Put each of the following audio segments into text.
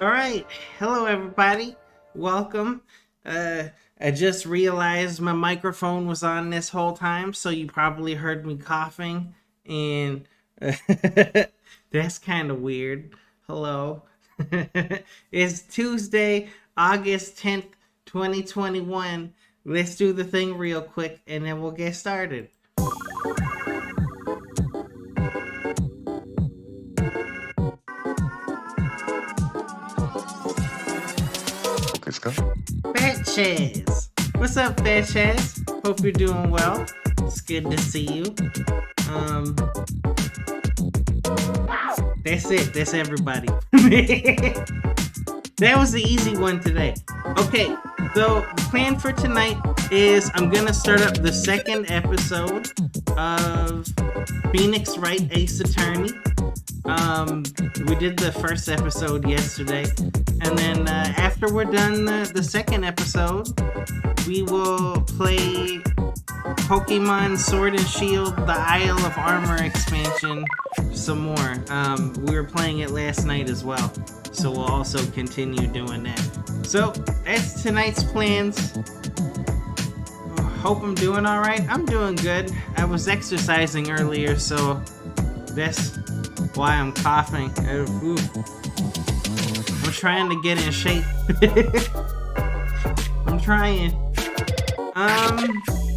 All right. Hello, everybody. Welcome. I just realized my microphone was on this whole time, so you probably heard me coughing, and that's kind of weird. Hello. It's Tuesday, August 10th, 2021. Let's do the thing real quick and then we'll get started. Fat Chaz. What's up, Fat Chaz? Hope you're doing well. It's good to see you. That's it. That's everybody. That was the easy one today. Okay, so the plan for tonight is I'm gonna start up the second episode of Phoenix Wright, Ace Attorney. We did the first episode yesterday, and then after we're done the second episode, we will play Pokemon Sword and Shield, the Isle of Armor expansion, some more. We were playing it last night as well, so we'll also continue doing that. So, that's tonight's plans. Hope I'm doing alright. I'm doing good. I was exercising earlier, so that's why I'm coughing. I'm trying to get in shape. I'm trying.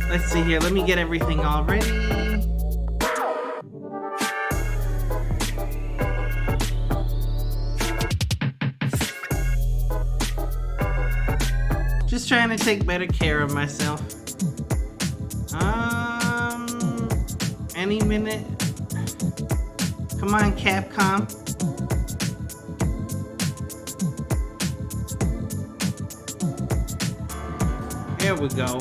Let's see here. Let me get everything all ready. Just trying to take better care of myself. Any minute. Come on, Capcom. There we go.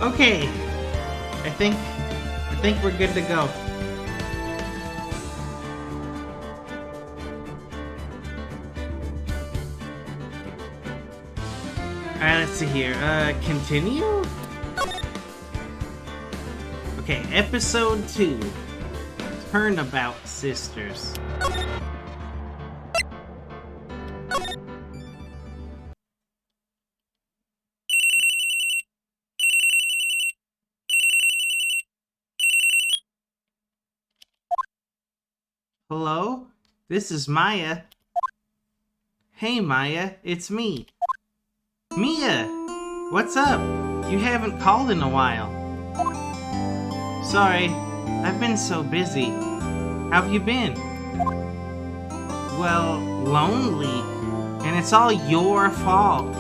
Okay, I think we're good to go. Alright, let's see here. Continue? Okay, episode 2. Turnabout Sisters. Hello? This is Maya. Hey Maya, it's me. Mia! What's up? You haven't called in a while. Sorry, I've been so busy. How've you been? Well, lonely. And it's all your fault.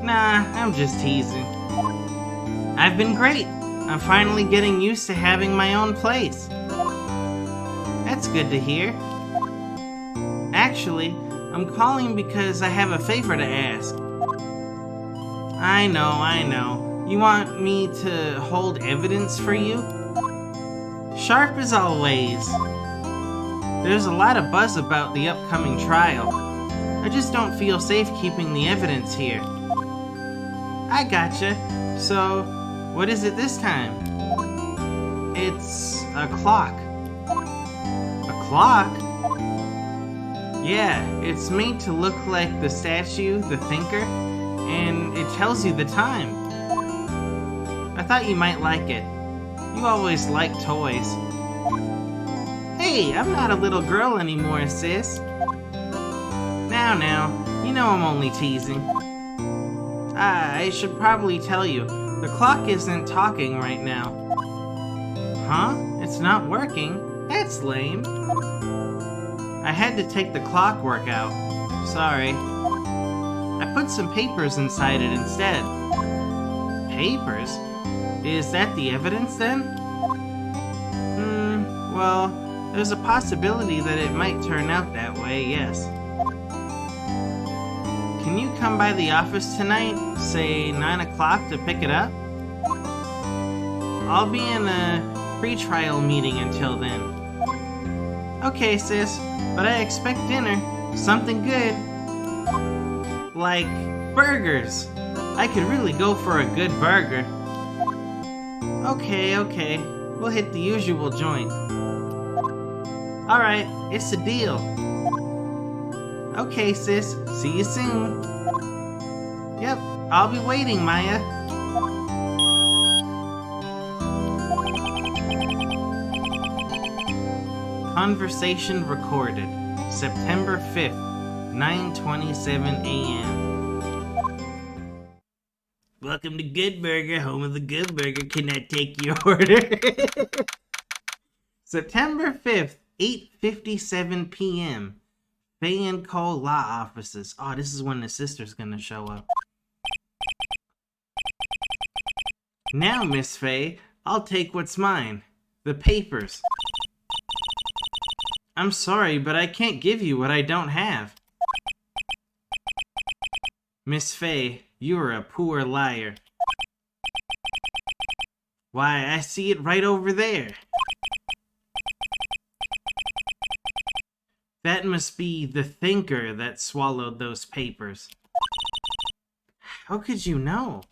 Nah, I'm just teasing. I've been great. I'm finally getting used to having my own place. That's good to hear. Actually, I'm calling because I have a favor to ask. I know. You want me to hold evidence for you? Sharp as always. There's a lot of buzz about the upcoming trial. I just don't feel safe keeping the evidence here. I gotcha. So, what is it this time? It's a clock. Clock? Yeah, it's made to look like the statue, the thinker, and it tells you the time. I thought you might like it. You always like toys. Hey, I'm not a little girl anymore, sis. Now, you know I'm only teasing. I should probably tell you, the clock isn't talking right now. Huh? It's not working? That's lame. I had to take the clockwork out. Sorry. I put some papers inside it instead. Papers? Is that the evidence then? Well, there's a possibility that it might turn out that way, yes. Can you come by the office tonight, say 9 o'clock, to pick it up? I'll be in a pre-trial meeting until then. Okay, sis, but I expect dinner. Something good. Like burgers. I could really go for a good burger. Okay. We'll hit the usual joint. Alright, it's a deal. Okay, sis. See you soon. Yep, I'll be waiting, Maya. Conversation recorded. September 5th, 9:27 a.m. Welcome to Good Burger, home of the Good Burger. Can I take your order? September 5th, 8:57 p.m. Faye and Co. Law Offices. Oh, this is when the sister's gonna show up. Now, Miss Faye, I'll take what's mine. The papers. I'm sorry, but I can't give you what I don't have. Miss Faye, you are a poor liar. Why, I see it right over there. That must be the thinker that swallowed those papers. How could you know?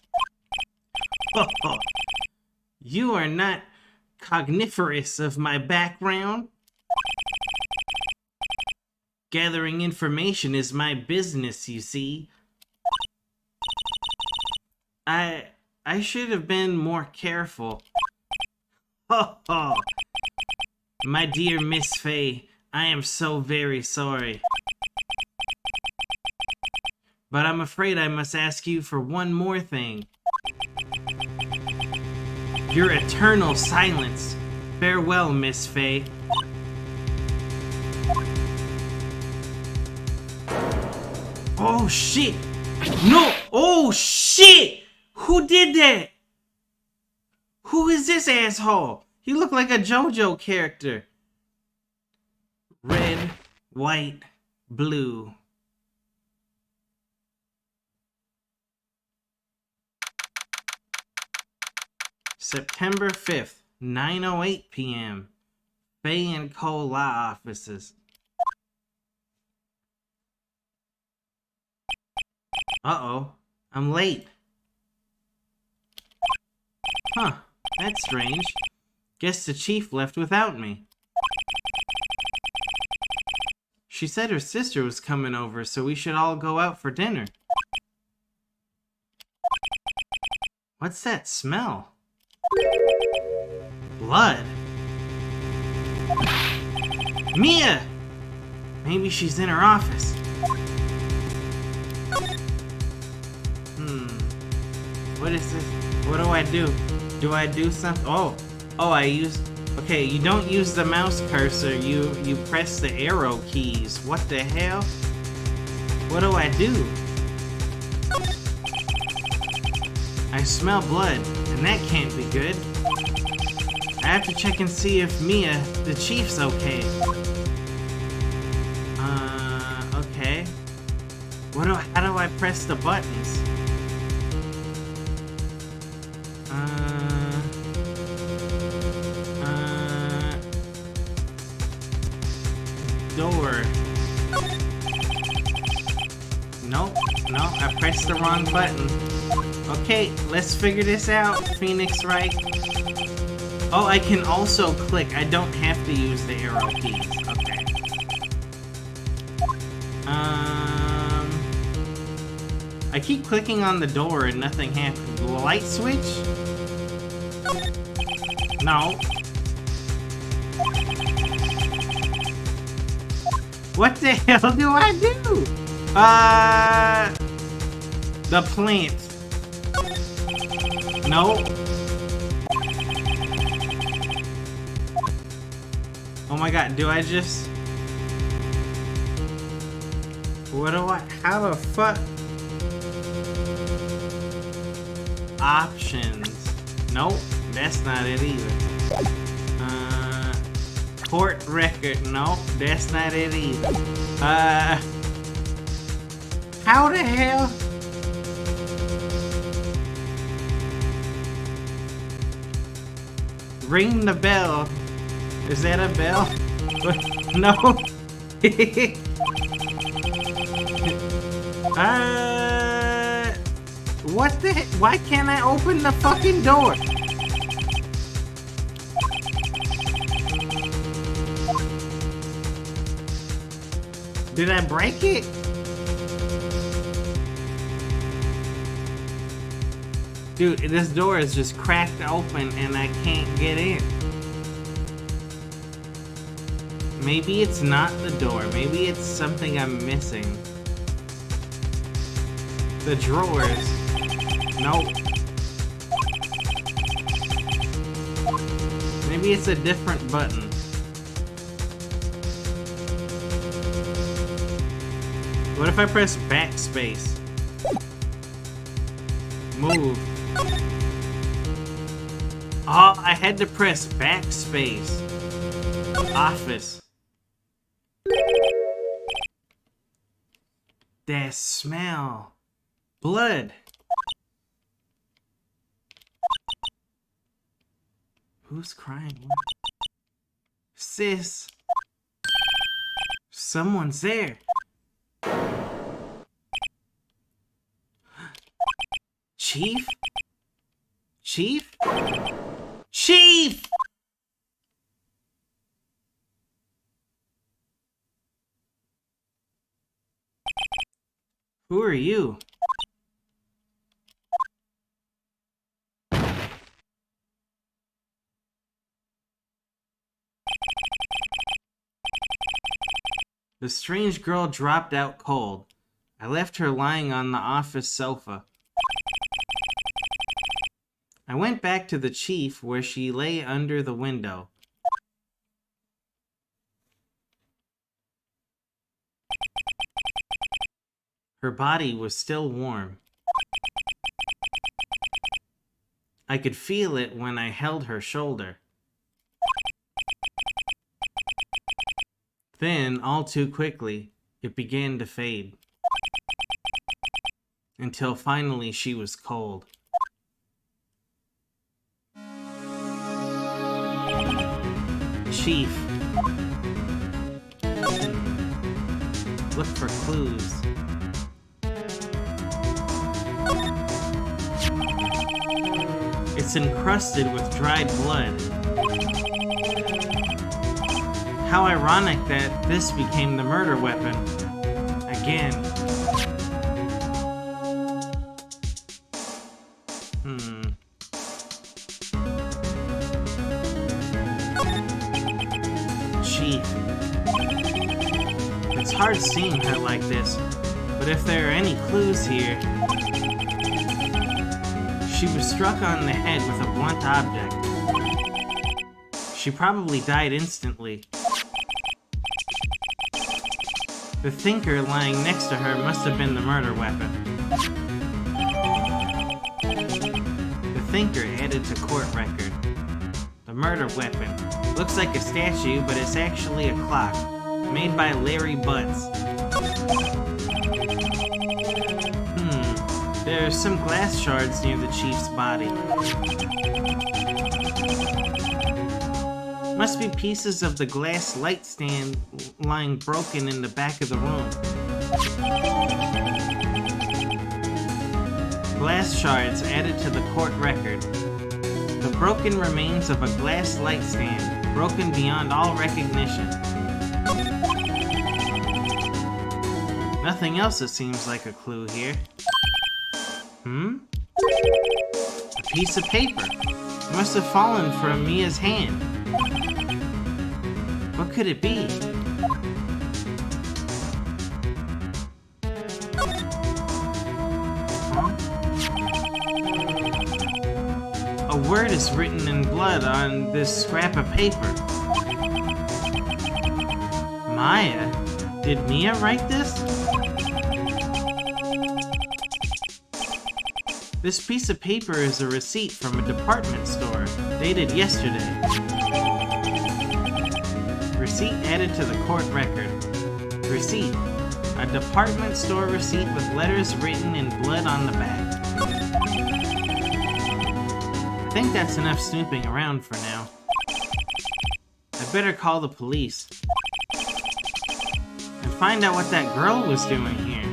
You are not cogniferous of my background. Gathering information is my business, you see. I should have been more careful. My dear Miss Faye, I am so very sorry. But I'm afraid I must ask you for one more thing. Your eternal silence. Farewell, Miss Faye. Oh shit! No! Oh shit! Who did that? Who is this asshole? He looked like a JoJo character. Red, white, blue. September 5th, 9:08 p.m. Faye and Co. Law Offices. Uh-oh, I'm late. Huh, that's strange. Guess the chief left without me. She said her sister was coming over, so we should all go out for dinner. What's that smell? Blood? Mia! Maybe she's in her office. What is this? What do I do? Do I do something? Oh, I use... Okay, you don't use the mouse cursor. You press the arrow keys. What the hell? What do I do? I smell blood, and that can't be good. I have to check and see if Mia, the chief's okay. Okay. How do I press the buttons? Door. Nope, no, I pressed the wrong button. Okay, let's figure this out, Phoenix Wright. Oh, I can also click. I don't have to use the arrow keys. Okay. I keep clicking on the door and nothing happens. The light switch? No. What the hell do I do? The plant. No. Oh my god, do I just... What do I... How the fuck... Options. Nope, that's not it either. Court record. Nope, that's not it either. How the hell? Ring the bell. Is that a bell? No. What the heck? Why can't I open the fucking door? Did I break it? Dude, this door is just cracked open and I can't get in. Maybe it's not the door. Maybe it's something I'm missing. The drawers. Nope. Maybe it's a different button. What if I press backspace? Move. Oh, I had to press backspace. Office. That smell. Blood. Who's crying? Sis. Someone's there. Chief? Chief? Chief! Who are you? The strange girl dropped out cold. I left her lying on the office sofa. I went back to the chief where she lay under the window. Her body was still warm. I could feel it when I held her shoulder. Then, all too quickly, it began to fade. Until finally she was cold. Chief. Look for clues. It's encrusted with dried blood. How ironic that this became the murder weapon. Again. Chief. It's hard seeing her like this, but if there are any clues here... She was struck on the head with a blunt object. She probably died instantly. The thinker lying next to her must have been the murder weapon. The thinker added to court record. The murder weapon. Looks like a statue, but it's actually a clock. Made by Larry Butts. There are some glass shards near the chief's body. Must be pieces of the glass light stand lying broken in the back of the room. Glass shards added to the court record. The broken remains of a glass light stand, broken beyond all recognition. Nothing else that seems like a clue here. A piece of paper. It must have fallen from Mia's hand. What could it be? A word is written in blood on this scrap of paper. Maya? Did Mia write this? This piece of paper is a receipt from a department store, dated yesterday. Receipt added to the court record. Receipt. A department store receipt with letters written in blood on the back. I think that's enough snooping around for now. I better call the police. And find out what that girl was doing here.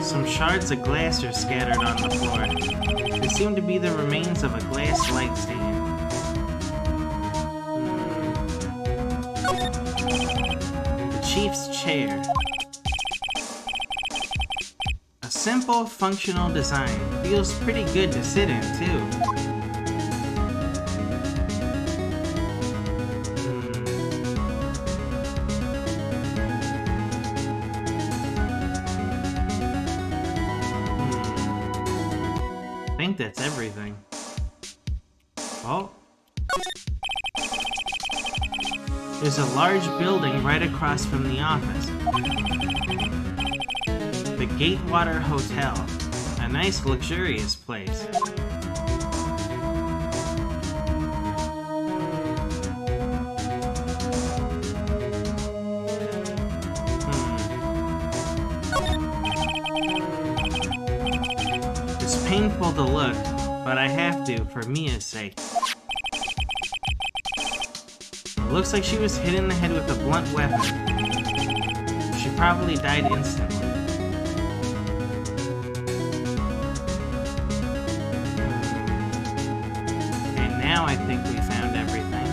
Some shards of glass are scattered on the floor. They seem to be the remains of a glass light stand. The chief's chair. A simple, functional design. Feels pretty good to sit in, too. I think that's everything. Oh. There's a large building right across from the office. The Gatewater Hotel. A nice, luxurious place. It's painful to look, but I have to for Mia's sake. It looks like she was hit in the head with a blunt weapon. She probably died instantly. And now I think we found everything.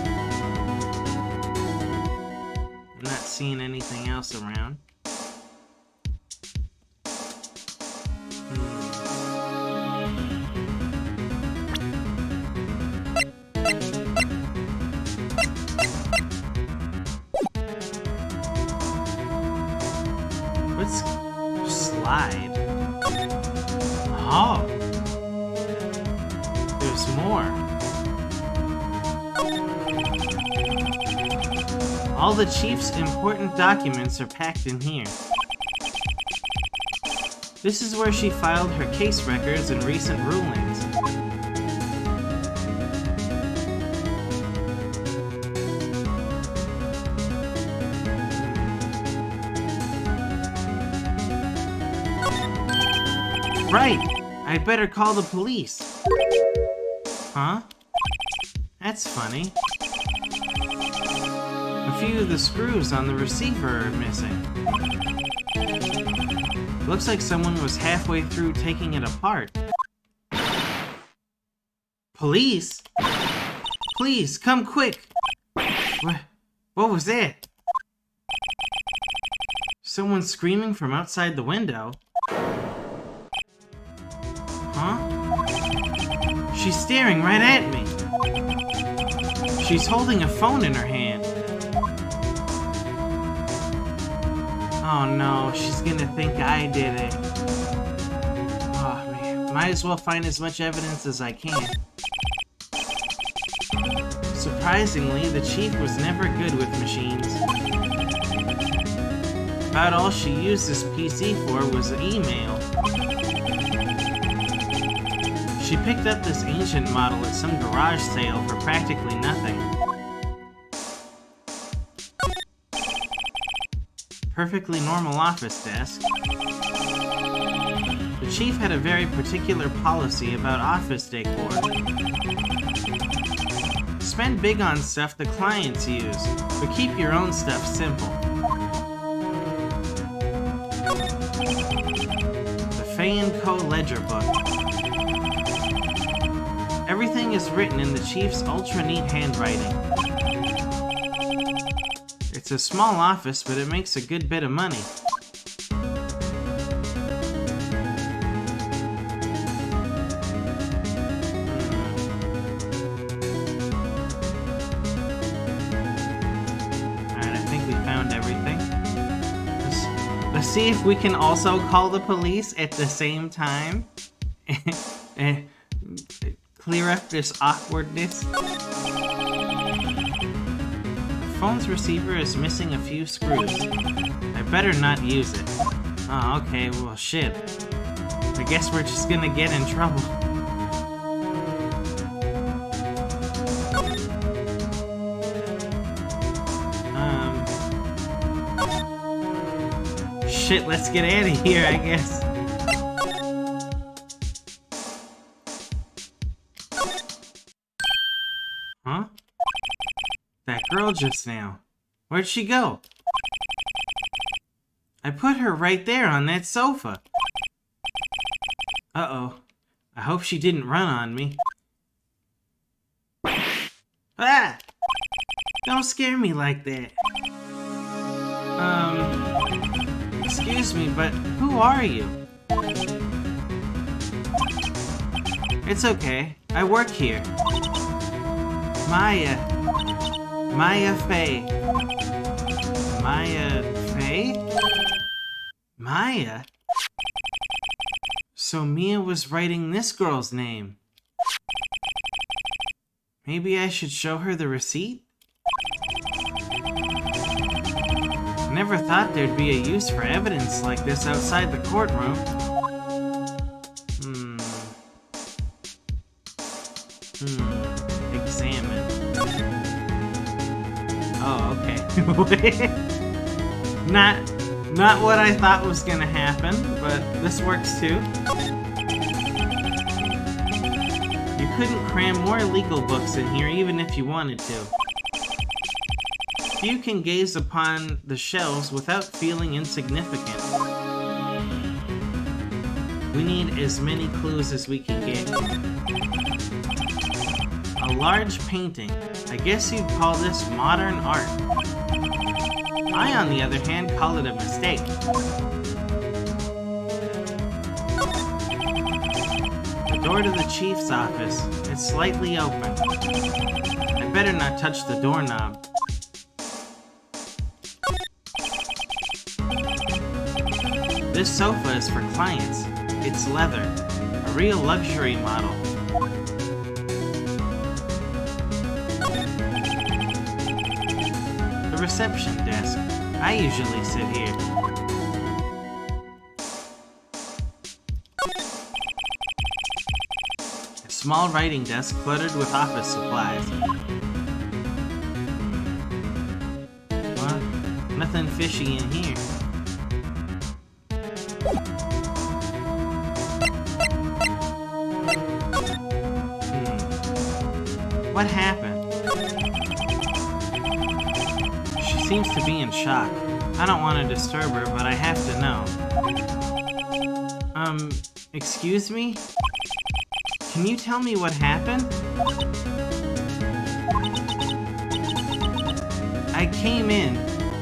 I'm not seeing anything else around. Let's slide. Oh. There's more. All the chief's important documents are packed in here. This is where she filed her case records and recent rulings. Right! I'd better call the police. Huh? That's funny. A few of the screws on the receiver are missing. Looks like someone was halfway through taking it apart. Police? Please, come quick! What was that? Someone screaming from outside the window? Huh? She's staring right at me. She's holding a phone in her hand. Oh no, she's gonna think I did it. Oh man, might as well find as much evidence as I can. Surprisingly, the chief was never good with machines. About all she used this PC for was email. She picked up this ancient model at some garage sale for practically nothing. Perfectly normal office desk. The chief had a very particular policy about office decor. Spend big on stuff the clients use, but keep your own stuff simple. The Fay & Co. ledger book. Everything is written in the chief's ultra-neat handwriting. It's a small office, but it makes a good bit of money. Alright, I think we found everything. Let's see if we can also call the police at the same time. And clear up this awkwardness. The phone's receiver is missing a few screws. I better not use it. Oh, okay, well, shit. I guess we're just gonna get in trouble. shit, let's get out of here, I guess. Huh? That girl just now. Where'd she go? I put her right there on that sofa. Uh-oh. I hope she didn't run on me. Ah! Don't scare me like that. Excuse me, but who are you? It's okay. I work here. Maya Fey. Maya Fey? Maya? So Mia was writing this girl's name. Maybe I should show her the receipt? Never thought there'd be a use for evidence like this outside the courtroom. Examine. Oh, okay. Not what I thought was gonna happen, but this works too. You couldn't cram more legal books in here even if you wanted to. Few can gaze upon the shelves without feeling insignificant. We need as many clues as we can get. A large painting. I guess you'd call this modern art. I, on the other hand, call it a mistake. The door to the chief's office. It's slightly open. I better not touch the doorknob. This sofa is for clients. It's leather. A real luxury model. The reception desk. I usually sit here. A small writing desk cluttered with office supplies. Well, nothing fishy in here. What happened? She seems to be in shock. I don't want to disturb her, but I have to know. Excuse me? Can you tell me what happened? I came in.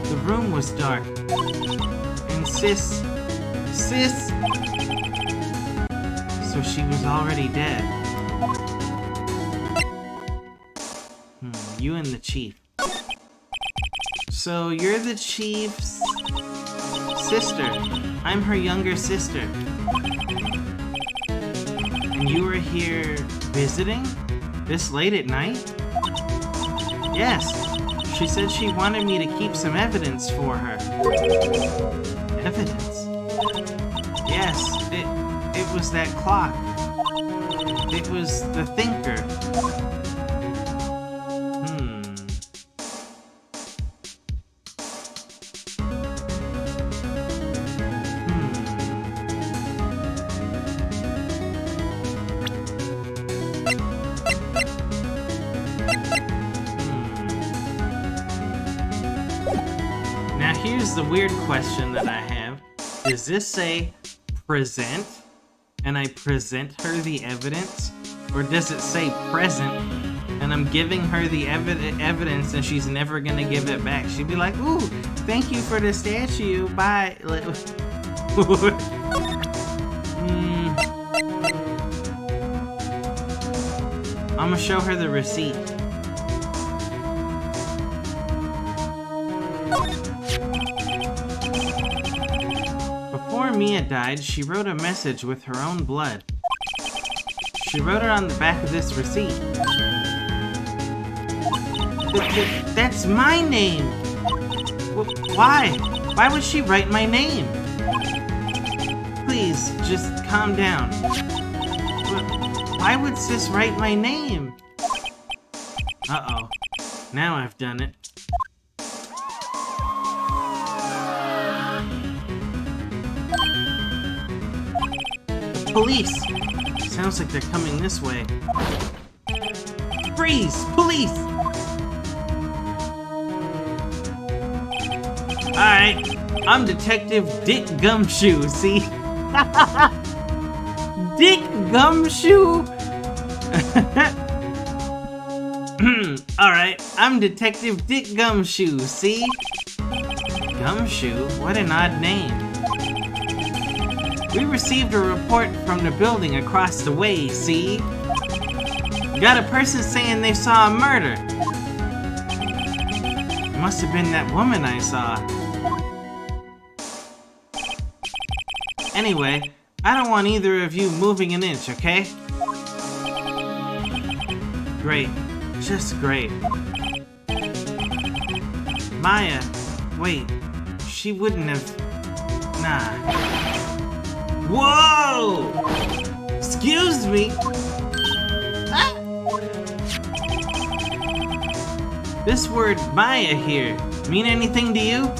The room was dark. And Sis... So she was already dead. You and the chief. So you're the chief's sister. I'm her younger sister. And you were here visiting? This late at night? Yes. She said she wanted me to keep some evidence for her. Evidence? Yes, it was that clock. It was the thinker. Here's the weird question that I have. Does this say present and I present her the evidence? Or does it say present and I'm giving her the evidence and she's never gonna give it back? She'd be like, ooh, thank you for the statue, bye. I'm gonna show her the receipt. Before Mia died, she wrote a message with her own blood. She wrote it on the back of this receipt. That's my name! Why? Why would she write my name? Please, just calm down. Why would Sis write my name? Uh-oh. Now I've done it. police! Sounds like they're coming this way. Freeze! Police! Alright, I'm Detective Dick Gumshoe, see? Dick Gumshoe? Alright, I'm Detective Dick Gumshoe, see? Gumshoe? What an odd name. We received a report from the building across the way, see? Got a person saying they saw a murder. It must have been that woman I saw. Anyway, I don't want either of you moving an inch, okay? Great. Just great. Maya, wait. She wouldn't have... Nah. Whoa! Excuse me! Ah! This word Maya here mean anything to you?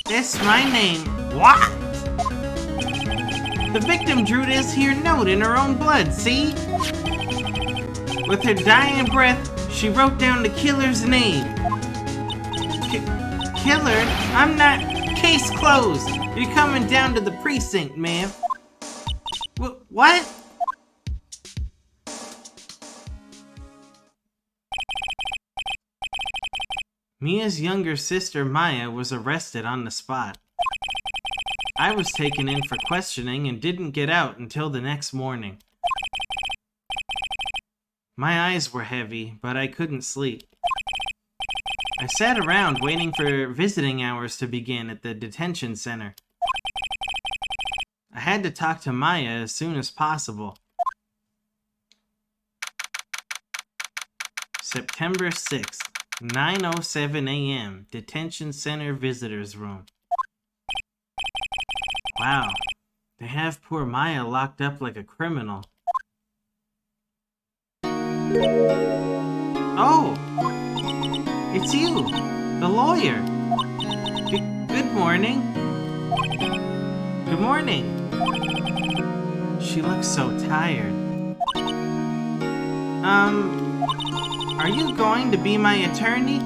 That's my name. What? The victim drew this here note in her own blood, see? With her dying breath, she wrote down the killer's name. Killer? I'm not... Case closed. You're coming down to the precinct, ma'am. What? Mia's younger sister, Maya, was arrested on the spot. I was taken in for questioning and didn't get out until the next morning. My eyes were heavy, but I couldn't sleep. I sat around waiting for visiting hours to begin at the detention center. I had to talk to Maya as soon as possible. September 6th. 9:07 a.m. Detention Center Visitors Room. Wow, they have poor Maya locked up like a criminal. Oh, it's you, the lawyer. Good morning. Good morning. She looks so tired. Are you going to be my attorney?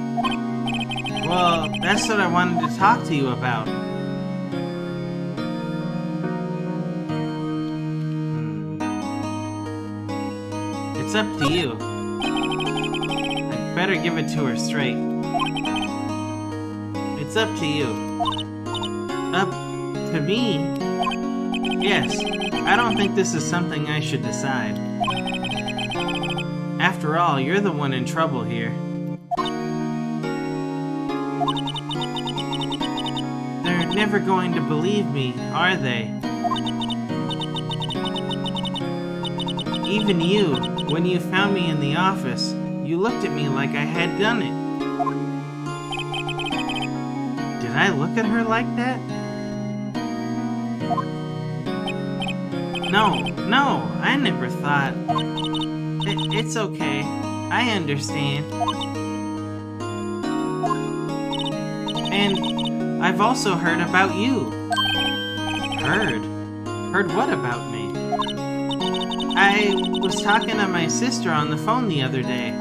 Well, that's what I wanted to talk to you about. It's up to you. I'd better give it to her straight. It's up to you. Up to me? Yes, I don't think this is something I should decide. After all, you're the one in trouble here. They're never going to believe me, are they? Even you, when you found me in the office, you looked at me like I had done it. Did I look at her like that? No, I never thought... It's okay. I understand. And I've also heard about you. Heard? Heard what about me? I was talking to my sister on the phone the other day.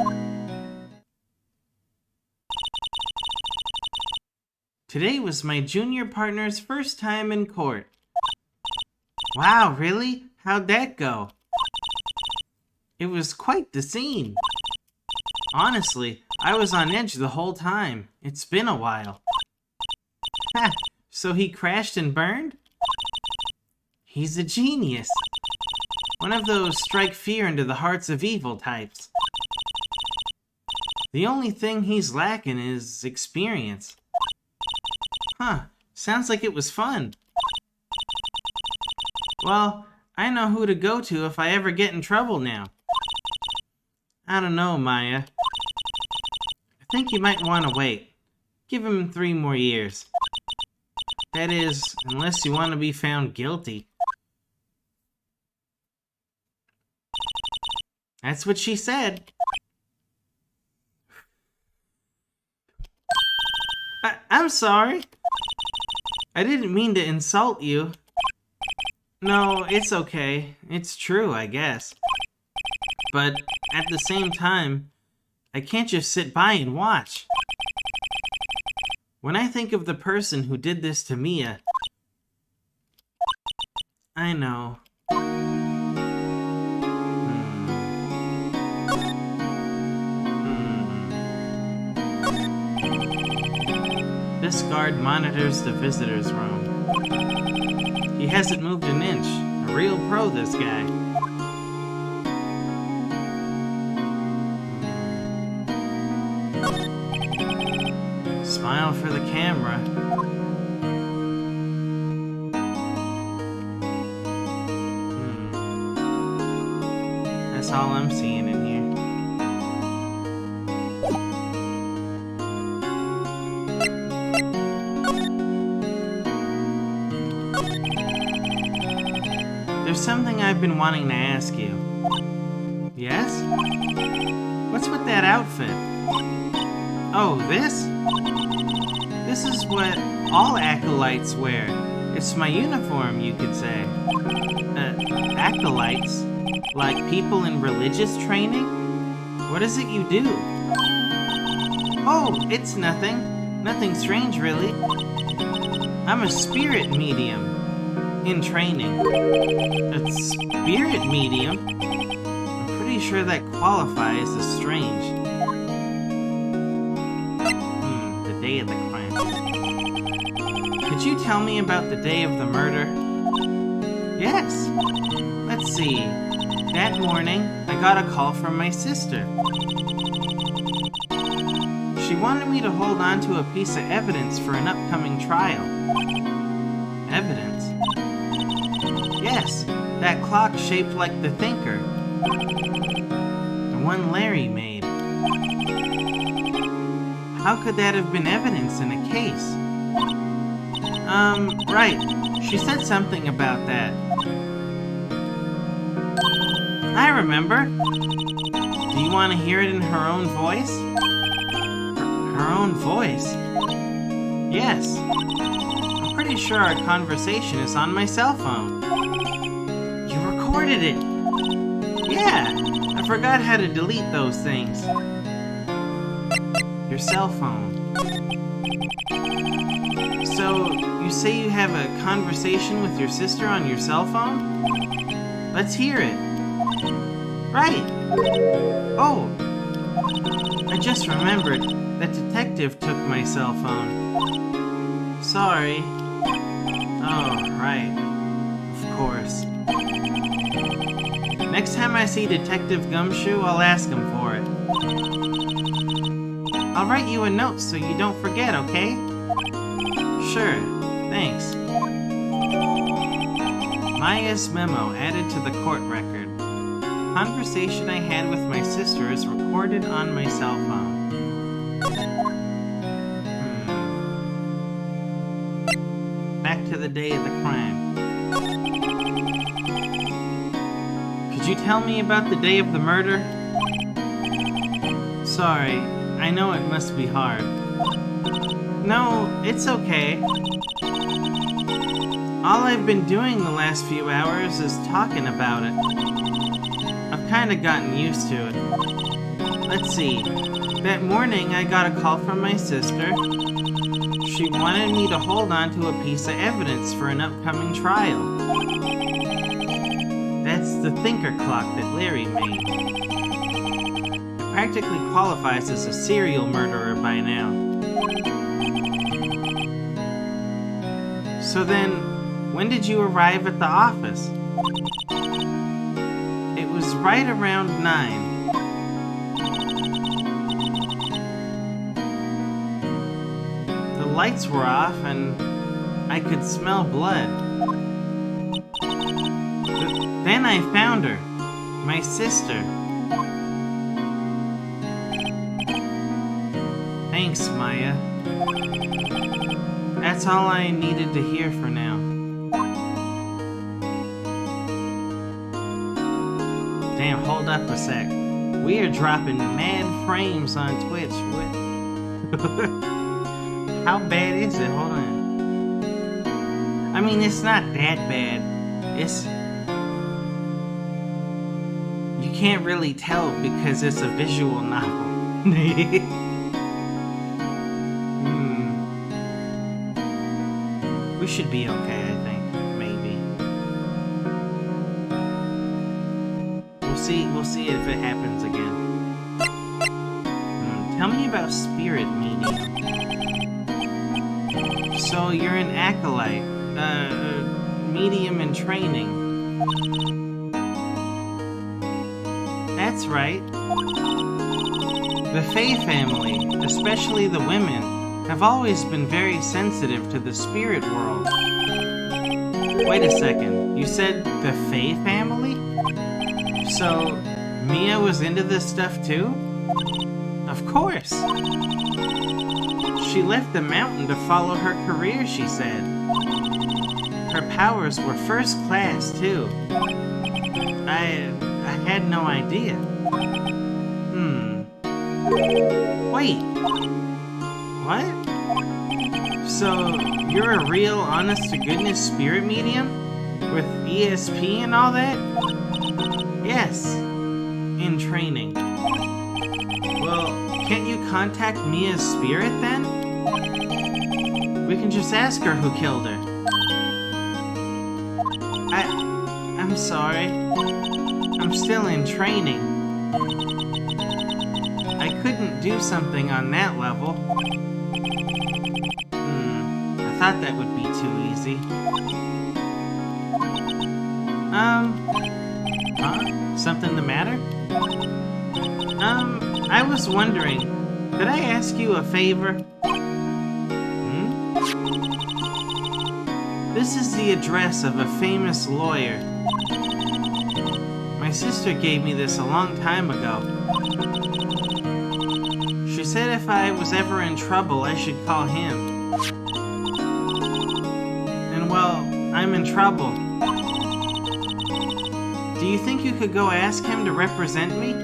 Today was my junior partner's first time in court. Wow, really? How'd that go? It was quite the scene. Honestly, I was on edge the whole time. It's been a while. Ha! So he crashed and burned? He's a genius. One of those strike fear into the hearts of evil types. The only thing he's lacking is experience. Huh, sounds like it was fun. Well, I know who to go to if I ever get in trouble now. I don't know, Maya. I think you might want to wait. Give him 3 more years. That is, unless you want to be found guilty. That's what she said. I'm sorry. I didn't mean to insult you. No, it's okay. It's true, I guess. But at the same time, I can't just sit by and watch. When I think of the person who did this to Mia... I know. This guard monitors the visitor's room. He hasn't moved an inch. A real pro, this guy. Smile for the camera. That's all I'm seeing in here. There's something I've been wanting to ask you. Yes? What's with that outfit? Oh, this? This is what all acolytes wear. It's my uniform, you could say. Acolytes? Like people in religious training? What is it you do? Oh, it's nothing. Nothing strange, really. I'm a spirit medium. In training. A spirit medium? I'm pretty sure that qualifies as strange. The day of the crime. Could you tell me about the day of the murder? Yes. Let's see. That morning, I got a call from my sister. She wanted me to hold on to a piece of evidence for an upcoming trial. Evidence? Yes, that clock shaped like the Thinker. The one Larry made. How could that have been evidence in a case? Right. She said something about that. I remember. Do you want to hear it in her own voice? Her own voice? Yes. I'm pretty sure our conversation is on my cell phone. You recorded it! Yeah! I forgot how to delete those things. Your cell phone. So, you say you have a conversation with your sister on your cell phone? Let's hear it. Right! Oh! I just remembered. That detective took my cell phone. Sorry. Oh, right. Of course. Next time I see Detective Gumshoe, I'll ask him for it. I'll write you a note so you don't forget, okay? Sure. Thanks. Maya's memo added to the court record. Conversation I had with my sister is recorded on my cell phone. Back to the day of the crime. Could you tell me about the day of the murder? Sorry, I know it must be hard. No, it's okay. All I've been doing the last few hours is talking about it. I've kinda gotten used to it. Let's see. That morning I got a call from my sister. She wanted me to hold on to a piece of evidence for an upcoming trial. That's the Thinker clock that Larry made. It practically qualifies as a serial murderer by now. So then, when did you arrive at the office? It was right around 9. The lights were off and I could smell blood. Then I found her, my sister. Thanks, Maya. That's all I needed to hear for now. Damn, hold up a sec. We are dropping mad frames on Twitch. What? How bad is it? Hold on. I mean, it's not that bad. It's... You can't really tell because it's a visual novel. We should be okay, I think. Maybe. We'll see if it happens again. Tell me about spirit medium. So you're an acolyte, medium in training. That's right. The Fae family, especially the women, have always been very sensitive to the spirit world. Wait a second, you said the Fae family? So, Mia was into this stuff too? Of course! She left the mountain to follow her career, she said. Her powers were first class too. I had no idea. Wait. What? So, you're a real, honest-to-goodness spirit medium? With ESP and all that? Yes. In training. Well, can't you contact Mia's spirit then? We can just ask her who killed her. I'm sorry. I'm still in training. I couldn't do something on that level. I thought that would be too easy. Huh? Something the matter? I was wondering, could I ask you a favor? This is the address of a famous lawyer. My sister gave me this a long time ago. She said if I was ever in trouble, I should call him. And well, I'm in trouble. Do you think you could go ask him to represent me?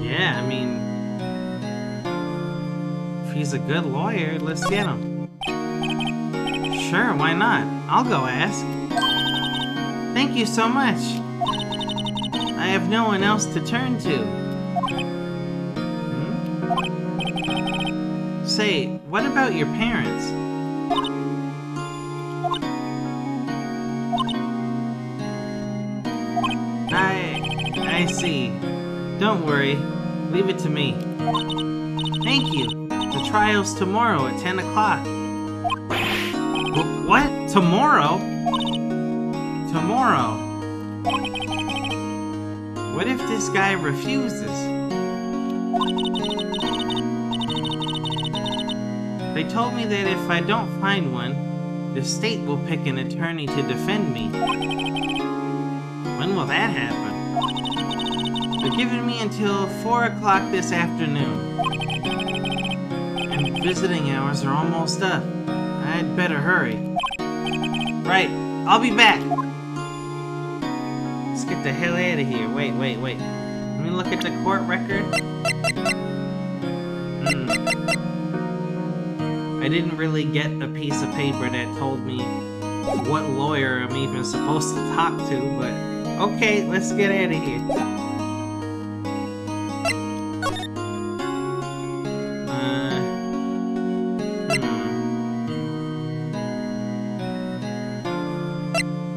Yeah, I mean... If he's a good lawyer, let's get him. Sure, why not? I'll go ask. Thank you so much. I have no one else to turn to. Say, what about your parents? I see. Don't worry. Leave it to me. Thank you. The trial's tomorrow at 10 o'clock. What? Tomorrow? Tomorrow? What if this guy refuses? They told me that if I don't find one, the state will pick an attorney to defend me. When will that happen? They're giving me until 4 o'clock this afternoon. And visiting hours are almost up. I'd better hurry. Right, I'll be back. Let's get the hell out of here. Wait. Let me look at the court record. I didn't really get a piece of paper that told me what lawyer I'm even supposed to talk to, but okay, let's get out of here.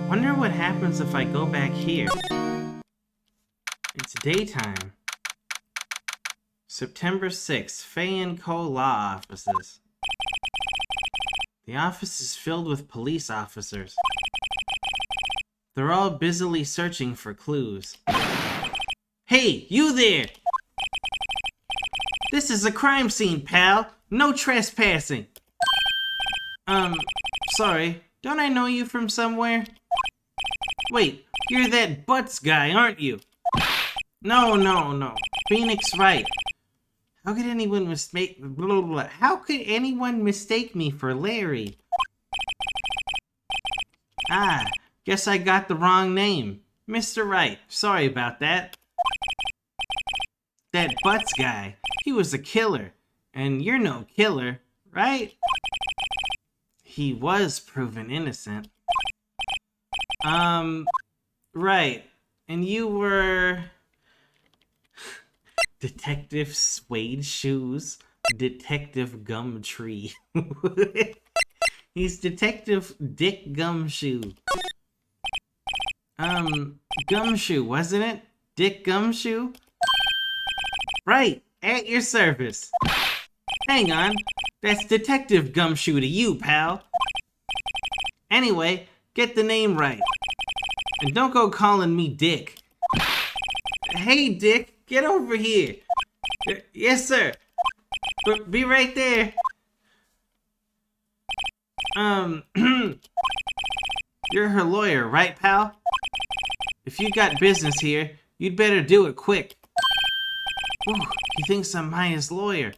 Wonder what happens if I go back here. It's daytime. September 6th, Faye & Co. Law Offices. The office is filled with police officers. They're all busily searching for clues. Hey, you there! This is a crime scene, pal. No trespassing. Sorry. Don't I know you from somewhere? Wait, you're that Butts guy, aren't you? No. Phoenix Wright. How could anyone mistake... How could anyone mistake me for Larry? Ah, guess I got the wrong name. Mr. Wright, sorry about that. That Butts guy, he was a killer. And you're no killer, right? he was proven innocent. Right. And you were... Detective Suede Shoes, Detective Gumtree. He's Detective Dick Gumshoe. Gumshoe, wasn't it? Dick Gumshoe? Right, at your service. Hang on, that's Detective Gumshoe to you, pal. Anyway, get the name right. And don't go calling me Dick. Hey, Dick, get over here. Yes, sir. But be right there. You're her lawyer, right, pal? If you got business here, you'd better do it quick. Ooh, he thinks I'm Maya's lawyer.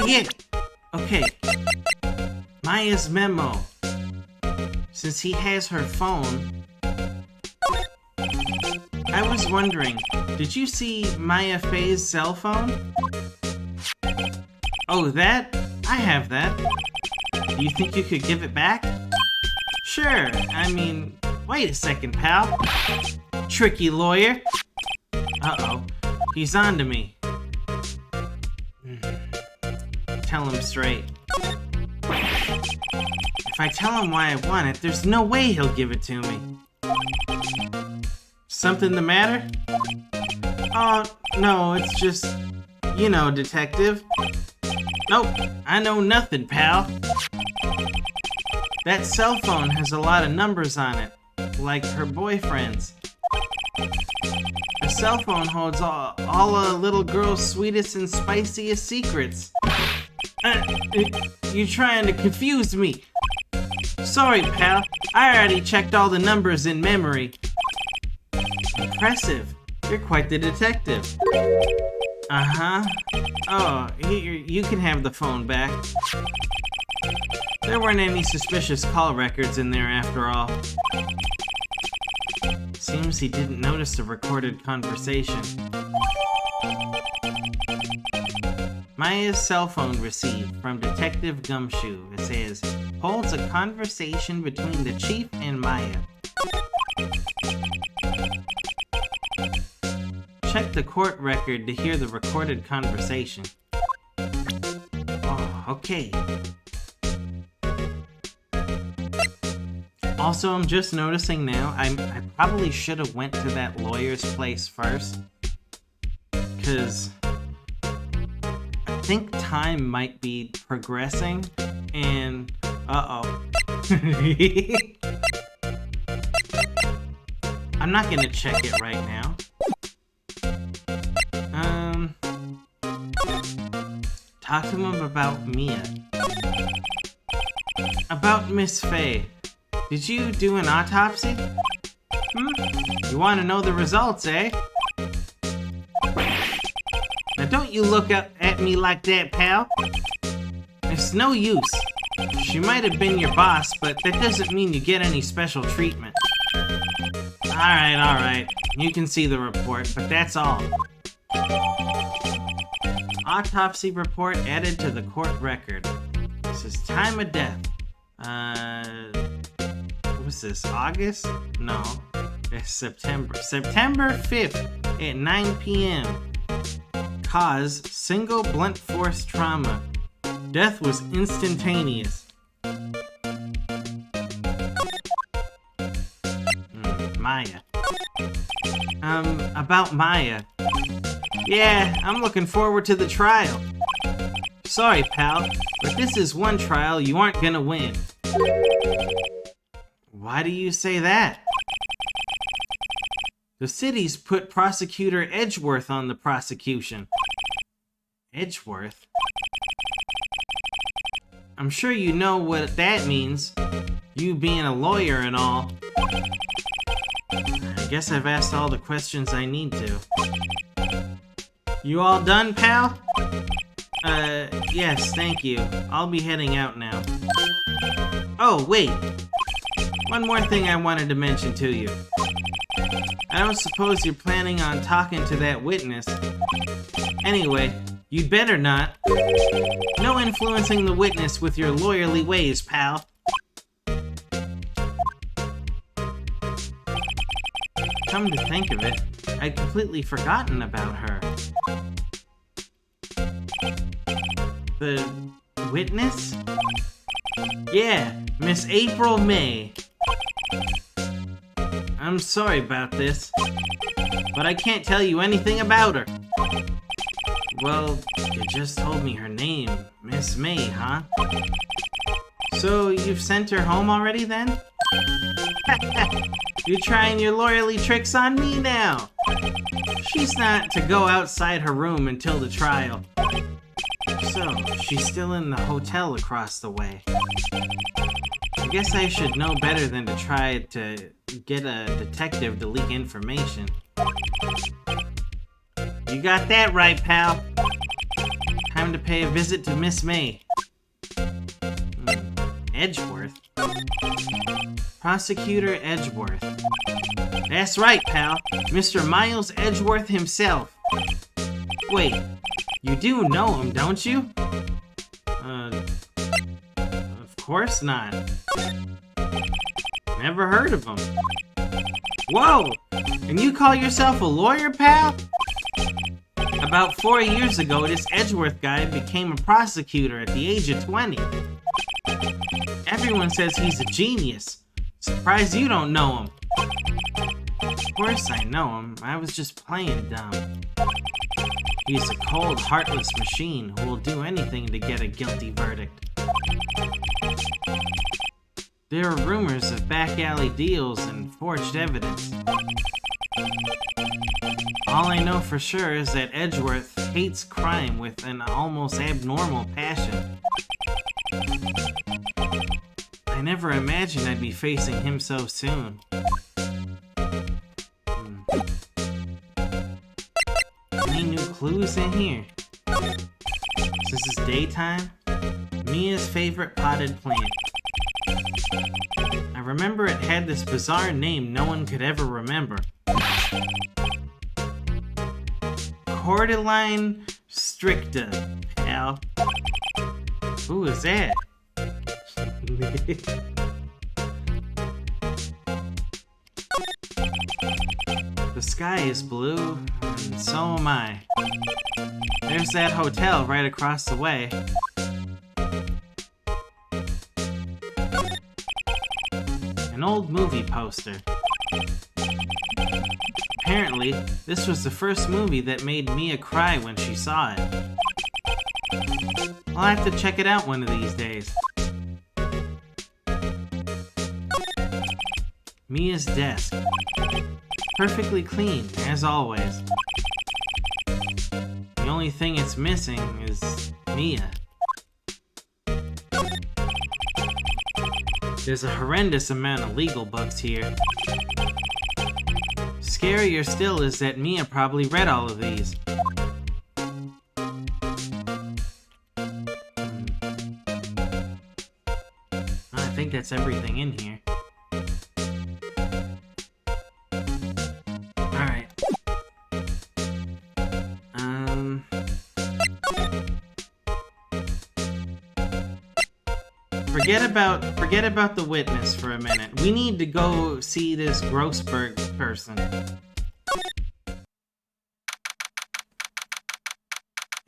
Yeah. Okay. Maya's memo. Since he has her phone, I was wondering, did you see Maya Faye's cell phone? Oh, that? I have that. Do you think you could give it back? Sure, I mean, wait a second, pal. Tricky lawyer. Uh-oh, he's on to me. Tell him straight. If I tell him why I want it, there's no way he'll give it to me. Something the matter? Oh, no, it's just, you know, detective. Nope, I know nothing, pal. That cell phone has a lot of numbers on it, like her boyfriend's. The cell phone holds all a little girl's sweetest and spiciest secrets. You're trying to confuse me. Sorry, pal. I already checked all the numbers in memory. Impressive. You're quite the detective. Uh-huh. Oh, here, you can have the phone back. There weren't any suspicious call records in there after all. Seems he didn't notice the recorded conversation. Maya's cell phone received from Detective Gumshoe. It says, holds a conversation between the chief and Maya. Check the court record to hear the recorded conversation. Oh, okay. Also, I'm just noticing now, I probably should have went to that lawyer's place first. Because I think time might be progressing, and uh-oh. I'm not gonna check it right now. Talk to him about Mia. About Miss Faye. Did you do an autopsy? You want to know the results, eh? Now don't you look up at me like that, pal. It's no use. She might have been your boss, but that doesn't mean you get any special treatment. Alright. You can see the report, but that's all. Autopsy report added to the court record. This is time of death. What's this, August? No, it's September. September 5th at 9 p.m. Cause, single blunt force trauma. Death was instantaneous. Maya. About Maya. Yeah, I'm looking forward to the trial. Sorry, pal, but this is one trial you aren't gonna win. Why do you say that? The city's put Prosecutor Edgeworth on the prosecution. Edgeworth? I'm sure you know what that means, you being a lawyer and all. I guess I've asked all the questions I need to. You all done, pal? Yes, thank you. I'll be heading out now. Oh, wait. One more thing I wanted to mention to you. I don't suppose you're planning on talking to that witness. Anyway, you'd better not. No influencing the witness with your lawyerly ways, pal. Come to think of it, I'd completely forgotten about her. The witness? Yeah, Miss April May. I'm sorry about this, but I can't tell you anything about her. Well, you just told me her name, Miss May, huh? So you've sent her home already then? You're trying your lawyerly tricks on me now. She's not to go outside her room until the trial. So, she's still in the hotel across the way. I guess I should know better than to try to get a detective to leak information. You got that right, pal. Time to pay a visit to Miss May. Edgeworth? Prosecutor Edgeworth. That's right, pal. Mr. Miles Edgeworth himself. Wait, you do know him, don't you? Of course not. Never heard of him. Whoa! And you call yourself a lawyer, pal? About 4 years ago, this Edgeworth guy became a prosecutor at the age of 20. Everyone says he's a genius. Surprised you don't know him. Of course I know him. I was just playing dumb. He's a cold, heartless machine who will do anything to get a guilty verdict. There are rumors of back-alley deals and forged evidence. All I know for sure is that Edgeworth hates crime with an almost abnormal passion. I never imagined I'd be facing him so soon. Any new clues in here? Since it's daytime, Mia's favorite potted plant. I remember it had this bizarre name no one could ever remember. Cordyline stricta, pal. Who is that? The sky is blue, and so am I. There's that hotel right across the way. An old movie poster. Apparently, this was the first movie that made Mia cry when she saw it. I'll have to check it out one of these days. Mia's desk. Perfectly clean, as always. The only thing it's missing is Mia. There's a horrendous amount of legal books here. Scarier still is that Mia probably read all of these. I think that's everything in here. Alright. Forget about the witness for a minute. We need to go see this Grossberg person.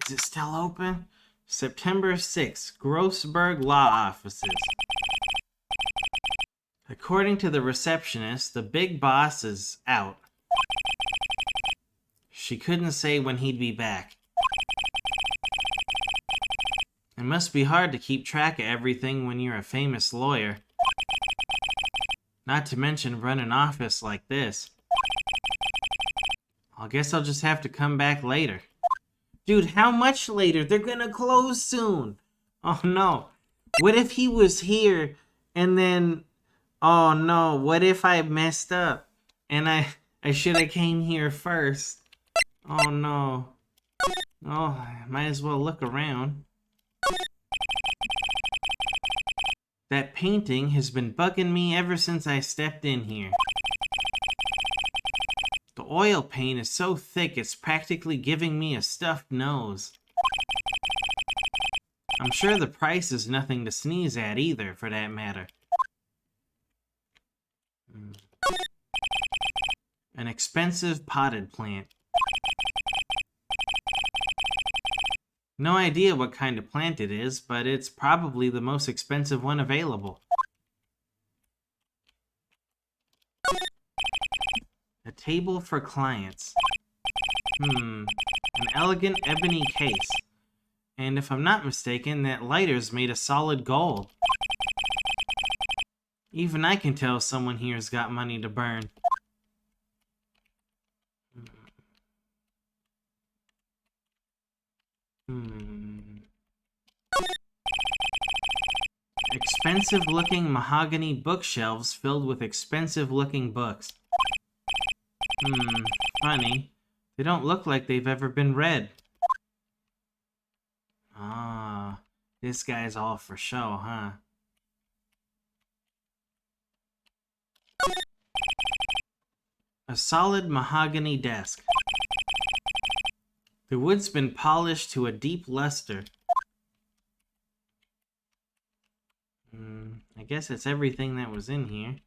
Is it still open? September 6th, Grossberg Law Offices. According to the receptionist, the big boss is out. She couldn't say when he'd be back. It must be hard to keep track of everything when you're a famous lawyer. Not to mention run an office like this. I guess I'll just have to come back later. Dude, how much later? They're gonna close soon. Oh no. What if he was here and then... Oh no, what if I messed up and I should have came here first? Oh no. Oh, I might as well look around. That painting has been bugging me ever since I stepped in here. The oil paint is so thick it's practically giving me a stuffed nose. I'm sure the price is nothing to sneeze at either, for that matter. An expensive potted plant. No idea what kind of plant it is, but it's probably the most expensive one available. A table for clients. An elegant ebony case. And if I'm not mistaken, that lighter's made of solid gold. Even I can tell someone here's got money to burn. Expensive-looking mahogany bookshelves filled with expensive-looking books. Funny. They don't look like they've ever been read. Ah, this guy's all for show, huh? A solid mahogany desk. The wood's been polished to a deep luster. I guess it's everything that was in here.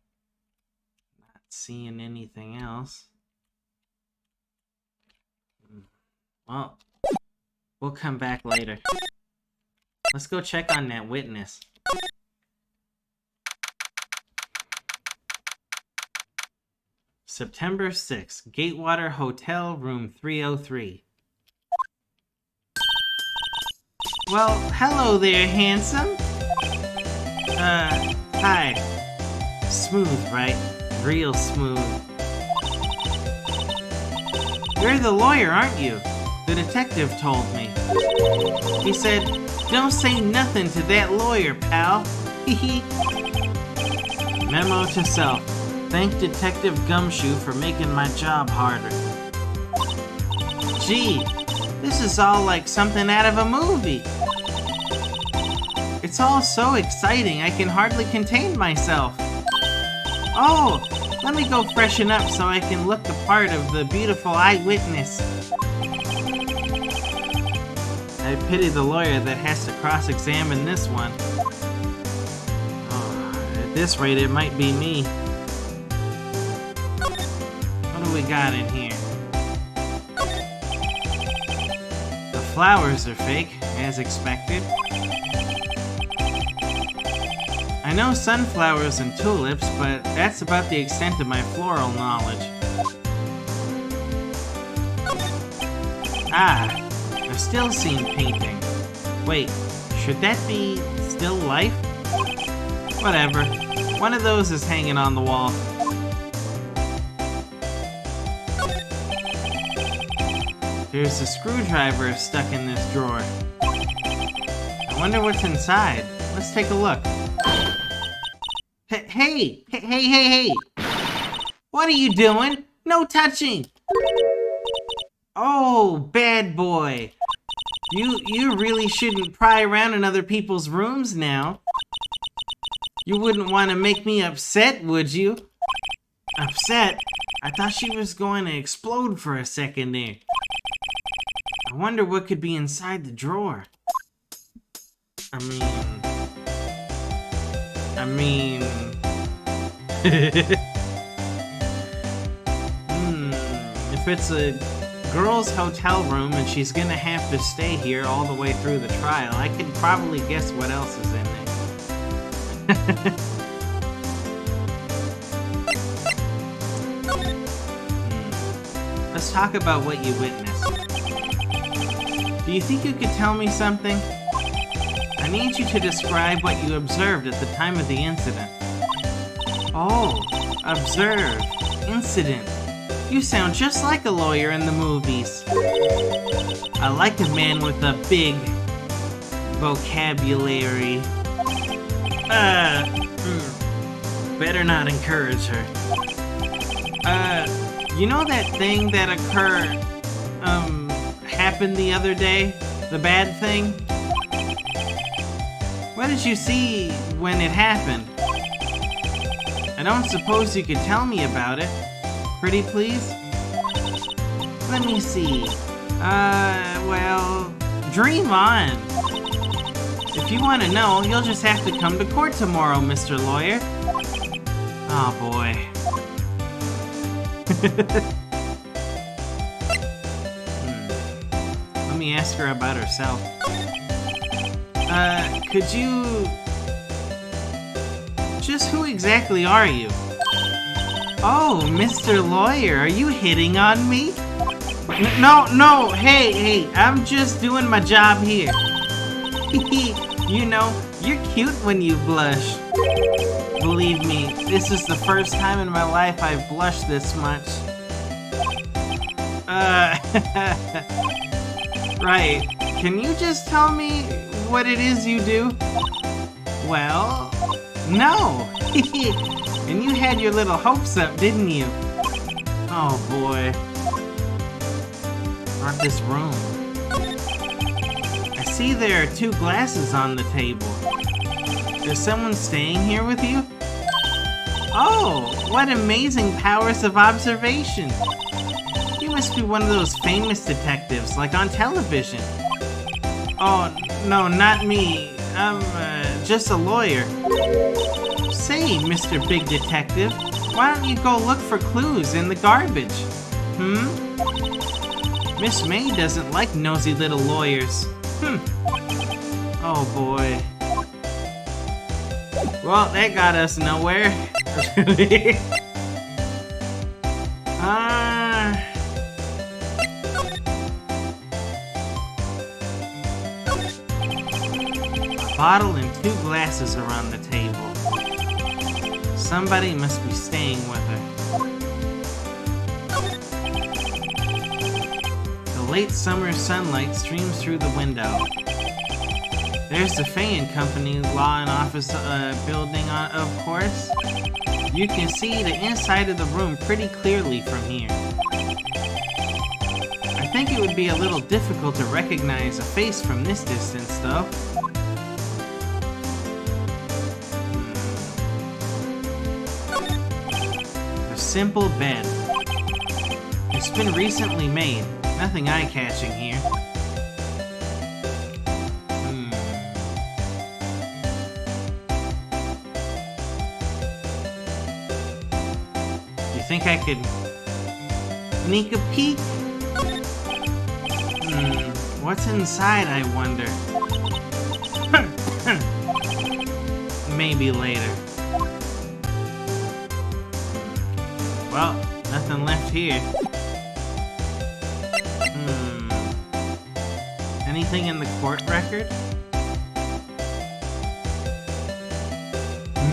Not seeing anything else. Well, we'll come back later. Let's go check on that witness. September 6th, Gatewater Hotel, room 303. Well, hello there, handsome. Hi. Smooth, right? Real smooth. You're the lawyer, aren't you? The detective told me. He said, don't say nothing to that lawyer, pal. Hehe. Memo to self. Thank Detective Gumshoe for making my job harder. Gee, this is all like something out of a movie. It's all so exciting, I can hardly contain myself. Oh, let me go freshen up so I can look the part of the beautiful eyewitness. I pity the lawyer that has to cross-examine this one. Oh, at this rate, it might be me. What do we got in here? The flowers are fake, as expected. I know sunflowers and tulips, but that's about the extent of my floral knowledge. Ah, a still scene painting. Wait, should that be still life? Whatever. One of those is hanging on the wall. There's a screwdriver stuck in this drawer. I wonder what's inside. Let's take a look. Hey! What are you doing? No touching! Oh, bad boy. You really shouldn't pry around in other people's rooms now. You wouldn't want to make me upset, would you? Upset? I thought she was going to explode for a second there. I wonder what could be inside the drawer. I mean... If it's a girl's hotel room and she's gonna have to stay here all the way through the trial, I can probably guess what else is in there. Let's talk about what you witnessed. Do you think you could tell me something? I need you to describe what you observed at the time of the incident. Oh, observe, incident. You sound just like a lawyer in the movies. I like a man with a big vocabulary. Better not encourage her. You know that thing that happened the other day? The bad thing? What did you see when it happened? I don't suppose you could tell me about it. Pretty please? Let me see. Well, dream on. If you want to know, you'll just have to come to court tomorrow, Mr. Lawyer. Oh, boy. Let me ask her about herself. Could you... Just who exactly are you? Oh, Mr. Lawyer, are you hitting on me? No, hey, I'm just doing my job here. You know, you're cute when you blush. Believe me, this is the first time in my life I've blushed this much. Right, can you just tell me what it is you do? Well, no. And you had your little hopes up, didn't you? Oh boy. Not this room. I see there are 2 glasses on the table. Is someone staying here with you? Oh, what amazing powers of observation. You must be one of those famous detectives, like on television. Oh, no, not me. I'm just a lawyer. Say, Mr. Big Detective, why don't you go look for clues in the garbage? Miss May doesn't like nosy little lawyers. Oh boy. Well, that got us nowhere. A bottle and 2 glasses are on the table. Somebody must be staying with her. The late summer sunlight streams through the window. There's the Fay & Company Law and Office building, of course. You can see the inside of the room pretty clearly from here. I think it would be a little difficult to recognize a face from this distance, though. A simple bed. It's been recently made. Nothing eye-catching here. You think I could sneak a peek? What's inside, I wonder? Maybe later. Well, nothing left here. Anything in the court record?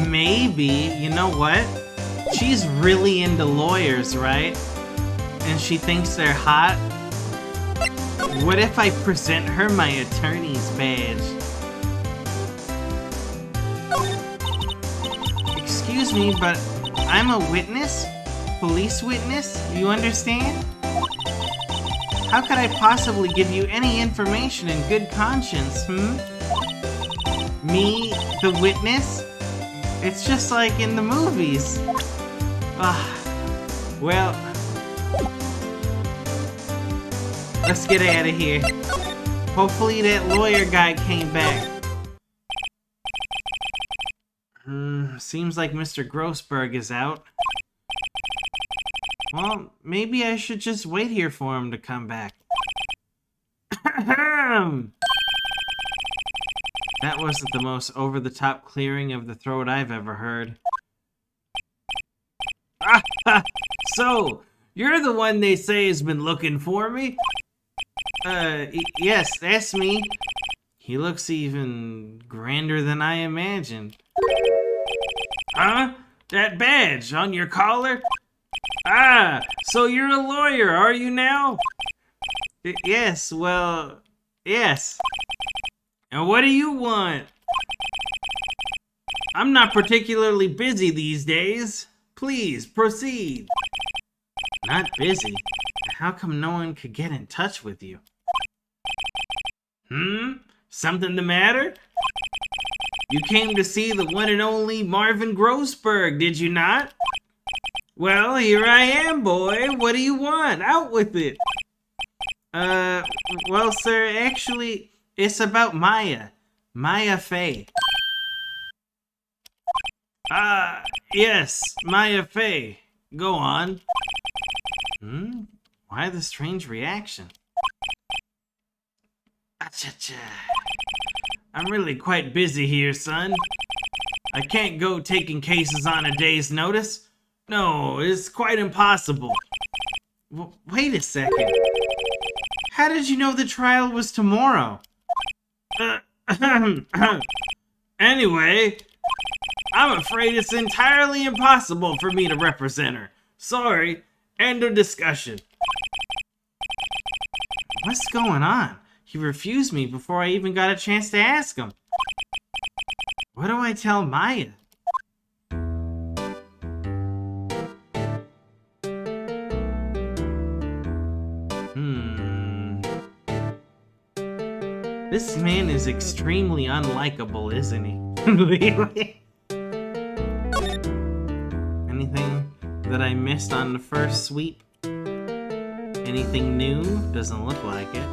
Maybe. You know what? She's really into lawyers, right? And she thinks they're hot. What if I present her my attorney's badge? Excuse me, but I'm a witness? Police witness? You understand? How could I possibly give you any information in good conscience, Me, the witness? It's just like in the movies. Well, let's get out of here. Hopefully that lawyer guy came back. Seems like Mr. Grossberg is out. Well, maybe I should just wait here for him to come back. That wasn't the most over-the-top clearing of the throat I've ever heard. So, you're the one they say has been looking for me? Yes, that's me. He looks even grander than I imagined. Huh? That badge on your collar? Ah, so you're a lawyer, are you now? Yes, well, yes. And what do you want? I'm not particularly busy these days. Please, proceed. Not busy? How come no one could get in touch with you? Something the matter? You came to see the one and only Marvin Grossberg, did you not? Well, here I am, boy. What do you want? Out with it. Uh, well, sir, actually, it's about Maya. Maya Fey. Ah, yes, Maya Fey. Go on. Why the strange reaction? Acha-cha. I'm really quite busy here, son. I can't go taking cases on a day's notice. No, it's quite impossible. Wait a second. How did you know the trial was tomorrow? Anyway, I'm afraid it's entirely impossible for me to represent her. Sorry, end of discussion. What's going on? He refused me before I even got a chance to ask him. What do I tell Maya? This man is extremely unlikable, isn't he? Anything that I missed on the first sweep? Anything new? Doesn't look like it.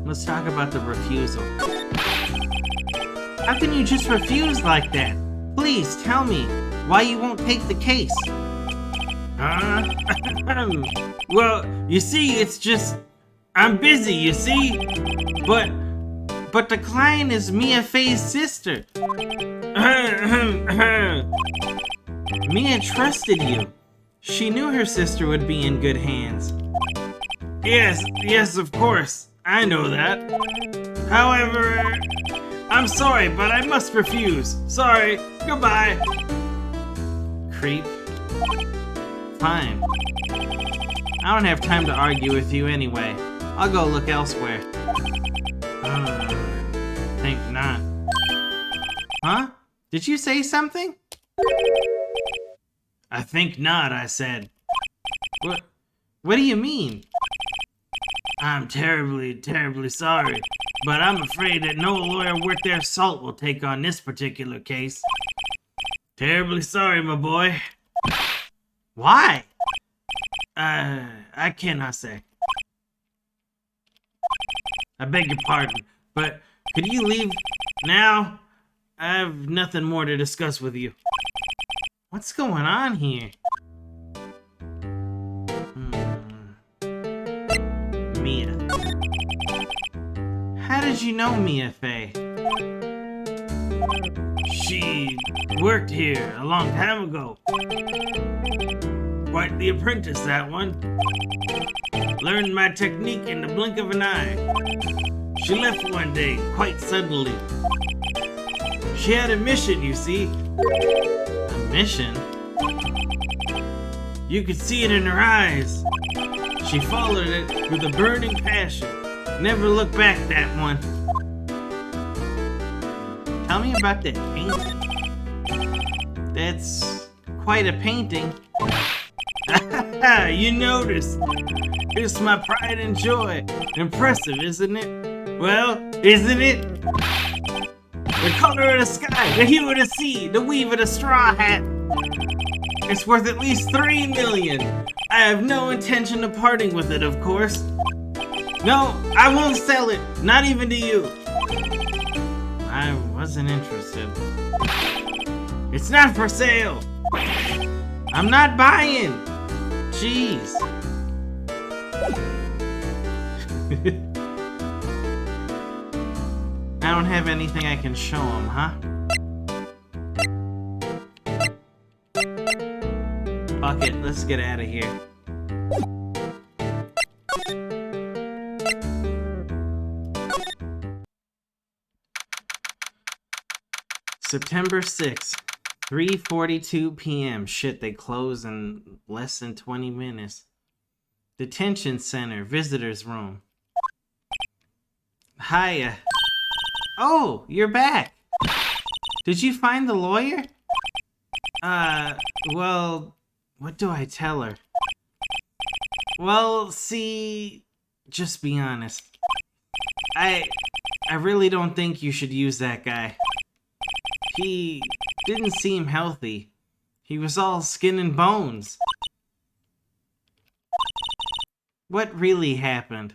Let's talk about the refusal. How can you just refuse like that? Please tell me why you won't take the case. Well, you see, it's just I'm busy, you see? But the client is Mia Fey's sister. Mia trusted you. She knew her sister would be in good hands. Yes, of course. I know that. However, I'm sorry, but I must refuse. Sorry. Goodbye. Creep. Fine. I don't have time to argue with you anyway. I'll go look elsewhere. Think not. Huh? Did you say something? I think not, I said. What do you mean? I'm terribly, terribly sorry, but I'm afraid that no lawyer worth their salt will take on this particular case. Terribly sorry, my boy. Why? I cannot say. I beg your pardon, but could you leave now? I have nothing more to discuss with you. What's going on here? Mia. How did you know Mia Fey? She worked here a long time ago. Quite the apprentice, that one. Learned my technique in the blink of an eye. She left one day, quite suddenly. She had a mission, you see. A mission? You could see it in her eyes. She followed it with a burning passion. Never looked back, that one. Tell me about that painting. That's quite a painting. You noticed. It's my pride and joy. Impressive, isn't it? Well, isn't it? The color of the sky, the hue of the sea, the weave of the straw hat. It's worth at least $3 million. I have no intention of parting with it, of course. No, I won't sell it. Not even to you. I wasn't interested. It's not for sale. I'm not buying. Jeez. I don't have anything I can show him, huh? Fuck it, let's get out of here. September 6th, 3:42 p.m. Shit, they close in less than 20 minutes. Detention center, visitors room. Hiya. Oh, you're back. Did you find the lawyer? Well, what do I tell her? Well, see, just be honest. I really don't think you should use that guy. He didn't seem healthy. He was all skin and bones. What really happened?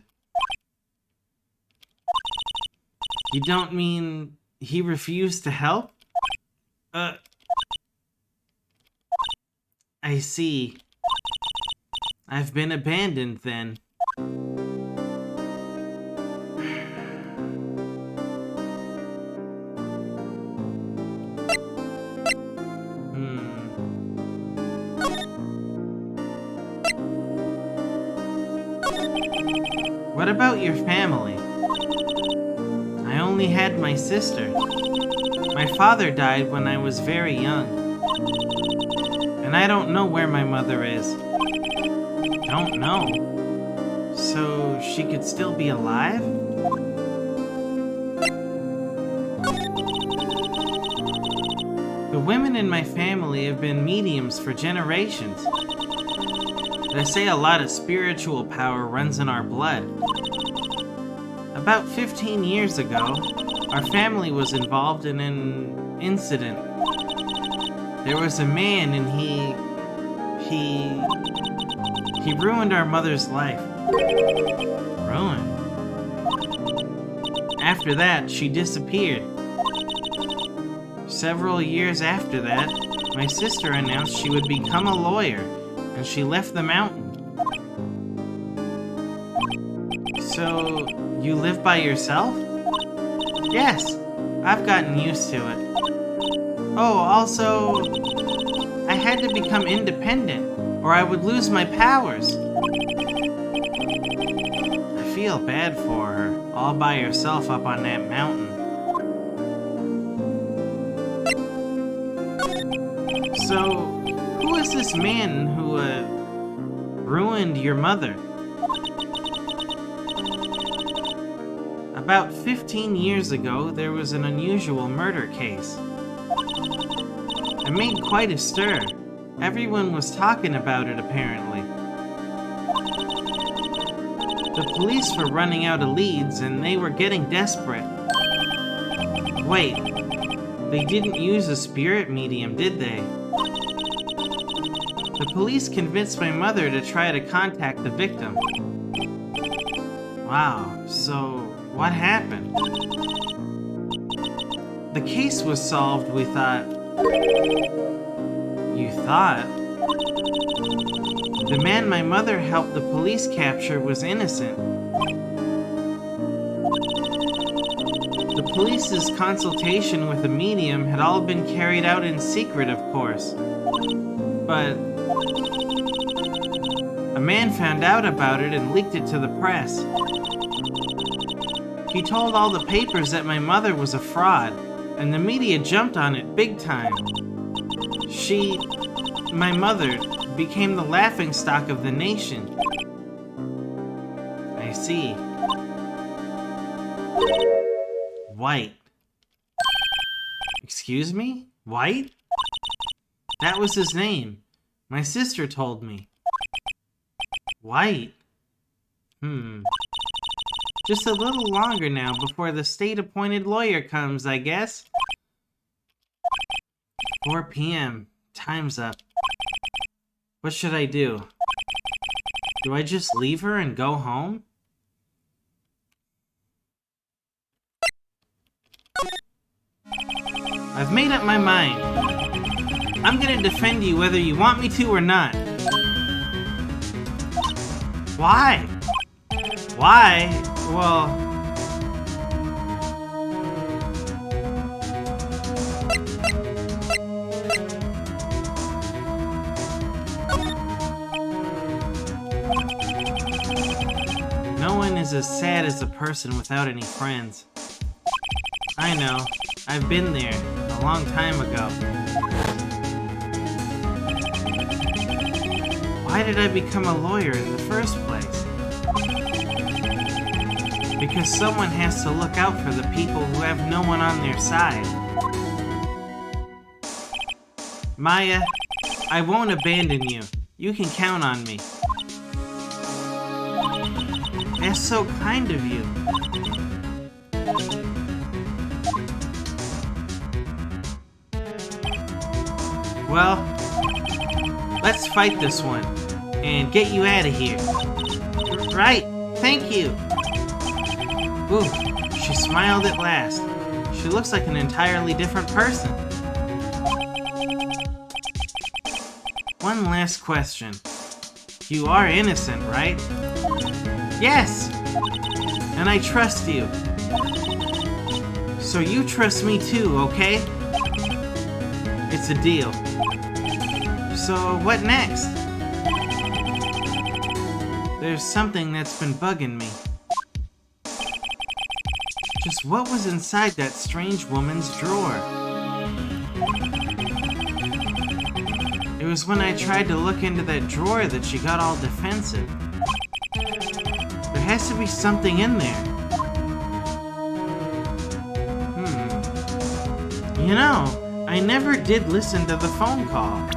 You don't mean he refused to help? I see. I've been abandoned then. What about your family? I only had my sister. My father died when I was very young. And I don't know where my mother is. Don't know. So she could still be alive? The women in my family have been mediums for generations. They say a lot of spiritual power runs in our blood. About 15 years ago, our family was involved in an incident. There was a man and he ruined our mother's life. Ruined? After that, she disappeared. Several years after that, my sister announced she would become a lawyer, and she left the mountain. So, you live by yourself? Yes, I've gotten used to it. Oh, also, I had to become independent, or I would lose my powers. I feel bad for her, all by herself up on that mountain. So, who is this man who, ruined your mother? About 15 years ago, there was an unusual murder case. It made quite a stir. Everyone was talking about it, apparently. The police were running out of leads, and they were getting desperate. Wait, they didn't use a spirit medium, did they? The police convinced my mother to try to contact the victim. Wow, so what happened? The case was solved, we thought. You thought? The man my mother helped the police capture was innocent. The police's consultation with the medium had all been carried out in secret, of course. But a man found out about it and leaked it to the press. He told all the papers that my mother was a fraud, and the media jumped on it big time. My mother, became the laughingstock of the nation. I see. White. Excuse me? White? That was his name. My sister told me. White? Just a little longer now before the state-appointed lawyer comes, I guess. 4 p.m. Time's up. What should I do? Do I just leave her and go home? I've made up my mind. I'm gonna defend you whether you want me to or not. Why? Why? Well... No one is as sad as a person without any friends. I know. I've been there a long time ago. Why did I become a lawyer in the first place? Because someone has to look out for the people who have no one on their side. Maya, I won't abandon you. You can count on me. That's so kind of you. Well, let's fight this one and get you out of here. Right, thank you. Ooh, she smiled at last. She looks like an entirely different person. One last question. You are innocent, right? Yes! And I trust you. So you trust me too, okay? It's a deal. So what next? There's something that's been bugging me. Just what was inside that strange woman's drawer? It was when I tried to look into that drawer that she got all defensive. There has to be something in there. You know, I never did listen to the phone call.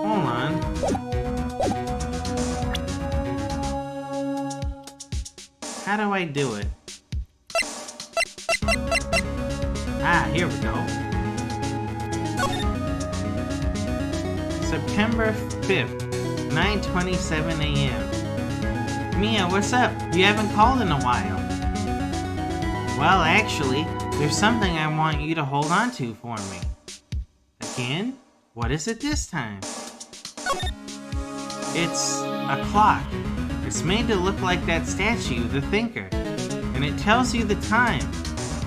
Hold on. How do I do it? Ah, here we go. September 5th, 9:27 a.m. Mia, what's up? You haven't called in a while. Well, actually, there's something I want you to hold on to for me. Again? What is it this time? It's a clock. It's made to look like that statue, the Thinker. And it tells you the time.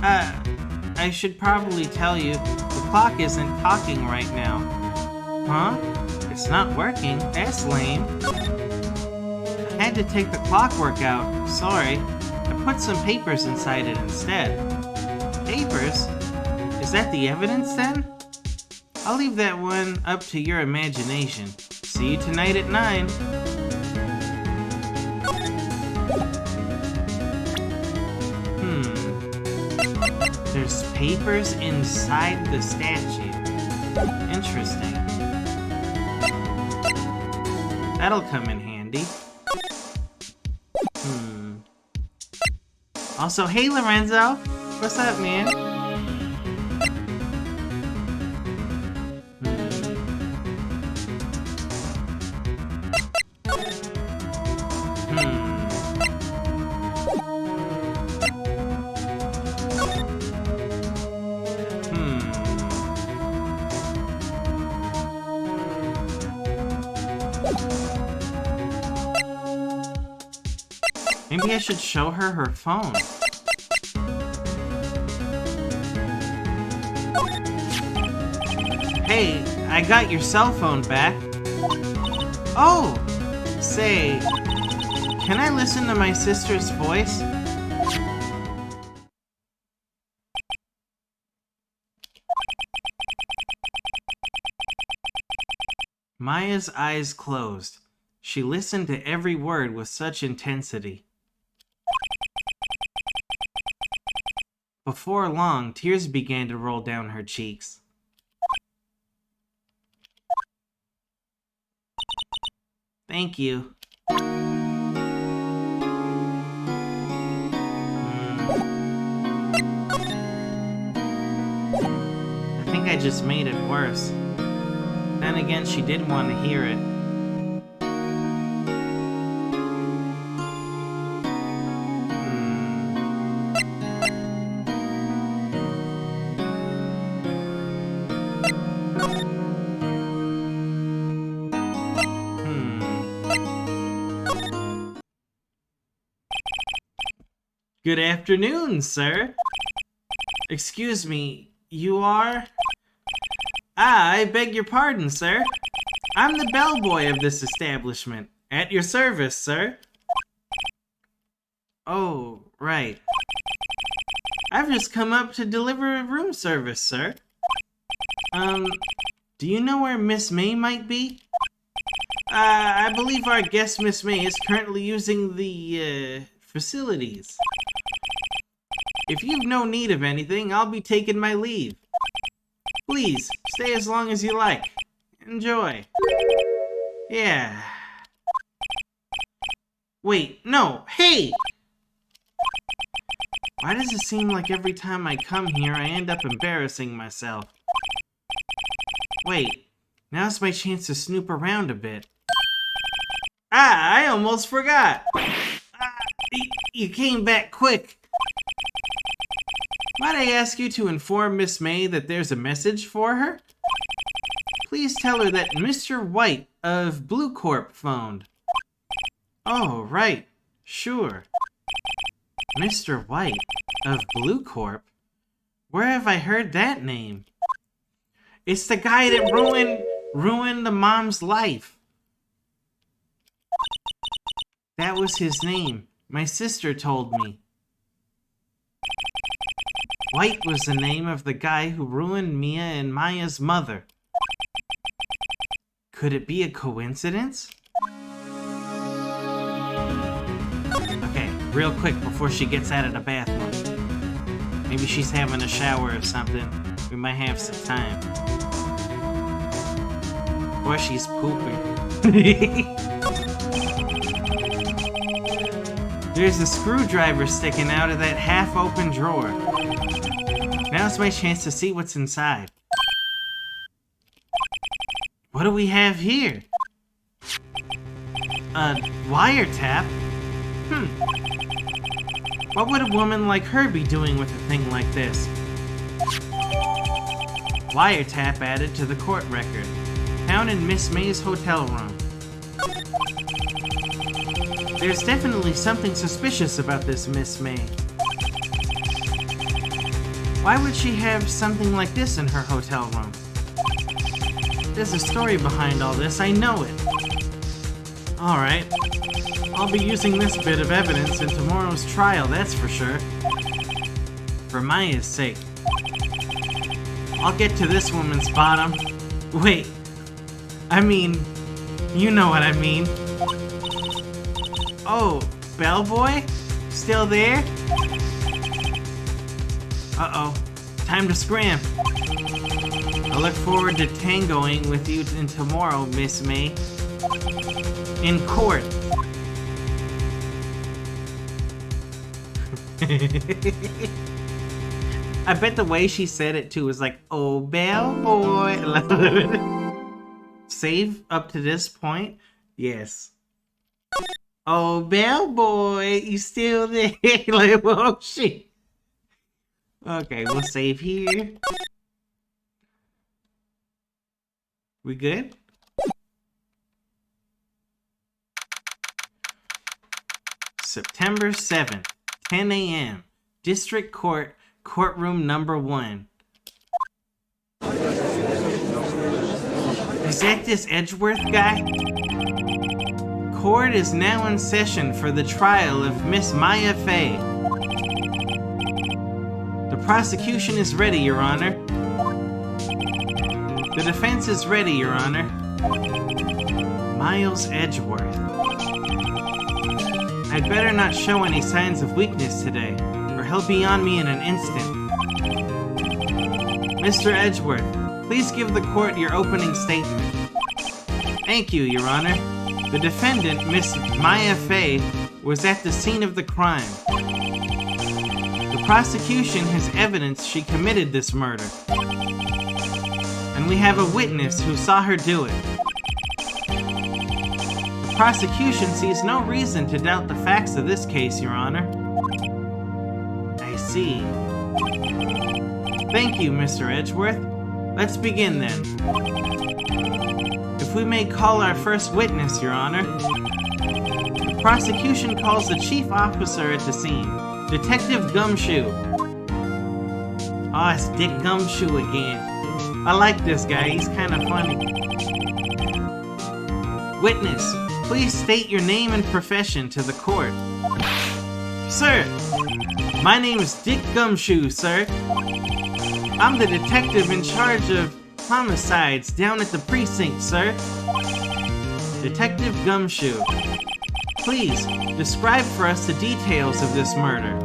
I should probably tell you, the clock isn't talking right now. Huh? It's not working? That's lame. I had to take the clockwork out. Sorry. I put some papers inside it instead. Papers? Is that the evidence then? I'll leave that one up to your imagination. See you tonight at 9. There's papers inside the statue. Interesting. That'll come in handy. Also, hey Lorenzo! What's up, man? Maybe I should show her her phone. Hey, I got your cell phone back. Oh! Say, can I listen to my sister's voice? Maya's eyes closed. She listened to every word with such intensity. Before long, tears began to roll down her cheeks. Thank you. I think I just made it worse. Then again, she did want to hear it. Good afternoon, sir. Excuse me, you are? Ah, I beg your pardon, sir. I'm the bellboy of this establishment. At your service, sir. Oh, right. I've just come up to deliver a room service, sir. Do you know where Miss May might be? I believe our guest, Miss May, is currently using the, facilities. If you've no need of anything, I'll be taking my leave. Please, stay as long as you like. Enjoy. Yeah. Wait, no, hey! Why does it seem like every time I come here, I end up embarrassing myself? Wait, now's my chance to snoop around a bit. Ah, I almost forgot. You came back quick. Might I ask you to inform Miss May that there's a message for her? Please tell her that Mr. White of Blue Corp phoned. Oh, right. Sure. Mr. White of Blue Corp? Where have I heard that name? It's the guy that ruined the mom's life. That was his name. My sister told me. White was the name of the guy who ruined Mia and Maya's mother. Could it be a coincidence? Okay, real quick before she gets out of the bathroom. Maybe she's having a shower or something. We might have some time. Or she's pooping. There's a screwdriver sticking out of that half-open drawer. Now's my chance to see what's inside. What do we have here? A wiretap? What would a woman like her be doing with a thing like this? Wiretap added to the court record. Found in Miss May's hotel room. There's definitely something suspicious about this Miss May. Why would she have something like this in her hotel room? There's a story behind all this, I know it. Alright. I'll be using this bit of evidence in tomorrow's trial, that's for sure. For Maya's sake. I'll get to this woman's bottom. Wait. I mean, you know what I mean. Oh, bellboy? Still there? Uh-oh. Time to scram. I look forward to tangoing with you tomorrow, Miss May. In court. I bet the way she said it too was like, oh, bellboy. Save up to this point? Yes. Oh, bellboy, you still there? Like, oh, shit. Okay, we'll save here. We good? September 7th, 10 a.m. District Court, courtroom number 1. Is that this Edgeworth guy? Court is now in session for the trial of Miss Maya Fey. The prosecution is ready, Your Honor. The defense is ready, Your Honor. Miles Edgeworth. I'd better not show any signs of weakness today, or he'll be on me in an instant. Mr. Edgeworth, please give the court your opening statement. Thank you, Your Honor. The defendant, Miss Maya Fey, was at the scene of the crime. The prosecution has evidence she committed this murder. And we have a witness who saw her do it. The prosecution sees no reason to doubt the facts of this case, Your Honor. I see. Thank you, Mr. Edgeworth. Let's begin then. If we may call our first witness, Your Honor. The prosecution calls the chief officer at the scene, Detective Gumshoe. Oh, it's Dick Gumshoe again. I like this guy, he's kind of funny. Witness, please state your name and profession to the court. Sir, my name is Dick Gumshoe, sir. I'm the detective in charge of homicides down at the precinct, sir. Detective Gumshoe, please describe for us the details of this murder.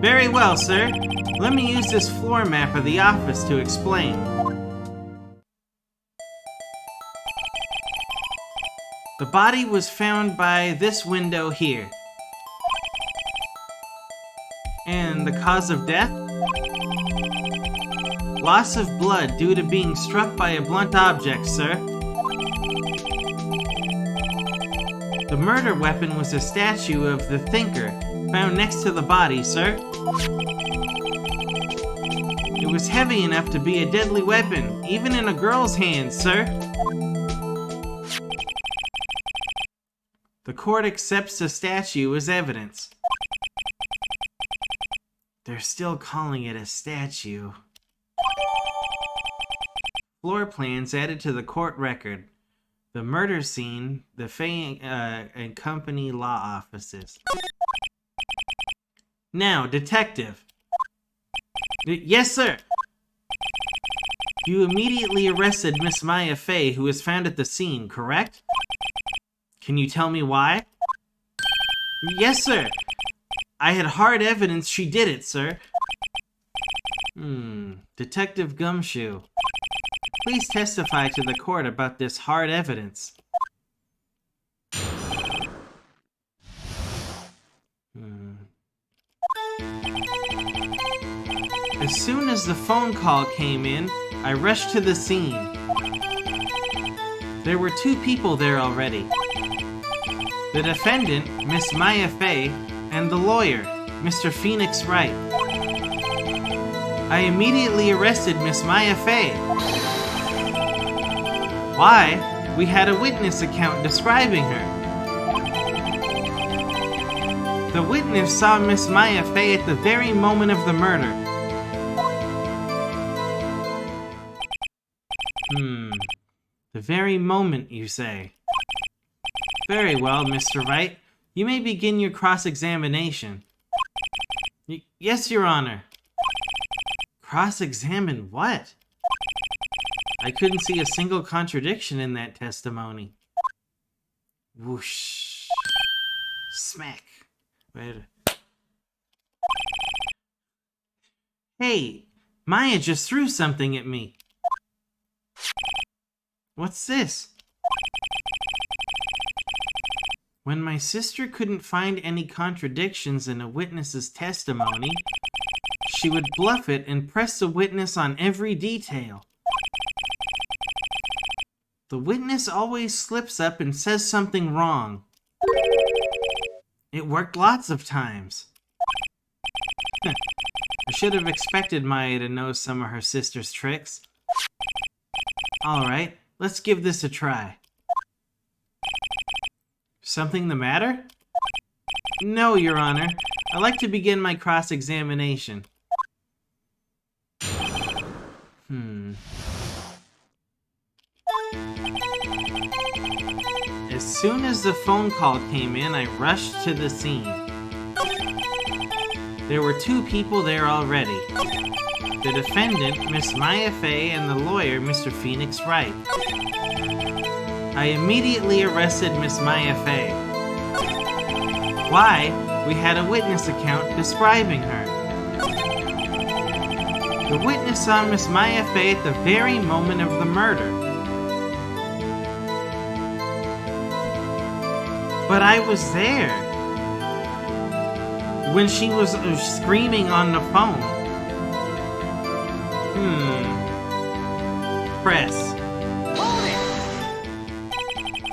Very well, sir. Let me use this floor map of the office to explain. The body was found by this window here. And the cause of death? Loss of blood due to being struck by a blunt object, sir. The murder weapon was a statue of the Thinker, found next to the body, sir. It was heavy enough to be a deadly weapon, even in a girl's hands, sir. The court accepts the statue as evidence. They're still calling it a statue. Floor plans added to the court record. The murder scene, the Fay and Company law offices. Now, detective. Yes, sir. You immediately arrested Miss Maya Fay, who was found at the scene, correct? Can you tell me why? Yes, sir. I had hard evidence she did it, sir. Detective Gumshoe. Please testify to the court about this hard evidence. As soon as the phone call came in, I rushed to the scene. There were 2 people there already. The defendant, Miss Maya Fay, and the lawyer, Mr. Phoenix Wright. I immediately arrested Miss Maya Fay. Why? We had a witness account describing her. The witness saw Miss Maya Fay at the very moment of the murder. The very moment, you say? Very well, Mr. Wright. You may begin your cross-examination. Yes, Your Honor. Cross-examine what? I couldn't see a single contradiction in that testimony. Whoosh. Smack. Hey, Maya just threw something at me. What's this? When my sister couldn't find any contradictions in a witness's testimony, she would bluff it and press the witness on every detail. The witness always slips up and says something wrong. It worked lots of times. I should have expected Maya to know some of her sister's tricks. Alright, let's give this a try. Something the matter? No, Your Honor. I'd like to begin my cross-examination. As soon as the phone call came in, I rushed to the scene. There were 2 people there already. The defendant, Miss Maya Fay, and the lawyer, Mr. Phoenix Wright. I immediately arrested Miss Maya Fay. Why? We had a witness account describing her. The witness saw Miss Maya Fay at the very moment of the murder. But I was there when she was screaming on the phone. Press. Hold it!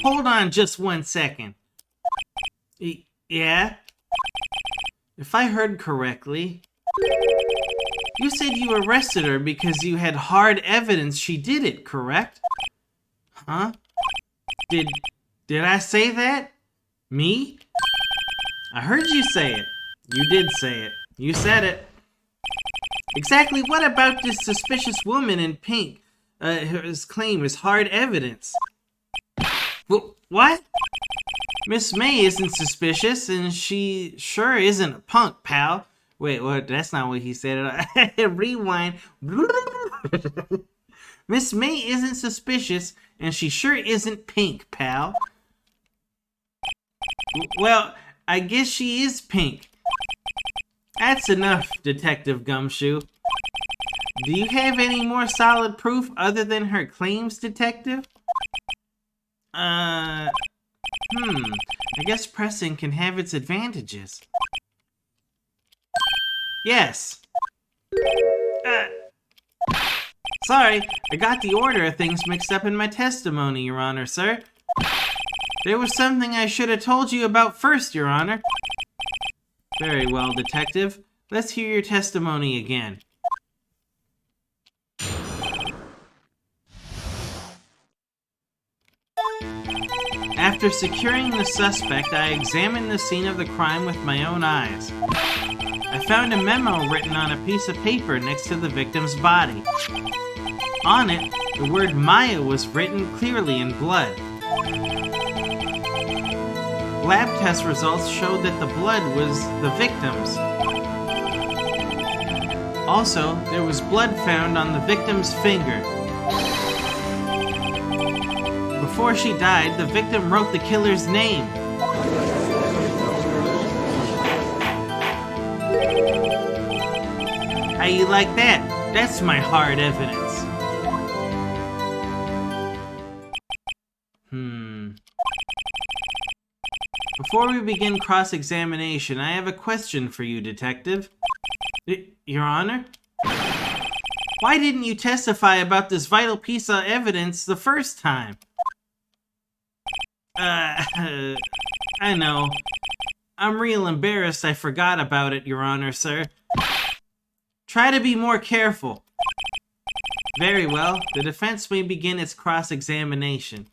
Hold on just 1 second. Yeah? If I heard correctly, you said you arrested her because you had hard evidence she did it, correct? Huh? Did I say that? Me? I heard you say it. You did say it. You said it. Exactly what about this suspicious woman in pink? His claim is hard evidence. What? Miss May isn't suspicious, and she sure isn't a punk, pal. Wait, what? That's not what he said. Rewind. Miss May isn't suspicious, and she sure isn't pink, pal. Well, I guess she is pink. That's enough, Detective Gumshoe. Do you have any more solid proof other than her claims, Detective? I guess pressing can have its advantages. Yes. Sorry, I got the order of things mixed up in my testimony, Your Honor, sir. There was something I should have told you about first, Your Honor. Very well, Detective. Let's hear your testimony again. After securing the suspect, I examined the scene of the crime with my own eyes. I found a memo written on a piece of paper next to the victim's body. On it, the word Maya was written clearly in blood. Lab test results showed that the blood was the victim's. Also, there was blood found on the victim's finger. Before she died, the victim wrote the killer's name. How you like that? That's my hard evidence. Before we begin cross-examination, I have a question for you, Detective. Your Honor? Why didn't you testify about this vital piece of evidence the first time? I know. I'm real embarrassed I forgot about it, Your Honor, sir. Try to be more careful. Very well. The defense may begin its cross-examination.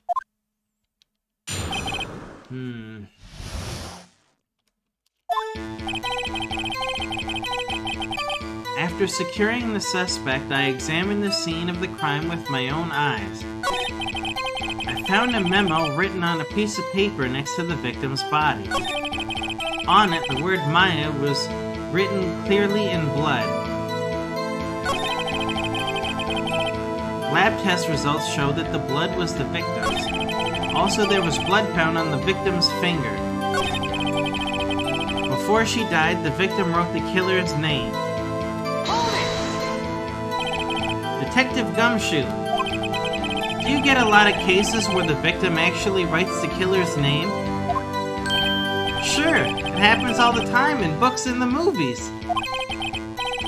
After securing the suspect, I examined the scene of the crime with my own eyes. I found a memo written on a piece of paper next to the victim's body. On it, the word Maya was written clearly in blood. Lab test results showed that the blood was the victim's. Also, there was blood found on the victim's finger. Before she died, the victim wrote the killer's name. Detective Gumshoe, do you get a lot of cases where the victim actually writes the killer's name? Sure, it happens all the time in books and the movies.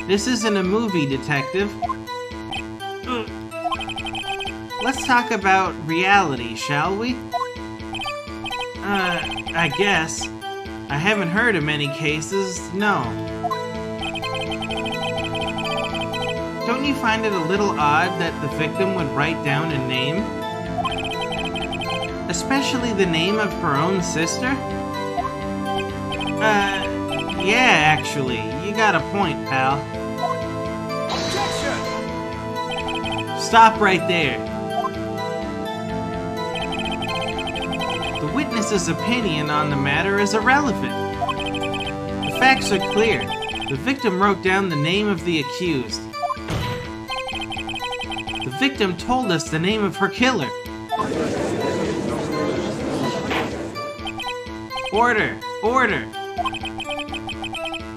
This isn't a movie, Detective. Let's talk about reality, shall we? I guess. I haven't heard of many cases, no. Don't you find it a little odd that the victim would write down a name? Especially the name of her own sister? Yeah, actually. You got a point, pal. Objection! Stop right there. The witness's opinion on the matter is irrelevant. The facts are clear. The victim wrote down the name of the accused. The victim told us the name of her killer. Order! Order!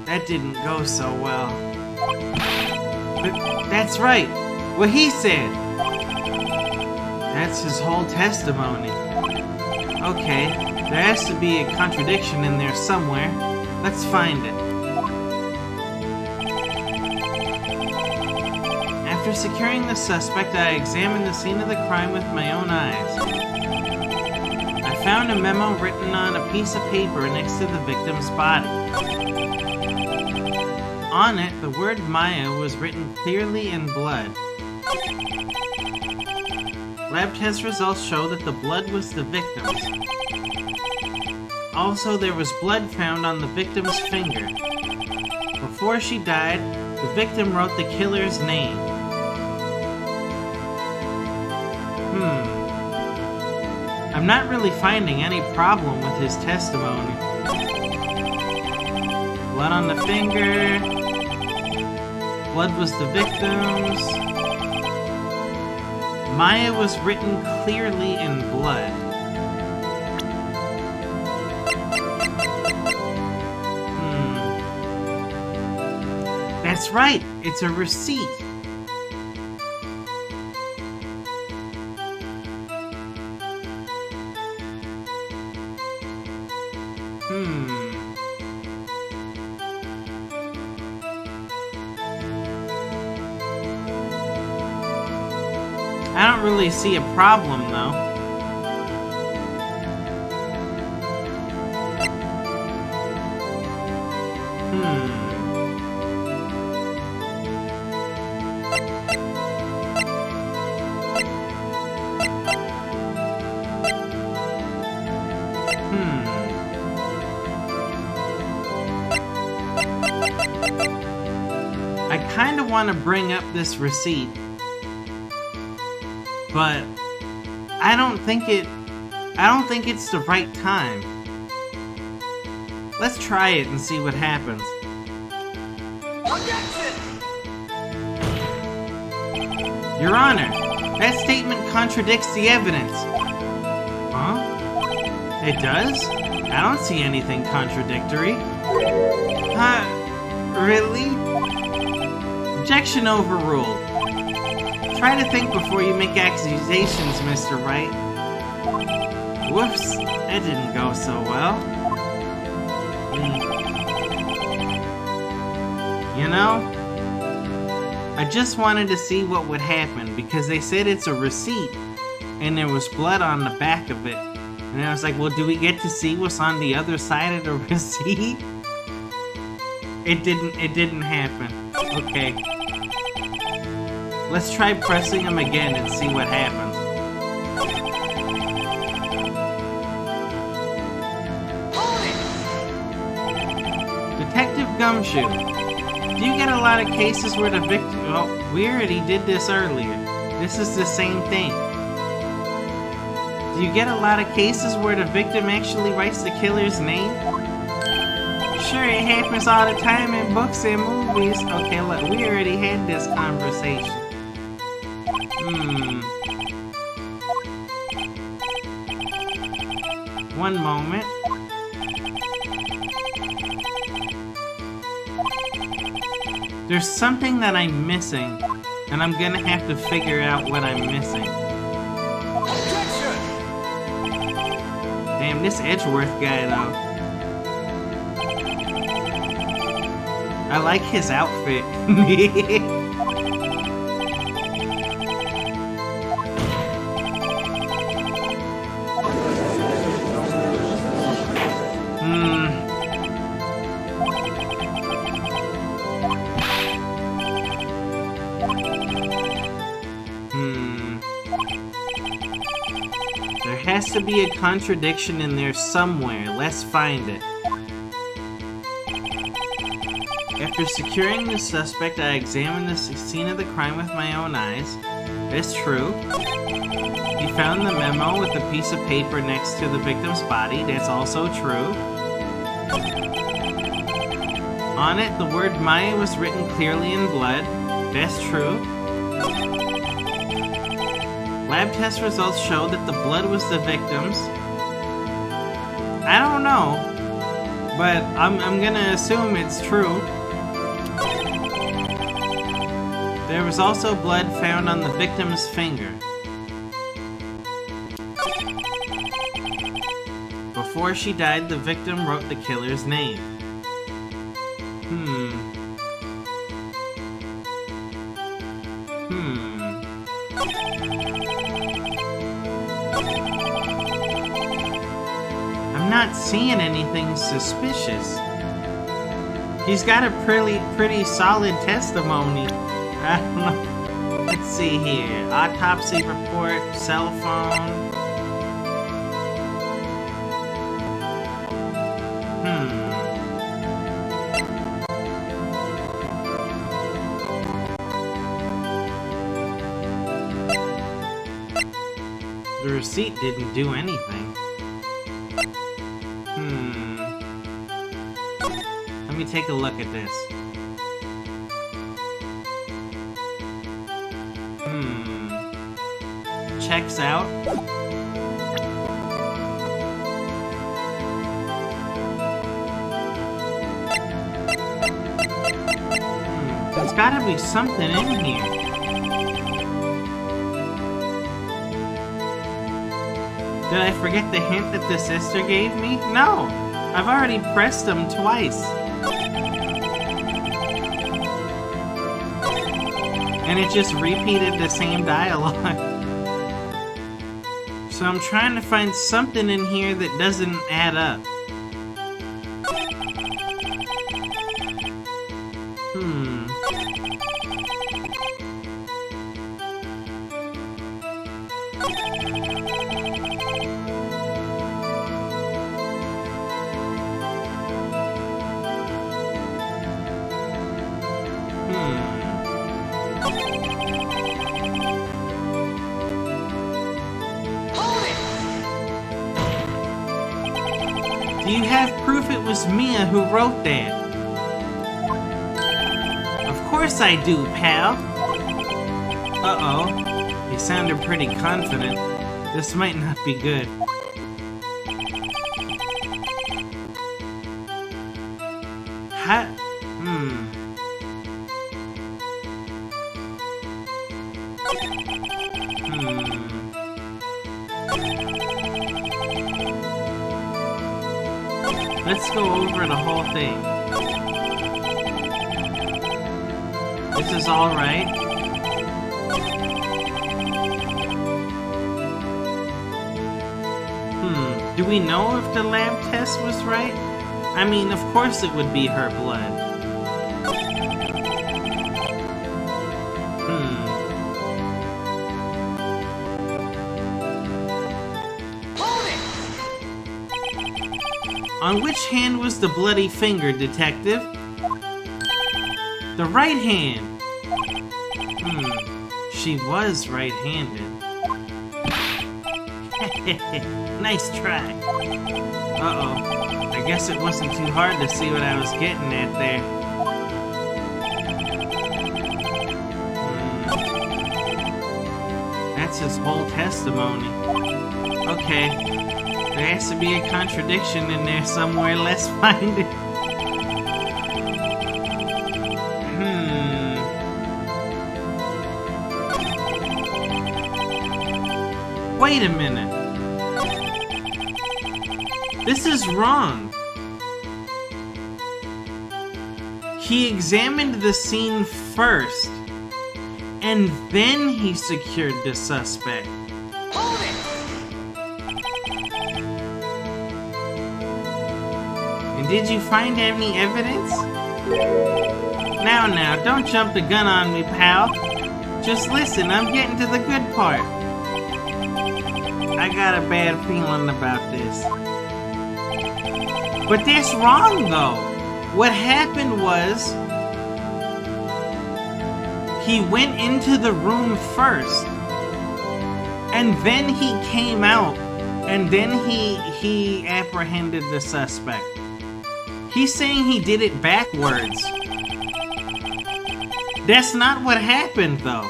That didn't go so well. But that's right. What he said. That's his whole testimony. Okay, there has to be a contradiction in there somewhere. Let's find it. After securing the suspect, I examined the scene of the crime with my own eyes. I found a memo written on a piece of paper next to the victim's body. On it, the word Maya was written clearly in blood. Lab test results show that the blood was the victim's. Also, there was blood found on the victim's finger. Before she died, the victim wrote the killer's name. I'm not really finding any problem with his testimony. Blood on the finger. Blood was the victim's. Maya was written clearly in blood. That's right, it's a receipt. I don't really see a problem, though. I kind of want to bring up this receipt, but I don't think it's the right time. Let's try it and see what happens. Your Honor, that statement contradicts the evidence. Huh? It does? I don't see anything contradictory. Really? Objection overruled. Try to think before you make accusations, Mr. Wright. Whoops, that didn't go so well. You know, I just wanted to see what would happen because they said it's a receipt and there was blood on the back of it. And I was like, well, do we get to see what's on the other side of the receipt? It didn't happen. Okay. Let's try pressing them again and see what happens. Detective Gumshoe, do you get a lot of cases where the victim... Oh, we already did this earlier. This is the same thing. Do you get a lot of cases where the victim actually writes the killer's name? Sure, it happens all the time in books and movies. Okay, look, we already had this conversation. One moment. There's something that I'm missing, and I'm gonna have to figure out what I'm missing. Damn, this Edgeworth guy, though. I like his outfit. There has to be a contradiction in there somewhere. Let's find it. After securing the suspect, I examined the scene of the crime with my own eyes. That's true. He found the memo with a piece of paper next to the victim's body. That's also true. On it, the word Maya was written clearly in blood. That's true. Lab test results showed that the blood was the victim's. I don't know, but I'm gonna assume it's true. There was also blood found on the victim's finger. Before she died, the victim wrote the killer's name. I'm not seeing anything suspicious. He's got a pretty solid testimony. I don't know. Let's see here. Autopsy report, cell phone. The receipt didn't do anything. Let me take a look at this. Checks out. There's gotta be something in here. Did I forget the hint that the sister gave me? No! I've already pressed them twice. And it just repeated the same dialogue. So I'm trying to find something in here that doesn't add up. Do you have proof it was Mia who wrote that? Of course I do, pal. Uh-oh. He sounded pretty confident. This might not be good. How? Let's go over the whole thing. This is all right. Do we know if the lab test was right? I mean, of course it would be her blood. On which hand was the bloody finger, detective? The right hand. She was right-handed. Nice try. Uh-oh. I guess it wasn't too hard to see what I was getting at there. That's his whole testimony. Okay. There has to be a contradiction in there somewhere. Let's find it. Wait a minute. This is wrong. He examined the scene first, and then he secured the suspect. Hold it! And did you find any evidence? Now, don't jump the gun on me, pal. Just listen, I'm getting to the good part. I got a bad feeling about this. But that's wrong, though. What happened was, he went into the room first, and then he came out, and then he apprehended the suspect. He's saying he did it backwards. That's not what happened, though.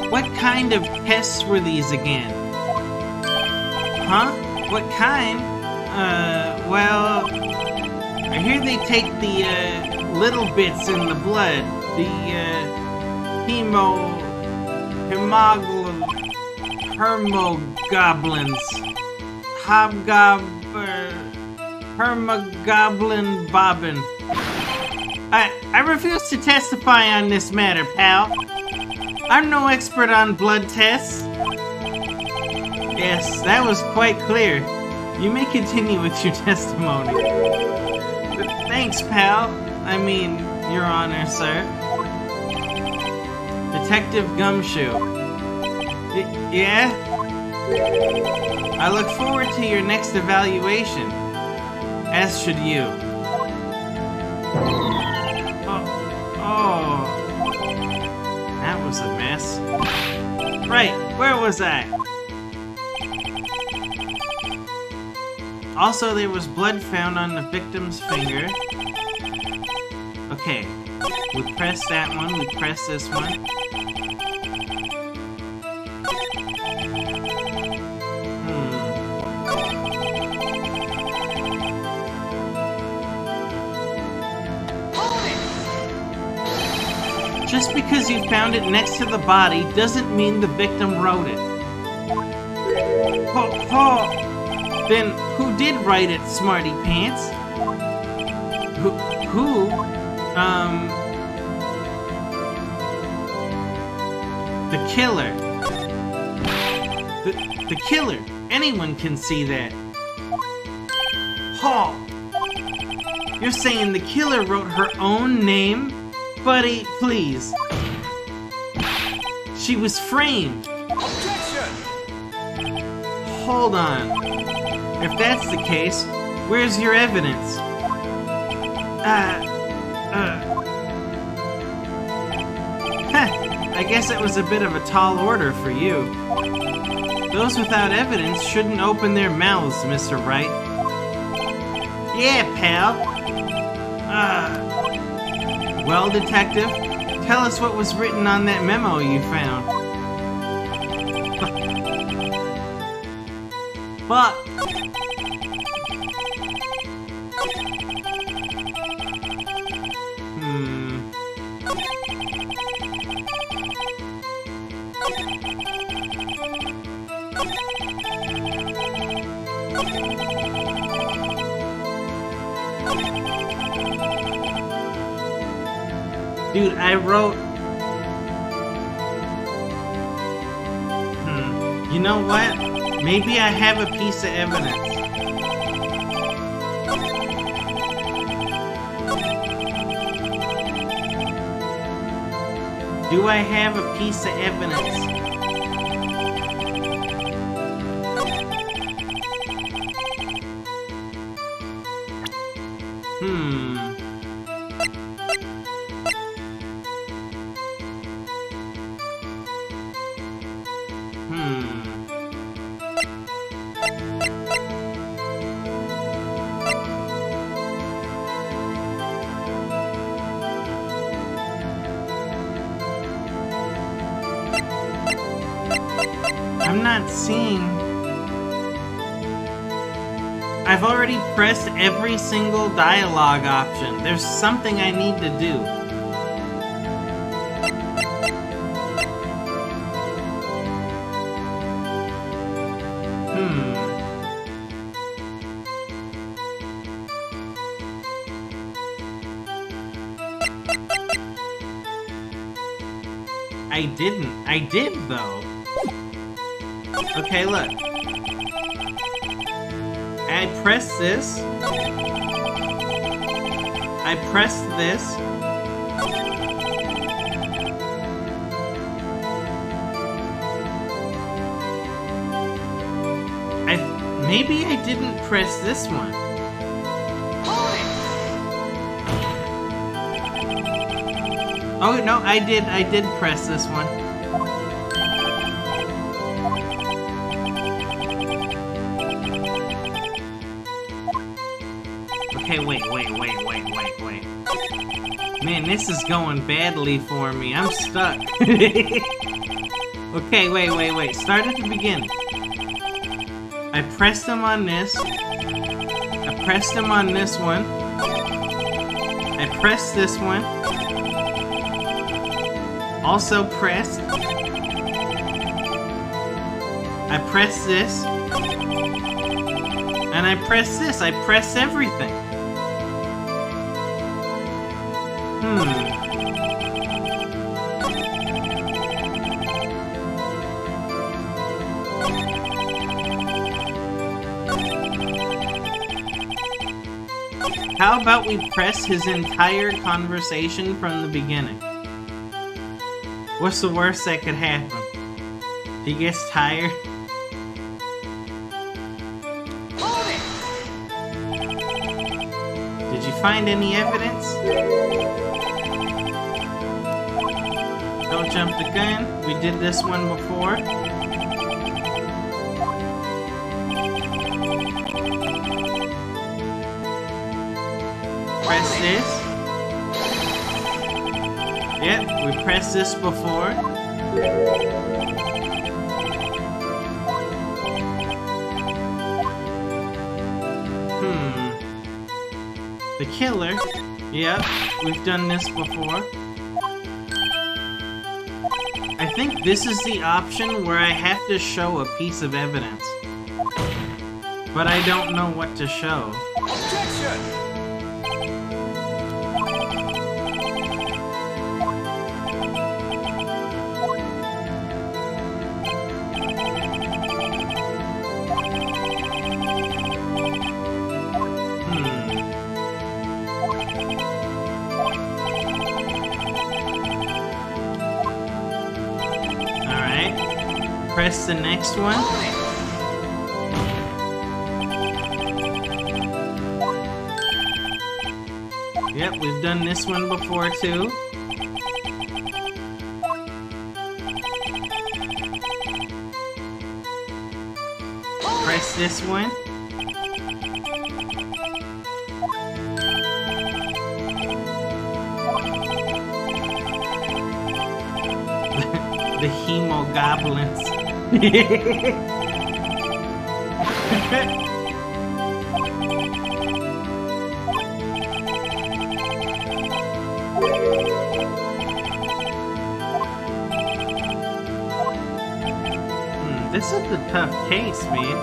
What kind of tests were these again? Huh? What kind? Well, I hear they take the, little bits in the blood. The, hermogoblins. Hermogoblin bobbin. I refuse to testify on this matter, pal. I'm no expert on blood tests. Yes, that was quite clear. You may continue with your testimony. But thanks, pal. I mean, Your Honor, sir. Detective Gumshoe. Yeah? I look forward to your next evaluation. As should you. Oh. That was a mess. Right, where was I? Also, there was blood found on the victim's finger. Okay, we press that one, we press this one. Just because you found it next to the body doesn't mean the victim wrote it. Then who did write it, Smarty Pants? Who? The killer. The killer. Anyone can see that. You're saying the killer wrote her own name? Buddy, please. She was framed. Objection! Hold on. If that's the case, where's your evidence? I guess it was a bit of a tall order for you. Those without evidence shouldn't open their mouths, Mr. Wright. Yeah, pal. Well, detective, tell us what was written on that memo you found. But... Dude, I wrote... You know what? Maybe I have a piece of evidence. Do I have a piece of evidence? I'm not seeing... I've already pressed every single dialogue option. There's something I need to do. I didn't. I did, though. Okay, look. I press this. I press this. Maybe I didn't press this one. Oh, no, I did press this one. Okay, wait. Man, this is going badly for me. I'm stuck. Okay, wait. Start at the beginning. I pressed them on this. I pressed them on this one. I pressed this one. Also pressed. I press this. And I press this. I press everything. How about we press his entire conversation from the beginning? What's the worst that could happen? He gets tired? Did you find any evidence? Don't jump the gun. We did this one before. Press this. Yep, we pressed this before. The killer. Yep, we've done this before. I think this is the option where I have to show a piece of evidence. But I don't know what to show. Objection! Press the next one. Yep, we've done this one before too. Press this one. The hemogoblins. This is a tough case, man.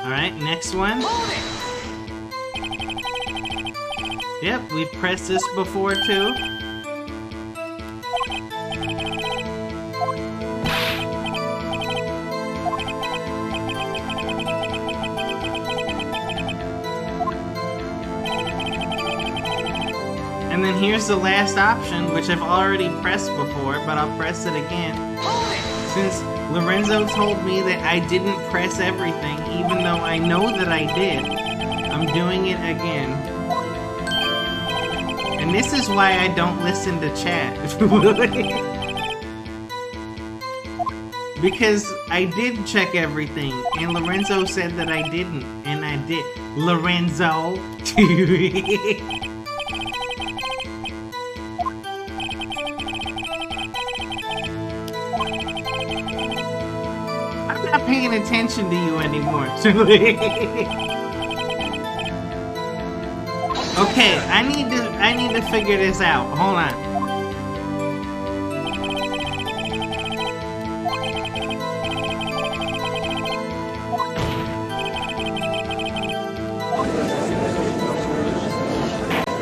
Alright, next one. Yep, we've pressed this before too. And then here's the last option, which I've already pressed before, but I'll press it again. Since Lorenzo told me that I didn't press everything, even though I know that I did, I'm doing it again. And this is why I don't listen to chat. Because I did check everything, and Lorenzo said that I didn't, and I did. Lorenzo! I'm not paying attention to you anymore. Okay, I need to figure this out. Hold on.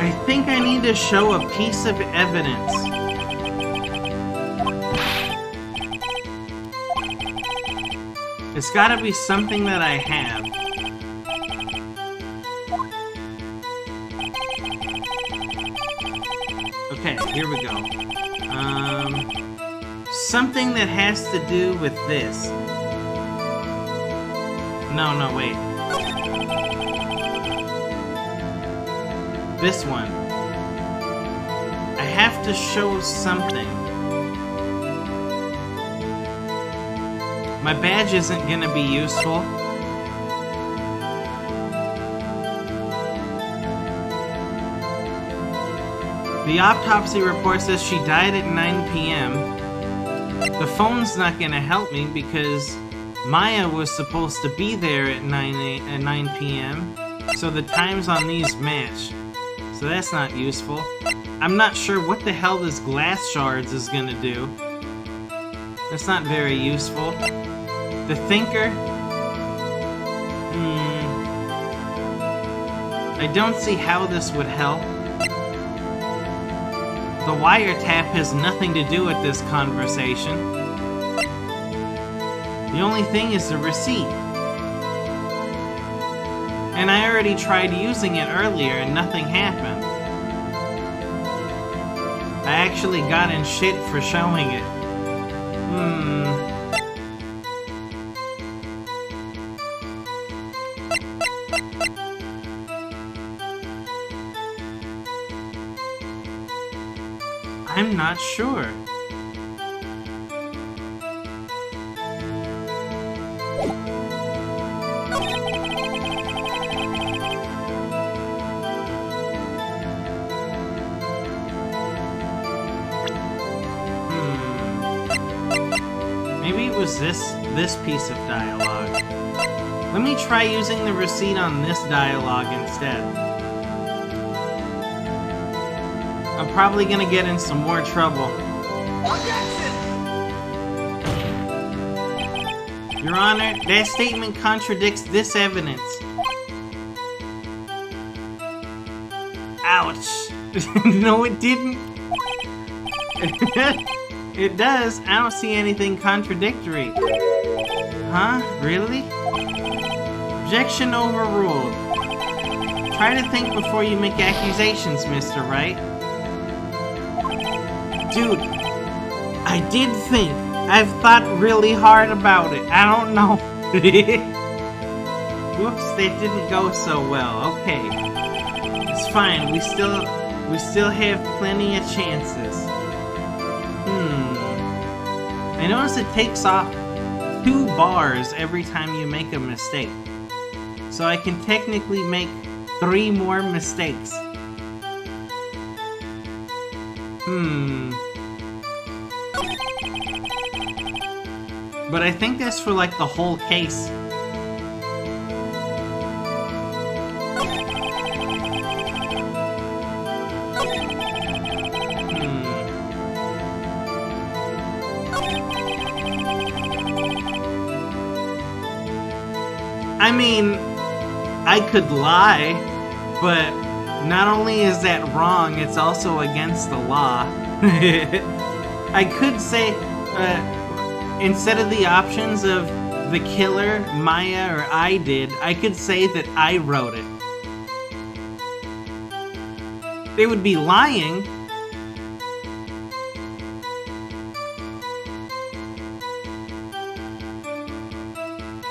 I think I need to show a piece of evidence. It's gotta be something that I have. Okay, here we go. Something that has to do with this. No, wait. This one. I have to show something. My badge isn't gonna be useful. The autopsy report says she died at 9 p.m. The phone's not gonna help me because Maya was supposed to be there at 9 p.m. So the times on these match. So that's not useful. I'm not sure what the hell this glass shards is gonna do. That's not very useful. The thinker? I don't see how this would help. The wiretap has nothing to do with this conversation. The only thing is the receipt. And I already tried using it earlier and nothing happened. I actually got in shit for showing it. I'm not sure. Maybe it was this piece of dialogue. Let me try using the receipt on this dialogue instead. I'm probably gonna get in some more trouble. Objection! Your Honor, that statement contradicts this evidence. Ouch. No, it didn't. It does. I don't see anything contradictory. Huh? Really? Objection overruled. Try to think before you make accusations, Mr. Wright. Dude, I did think. I've thought really hard about it. I don't know. Whoops, that didn't go so well. Okay. It's fine. We still have plenty of chances. I notice it takes off 2 bars every time you make a mistake. So I can technically make 3 more mistakes. But I think that's for like the whole case. I mean, I could lie, but not only is that wrong, it's also against the law. I could say, instead of the options of the killer, Maya, or I did, I could say that I wrote it. They would be lying.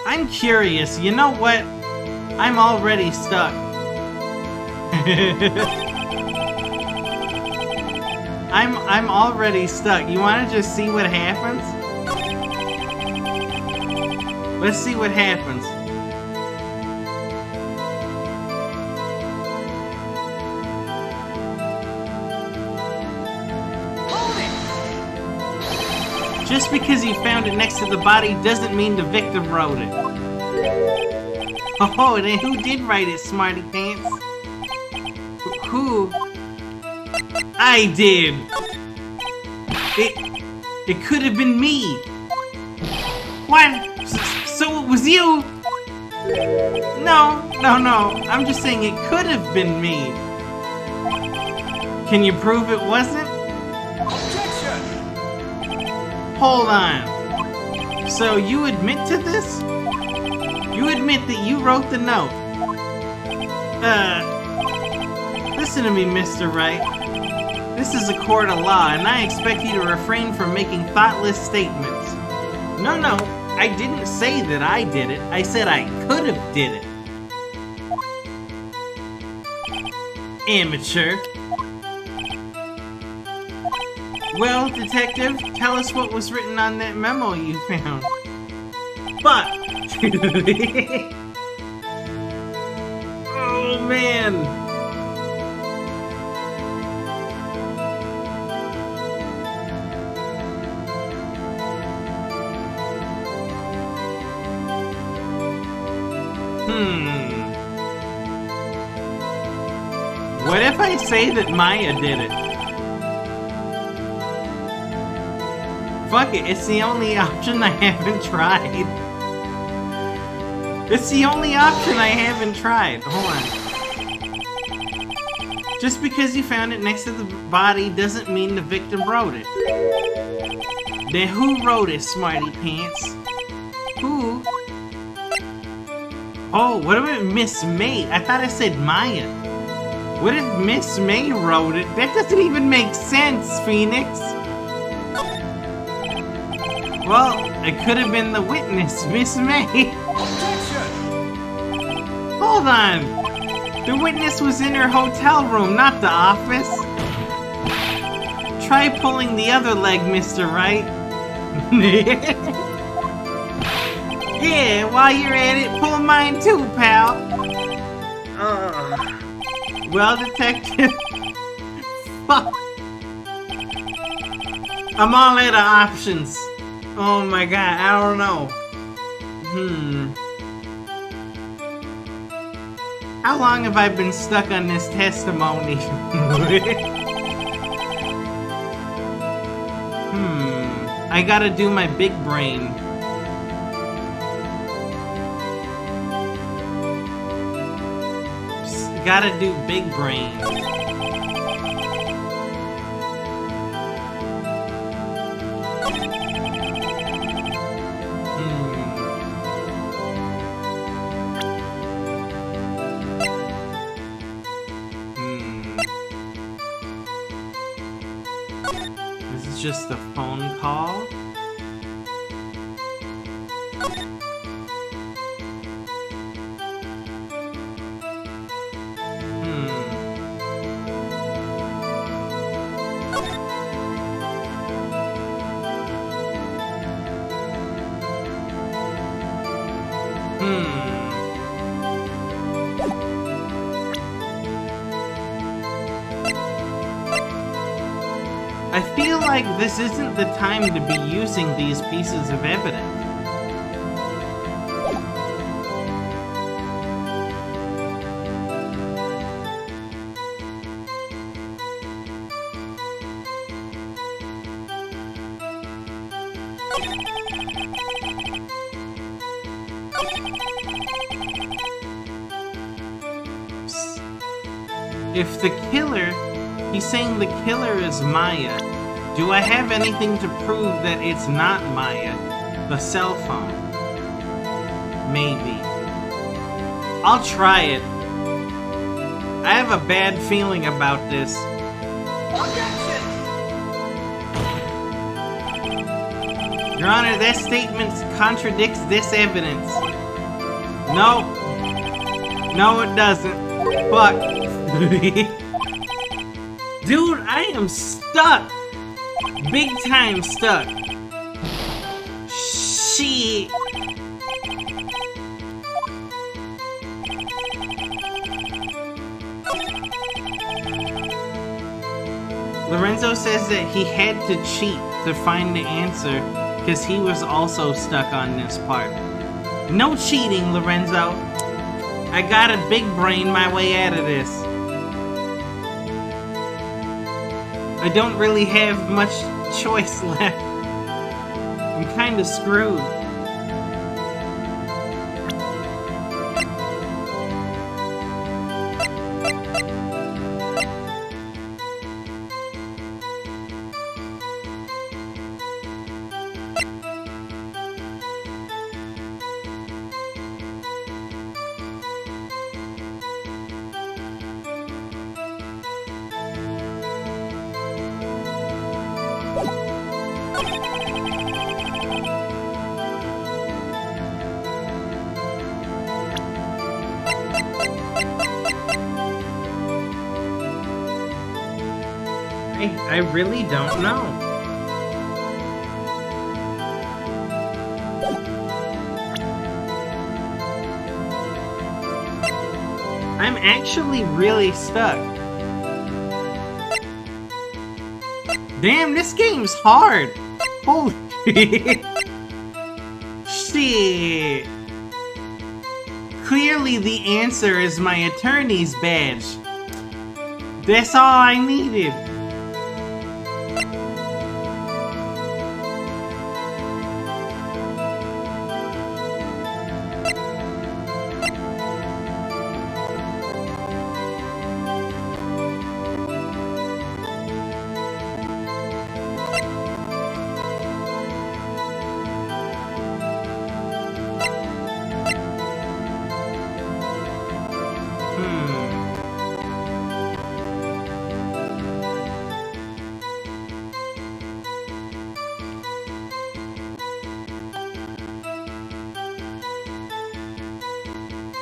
I'm curious, you know what? I'm already stuck. I'm already stuck. You wanna just see what happens? Let's see what happens. Just because you found it next to the body doesn't mean the victim wrote it. Oh, then who did write it, Smarty Pants? Who? I did! It could have been me! What? So it was you? No, I'm just saying it could have been me. Can you prove it wasn't? Hold on. So you admit to this? You admit that you wrote the note? Listen to me, Mr. Wright. This is a court of law, and I expect you to refrain from making thoughtless statements. No, I didn't say that I did it. I said I could have did it. Amateur. Well, detective, tell us what was written on that memo you found. Fuck! Oh, man! What if I say that Maya did it? Fuck it, it's the only option I haven't tried. It's the only option I haven't tried. Hold on. Just because you found it next to the body doesn't mean the victim wrote it. Then who wrote it, Smarty Pants? Who? Oh, what about Miss May? I thought I said Maya. What if Miss May wrote it? That doesn't even make sense, Phoenix. Well, it could have been the witness, Miss May. Hold on. The witness was in her hotel room, not the office. Try pulling the other leg, Mr. Wright. Yeah, while you're at it, pull mine too, pal. Well, detective. Fuck. I'm all out of options. Oh my god, I don't know. How long have I been stuck on this testimony? I gotta do my big brain. Gotta do big brain. This is just a phone call. I feel like this isn't the time to be using these pieces of evidence. If the killer, he's saying the killer is Maya. Do I have anything to prove that it's not Maya? The cell phone. Maybe. I'll try it. I have a bad feeling about this. Objection! Your Honor, that statement contradicts this evidence. No. No, it doesn't. Fuck. Dude, I am stuck. Big time stuck. Shit. Lorenzo says that he had to cheat to find the answer because he was also stuck on this part. No cheating, Lorenzo. I gotta big brain my way out of this. I don't really have much choice left. I'm kinda screwed. I really don't know. I'm actually really stuck. Damn, this game's hard. Holy shit. Clearly the answer is my attorney's badge. That's all I needed.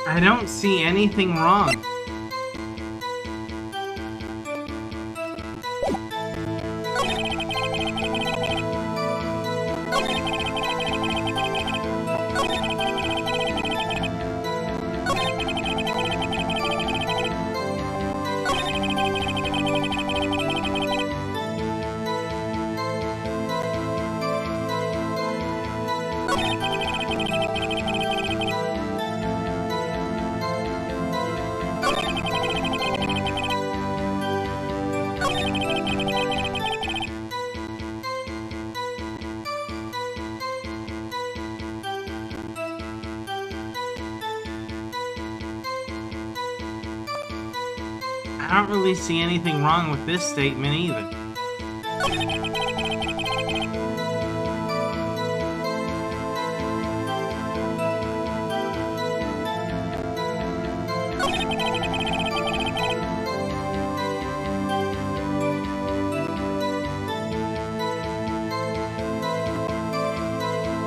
I don't see anything wrong. I don't really see anything wrong with this statement either.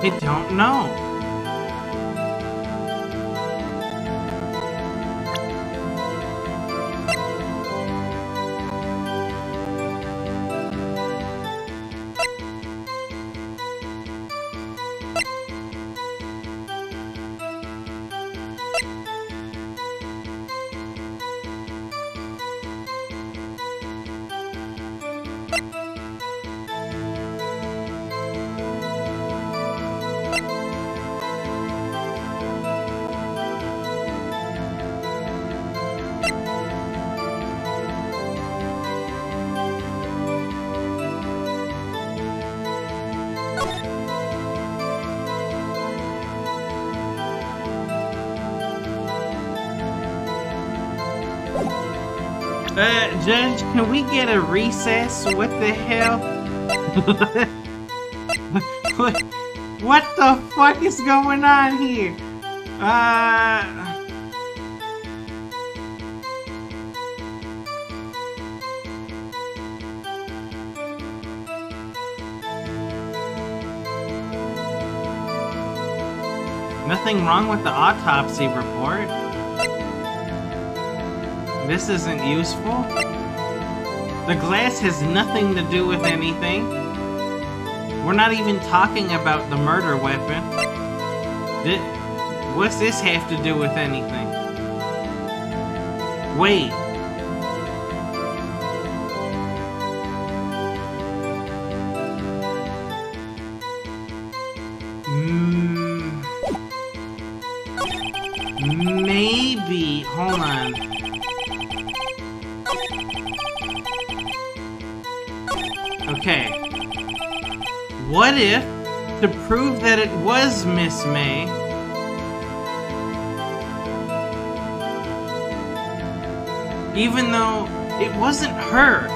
I don't know. Judge, can we get a recess? What the hell? What the fuck is going on here? Nothing wrong with the autopsy report. This isn't useful. The glass has nothing to do with anything. We're not even talking about the murder weapon. What's this have to do with anything? Wait. Maybe. Hold on. Okay. What if, to prove that it was Miss May, even though it wasn't her,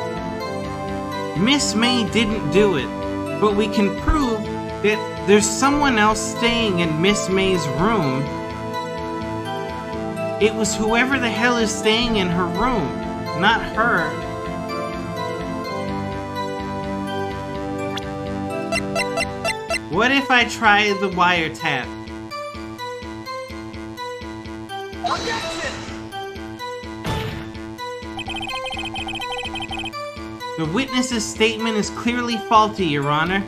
Miss May didn't do it, but we can prove that there's someone else staying in Miss May's room. It was whoever the hell is staying in her room, not her. What if I try the wiretap? Objection! The witness's statement is clearly faulty, Your Honor.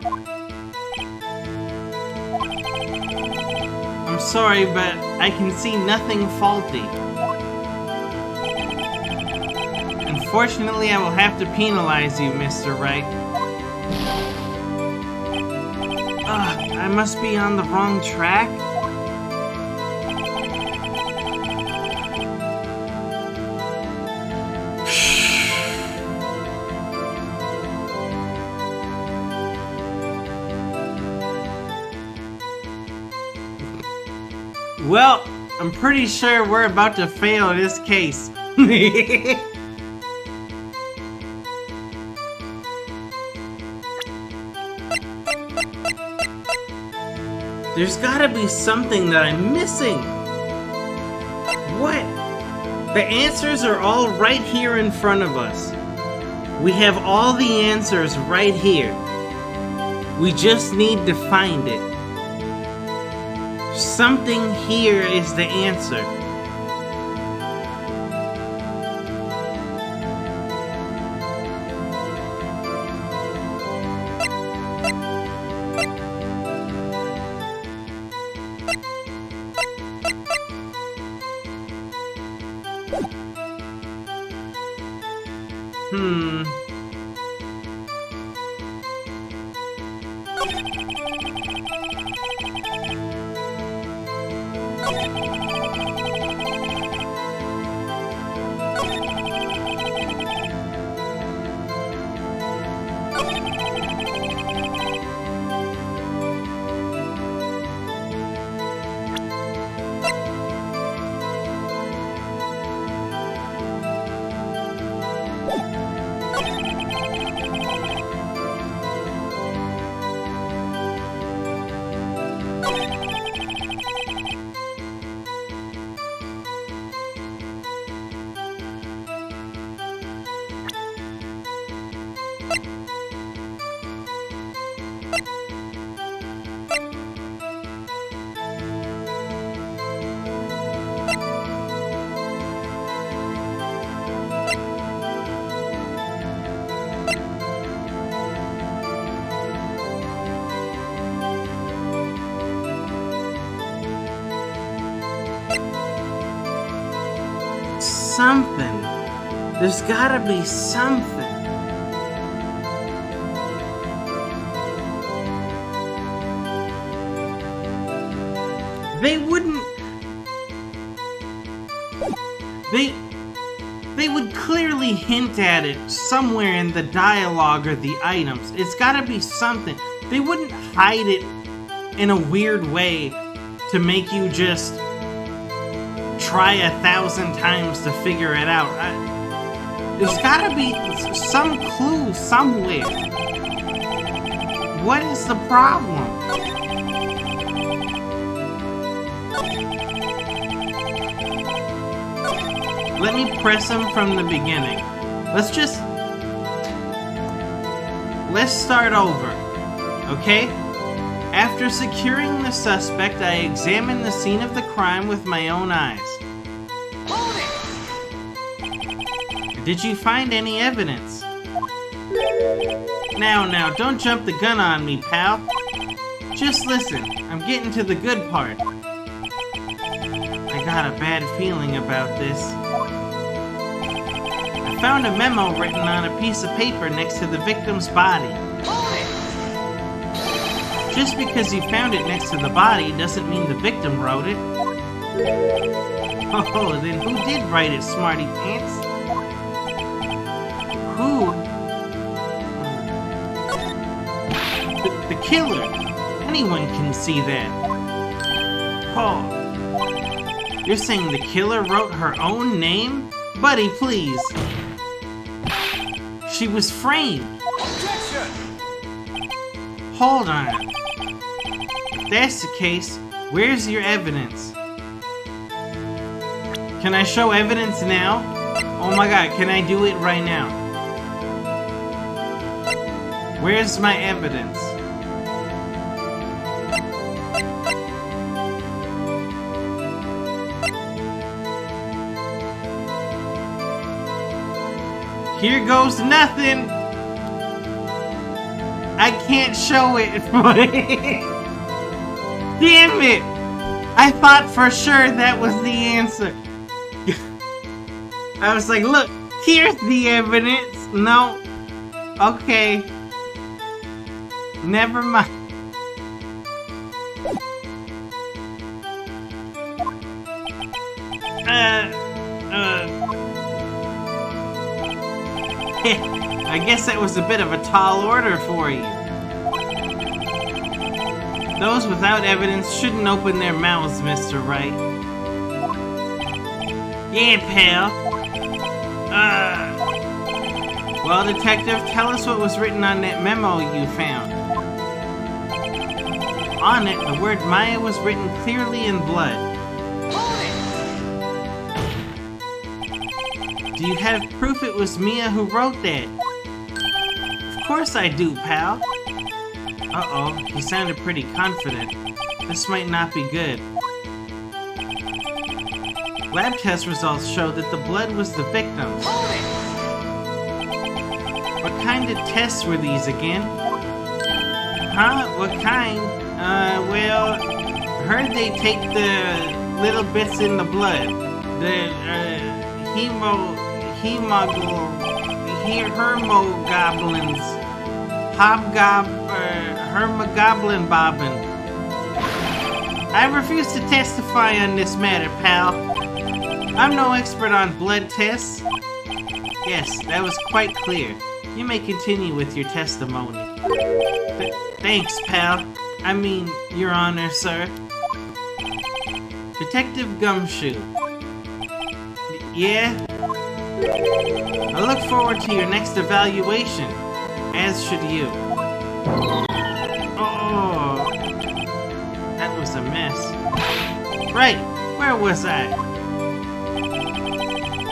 I'm sorry, but I can see nothing faulty. Unfortunately, I will have to penalize you, Mr. Wright. I must be on the wrong track. Well, I'm pretty sure we're about to fail this case. There's gotta be something that I'm missing. What? The answers are all right here in front of us. We have all the answers right here. We just need to find it. Something here is the answer. Something. There's gotta be something. They wouldn't. They would clearly hint at it somewhere in the dialogue or the items. It's gotta be something. They wouldn't hide it in a weird way to make you just try 1,000 times to figure it out. There's gotta be some clue somewhere. What is the problem? Let me press him from the beginning. Let's start over, okay? After securing the suspect, I examined the scene of the crime with my own eyes. Hold it! Did you find any evidence? Now, don't jump the gun on me, pal. Just listen, I'm getting to the good part. I got a bad feeling about this. I found a memo written on a piece of paper next to the victim's body. Hold it! Just because you found it next to the body doesn't mean the victim wrote it. Oh, then who did write it, smarty pants? Who? The killer. Anyone can see that. Oh. You're saying the killer wrote her own name? Buddy, please. She was framed. Objection! Hold on. If that's the case, where's your evidence? Can I show evidence now? Oh my god, can I do it right now? Where's my evidence? Here goes nothing. I can't show it. Damn it! I thought for sure that was the answer. I was like, look, here's the evidence. No. Okay. Never mind. I guess that was a bit of a tall order for you. Those without evidence shouldn't open their mouths, Mr. Wright. Yeah, pal. Well, detective, tell us what was written on that memo you found. On it, the word Maya was written clearly in blood. Hold it! Do you have proof it was Mia who wrote that? Of course I do, pal. Uh-oh, he sounded pretty confident. This might not be good. Lab test results showed that the blood was the victim's. Hold it! What kind of tests were these again? Huh? What kind? Well, heard they take the little bits in the blood. The, hermogoblins. Hermogoblin bobbin. I refuse to testify on this matter, pal. I'm no expert on blood tests. Yes, that was quite clear. You may continue with your testimony. Thanks, pal. I mean, Your Honor, sir. Detective Gumshoe. Yeah? I look forward to your next evaluation, as should you. Oh, that was a mess. Right, where was I?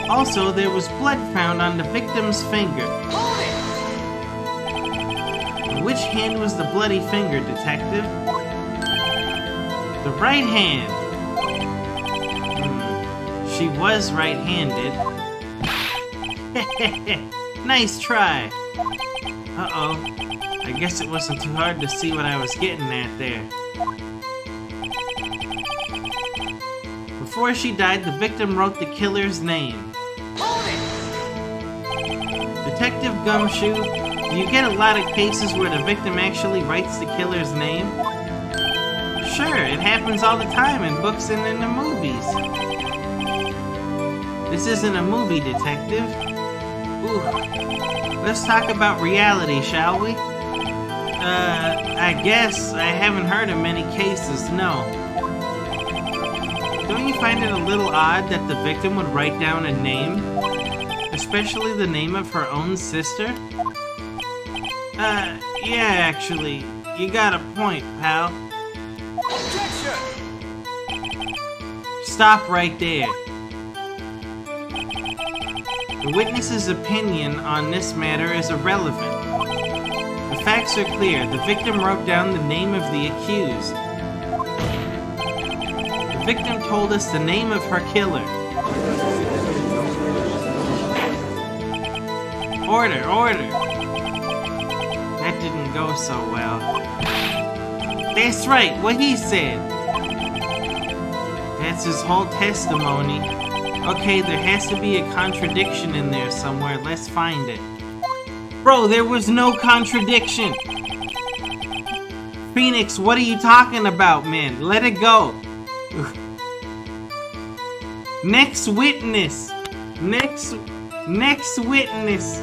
Also, there was blood found on the victim's finger. Hold it! Which hand was the bloody finger, detective? The right hand. She was right-handed. Nice try. Uh-oh. I guess it wasn't too hard to see what I was getting at there. Before she died, the victim wrote the killer's name. Hold it! Detective Gumshoe, do you get a lot of cases where the victim actually writes the killer's name? Sure, it happens all the time in books and in the movies. This isn't a movie, detective. Ooh. Let's talk about reality, shall we? I guess I haven't heard of many cases, no. Don't you find it a little odd that the victim would write down a name? Especially the name of her own sister? Yeah, actually. You got a point, pal. Objection! Stop right there. The witness's opinion on this matter is irrelevant. The facts are clear. The victim wrote down the name of the accused. The victim told us the name of her killer. Order, order. That didn't go so well. That's right, what he said. That's his whole testimony. Okay, there has to be a contradiction in there somewhere. Let's find it. Bro, there was no contradiction. Phoenix, what are you talking about, man? Let it go. Next witness. Next witness.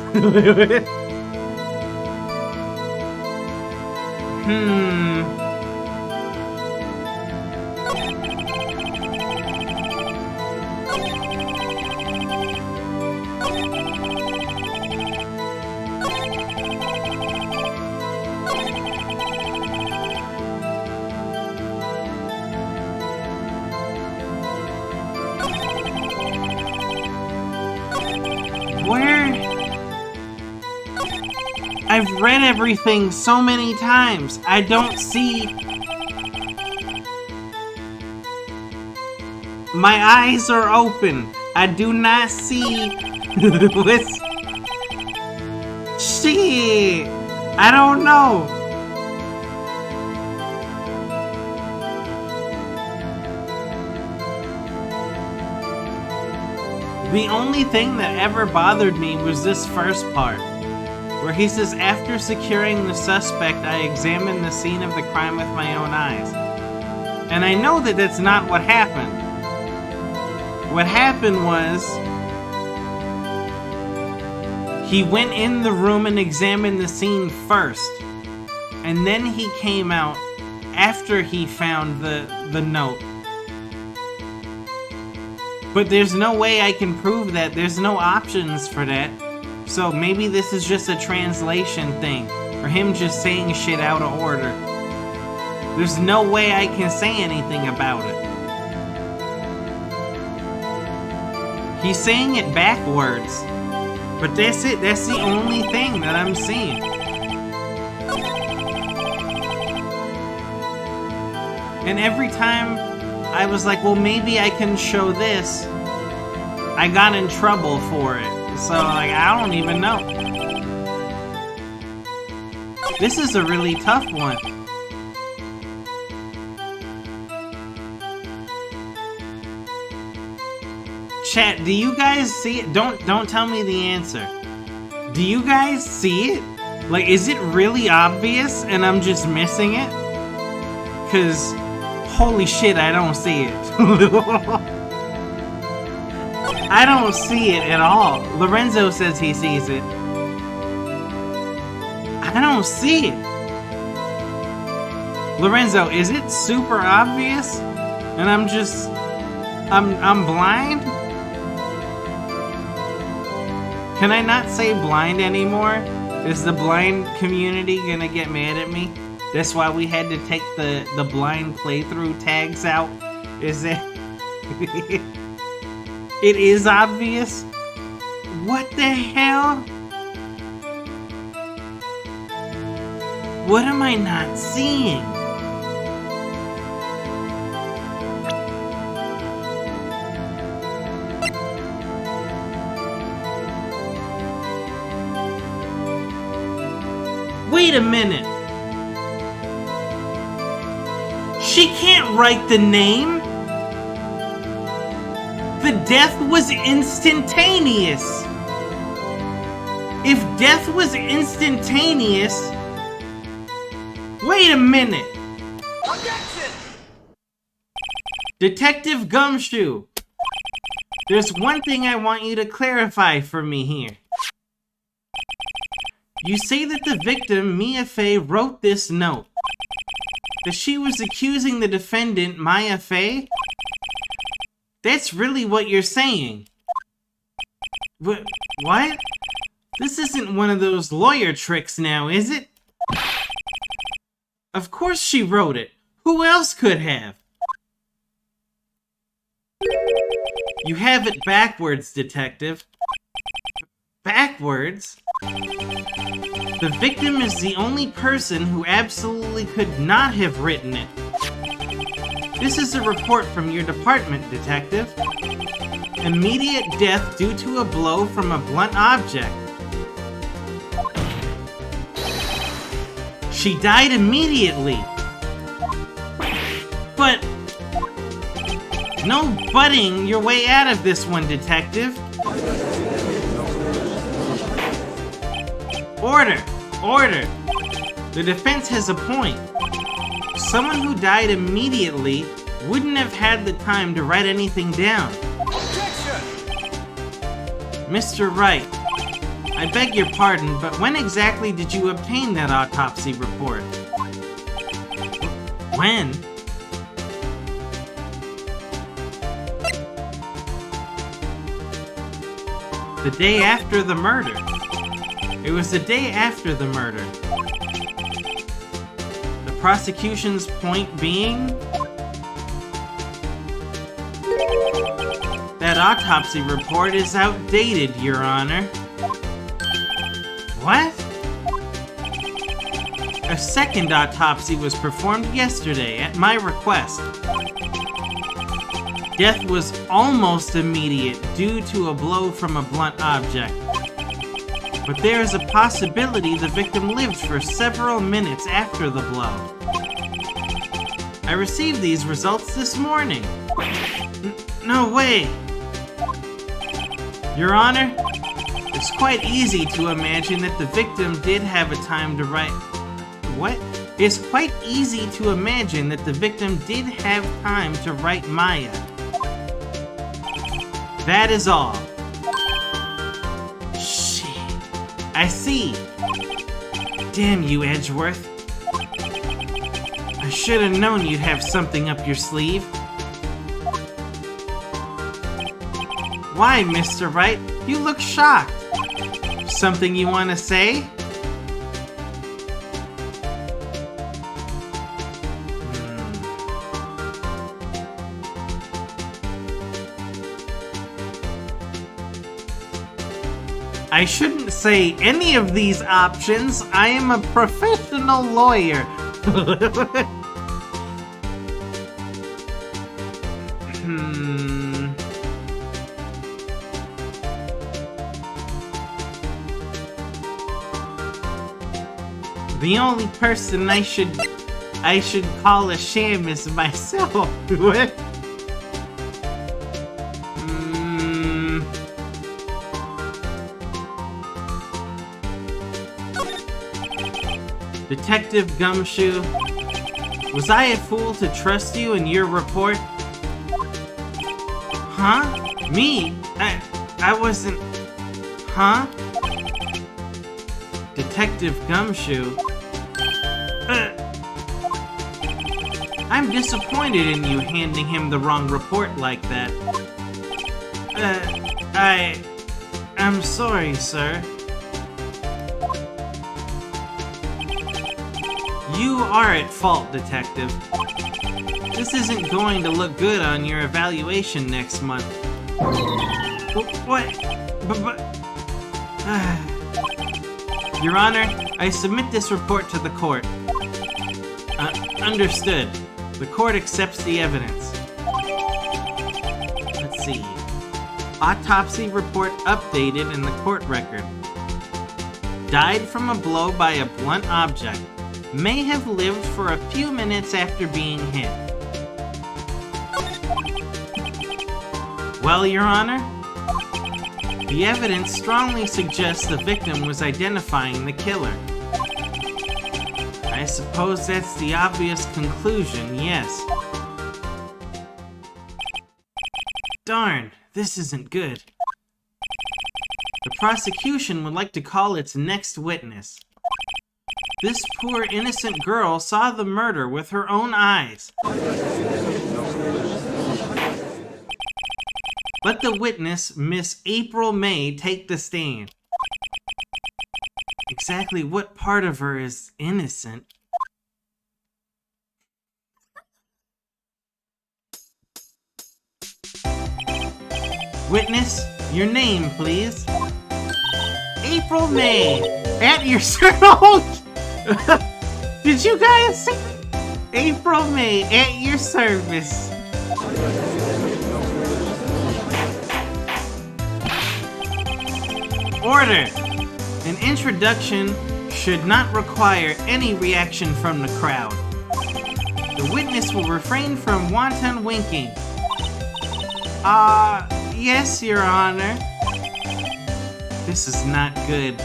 Where? I've read everything so many times. I don't see. My eyes are open. I do not see. What's... Shit. I don't know. The only thing that ever bothered me was this first part, where he says, after securing the suspect, I examined the scene of the crime with my own eyes. And I know that that's not what happened. What happened was, he went in the room and examined the scene first. And then he came out after he found the note. But there's no way I can prove that. There's no options for that. So maybe this is just a translation thing. Or him just saying shit out of order. There's no way I can say anything about it. He's saying it backwards. But that's it. That's the only thing that I'm seeing. And every time I was like, well, maybe I can show this, I got in trouble for it. So, like, I don't even know. This is a really tough one. Chat, do you guys see it? Don't tell me the answer. Do you guys see it? Like, is it really obvious and I'm just missing it? 'Cause holy shit, I don't see it. I don't see it at all. Lorenzo says he sees it. I don't see it. Lorenzo, is it super obvious? And I'm blind? Can I not say blind anymore? Is the blind community gonna get mad at me? That's why we had to take the blind playthrough tags out? Is it? It is obvious? What the hell? What am I not seeing? Wait a minute. She can't write the name. The death was instantaneous. If death was instantaneous... Wait a minute. Objection! Detective Gumshoe. There's one thing I want you to clarify for me here. You say that the victim, Mia Fey, wrote this note. That she was accusing the defendant, Maya Fey? That's really what you're saying. What? This isn't one of those lawyer tricks now, is it? Of course she wrote it. Who else could have? You have it backwards, Detective. Backwards? The victim is the only person who absolutely could not have written it. This is a report from your department, Detective. Immediate death due to a blow from a blunt object. She died immediately. But... no butting your way out of this one, Detective. Order! Order! The defense has a point. Someone who died immediately wouldn't have had the time to write anything down. Objection! Mr. Wright, I beg your pardon, but when exactly did you obtain that autopsy report? When? The day after the murder. It was the day after the murder. The prosecution's point being... that autopsy report is outdated, Your Honor. What? A second autopsy was performed yesterday at my request. Death was almost immediate due to a blow from a blunt object. But there is a possibility the victim lived for several minutes after the blow. I received these results this morning. No way! Your Honor, it's quite easy to imagine that the victim did have a time to write... What? It's quite easy to imagine that the victim did have time to write Maya. That is all. I see. Damn you, Edgeworth. I should have known you'd have something up your sleeve. Why, Mr. Wright? You look shocked. Something you want to say? I shouldn't say any of these options. I am a professional lawyer. The only person I should call a sham is myself. What? Detective Gumshoe, was I a fool to trust you in your report? Huh? Me? I wasn't... Huh? Detective Gumshoe. I'm disappointed in you handing him the wrong report like that. I'm sorry, sir. You are at fault, Detective. This isn't going to look good on your evaluation next month. What? But... Your Honor, I submit this report to the court. Understood. The court accepts the evidence. Let's see. Autopsy report updated in the court record. Died from a blow by a blunt object. May have lived for a few minutes after being hit. Well, Your Honor, the evidence strongly suggests the victim was identifying the killer. I suppose that's the obvious conclusion, yes. Darn, this isn't good. The prosecution would like to call its next witness. This poor innocent girl saw the murder with her own eyes. Let the witness, Miss April May, take the stand. Exactly what part of her is innocent? Witness, your name, please. April May, at your service. Did you guys see? April May, at your service. Order! An introduction should not require any reaction from the crowd. The witness will refrain from wanton winking. Yes, Your Honor. This is not good.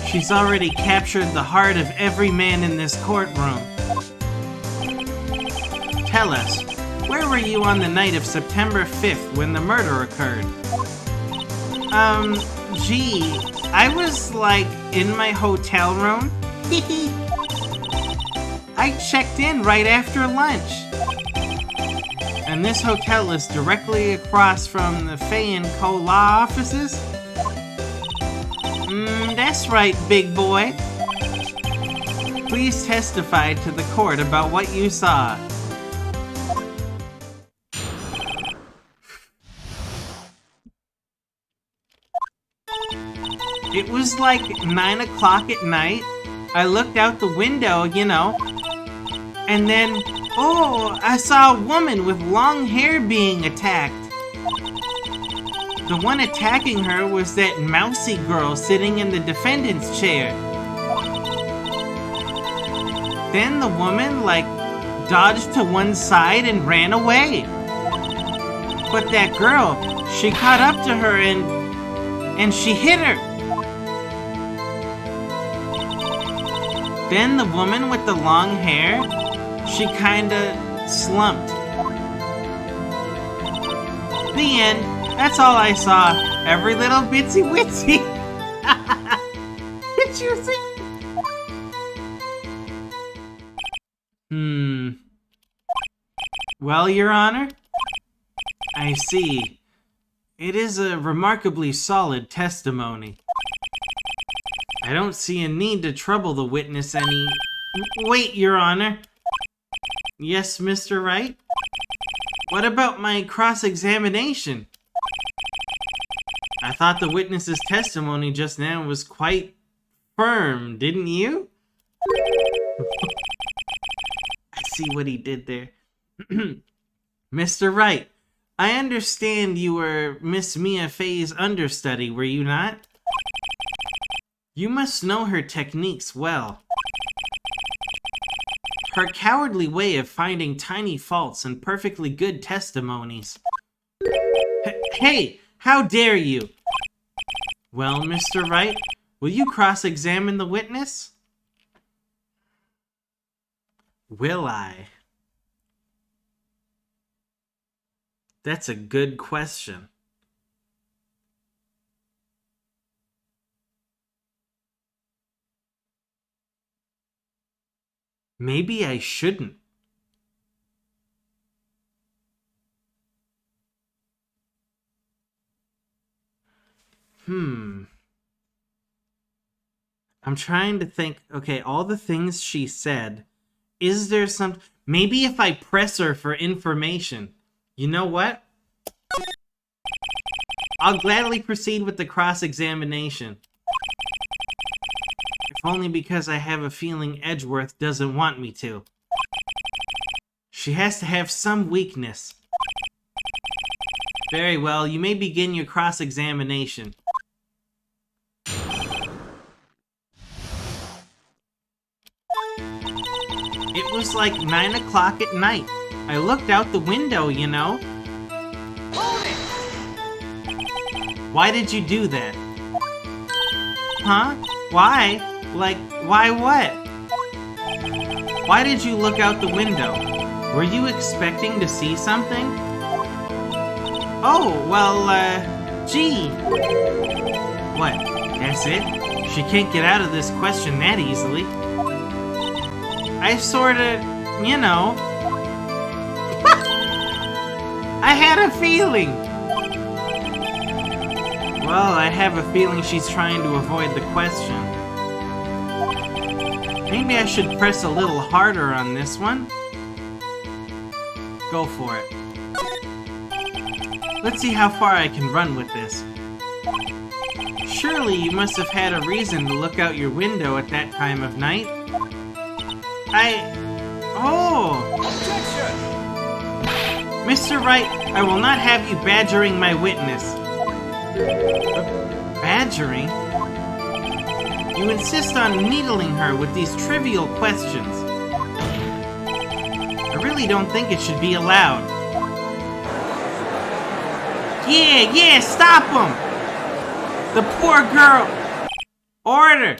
She's already captured the heart of every man in this courtroom. Tell us, where were you on the night of September 5th when the murder occurred? Gee, I was, like, in my hotel room. I checked in right after lunch. And this hotel is directly across from the Fay & Co. law offices? That's right, big boy. Please testify to the court about what you saw. It was like 9 o'clock at night. I looked out the window, you know, and then, I saw a woman with long hair being attacked. The one attacking her was that mousy girl sitting in the defendant's chair. Then the woman, dodged to one side and ran away. But that girl, she caught up to her and she hit her. Then the woman with the long hair, she kinda slumped. The end. That's all I saw. Every little bitsy witsy. Did you see? Well, Your Honor, I see. It is a remarkably solid testimony. I don't see a need to trouble the witness any... Wait, Your Honor. Yes, Mr. Wright? What about my cross-examination? I thought the witness's testimony just now was quite firm, didn't you? I see what he did there. Mr. Wright, I understand you were Miss Mia Fey's understudy, were you not? You must know her techniques well. Her cowardly way of finding tiny faults in perfectly good testimonies. Hey, how dare you? Well, Mr. Wright, will you cross-examine the witness? Will I? That's a good question. Maybe I shouldn't. I'm trying to think. Okay, all the things she said. Is there some... Maybe if I press her for information. You know what? I'll gladly proceed with the cross-examination. If only because I have a feeling Edgeworth doesn't want me to. She has to have some weakness. Very well, you may begin your cross-examination. It was like 9 o'clock at night. I looked out the window, you know. Hold it! Why did you do that? Huh? Why? Like, why what? Why did you look out the window? Were you expecting to see something? Oh, well, gee. What? That's it? She can't get out of this question that easily. I sorta, you know... I had a feeling! Well, I have a feeling she's trying to avoid the question. Maybe I should press a little harder on this one. Go for it. Let's see how far I can run with this. Surely you must have had a reason to look out your window at that time of night. Oh! Objection! Mr. Wright, I will not have you badgering my witness. Badgering? You insist on needling her with these trivial questions. I really don't think it should be allowed. Yeah, stop him! The poor girl! Order!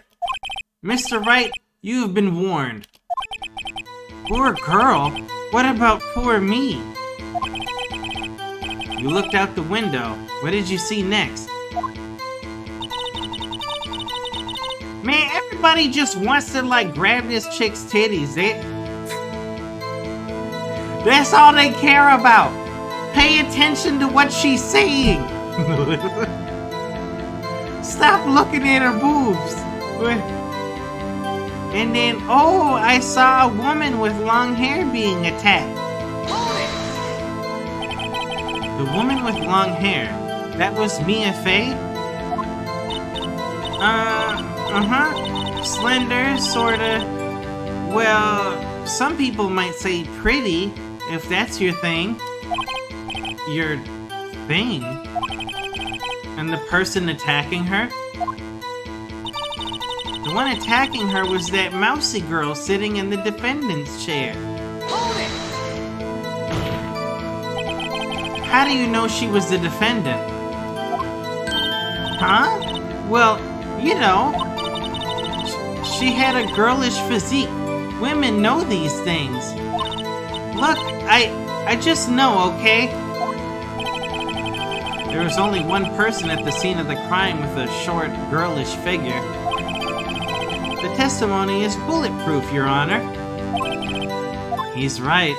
Mr. Wright, you have been warned. Poor girl? What about poor me? You looked out the window. What did you see next? Man, everybody just wants to, like, grab this chick's titties. That's all they care about. Pay attention to what she's saying. Stop looking at her boobs. And then, oh, I saw a woman with long hair being attacked. The woman with long hair. That was Mia Fey? Slender, sorta. Well, some people might say pretty, if that's your thing. Your thing? And the person attacking her? The one attacking her was that mousy girl sitting in the defendant's chair. Hold it! How do you know she was the defendant? Huh? Well, you know, she had a girlish physique. Women know these things. Look, I just know, okay? There was only one person at the scene of the crime with a short, girlish figure. The testimony is bulletproof, Your Honor. He's right.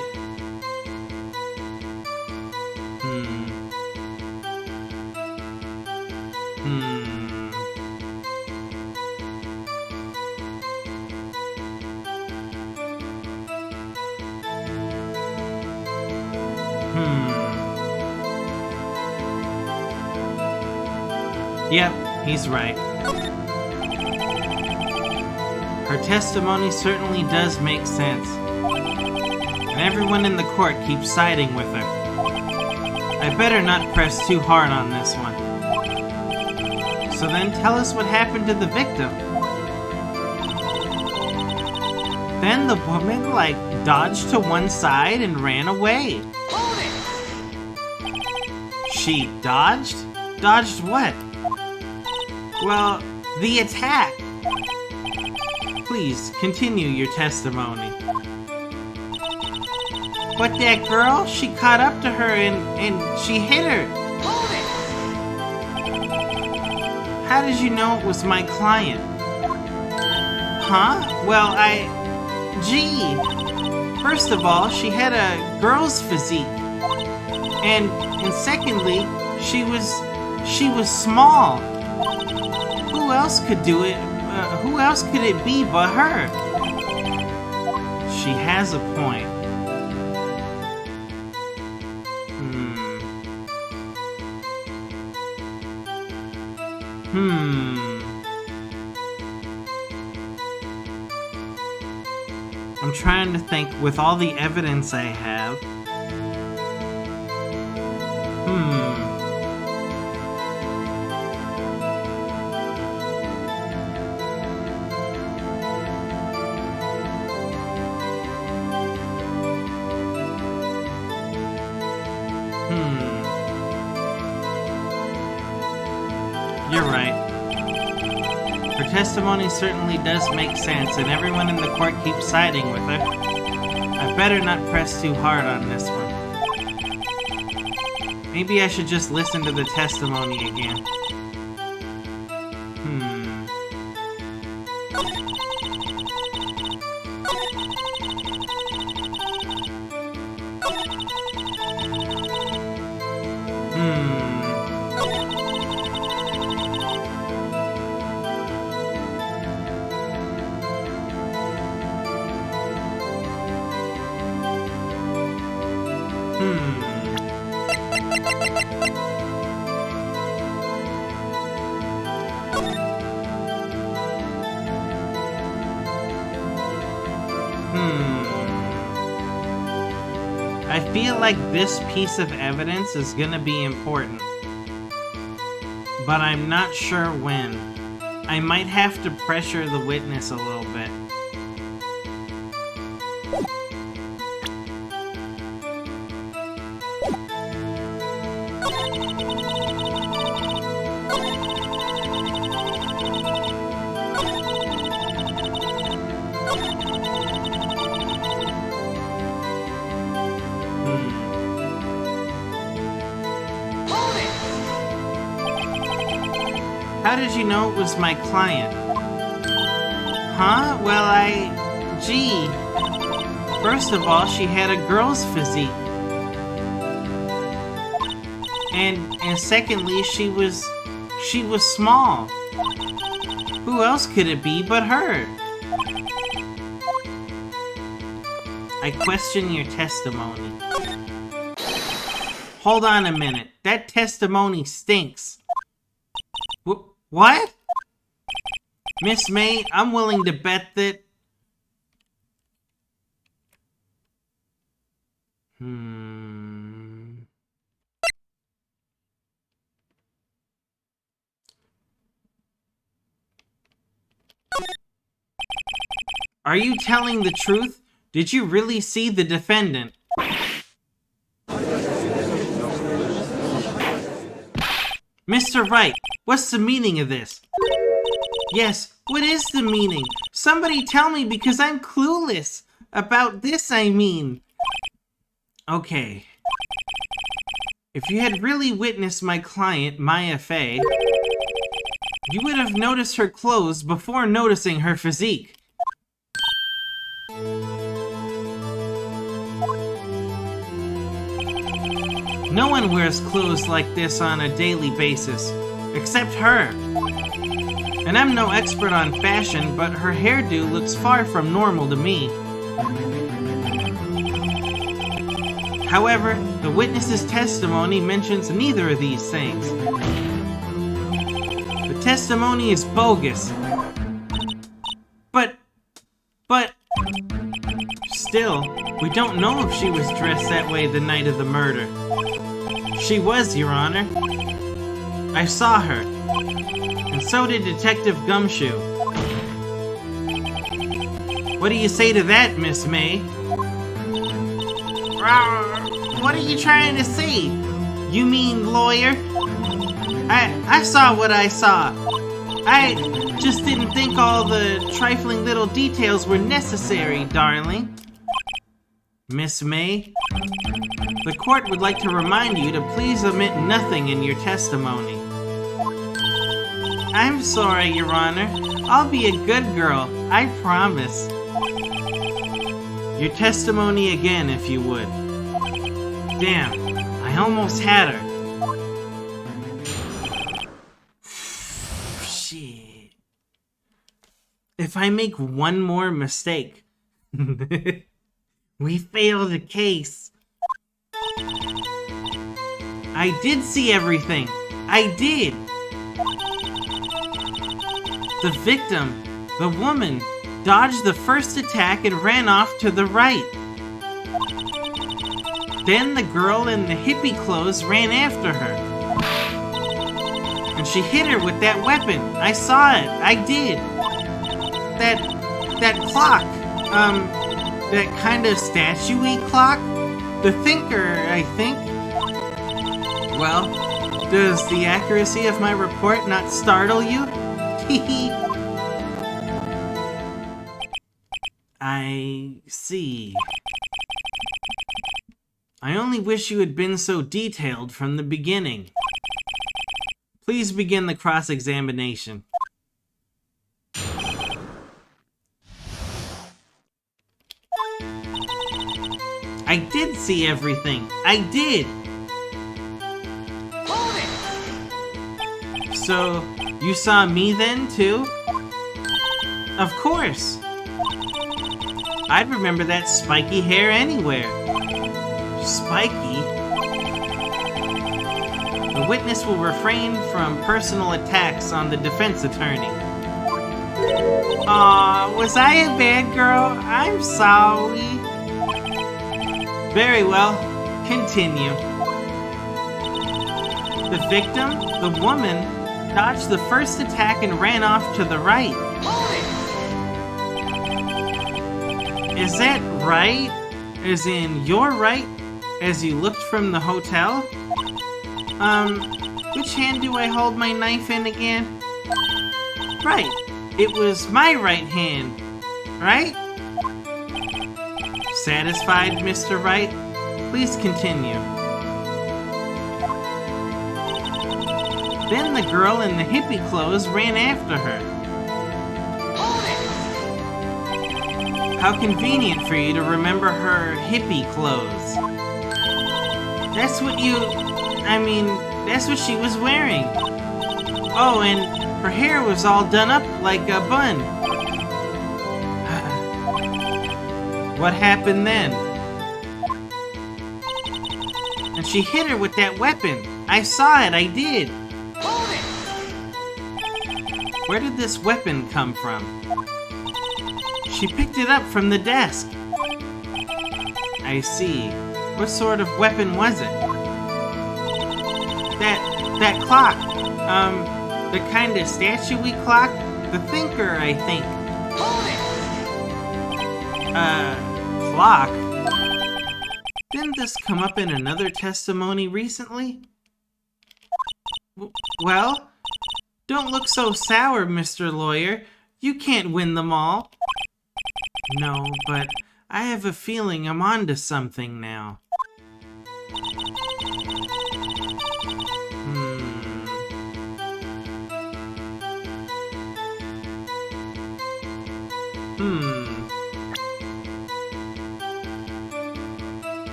Yep, he's right. Her testimony certainly does make sense. And everyone in the court keeps siding with her. I better not press too hard on this one. So then tell us what happened to the victim. Then the woman, like, dodged to one side and ran away. Hold it! She dodged? Dodged what? Well, the attack. Please, continue your testimony. But that girl, she caught up to her and she hit her. Hold it! How did you know it was my client? Huh? Well, Gee, first of all, she had a girl's physique. And secondly, she was small. Who else could do it? Who else could it be but her? She has a point. I'm trying to think with all the evidence I have. You're right. Her testimony certainly does make sense, and everyone in the court keeps siding with her. I better not press too hard on this one. Maybe I should just listen to the testimony again. I feel like this piece of evidence is gonna be important, but I'm not sure when. I might have to pressure the witness a little bit. How did you know it was my client? Huh? Well, Gee. First of all, she had a girl's physique. And secondly, she was small. Who else could it be but her? I question your testimony. Hold on a minute. That testimony stinks. What? Miss May, I'm willing to bet that... Are you telling the truth? Did you really see the defendant? Mr. Wright, what's the meaning of this? Yes, what is the meaning? Somebody tell me because I'm clueless. About this, I mean. Okay. If you had really witnessed my client, Maya Fey, you would have noticed her clothes before noticing her physique. No one wears clothes like this on a daily basis, except her. And I'm no expert on fashion, but her hairdo looks far from normal to me. However, the witness's testimony mentions neither of these things. The testimony is bogus. But... Still, we don't know if she was dressed that way the night of the murder. She was, Your Honor. I saw her. And so did Detective Gumshoe. What do you say to that, Miss May? What are you trying to say? You mean lawyer? I saw what I saw. I just didn't think all the trifling little details were necessary, darling. Miss May, the court would like to remind you to please omit nothing in your testimony. I'm sorry, Your Honor. I'll be a good girl, I promise. Your testimony again, if you would. Damn, I almost had her. Shit. If I make one more mistake, we fail the case. I did see everything. I did. The victim, the woman, dodged the first attack and ran off to the right. Then the girl in the hippie clothes ran after her. And she hit her with that weapon. I saw it. I did. That clock. That kind of statue-y clock. The thinker, I think. Well, does the accuracy of my report not startle you? Hehe. I see. I only wish you had been so detailed from the beginning. Please begin the cross-examination. I did see everything. I did. Hold it! So, you saw me then, too? Of course. I'd remember that spiky hair anywhere. Spiky? The witness will refrain from personal attacks on the defense attorney. Aw, was I a bad girl? I'm sorry. Very well. Continue. The victim, the woman, dodged the first attack and ran off to the right. Hold it! Is that right? As in, you're right? As you looked from the hotel? Which hand do I hold my knife in again? Right. It was my right hand. Right? Satisfied, Mr. Wright? Please continue. Then the girl in the hippie clothes ran after her. Hold it! How convenient for you to remember her hippie clothes. That's what that's what she was wearing. Oh, and her hair was all done up like a bun. What happened then? And she hit her with that weapon. I saw it, I did. Hold it! Where did this weapon come from? She picked it up from the desk. I see. What sort of weapon was it? That clock. The kind of statue-y clock? The thinker, I think. Hold it! Clock? Didn't this come up in another testimony recently? Well, don't look so sour, Mr. Lawyer. You can't win them all. No, but I have a feeling I'm onto something now.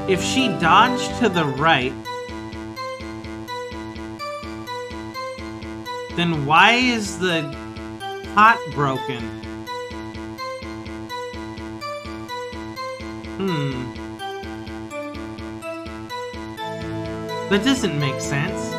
If she dodged to the right, then why is the pot broken? That doesn't make sense.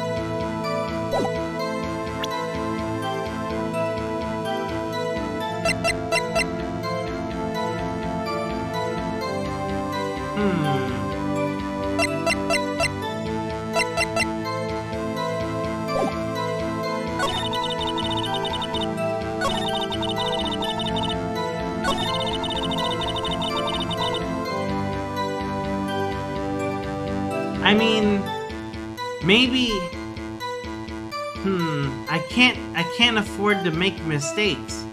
I mean, maybe... I can't afford to make mistakes.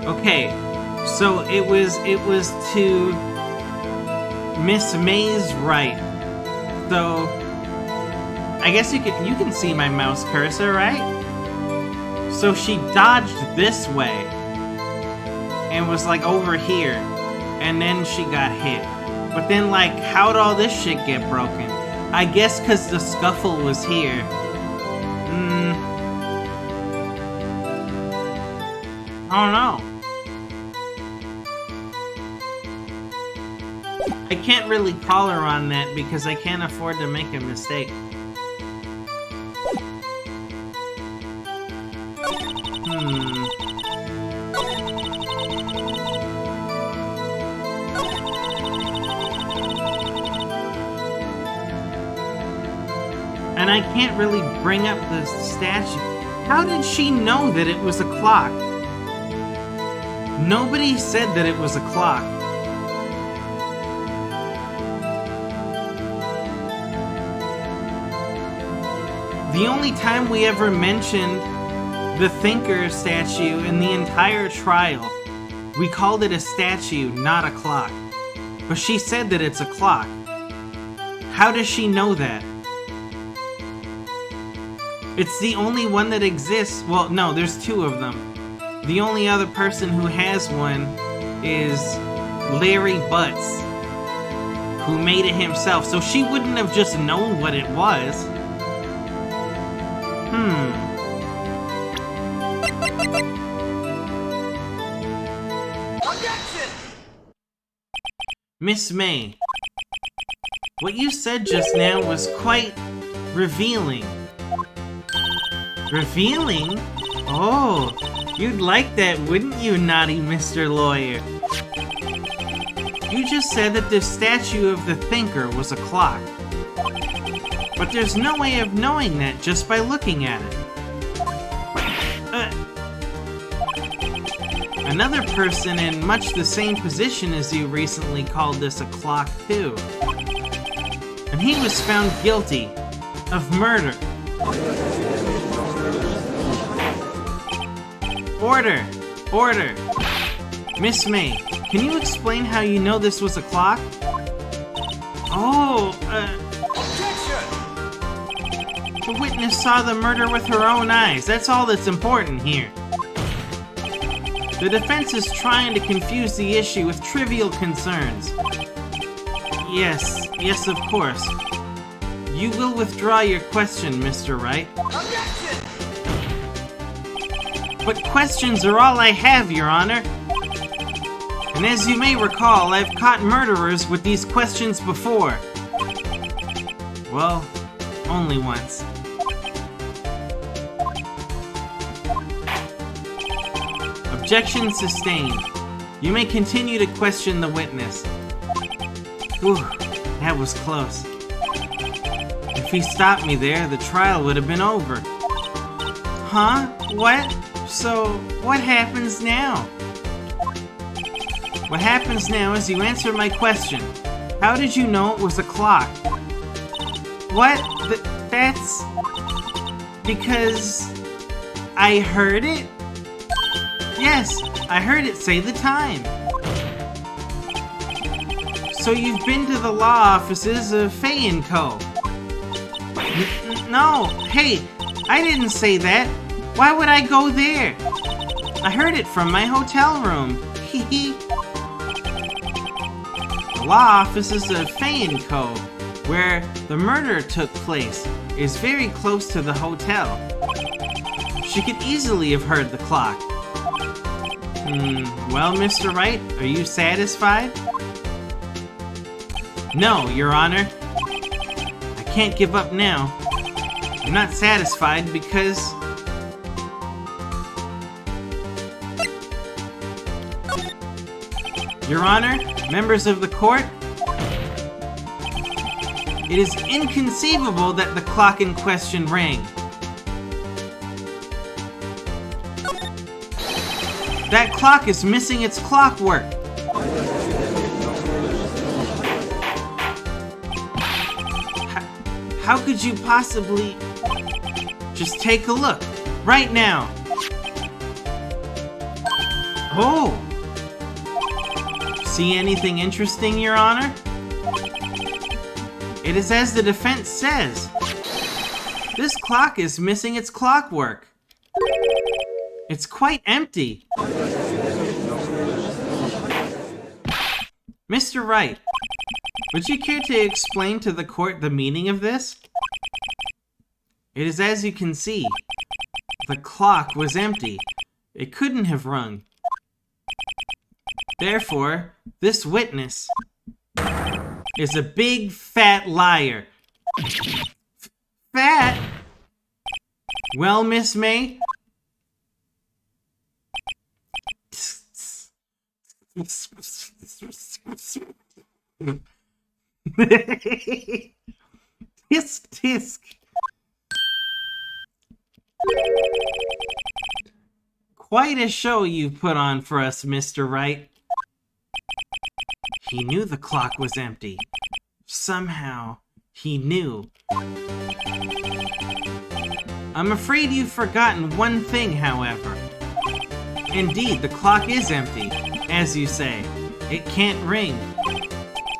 Okay, so it was to Miss May's right. So I guess you can see my mouse cursor, right? So she dodged this way and was like over here, and then she got hit. But then, like, how'd all this shit get broken? I guess because the scuffle was here. I don't know. I can't really call her on that because I can't afford to make a mistake. And I can't really bring up the statue. How did she know that it was a clock? Nobody said that it was a clock. The only time we ever mentioned the Thinker statue in the entire trial, we called it a statue, not a clock. But she said that it's a clock. How does she know that? It's the only one that exists. Well, no, there's two of them. The only other person who has one is Larry Butts, who made it himself. So she wouldn't have just known what it was. Objection! Miss May, what you said just now was quite revealing. Revealing? Oh, you'd like that, wouldn't you, naughty Mr. Lawyer? You just said that the statue of the Thinker was a clock. But there's no way of knowing that just by looking at it. Another person in much the same position as you recently called this a clock too. And he was found guilty of murder. Order! Order! Miss May, can you explain how you know this was a clock? Oh, the witness saw the murder with her own eyes. That's all that's important here. The defense is trying to confuse the issue with trivial concerns. Yes, of course. You will withdraw your question, Mr. Wright. Objection! But questions are all I have, Your Honor. And as you may recall, I've caught murderers with these questions before. Well, only once. Objection sustained. You may continue to question the witness. Whew, that was close. If he stopped me there, the trial would have been over. Huh? What? So, what happens now? What happens now is you answer my question. How did you know it was a clock? What? That's... because... I heard it? Yes, I heard it say the time. So you've been to the law offices of Fay & Co. No, hey, I didn't say that. Why would I go there? I heard it from my hotel room. Hee. The law offices of Fay & Co., where the murder took place, is very close to the hotel. She could easily have heard the clock. Well, Mr. Wright, are you satisfied? No, Your Honor. I can't give up now. I'm not satisfied because... Your Honor, members of the court, it is inconceivable that the clock in question rang. That clock is missing its clockwork. How could you possibly... Just take a look. Right now. Oh. See anything interesting, Your Honor? It is as the defense says. This clock is missing its clockwork. It's quite empty. Mr. Wright, would you care to explain to the court the meaning of this? It is as you can see. The clock was empty. It couldn't have rung. Therefore, this witness is a big fat liar. Fat? Well, Miss May? Tisk tisk. Quite a show you've put on for us, Mr. Wright. He knew the clock was empty. Somehow, he knew. I'm afraid you've forgotten one thing, however. Indeed, the clock is empty, as you say. It can't ring.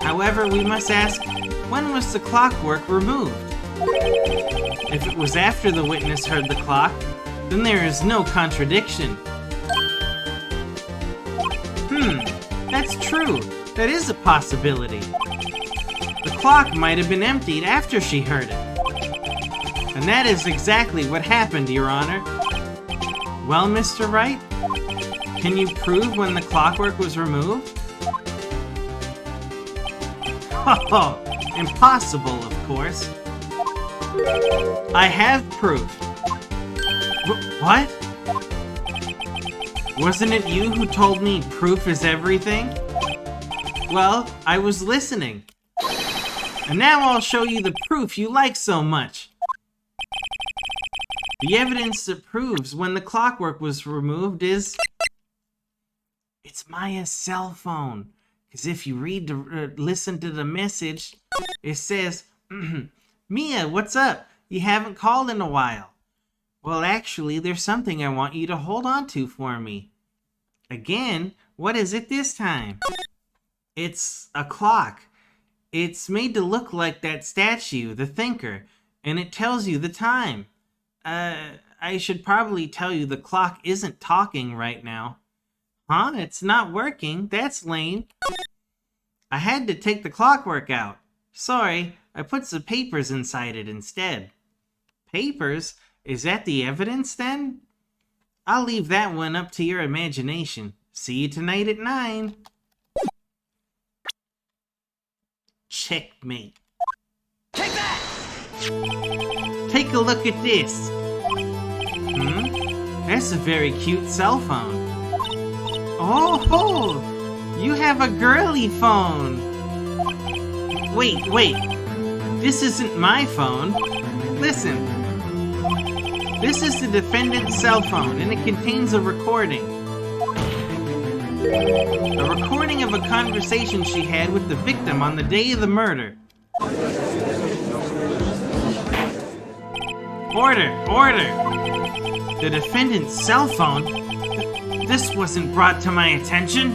However, we must ask, when was the clockwork removed? If it was after the witness heard the clock, then there is no contradiction. That's true. That is a possibility. The clock might have been emptied after she heard it. And that is exactly what happened, Your Honor. Well, Mr. Wright, can you prove when the clockwork was removed? Oh, impossible, of course. I have proof. What? Wasn't it you who told me proof is everything? Well, I was listening. And now I'll show you the proof you like so much. The evidence that proves when the clockwork was removed is... It's Maya's cell phone. Because if you listen to the message, it says, Mia, what's up? You haven't called in a while. Well, actually, there's something I want you to hold on to for me. Again, what is it this time? It's a clock. It's made to look like that statue, the thinker, and it tells you the time. I should probably tell you the clock isn't talking right now. Huh? It's not working? That's lame. I had to take the clockwork out. Sorry, I put some papers inside it instead. Papers? Is that the evidence then? I'll leave that one up to your imagination. See you tonight at 9. Checkmate. Take that! Take a look at this. That's a very cute cell phone. Oh, you have a girly phone. Wait. This isn't my phone. Listen. This is the defendant's cell phone, and it contains a recording. A recording of a conversation she had with the victim on the day of the murder. Order! The defendant's cell phone? This wasn't brought to my attention.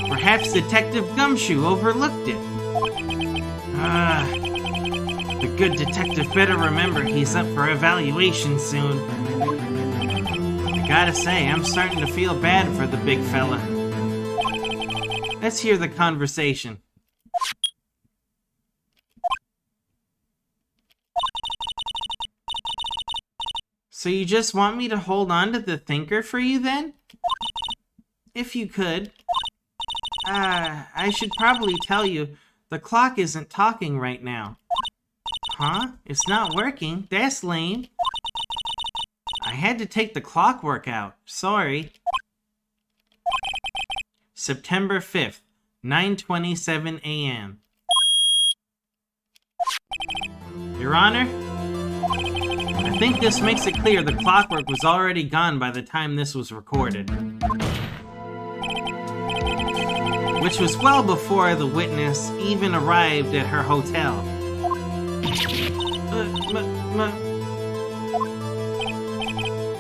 Perhaps Detective Gumshoe overlooked it. The good detective better remember he's up for evaluation soon. I gotta say, I'm starting to feel bad for the big fella. Let's hear the conversation. So you just want me to hold on to the thinker for you then? If you could. I should probably tell you, the clock isn't talking right now. Huh? It's not working? That's lame. I had to take the clockwork out. Sorry. September 5th, 9:27 a.m. Your Honor, I think this makes it clear the clockwork was already gone by the time this was recorded. Which was well before the witness even arrived at her hotel.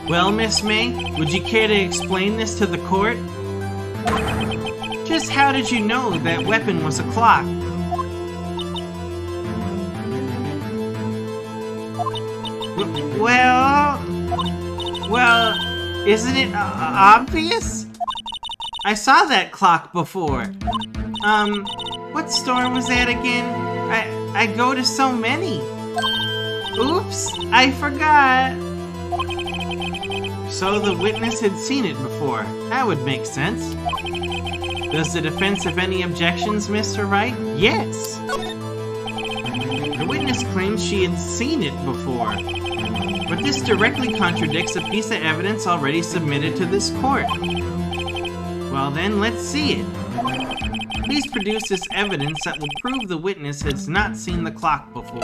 Well, Miss May, would you care to explain this to the court? Just how did you know that weapon was a clock? Well, isn't it obvious? I saw that clock before. What store was that again? I go to so many. Oops, I forgot. So the witness had seen it before. That would make sense. Does the defense have any objections, Mr. Wright? Yes. The witness claims she had seen it before. But this directly contradicts a piece of evidence already submitted to this court. Well then, let's see it. Please produce this evidence that will prove the witness has not seen the clock before.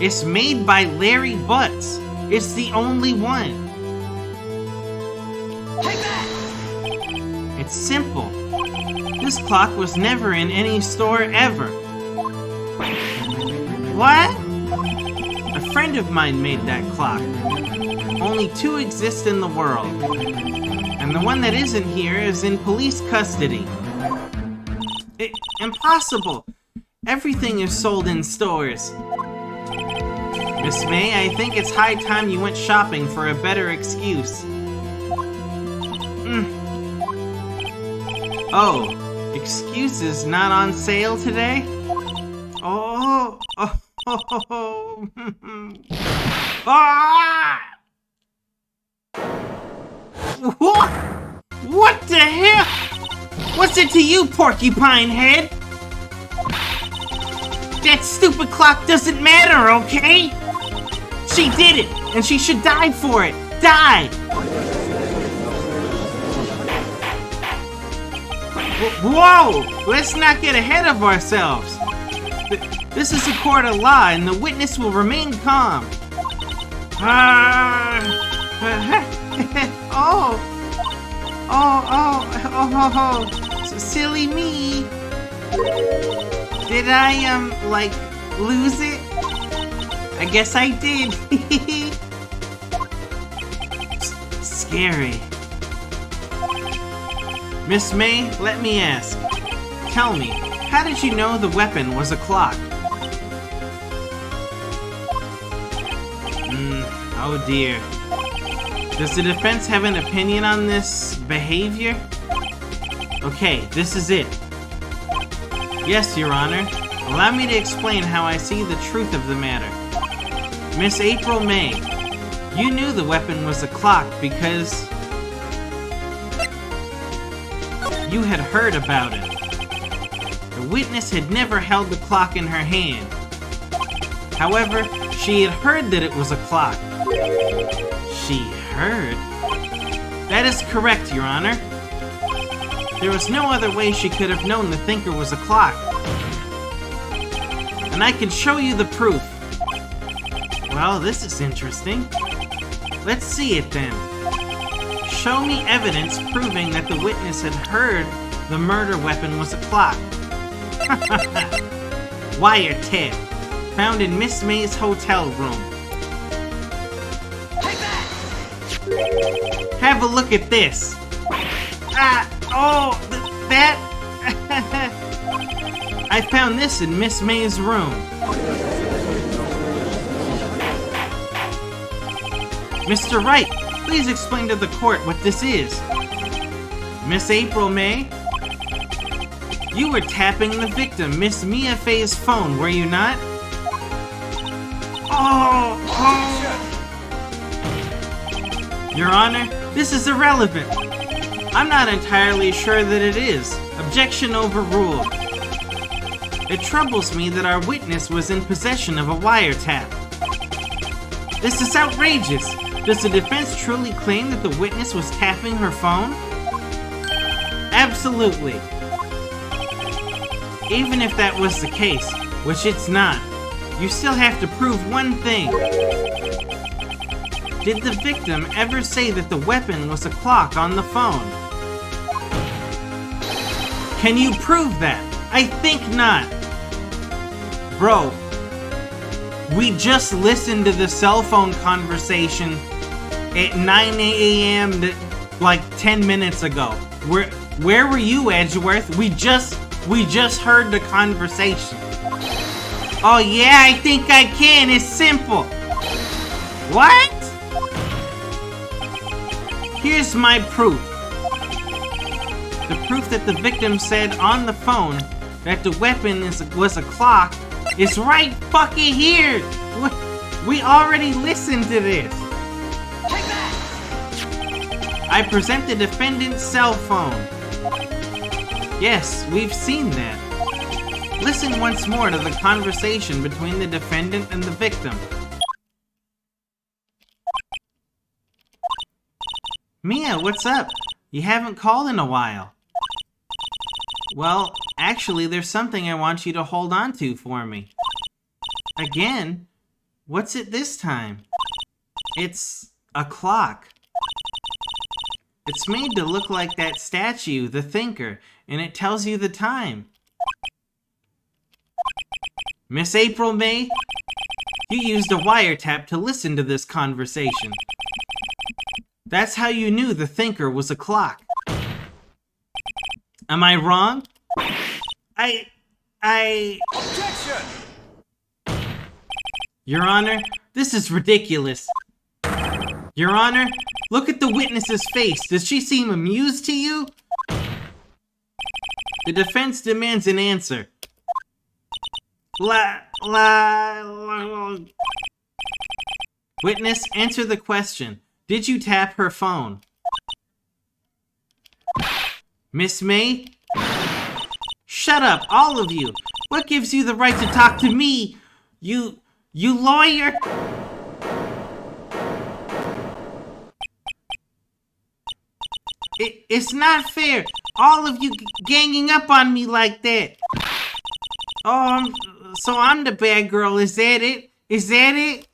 It's made by Larry Butts. It's the only one. Take that! It's simple. This clock was never in any store ever. What? A friend of mine made that clock. Only 2 exist in the world. And the one that isn't here is in police custody. Impossible! Everything is sold in stores. Miss May, I think it's high time you went shopping for a better excuse. Oh, excuses not on sale today? Oh. Ah! What the hell? What's it to you, porcupine head? That stupid clock doesn't matter, okay? She did it, and she should die for it. Die! Whoa! Let's not get ahead of ourselves. This is a court of law, and the witness will remain calm. Silly me. Did I, like, lose it? I guess I did. Scary. Miss May, let me ask. Tell me, how did you know the weapon was a clock? Oh dear. Does the defense have an opinion on this behavior? Okay, this is it. Yes, Your Honor. Allow me to explain how I see the truth of the matter. Miss April May, you knew the weapon was a clock because you had heard about it. The witness had never held the clock in her hand. However, she had heard that it was a clock. She heard? That is correct, Your Honor. There was no other way she could have known the thinker was a clock. And I can show you the proof. Well, this is interesting. Let's see it then. Show me evidence proving that the witness had heard the murder weapon was a clock. Wiretap. Found in Miss May's hotel room. Take that! Have a look at this. That... I found this in Miss May's room. Mr. Wright, please explain to the court what this is. Miss April May, you were tapping the victim, Miss Mia Fey's phone, were you not? Your Honor, this is irrelevant. I'm not entirely sure that it is. Objection overruled. It troubles me that our witness was in possession of a wiretap. This is outrageous. Does the defense truly claim that the witness was tapping her phone? Absolutely. Even if that was the case, which it's not. You still have to prove one thing. Did the victim ever say that the weapon was a clock on the phone? Can you prove that? I think not. Bro, we just listened to the cell phone conversation at 9 a.m. like 10 minutes ago. Where were you, Edgeworth? We just heard the conversation. Oh yeah, I think I can. It's simple. What? Here's my proof. The proof that the victim said on the phone that the weapon was a clock is right fucking here. We already listened to this. Take that! I present the defendant's cell phone. Yes, we've seen that. Listen once more to the conversation between the defendant and the victim. Mia, what's up? You haven't called in a while. Well, actually, there's something I want you to hold on to for me. Again? What's it this time? It's a clock. It's made to look like that statue, the Thinker, and it tells you the time. Miss April May, you used a wiretap to listen to this conversation. That's how you knew the Thinker was a clock. Am I wrong? Objection! Your Honor, this is ridiculous. Your Honor, look at the witness's face. Does she seem amused to you? The defense demands an answer. Witness, answer the question. Did you tap her phone? Miss May? Shut up, all of you! What gives you the right to talk to me? You lawyer? It's not fair! All of you ganging up on me like that! Oh, so I'm the bad girl, is that it? Is that it?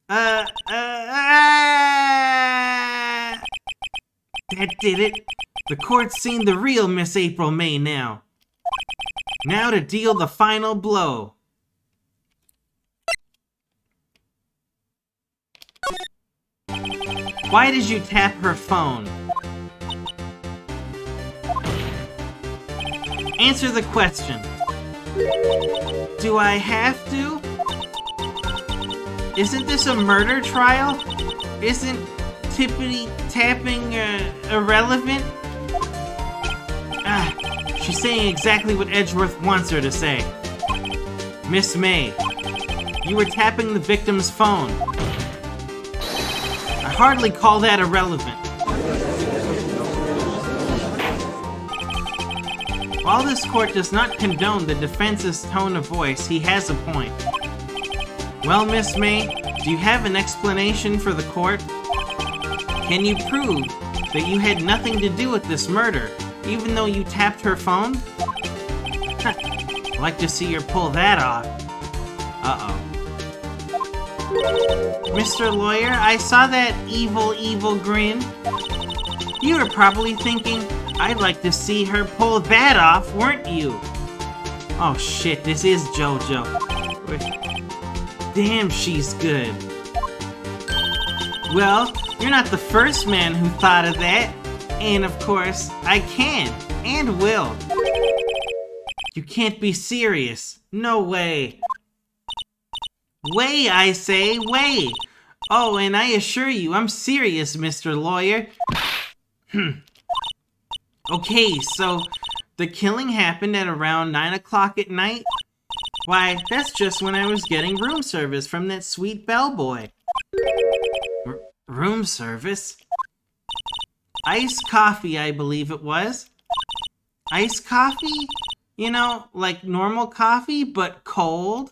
That did it. The court's seen the real Miss April May now. Now to deal the final blow. Why did you tap her phone? Answer the question. Do I have to? Isn't this a murder trial? Isn't tippity-tapping irrelevant? She's saying exactly what Edgeworth wants her to say. Miss May, you were tapping the victim's phone. I hardly call that irrelevant. While this court does not condone the defense's tone of voice, he has a point. Well, Miss May, do you have an explanation for the court? Can you prove that you had nothing to do with this murder, even though you tapped her phone? I'd like to see her pull that off. Uh-oh. Mr. Lawyer, I saw that evil grin. You were probably thinking, I'd like to see her pull that off, weren't you? Oh shit, this is JoJo. Damn, she's good. Well, you're not the first man who thought of that. And of course, I can, and will. You can't be serious. No way. Way, I say, way. Oh, and I assure you, I'm serious, Mr. Lawyer. Okay, so the killing happened at around 9 o'clock at night? Why, that's just when I was getting room service from that sweet bellboy. Room service? Iced coffee, I believe it was. Iced coffee? You know, like normal coffee, but cold?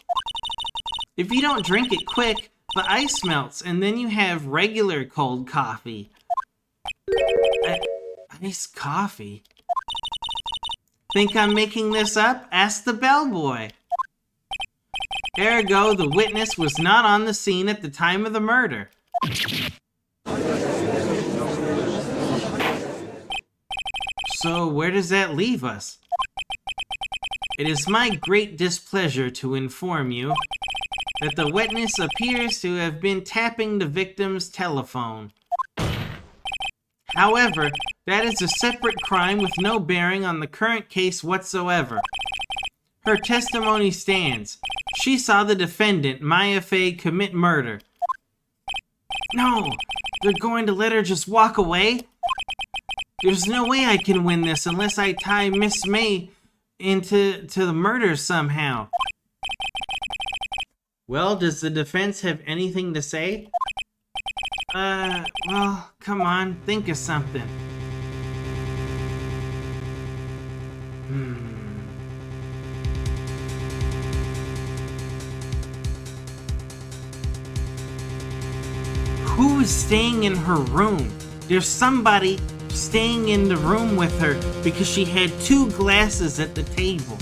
If you don't drink it quick, the ice melts, and then you have regular cold coffee. Iced coffee? Think I'm making this up? Ask the bellboy. Ergo, the witness was not on the scene at the time of the murder. So where does that leave us? It is my great displeasure to inform you that the witness appears to have been tapping the victim's telephone. However, that is a separate crime with no bearing on the current case whatsoever. Her testimony stands. She saw the defendant, Maya Fey, commit murder. No, they're going to let her just walk away? There's no way I can win this unless I tie Miss May into the murder somehow. Well, does the defense have anything to say? Well, come on, think of something. Who is staying in her room? There's somebody staying in the room with her because she had 2 glasses at the table.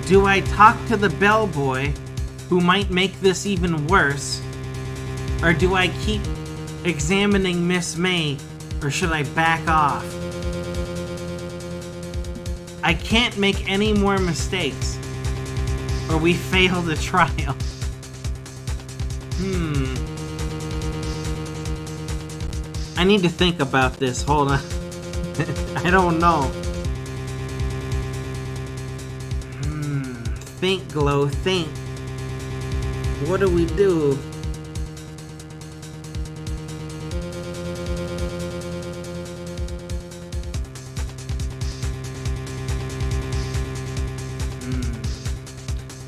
Do I talk to the bellboy, who might make this even worse? Or do I keep examining Miss May, or should I back off? I can't make any more mistakes, or we fail the trial. I need to think about this. Hold on. I don't know. Think, Glow, think. What do we do?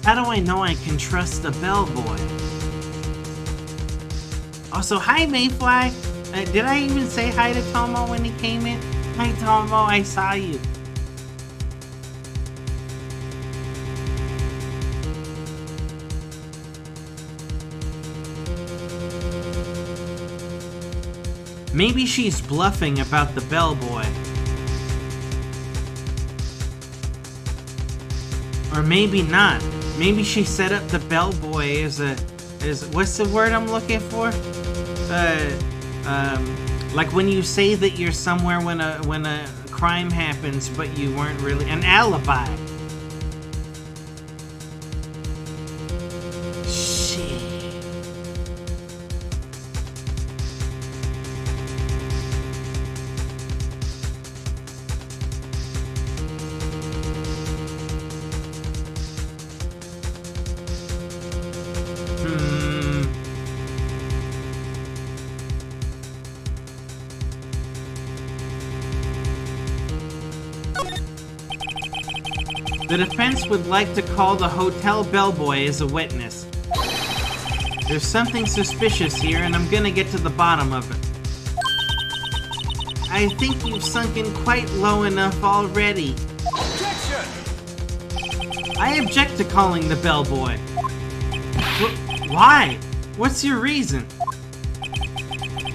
How do I know I can trust the bellboy? Also, hi Mayfly. Did I even say hi to Tomo when he came in? Hi Tomo, I saw you. Maybe she's bluffing about the bellboy. Or maybe not. Maybe she set up the bellboy as what's the word I'm looking for? Like when you say that you're somewhere when a crime happens, but you weren't really an alibi. The defense would like to call the hotel bellboy as a witness. There's something suspicious here, and I'm gonna get to the bottom of it. I think you've sunk in quite low enough already. Objection! I object to calling the bellboy. Why? What's your reason?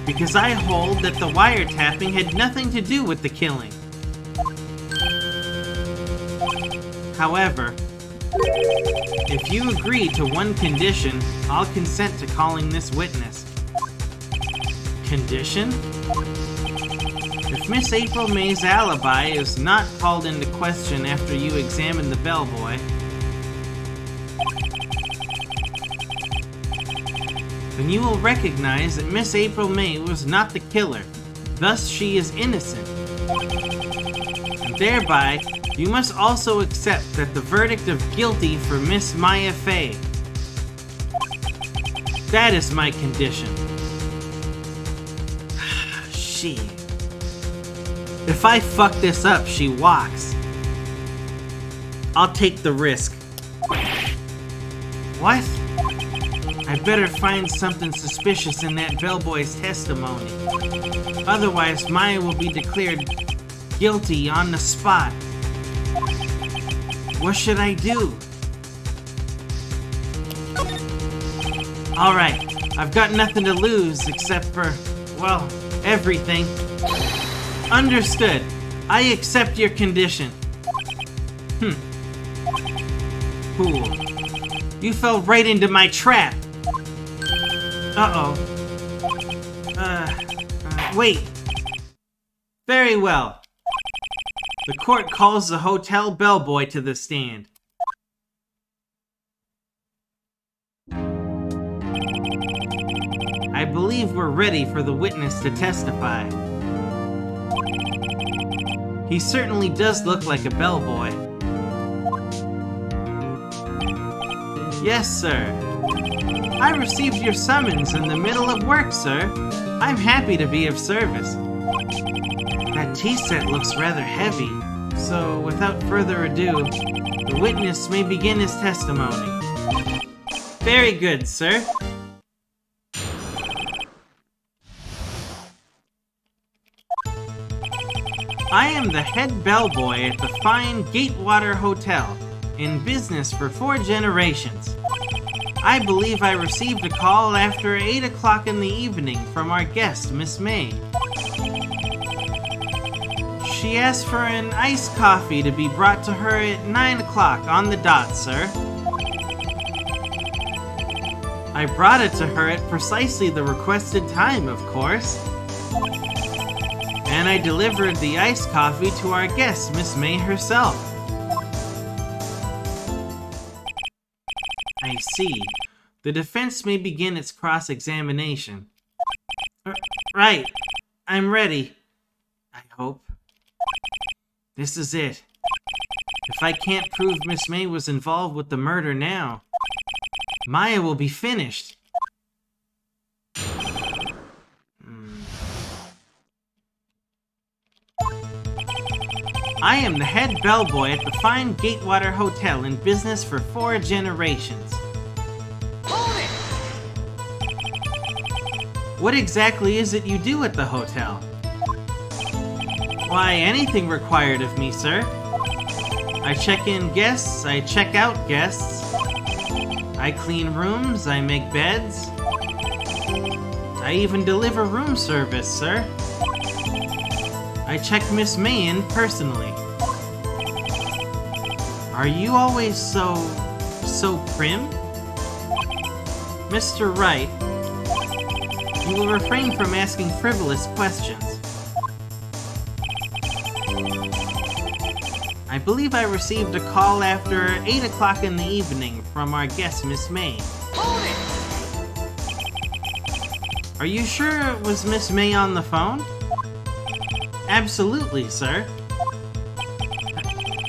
Because I hold that the wiretapping had nothing to do with the killing. However, if you agree to one condition, I'll consent to calling this witness. Condition? If Miss April May's alibi is not called into question after you examine the bellboy, then you will recognize that Miss April May was not the killer. Thus, she is innocent. And thereby, you must also accept that the verdict of guilty for Miss Maya Fey. That is my condition. She. If I fuck this up, she walks. I'll take the risk. What? I better find something suspicious in that bellboy's testimony. Otherwise, Maya will be declared guilty on the spot. What should I do? Alright, I've got nothing to lose except for, well, everything. Understood. I accept your condition. Fool. You fell right into my trap. Uh-oh. Wait. Very well. The court calls the hotel bellboy to the stand. I believe we're ready for the witness to testify. He certainly does look like a bellboy. Yes, sir. I received your summons in the middle of work, sir. I'm happy to be of service. That tea set looks rather heavy, so without further ado, the witness may begin his testimony. Very good, sir. I am the head bellboy at the fine Gatewater Hotel, in business for 4 generations. I believe I received a call after 8 o'clock in the evening from our guest, Miss May. She asked for an iced coffee to be brought to her at 9 o'clock on the dot, sir. I brought it to her at precisely the requested time, of course. And I delivered the iced coffee to our guest, Miss May herself. I see. The defense may begin its cross-examination. Right. I'm ready. I hope. This is it. If I can't prove Miss May was involved with the murder now, Maya will be finished. I am the head bellboy at the fine Gatewater Hotel in business for 4 generations. Hold it! What exactly is it you do at the hotel? Why, anything required of me, sir. I check in guests, I check out guests. I clean rooms, I make beds. I even deliver room service, sir. I check Miss May in personally. Are you always so prim? Mr. Wright, you will refrain from asking frivolous questions. I believe I received a call after 8 o'clock in the evening from our guest, Miss May. Hold it! Are you sure it was Miss May on the phone? Absolutely, sir.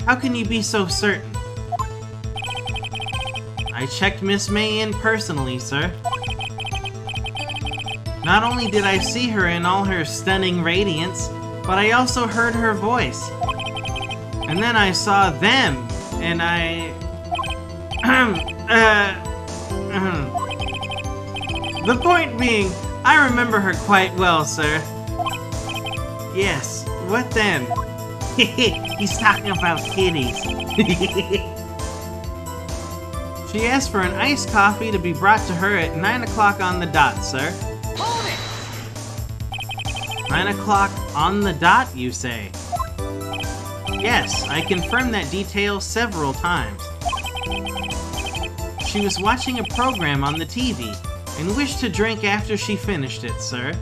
How can you be so certain? I checked Miss May in personally, sir. Not only did I see her in all her stunning radiance, but I also heard her voice. And then I saw them, and I... The point being, I remember her quite well, sir. Yes, what then? He's talking about kitties. She asked for an iced coffee to be brought to her at 9 o'clock on the dot, sir. Hold it! 9 o'clock on the dot, you say? Yes, I confirmed that detail several times. She was watching a program on the TV and wished to drink after she finished it, sir.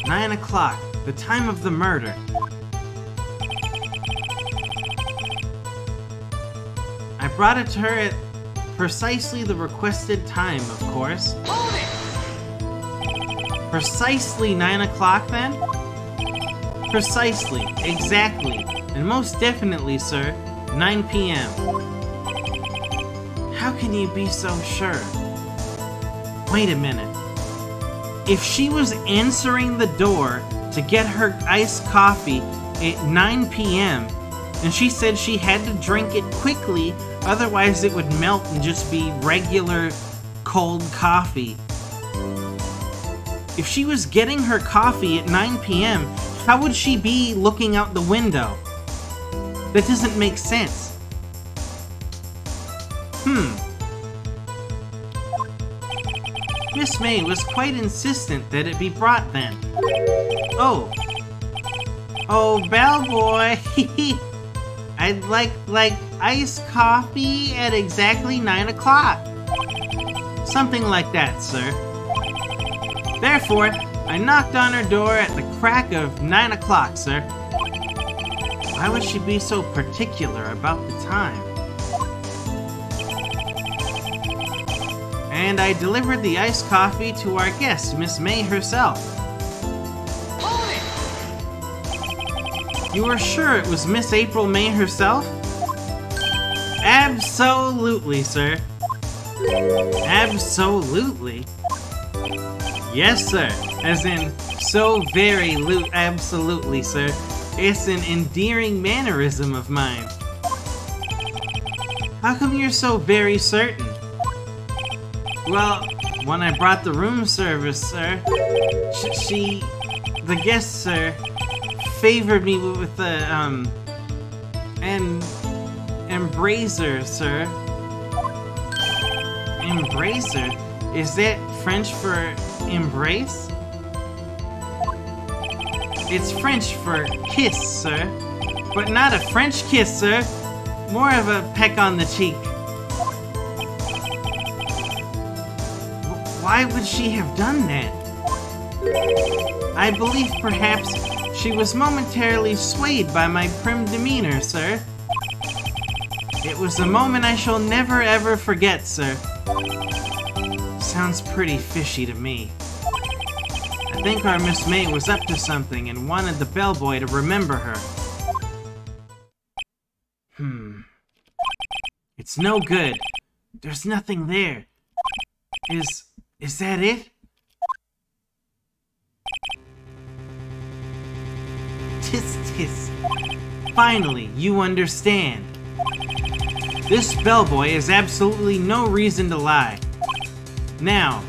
9 o'clock, the time of the murder. I brought it to her at precisely the requested time, of course. Hold it! Precisely 9 o'clock, then? Precisely, exactly, and most definitely, sir, 9 p.m. How can you be so sure? Wait a minute. If she was answering the door to get her iced coffee at 9 p.m., and she said she had to drink it quickly, otherwise it would melt and just be regular cold coffee. If she was getting her coffee at 9 p.m., how would she be looking out the window? That doesn't make sense. Miss May was quite insistent that it be brought then. Oh. Oh, bellboy. I'd like iced coffee at exactly 9 o'clock. Something like that, sir. Therefore, I knocked on her door at the crack of 9 o'clock, sir. Why would she be so particular about the time? And I delivered the iced coffee to our guest, Miss May herself. On it! You are sure it was Miss April May herself? Absolutely, sir. Absolutely? Yes, sir. As in, so very absolutely, sir. It's an endearing mannerism of mine. How come you're so very certain? Well, when I brought the room service, sir, the guest, sir, favored me with the, embracer, sir. Embracer? Is that French for embrace? It's French for kiss, sir. But not a French kiss, sir. More of a peck on the cheek. Why would she have done that? I believe perhaps she was momentarily swayed by my prim demeanor, sir. It was a moment I shall never ever forget, sir. Sounds pretty fishy to me. I think our Miss May was up to something and wanted the bellboy to remember her. It's no good. There's nothing there. Is that it? Tis. Finally, you understand. This bellboy has absolutely no reason to lie. Now,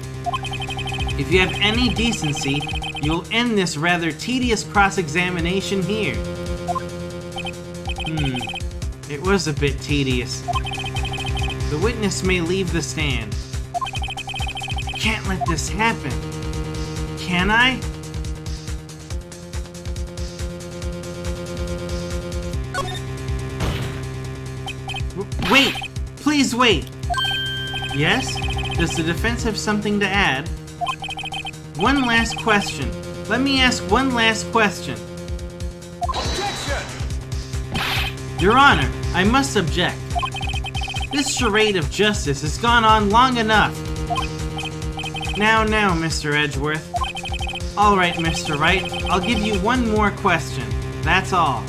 if you have any decency, you'll end this rather tedious cross-examination here. It was a bit tedious. The witness may leave the stand. Can't let this happen. Can I? Wait! Please wait! Yes? Does the defense have something to add? One last question. Let me ask one last question. Objection! Your Honor, I must object. This charade of justice has gone on long enough. Now, Mr. Edgeworth. Alright, Mr. Wright, I'll give you one more question. That's all.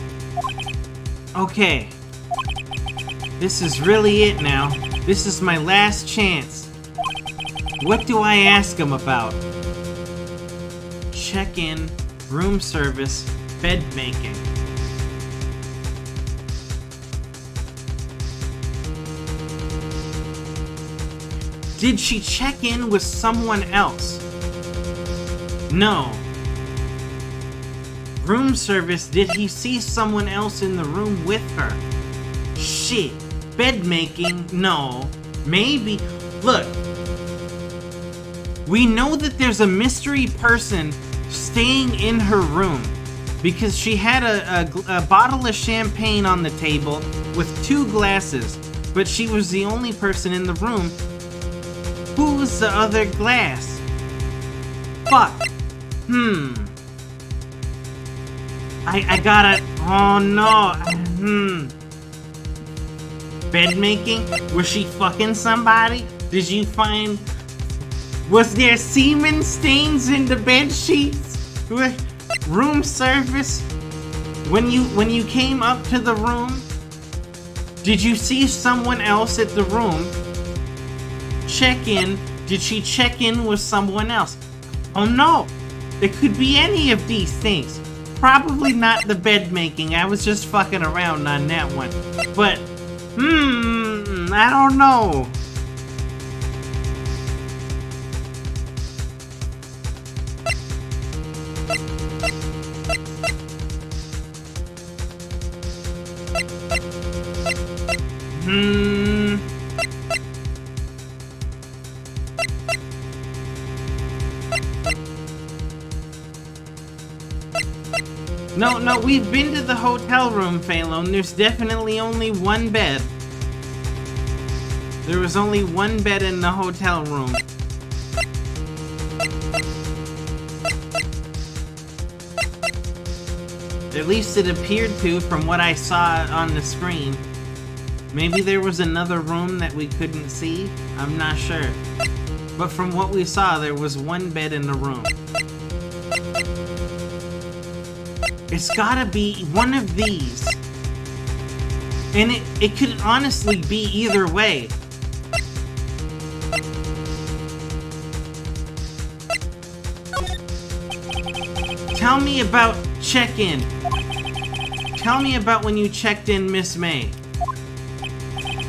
Okay. This is really it now. This is my last chance. What do I ask him about? Check-in, room service, bed making. Did she check in with someone else? No. Room service, did he see someone else in the room with her? Shit. Bed making? No. Maybe. Look. We know that there's a mystery person staying in her room because she had a bottle of champagne on the table with 2 glasses, but she was the only person in the room. Who's the other glass? Fuck. I gotta... Oh no. Bed making? Was she fucking somebody? Did you find... Was there semen stains in the bed sheets? Room service? When you came up to the room, did you see someone else at the room? Check in. Did she check in with someone else? Oh no! It could be any of these things. Probably not the bed making. I was just fucking around on that one. But, I don't know. No, we've been to the hotel room, Phalone. There's definitely only one bed. There was only one bed in the hotel room. At least it appeared to from what I saw on the screen. Maybe there was another room that we couldn't see? I'm not sure. But from what we saw, there was one bed in the room. It's gotta be one of these. And it could honestly be either way. Tell me about check-in. Tell me about when you checked in, Miss May.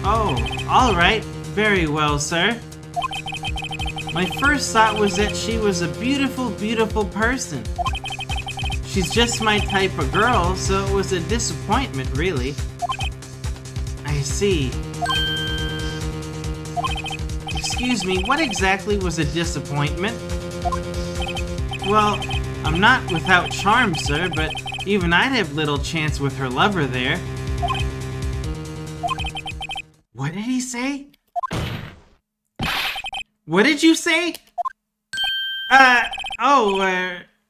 Oh, alright. Very well, sir. My first thought was that she was a beautiful, beautiful person. She's just my type of girl, so it was a disappointment, really. I see. Excuse me, what exactly was a disappointment? Well, I'm not without charm, sir, but even I'd have little chance with her lover there. What did he say? What did you say?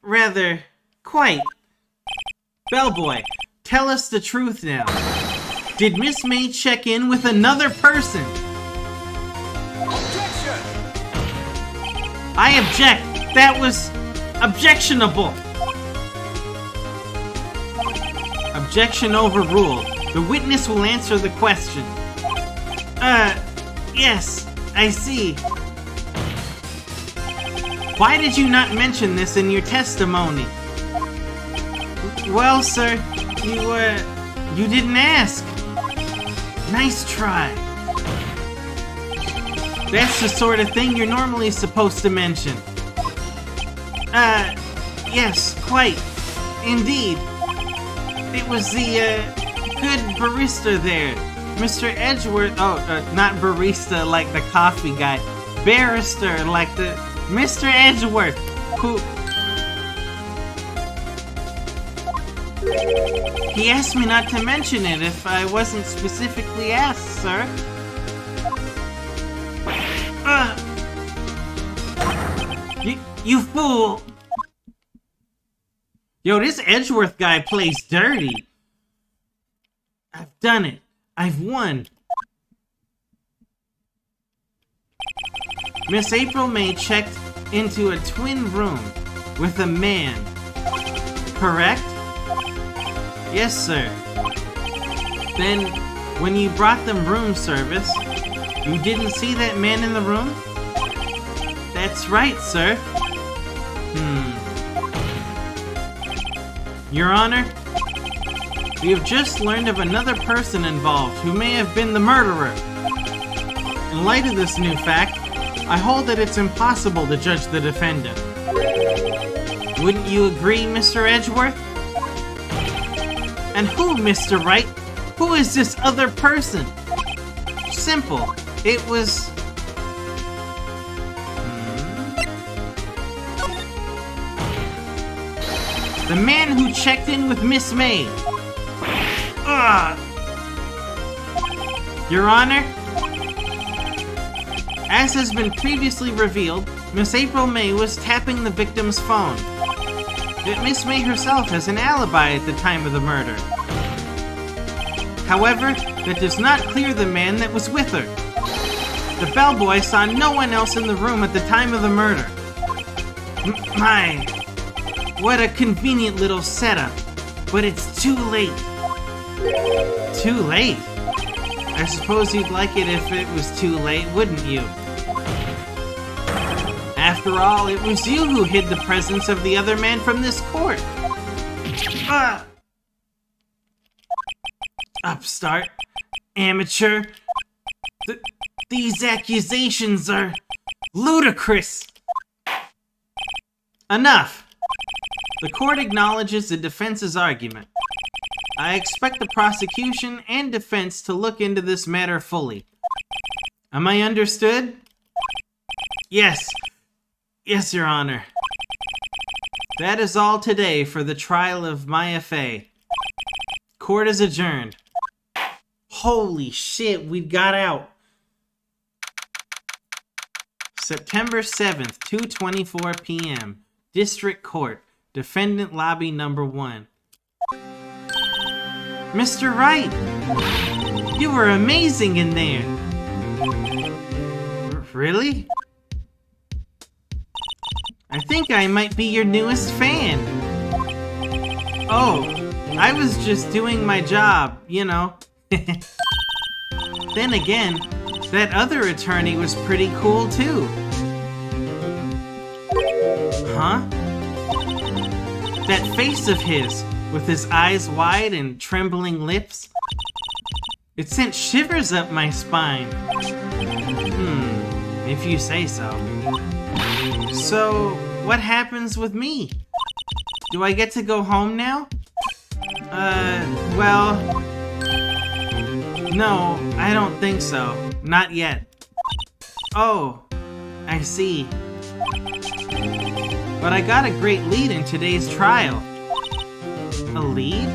Rather, quite. Bellboy, tell us the truth now. Did Miss May check in with another person? Objection! I object. That was objectionable. Objection overruled. The witness will answer the question. Yes, I see. Why did you not mention this in your testimony? Well, sir, you didn't ask. Nice try. That's the sort of thing you're normally supposed to mention. Yes, quite. Indeed. It was the, good barista there. Mr. Edgeworth, not barista like the coffee guy. Barrister like the... Mr. Edgeworth, who... He asked me not to mention it if I wasn't specifically asked, sir. You fool! Yo, this Edgeworth guy plays dirty. I've done it. I've won. Miss April May checked into a twin room with a man. Correct? Yes, sir. Then, when you brought them room service, you didn't see that man in the room? That's right, sir. Your Honor, we have just learned of another person involved who may have been the murderer. In light of this new fact, I hold that it's impossible to judge the defendant. Wouldn't you agree, Mr. Edgeworth? And who, Mr. Wright? Who is this other person? Simple. It was... The man who checked in with Miss May. Your Honor, as has been previously revealed, Miss April May was tapping the victim's phone. Yet Miss May herself has an alibi at the time of the murder. However, that does not clear the man that was with her. The bellboy saw no one else in the room at the time of the murder. My, what a convenient little setup. But it's too late. Too late? I suppose you'd like it if it was too late, wouldn't you? After all, it was you who hid the presence of the other man from this court. Upstart. Amateur. These accusations are ludicrous. Enough. The court acknowledges the defense's argument. I expect the prosecution and defense to look into this matter fully. Am I understood? Yes. Yes, Your Honor. That is all today for the trial of Maya Fey. Court is adjourned. Holy shit, we got out. September 7th, 2:24 p.m. District Court. Defendant Lobby Number 1. Mr. Wright! You were amazing in there! Really? I think I might be your newest fan. Oh, I was just doing my job, you know. Then again, that other attorney was pretty cool too. Huh? That face of his, with his eyes wide and trembling lips. It sent shivers up my spine. If you say so. So, what happens with me? Do I get to go home now? Well... No, I don't think so. Not yet. Oh, I see. But I got a great lead in today's trial. A lead?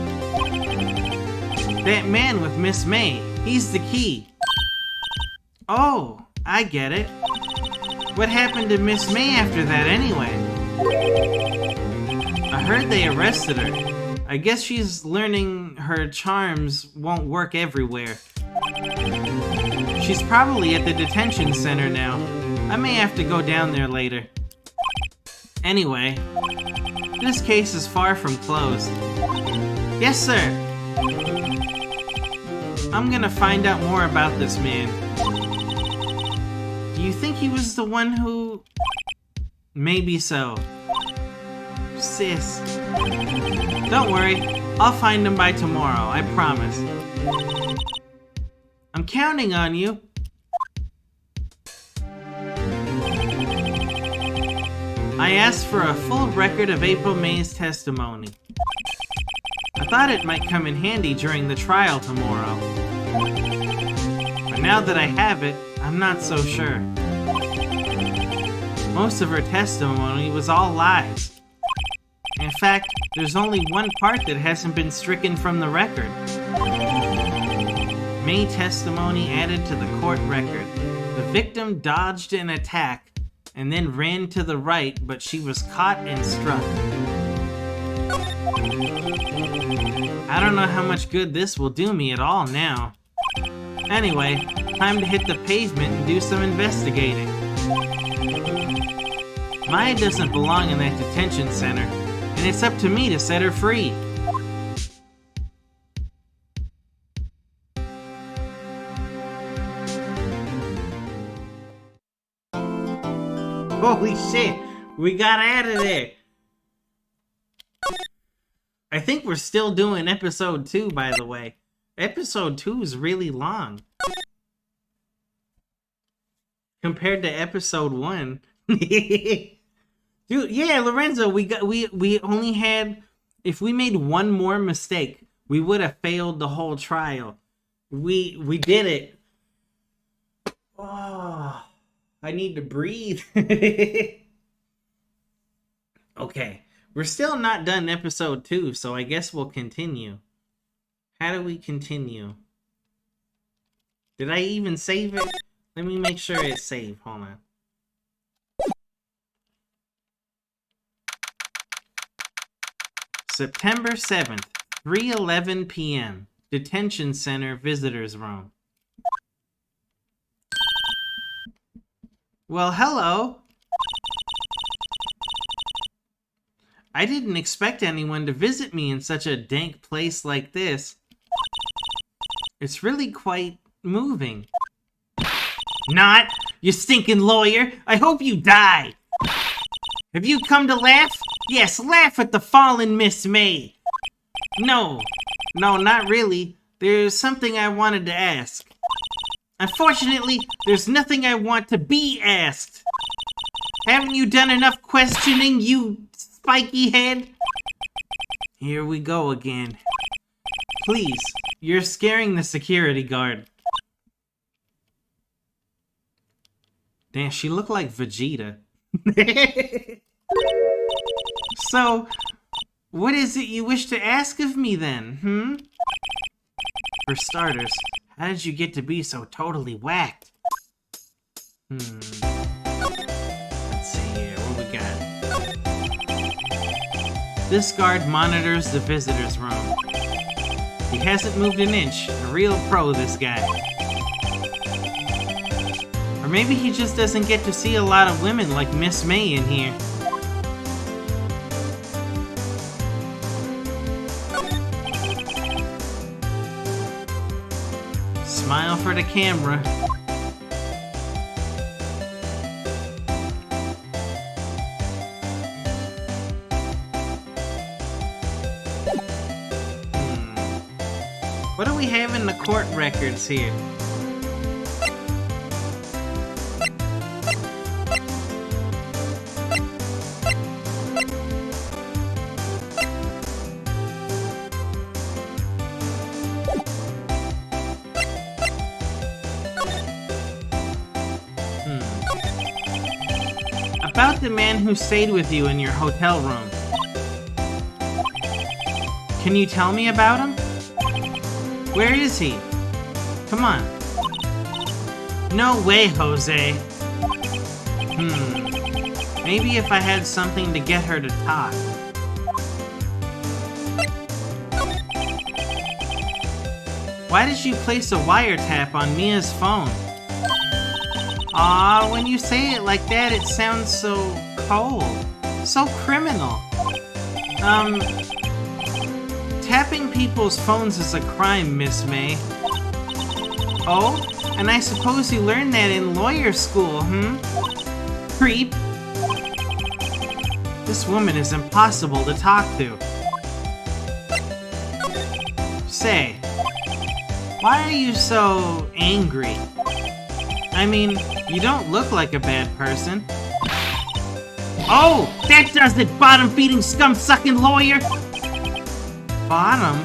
That man with Miss May, he's the key. Oh, I get it. What happened to Miss May after that anyway? I heard they arrested her. I guess she's learning her charms won't work everywhere. She's probably at the detention center now. I may have to go down there later. Anyway, this case is far from closed. Yes, sir. I'm gonna find out more about this man. Do you think he was the one who... Maybe so. Sis. Don't worry, I'll find him by tomorrow, I promise. I'm counting on you. I asked for a full record of April May's testimony. I thought it might come in handy during the trial tomorrow. But now that I have it, I'm not so sure. Most of her testimony was all lies. In fact, there's only one part that hasn't been stricken from the record. May testimony added to the court record. The victim dodged an attack and then ran to the right, but she was caught and struck. I don't know how much good this will do me at all now. Anyway, time to hit the pavement and do some investigating. Maya doesn't belong in that detention center, and it's up to me to set her free. Holy shit, we got out of there. I think we're still doing episode 2, by the way. Episode 2 is really long. Compared to episode 1. Dude, yeah, Lorenzo, we only had... If we made one more mistake, we would have failed the whole trial. We did it. Oh, I need to breathe. Okay, we're still not done episode 2, so I guess we'll continue. How do we continue? Did I even save it? Let me make sure it's saved. Hold on. September 7th, 3:11 p.m. Detention Center Visitors Room. Well, hello. I didn't expect anyone to visit me in such a dank place like this. It's really quite moving. Not, you stinking lawyer! I hope you die! Have you come to laugh? Yes, laugh at the fallen Miss May! No, not really. There's something I wanted to ask. Unfortunately, there's nothing I want to be asked. Haven't you done enough questioning, you spiky head? Here we go again. Please, you're scaring the security guard. Damn, she looked like Vegeta. So, what is it you wish to ask of me then, For starters, how did you get to be so totally whacked? Let's see here, what we got? This guard monitors the visitor's room. He hasn't moved an inch. A real pro, this guy. Or maybe he just doesn't get to see a lot of women like Miss May in here. Smile for the camera. What do we have in the court records here? About the man who stayed with you in your hotel room. Can you tell me about him? Where is he? Come on. No way, Jose. Maybe if I had something to get her to talk. Why did you place a wiretap on Mia's phone? Aw, when you say it like that, it sounds so cold. So criminal. Tapping people's phones is a crime, Miss May. Oh? And I suppose you learned that in lawyer school, Creep. This woman is impossible to talk to. Say, why are you so angry? I mean, you don't look like a bad person. Oh! That does it, bottom-feeding, scum-sucking lawyer! Bottom?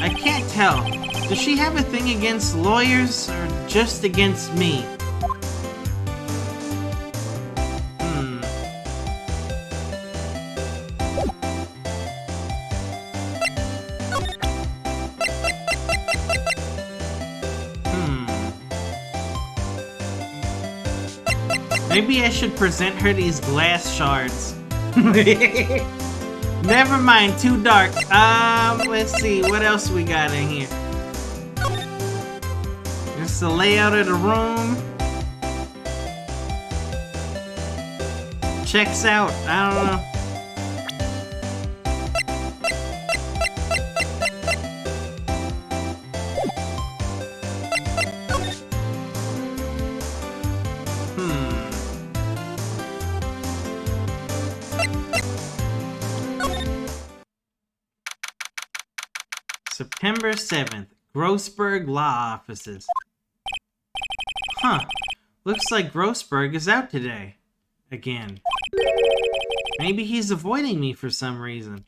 I can't tell. Does she have a thing against lawyers, or just against me? Maybe I should present her these glass shards. Never mind, too dark. Let's see, what else we got in here? Just the layout of the room. Checks out, I don't know. September 7th, Grossberg Law Offices. Huh. Looks like Grossberg is out today. Again. Maybe he's avoiding me for some reason.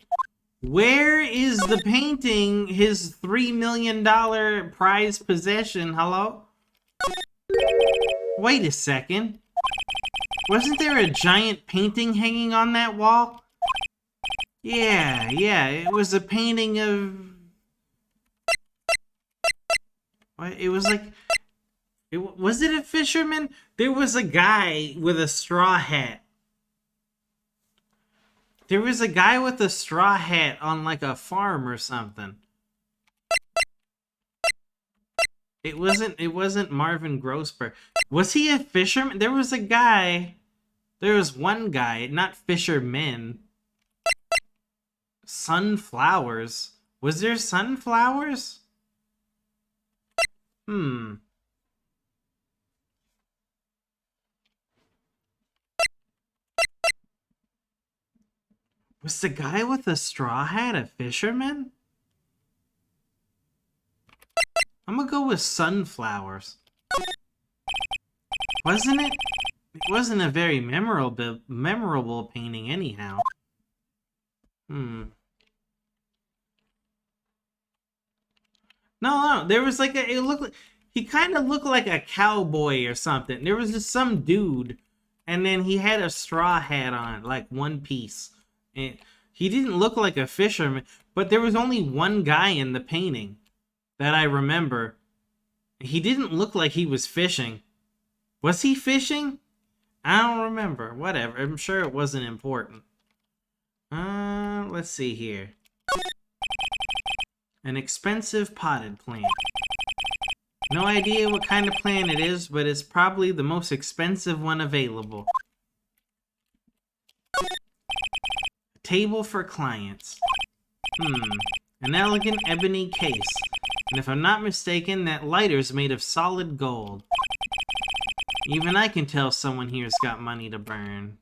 Where is the painting, his $3 million prize possession? Hello? Wait a second. Wasn't there a giant painting hanging on that wall? Yeah, it was a painting of... It was like... Was it a fisherman? There was a guy with a straw hat. There was a guy with a straw hat on like a farm or something. It wasn't Marvin Grossberg. Was he a fisherman? There was a guy. There was one guy, not fishermen. Sunflowers. Was there sunflowers? Was the guy with the straw hat a fisherman? I'm gonna go with sunflowers. Wasn't it? It wasn't a very memorable painting anyhow. No, there was like it looked like, he kind of looked like a cowboy or something. There was just some dude, and then he had a straw hat on, like one piece. And he didn't look like a fisherman, but there was only one guy in the painting that I remember. He didn't look like he was fishing. Was he fishing? I don't remember. Whatever. I'm sure it wasn't important. Let's see here. An expensive potted plant. No idea what kind of plant it is, but it's probably the most expensive one available. A table for clients. An elegant ebony case. And if I'm not mistaken, that lighter's made of solid gold. Even I can tell someone here's got money to burn.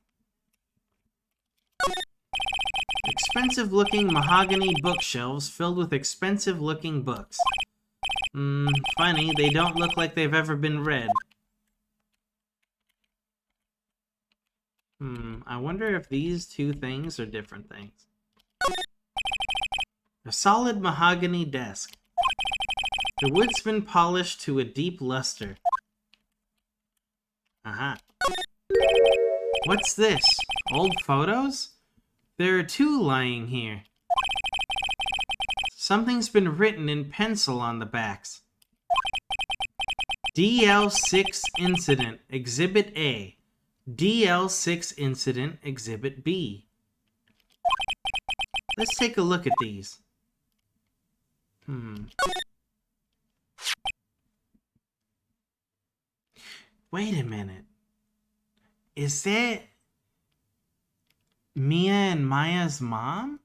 Expensive-looking mahogany bookshelves filled with expensive-looking books. Funny, they don't look like they've ever been read. I wonder if these two things are different things. A solid mahogany desk. The wood's been polished to a deep luster. Aha. What's this? Old photos? There are two lying here. Something's been written in pencil on the backs. DL6 Incident, Exhibit A. DL6 Incident, Exhibit B. Let's take a look at these. Wait a minute. Is that Mia and Maya's mom?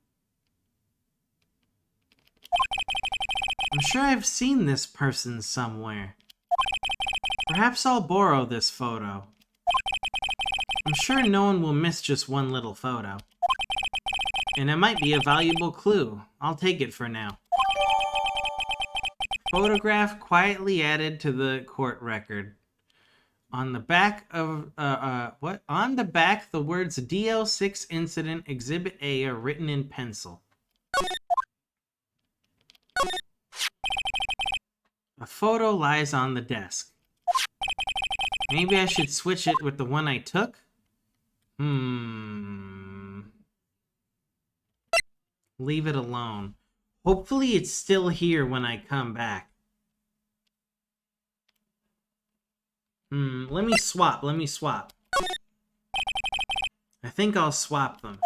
I'm sure I've seen this person somewhere. Perhaps I'll borrow this photo. I'm sure no one will miss just one little photo. And it might be a valuable clue. I'll take it for now. Photograph quietly added to the court record. On the back of, On the back, the words DL6 Incident Exhibit A are written in pencil. A photo lies on the desk. Maybe I should switch it with the one I took? Leave it alone. Hopefully it's still here when I come back. Let me swap. I think I'll swap them.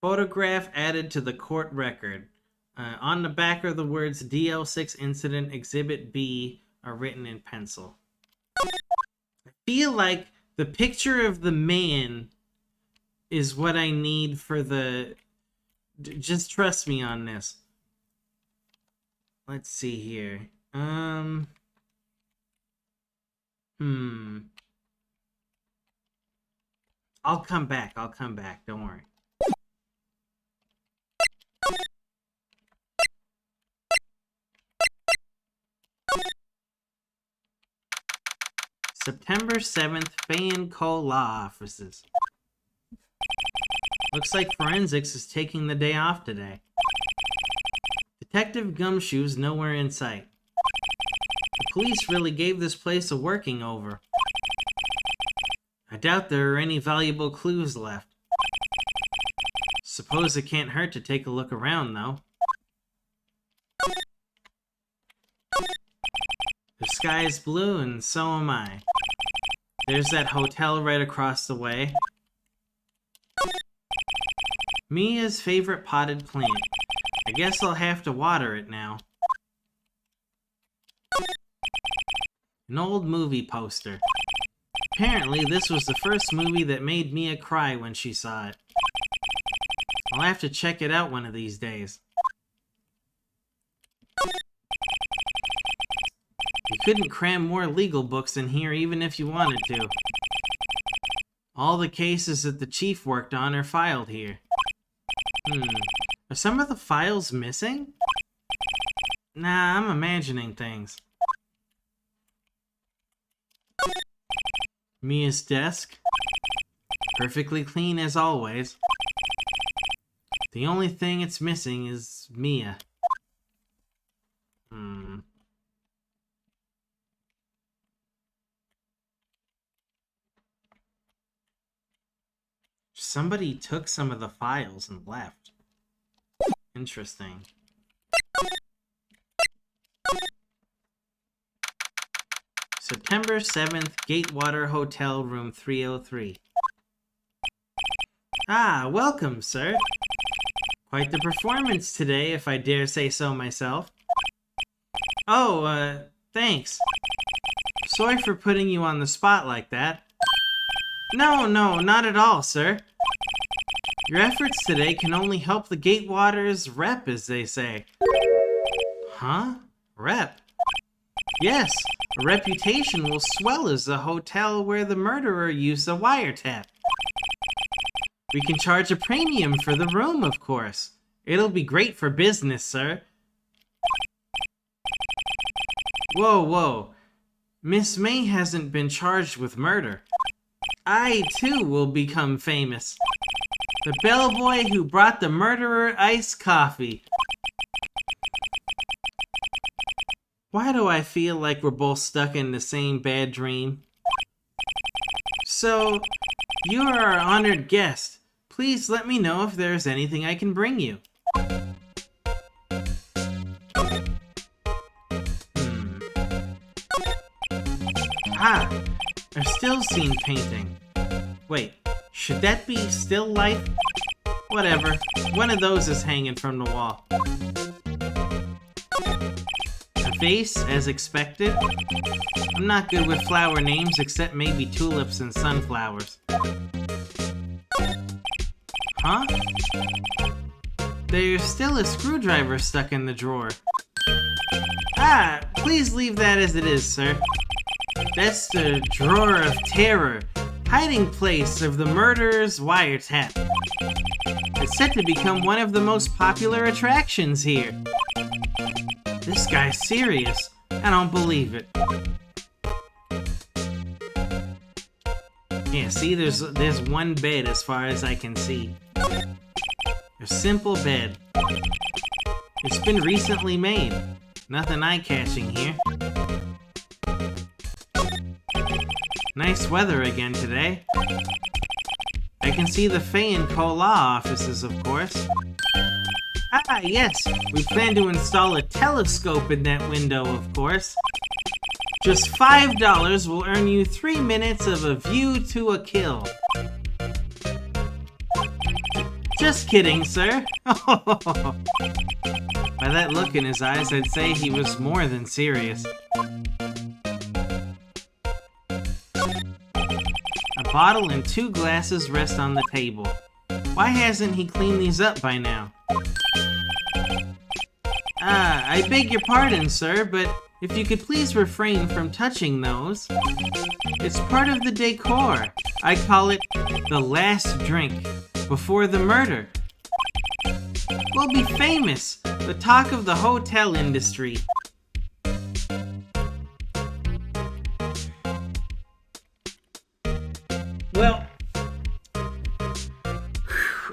Photograph added to the court record. On the back are the words DL6 Incident Exhibit B are written in pencil. I feel like the picture of the man is what I need for the... Just trust me on this. Let's see here. I'll come back. Don't worry. September 7th, Fay & Co. Law Offices. Looks like forensics is taking the day off today. Detective Gumshoe's nowhere in sight. The police really gave this place a working over. I doubt there are any valuable clues left. Suppose it can't hurt to take a look around, though. The sky is blue, and so am I. There's that hotel right across the way. Mia's favorite potted plant. I guess I'll have to water it now. An old movie poster. Apparently, this was the first movie that made Mia cry when she saw it. I'll have to check it out one of these days. You couldn't cram more legal books in here even if you wanted to. All the cases that the chief worked on are filed here. Are some of the files missing? Nah, I'm imagining things. Mia's desk. Perfectly clean as always. The only thing it's missing is Mia. Somebody took some of the files and left. Interesting. September 7th, Gatewater Hotel, room 303. Ah, welcome, sir. Quite the performance today, if I dare say so myself. Oh, thanks. Sorry for putting you on the spot like that. No, not at all, sir. Your efforts today can only help the Gatewater's rep, as they say. Huh? Rep? Yes, a reputation will swell as the hotel where the murderer used a wiretap. We can charge a premium for the room, of course. It'll be great for business, sir. Whoa. Miss May hasn't been charged with murder. I, too, will become famous. The bellboy who brought the murderer iced coffee. Why do I feel like we're both stuck in the same bad dream? So, you are our honored guest. Please let me know if there's anything I can bring you. Ah, a still scene painting. Wait, should that be still life? Whatever, one of those is hanging from the wall. A vase, as expected. I'm not good with flower names except maybe tulips and sunflowers. Huh? There's still a screwdriver stuck in the drawer. Ah, please leave that as it is, sir. That's the drawer of terror, hiding place of the murderer's wiretap. It's set to become one of the most popular attractions here. This guy's serious. I don't believe it. Yeah, see, there's one bed as far as I can see. A simple bed. It's been recently made. Nothing eye-catching here. Nice weather again today. I can see the Fay and Cola offices, of course. Ah, yes, we plan to install a telescope in that window, of course. Just $5 will earn you 3 minutes of a view to a kill. Just kidding, sir. By that look in his eyes, I'd say he was more than serious. A bottle and 2 glasses rest on the table. Why hasn't he cleaned these up by now? I beg your pardon, sir, but if you could please refrain from touching those. It's part of the decor. I call it the last drink before the murder. We'll be famous, the talk of the hotel industry. Well,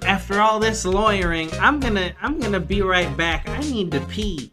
after all this lawyering, I'm gonna be right back. I need to pee.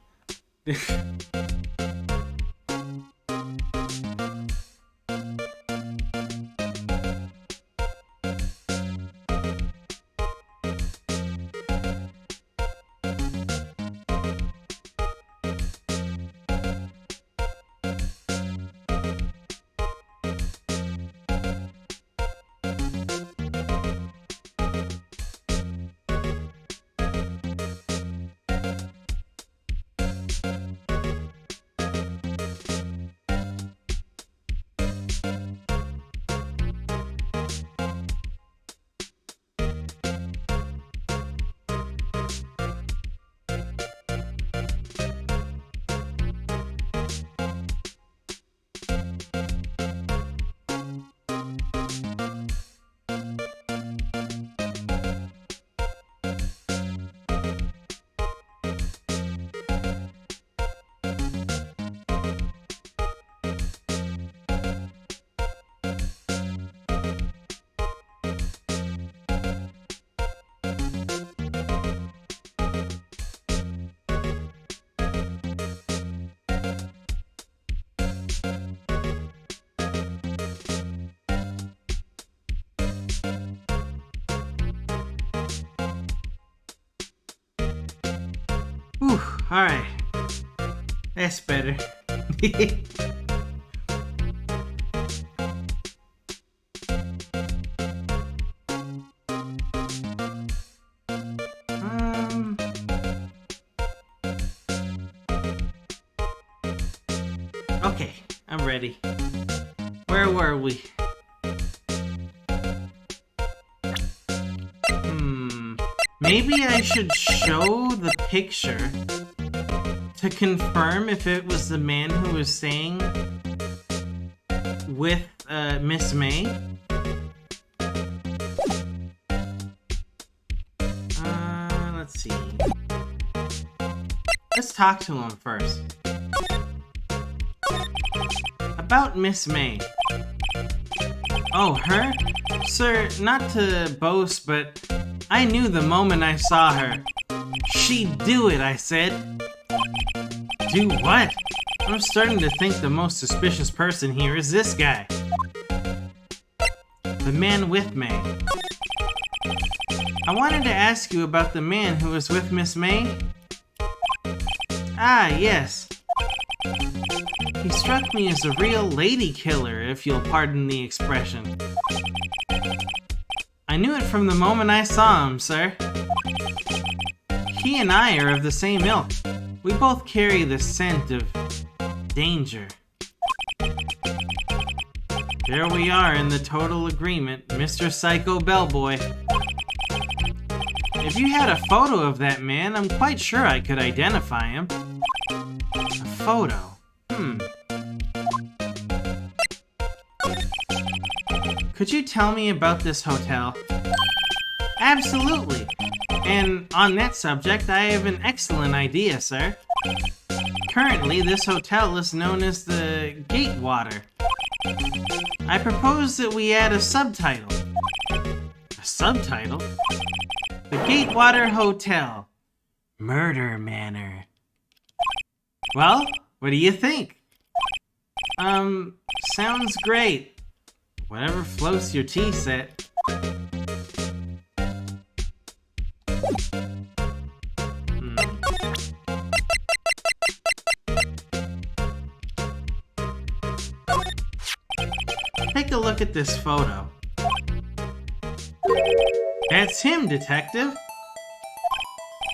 Alright. That's better. Okay, I'm ready. Where were we? Maybe I should show the picture to confirm if it was the man who was staying with Miss May. Let's see. Let's talk to him first. About Miss May. Oh, her? Sir, not to boast, but I knew the moment I saw her. She'd do it, I said. Do what? I'm starting to think the most suspicious person here is this guy. The man with May. I wanted to ask you about the man who was with Miss May. Ah, yes. He struck me as a real lady killer, if you'll pardon the expression. I knew it from the moment I saw him, sir. He and I are of the same ilk. We both carry the scent of danger. There we are in the total agreement, Mr. Psycho Bellboy. If you had a photo of that man, I'm quite sure I could identify him. A photo? Could you tell me about this hotel? Absolutely. And on that subject, I have an excellent idea, sir. Currently, this hotel is known as the Gatewater. I propose that we add a subtitle. A subtitle? The Gatewater Hotel. Murder Manor. Well, what do you think? Sounds great. Whatever floats your tea set. Take a look at this photo. That's him, detective.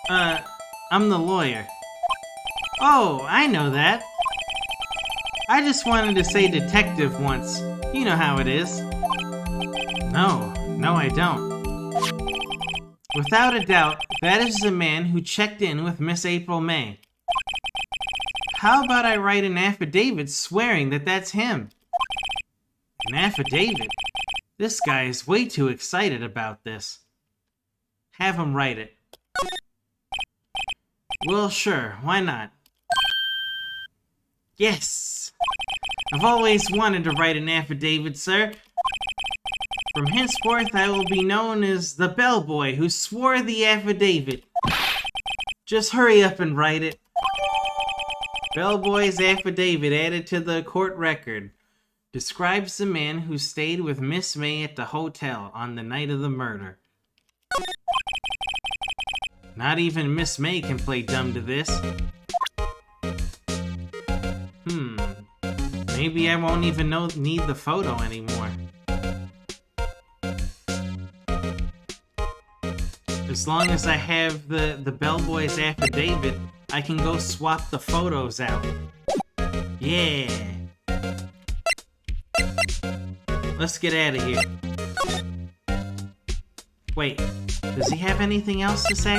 I'm the lawyer. Oh, I know that. I just wanted to say detective once. You know how it is. No, I don't. Without a doubt, that is the man who checked in with Miss April May. How about I write an affidavit swearing that that's him? An affidavit? This guy is way too excited about this. Have him write it. Well, sure, why not? Yes! I've always wanted to write an affidavit, sir. From henceforth, I will be known as the bellboy who swore the affidavit. Just hurry up and write it. Bellboy's affidavit added to the court record. Describes the man who stayed with Miss May at the hotel on the night of the murder. Not even Miss May can play dumb to this. Maybe I won't even need the photo anymore. As long as I have the bellboy's affidavit, I can go swap the photos out. Yeah. Let's get out of here. Wait, does he have anything else to say?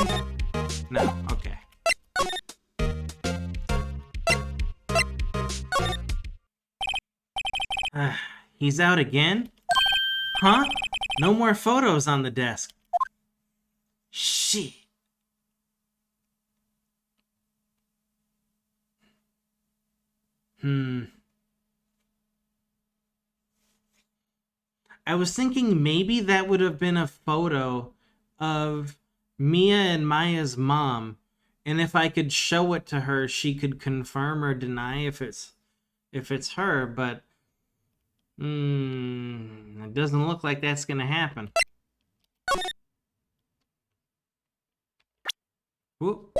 No, okay. He's out again? Huh? No more photos on the desk. Shit. I was thinking maybe that would have been a photo of Mia and Maya's mom, and if I could show it to her, she could confirm or deny if it's her, but it doesn't look like that's gonna happen. Whoop.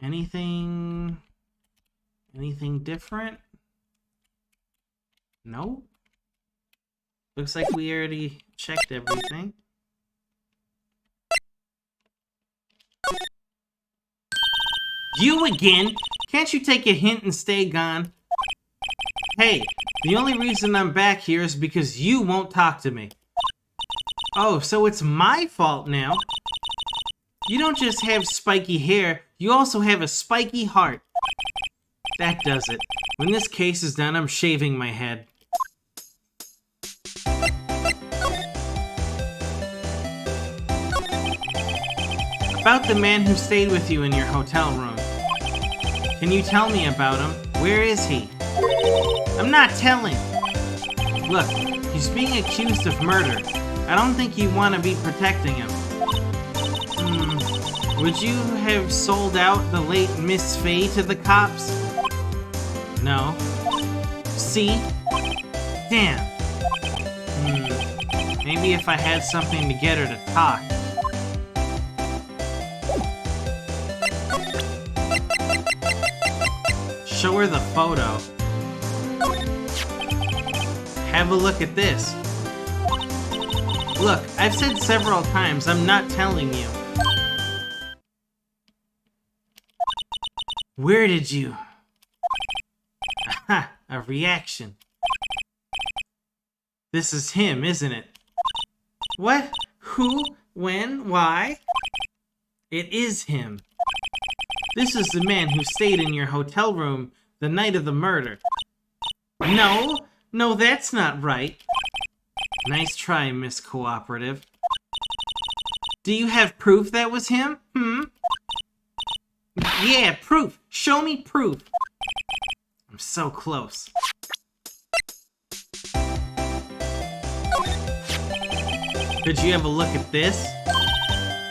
Anything different? No. Looks like we already checked everything. You again? Can't you take a hint and stay gone? Hey, the only reason I'm back here is because you won't talk to me. Oh, so it's my fault now. You don't just have spiky hair, you also have a spiky heart. That does it. When this case is done, I'm shaving my head. About the man who stayed with you in your hotel room. Can you tell me about him? Where is he? I'm not telling. Look, he's being accused of murder. I don't think you want to be protecting him. Would you have sold out the late Miss Faye to the cops? No. See? Damn. Maybe if I had something to get her to talk. Show her the photo. Have a look at this. Look, I've said several times I'm not telling you. Where did you? Aha, a reaction. This is him, isn't it? What? Who? When? Why? It is him. This is the man who stayed in your hotel room the night of the murder. No, that's not right. Nice try, Miss Cooperative. Do you have proof that was him? Yeah, proof. Show me proof. I'm so close. Did you have a look at this?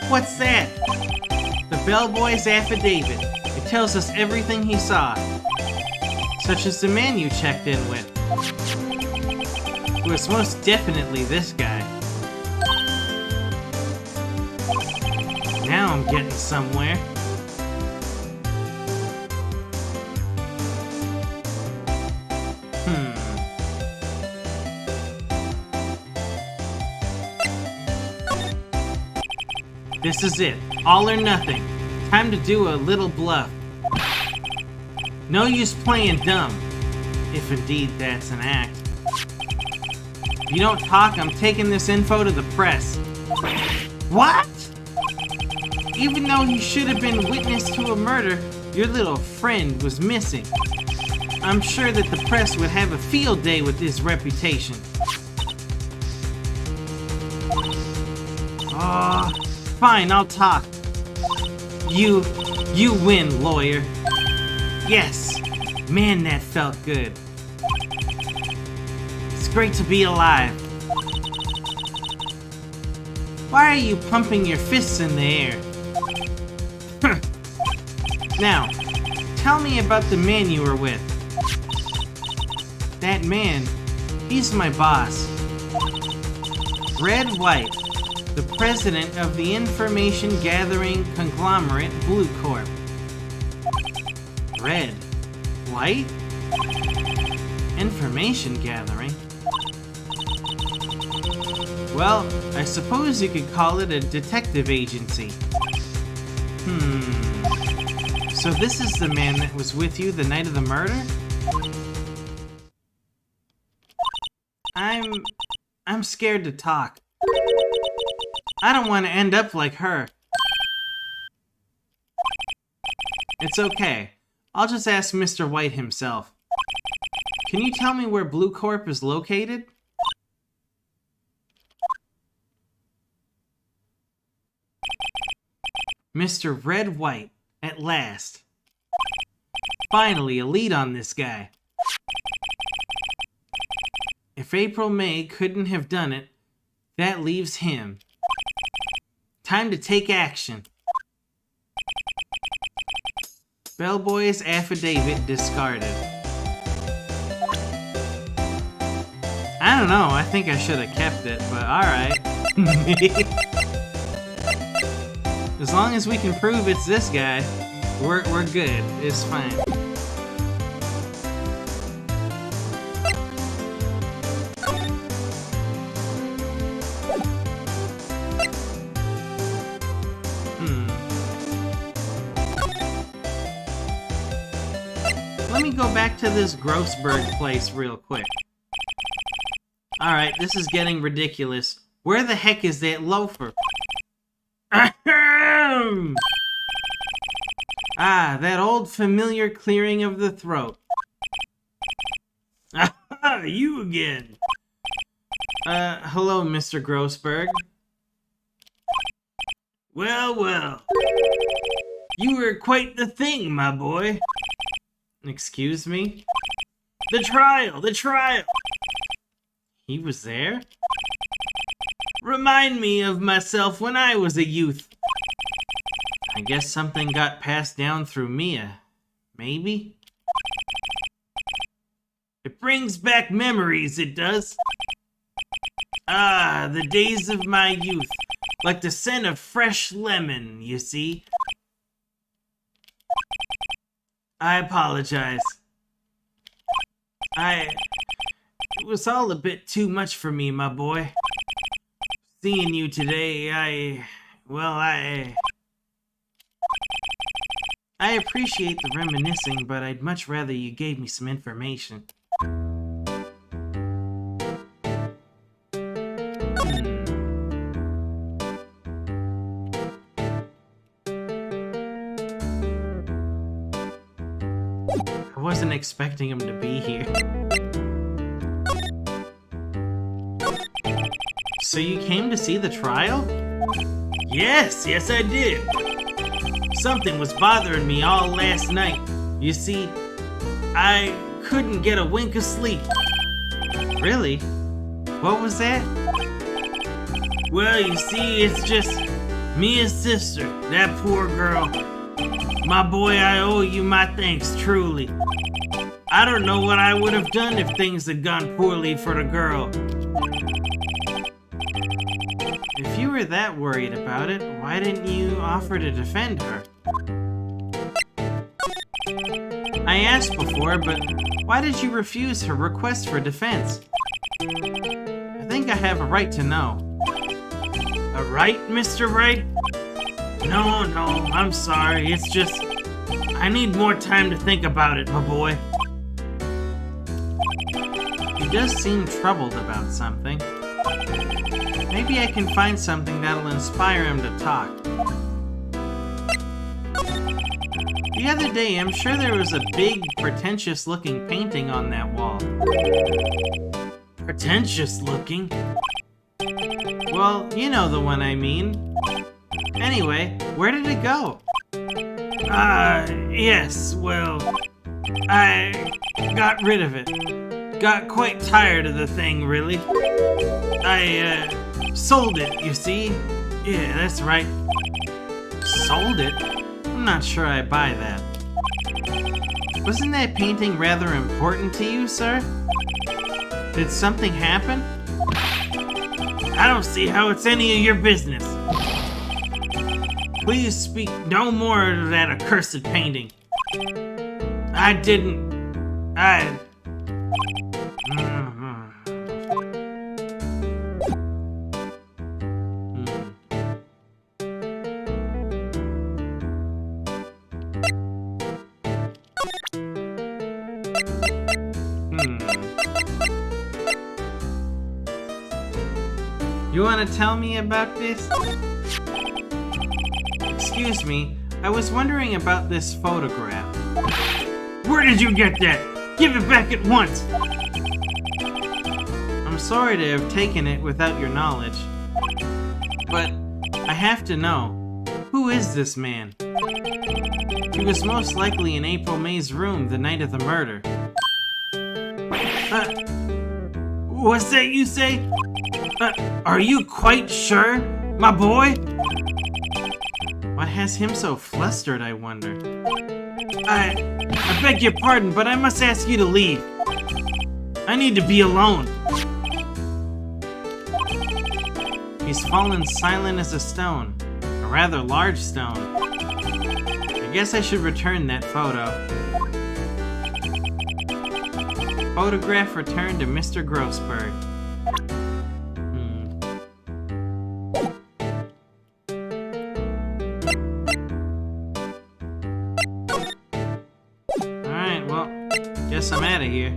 What's that? The bellboy's affidavit. It tells us everything he saw. Such as the man you checked in with. It was most definitely this guy. Now I'm getting somewhere. This is it. All or nothing. Time to do a little bluff. No use playing dumb. If indeed that's an act. If you don't talk, I'm taking this info to the press. What? Even though he should have been witness to a murder, your little friend was missing. I'm sure that the press would have a field day with his reputation. Fine, I'll talk. You win, lawyer. Yes, man, that felt good. It's great to be alive. Why are you pumping your fists in the air? Now, tell me about the man you were with. That man, he's my boss. Wright, the president of the information gathering conglomerate Blue Corp. Wright? Information gathering? Well, I suppose you could call it a detective agency. So this is the man that was with you the night of the murder? I'm scared to talk. I don't want to end up like her. It's okay. I'll just ask Mr. White himself. Can you tell me where Blue Corp is located? Mr. Red White, at last. Finally, a lead on this guy. If April May couldn't have done it, that leaves him. Time to take action. Bellboy's affidavit discarded. I don't know, I think I should have kept it, but alright. As long as we can prove it's this guy, We're good. It's fine. Let me go back to this Grossberg place real quick. Alright, this is getting ridiculous. Where the heck is that loafer? Ahem! Ah, that old familiar clearing of the throat. Ah, you again. Hello, Mr. Grossberg. Well, well. You were quite the thing, my boy. Excuse me? The trial! The trial! He was there? Remind me of myself when I was a youth. I guess something got passed down through Mia. Maybe? It brings back memories, it does. Ah, the days of my youth. Like the scent of fresh lemon, you see. I apologize. It was all a bit too much for me, my boy. Seeing you today, I appreciate the reminiscing, but I'd much rather you gave me some information. I wasn't expecting him to be here. So you came to see the trial? Yes, I did. Something was bothering me all last night. You see, I couldn't get a wink of sleep. Really? What was that? Well, you see, it's just Mia's sister, that poor girl. My boy, I owe you my thanks, truly. I don't know what I would have done if things had gone poorly for the girl. If you were that worried about it, why didn't you offer to defend her? I asked before, but why did you refuse her request for defense? I think I have a right to know. A right, Mr. Wright? No, I'm sorry. It's just, I need more time to think about it, my boy. He does seem troubled about something. Maybe I can find something that'll inspire him to talk. The other day, I'm sure there was a big, pretentious-looking painting on that wall. Pretentious-looking? Well, you know the one I mean. Anyway, where did it go? Yes, well, I got rid of it. Got quite tired of the thing, really. I sold it, you see? Yeah, that's right. Sold it? I'm not sure I buy that. Wasn't that painting rather important to you, sir? Did something happen? I don't see how it's any of your business. Please speak no more of that accursed painting. I didn't... You want to tell me about this? Excuse me, I was wondering about this photograph. Where did you get that? Give it back at once! I'm sorry to have taken it without your knowledge. But I have to know, who is this man? He was most likely in April May's room the night of the murder. What's that you say? Are you quite sure, my boy? What has him so flustered, I wonder? I beg your pardon, but I must ask you to leave. I need to be alone. He's fallen silent as a stone. A rather large stone. I guess I should return that photo. Photograph returned to Mr. Grossberg. Alright, well, guess I'm out of here.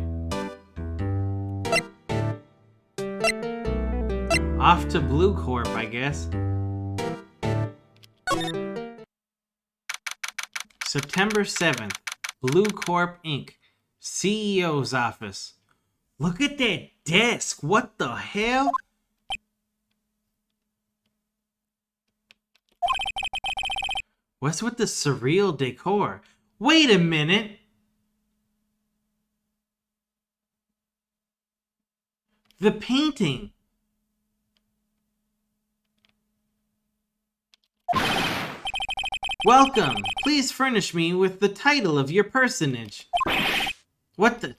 Off to Blue Corp, I guess. September 7th, Blue Corp Inc. CEO's office. Look at that desk. What the hell? What's with the surreal decor? Wait a minute. The painting. Welcome. Please furnish me with the title of your personage. What the?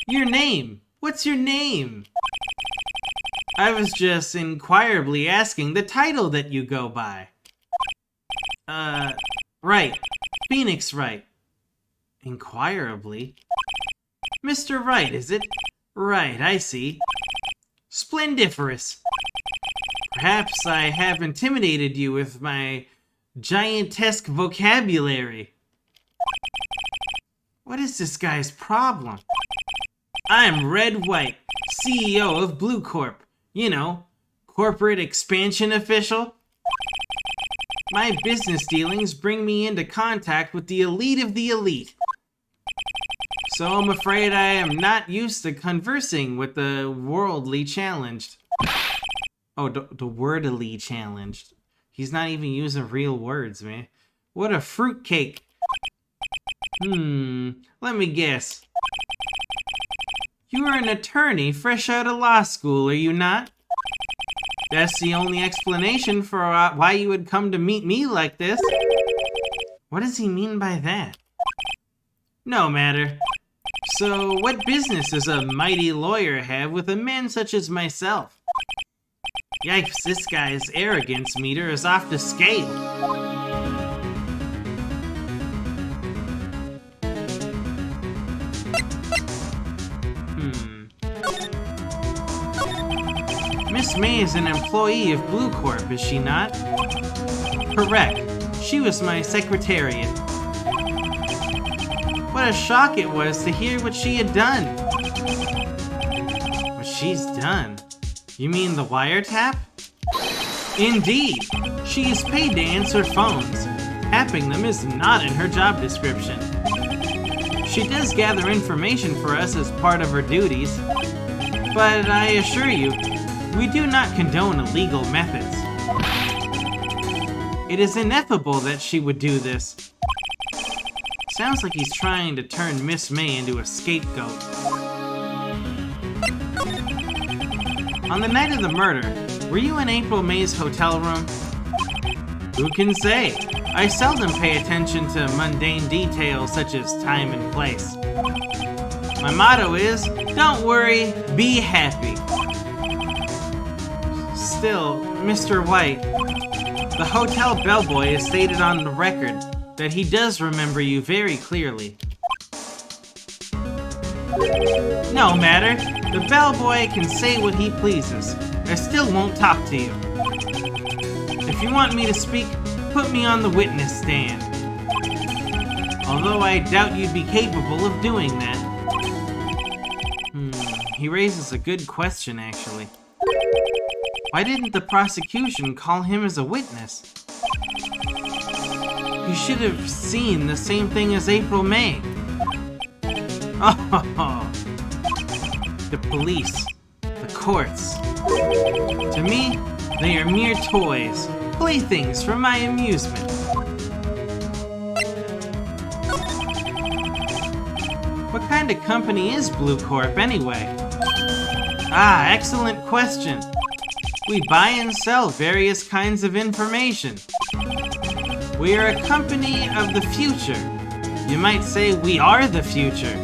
Your name. What's your name? I was just inquirably asking the title that you go by. Wright. Phoenix Wright. Inquirably? Mr. Wright, is it? Right, I see. Splendiferous. Perhaps I have intimidated you with my giantesque vocabulary. What is this guy's problem? I'm Red White, CEO of Blue Corp. You know, corporate expansion official. My business dealings bring me into contact with the elite of the elite. So I'm afraid I am not used to conversing with the worldly challenged. Oh, the wordily challenged. He's not even using real words, man. What a fruitcake. Let me guess. You are an attorney fresh out of law school, are you not? That's the only explanation for why you would come to meet me like this. What does he mean by that? No matter. So, what business does a mighty lawyer have with a man such as myself? Yikes, this guy's arrogance meter is off the scale. Miss May is an employee of Blue Corp, is she not? Correct. She was my secretariat. What a shock it was to hear what she had done. What she's done? You mean the wiretap? Indeed. She is paid to answer phones. Tapping them is not in her job description. She does gather information for us as part of her duties. But I assure you, we do not condone illegal methods. It is ineffable that she would do this. Sounds like he's trying to turn Miss May into a scapegoat. On the night of the murder, were you in April May's hotel room? Who can say? I seldom pay attention to mundane details such as time and place. My motto is, don't worry, be happy. Still, Mr. White, the hotel bellboy has stated on the record that he does remember you very clearly. No matter, the bellboy can say what he pleases. I still won't talk to you. If you want me to speak, put me on the witness stand. Although I doubt you'd be capable of doing that. He raises a good question, actually. Why didn't the prosecution call him as a witness? You should have seen the same thing as April May. Oh, the police, the courts. To me, they are mere toys, playthings for my amusement. What kind of company is Blue Corp anyway? Ah, excellent question. We buy and sell various kinds of information. We are a company of the future. You might say we are the future.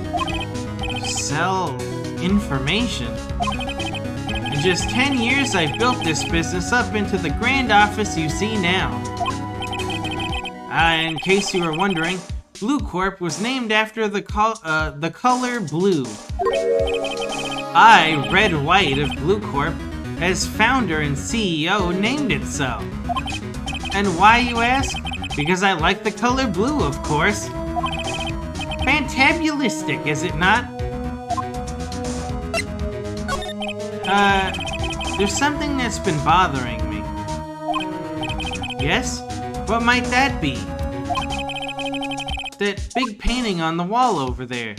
Sell information. In just 10 years, I've built this business up into the grand office you see now. In case you were wondering, Blue Corp was named after the color blue. I, Red White of Blue Corp, as founder and CEO, named it so. And why, you ask? Because I like the color blue, of course. Fantabulistic, is it not? There's something that's been bothering me. Yes? What might that be? That big painting on the wall over there.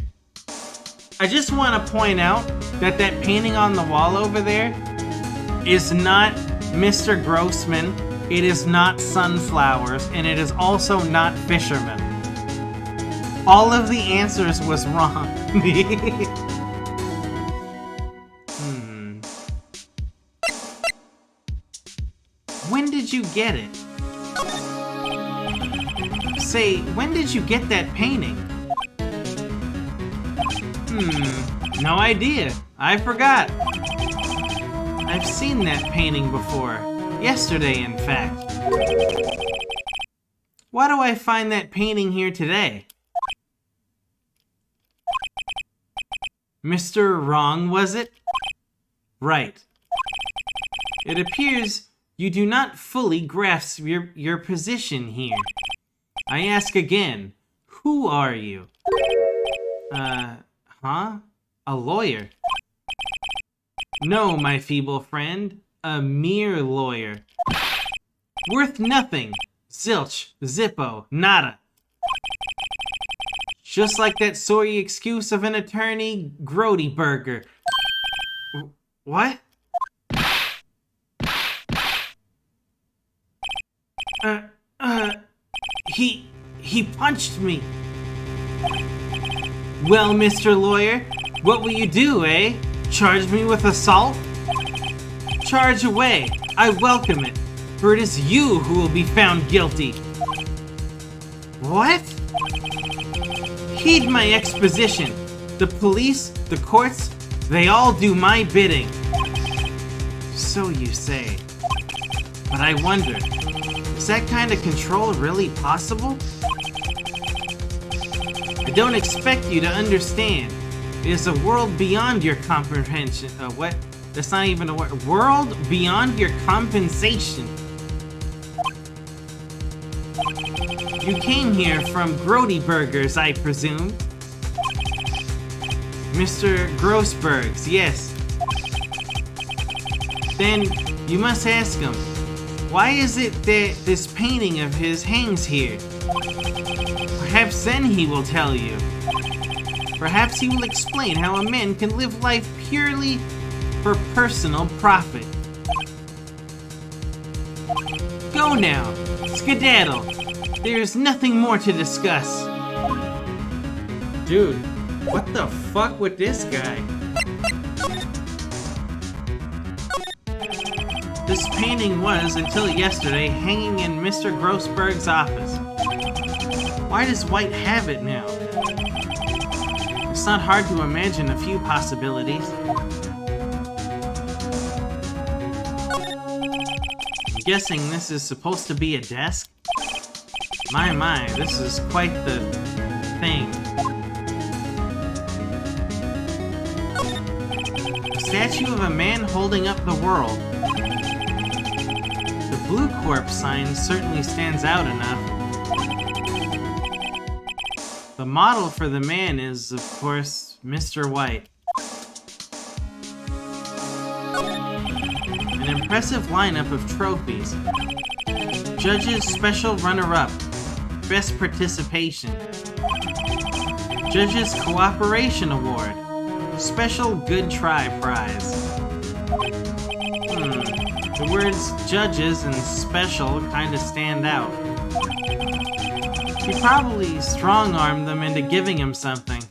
I just want to point out that that painting on the wall over there is not Mr. Grossman, it is not sunflowers, and it is also not fishermen. All of the answers was wrong. When did you get it? Say, when did you get that painting? No idea. I forgot. I've seen that painting before. Yesterday, in fact. Why do I find that painting here today? Mr. Wrong, was it? Right. It appears you do not fully grasp your position here. I ask again, who are you? A lawyer? No, my feeble friend, a mere lawyer. Worth nothing. Zilch, zippo, nada. Just like that sorry excuse of an attorney, Grody Burger. What? He punched me. Well, Mr. Lawyer, what will you do, eh? Charge me with assault? Charge away. I welcome it, for it is you who will be found guilty. What? Heed my exposition. The police, the courts, they all do my bidding. So you say. But I wonder, is that kind of control really possible? I don't expect you to understand. It is a world beyond your comprehension. What? That's not even a word. World beyond your compensation. You came here from Grody Burgers, I presume. Mr. Grossberg's, yes. Then you must ask him, why is it that this painting of his hangs here? Perhaps then he will tell you. Perhaps he will explain how a man can live life purely for personal profit. Go now, skedaddle. There is nothing more to discuss. Dude, what the fuck with this guy? This painting was, until yesterday, hanging in Mr. Grossberg's office. Why does White have it now? It's not hard to imagine a few possibilities. I'm guessing this is supposed to be a desk? My, this is quite the thing. A statue of a man holding up the world. The Blue Corp sign certainly stands out enough. The model for the man is, of course, Mr. White. An impressive lineup of trophies. Judge's Special Runner-Up. Best Participation. Judge's Cooperation Award. Special Good Try Prize. The words judges and special kinda stand out. He probably strong-armed them into giving him something.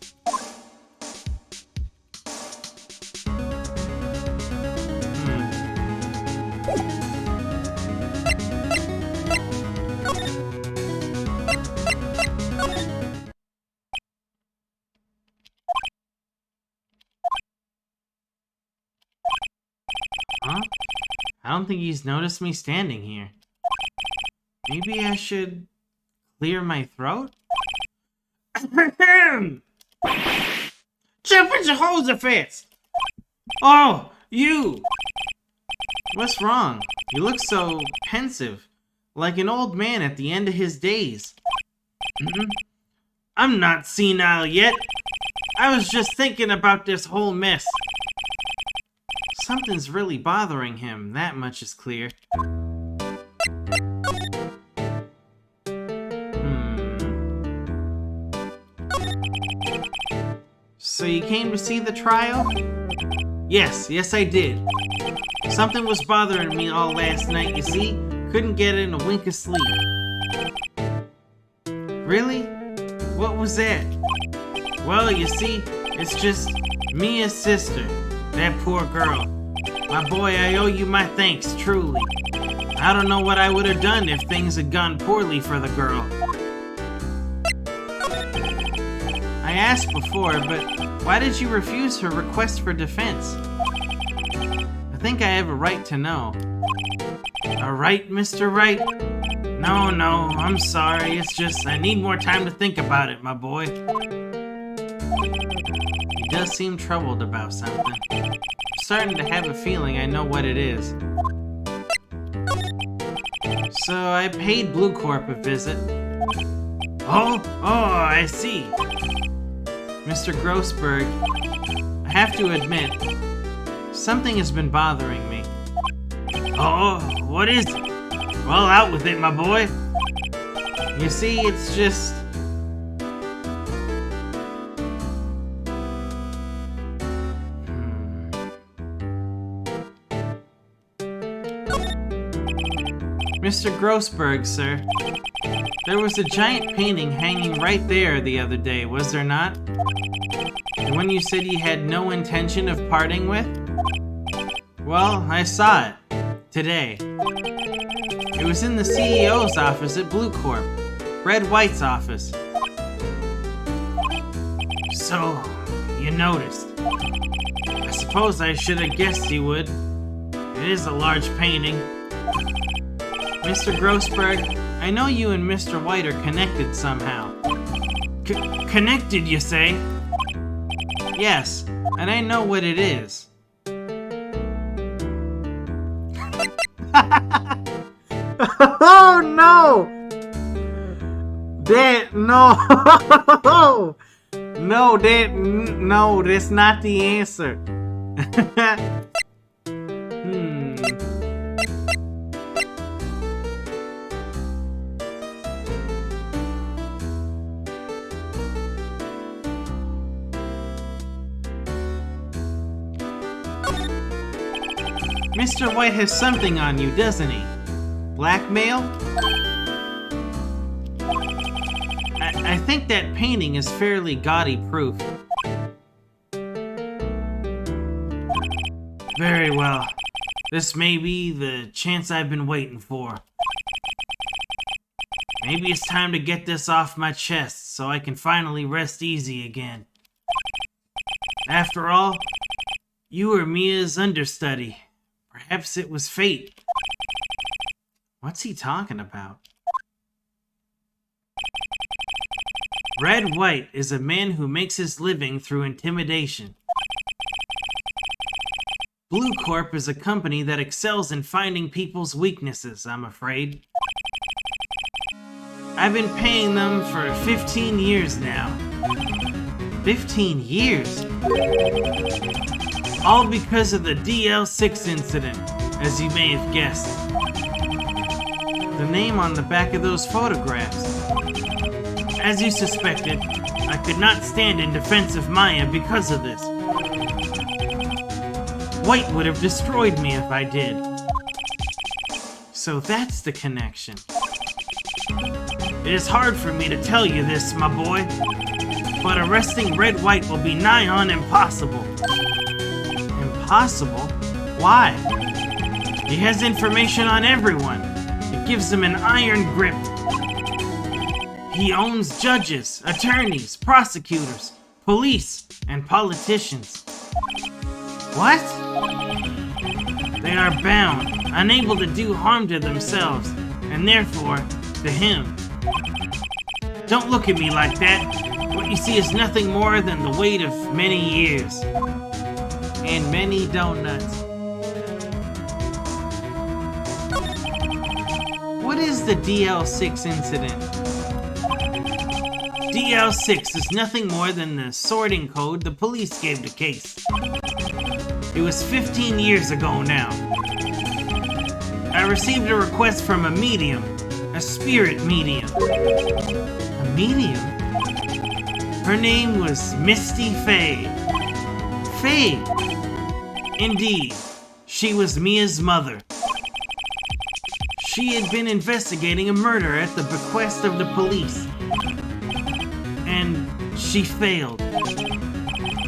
Huh? I don't think he's noticed me standing here. Maybe I should Clear my throat? Jump into holes of fast! Oh, you! What's wrong? You look so pensive, like an old man at the end of his days. I'm not senile yet. I was just thinking about this whole mess. Something's really bothering him, that much is clear. So you came to see the trial? Yes, I did. Something was bothering me all last night, you see? Couldn't get in a wink of sleep. Really? What was that? Well, you see, it's just Mia's sister, that poor girl. My boy, I owe you my thanks, truly. I don't know what I would have done if things had gone poorly for the girl. I asked before, but why did you refuse her request for defense? I think I have a right to know. A right, Mr. Wright? No, I'm sorry. It's just I need more time to think about it, my boy. He does seem troubled about something. I'm starting to have a feeling I know what it is. So I paid Blue Corp a visit. Oh, I see. Mr. Grossberg, I have to admit, something has been bothering me. Oh, what is it? Well, out with it, my boy. You see, it's just... Mr. Grossberg, sir. There was a giant painting hanging right there the other day, was there not? The one you said you had no intention of parting with? Well, I saw it. Today. It was in the CEO's office at Blue Corp. Red White's office. So, you noticed. I suppose I should have guessed you would. It is a large painting. Mr. Grossberg, I know you and Mr. White are connected somehow. Connected, you say? Yes, and I know what it is. Oh no! No, that's not the answer. Mr. White has something on you, doesn't he? Blackmail? I think that painting is fairly gaudy proof. Very well. This may be the chance I've been waiting for. Maybe it's time to get this off my chest so I can finally rest easy again. After all, you were Mia's understudy. Perhaps it was fate. What's he talking about? Red White is a man who makes his living through intimidation. Blue Corp is a company that excels in finding people's weaknesses, I'm afraid. I've been paying them for 15 years now. 15 years? All because of the DL6 incident, as you may have guessed. The name on the back of those photographs. As you suspected, I could not stand in defense of Maya because of this. White would have destroyed me if I did. So that's the connection. It is hard for me to tell you this, my boy, but arresting Red White will be nigh on impossible. Impossible? Why? He has information on everyone. It gives him an iron grip. He owns judges, attorneys, prosecutors, police, and politicians. What? They are bound, unable to do harm to themselves, and therefore, to him. Don't look at me like that. What you see is nothing more than the weight of many years. And many donuts. What is the DL6 incident? DL6 is nothing more than the sorting code the police gave the case. It was 15 years ago now. I received a request from a medium, a spirit medium. A medium? Her name was Misty Faye. Faye! Indeed, she was Mia's mother. She had been investigating a murder at the bequest of the police. And she failed.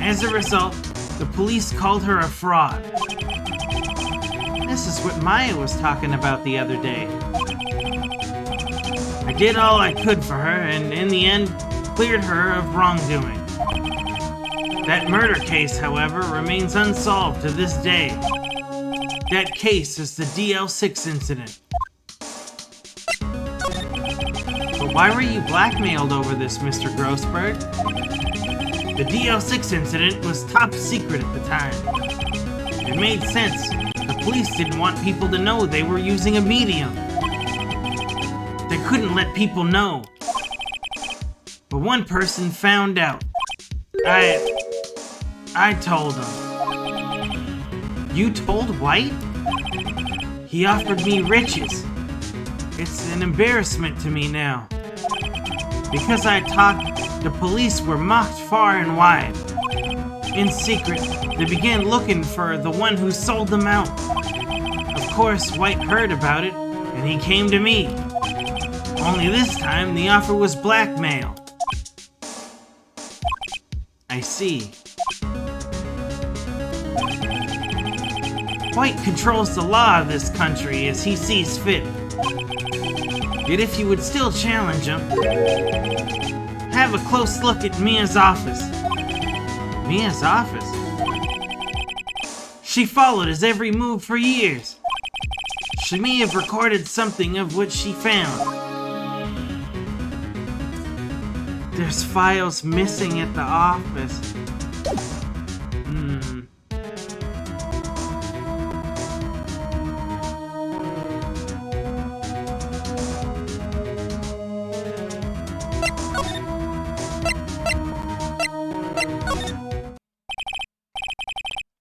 As a result, the police called her a fraud. This is what Maya was talking about the other day. I did all I could for her, and in the end, cleared her of wrongdoing. That murder case, however, remains unsolved to this day. That case is the DL6 incident. But why were you blackmailed over this, Mr. Grossberg? The DL6 incident was top secret at the time. It made sense. The police didn't want people to know they were using a medium. They couldn't let people know. But one person found out. I told him. You told Wright? He offered me riches. It's an embarrassment to me now. Because I talked, the police were mocked far and wide. In secret, they began looking for the one who sold them out. Of course, Wright heard about it, and he came to me. Only this time, the offer was blackmail. I see. Wright controls the law of this country as he sees fit. Yet if you would still challenge him, have a close look at Mia's office. Mia's office? She followed his every move for years. She may have recorded something of what she found. There's files missing at the office.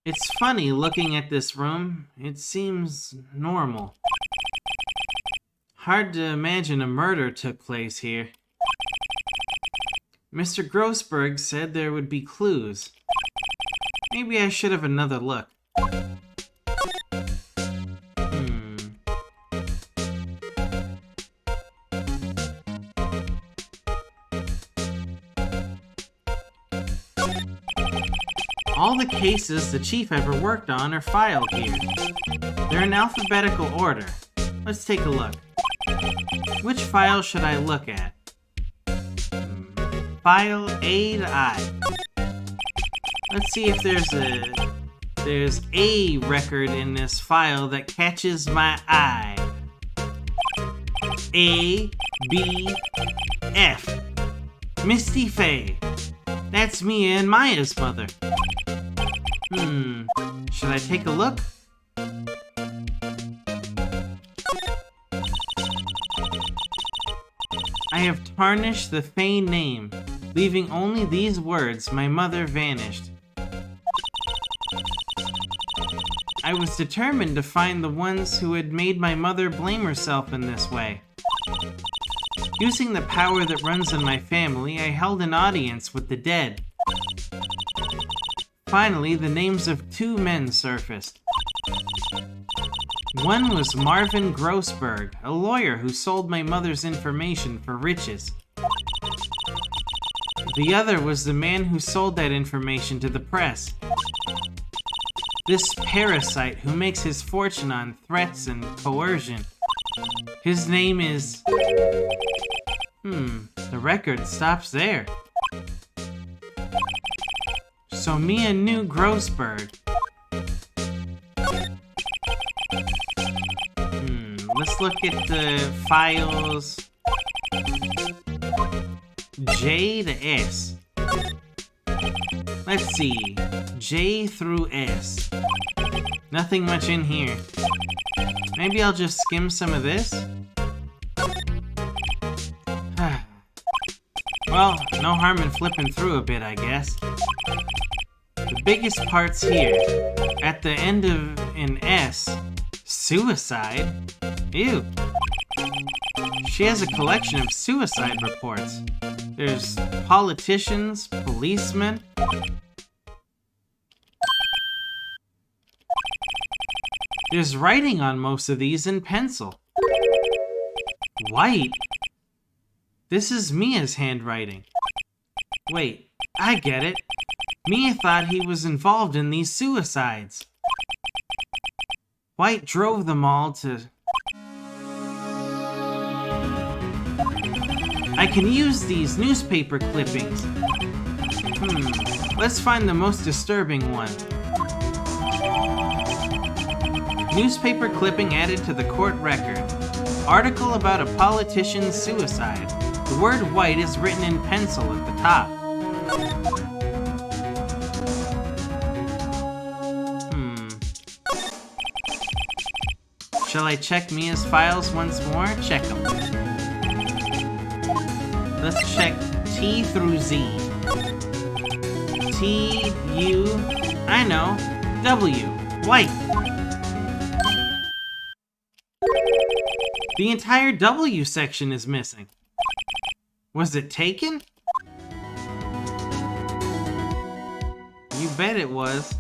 It's funny looking at this room. It seems normal. Hard to imagine a murder took place here. Mr. Grossberg said there would be clues. Maybe I should have another look. All the cases the chief ever worked on are filed here. They're in alphabetical order. Let's take a look. Which file should I look at? File A to I. Let's see if there's a record in this file that catches my eye. A, B, F. Misty Faye. That's Mia and Maya's mother. Should I take a look? I have tarnished the Faye name, leaving only these words, my mother vanished. I was determined to find the ones who had made my mother blame herself in this way. Using the power that runs in my family, I held an audience with the dead. Finally, the names of two men surfaced. One was Marvin Grossberg, a lawyer who sold my mother's information for riches. The other was the man who sold that information to the press. This parasite who makes his fortune on threats and coercion. His name is... the record stops there. So Mia knew Grossberg. Let's look at the files. J to S. Let's see. J through S. Nothing much in here. Maybe I'll just skim some of this? Well, no harm in flipping through a bit, I guess. The biggest part's here. At the end of an S. Suicide? Ew. She has a collection of suicide reports. There's politicians, policemen. There's writing on most of these in pencil. White? This is Mia's handwriting. Wait, I get it. Mia thought he was involved in these suicides. White drove them all to... I can use these newspaper clippings. Let's find the most disturbing one. Newspaper clipping added to the court record. Article about a politician's suicide. The word White is written in pencil at the top. Shall I check Mia's files once more? Check them. Let's check T through Z. T, U, I know, W, White. The entire W section is missing. Was it taken? You bet it was.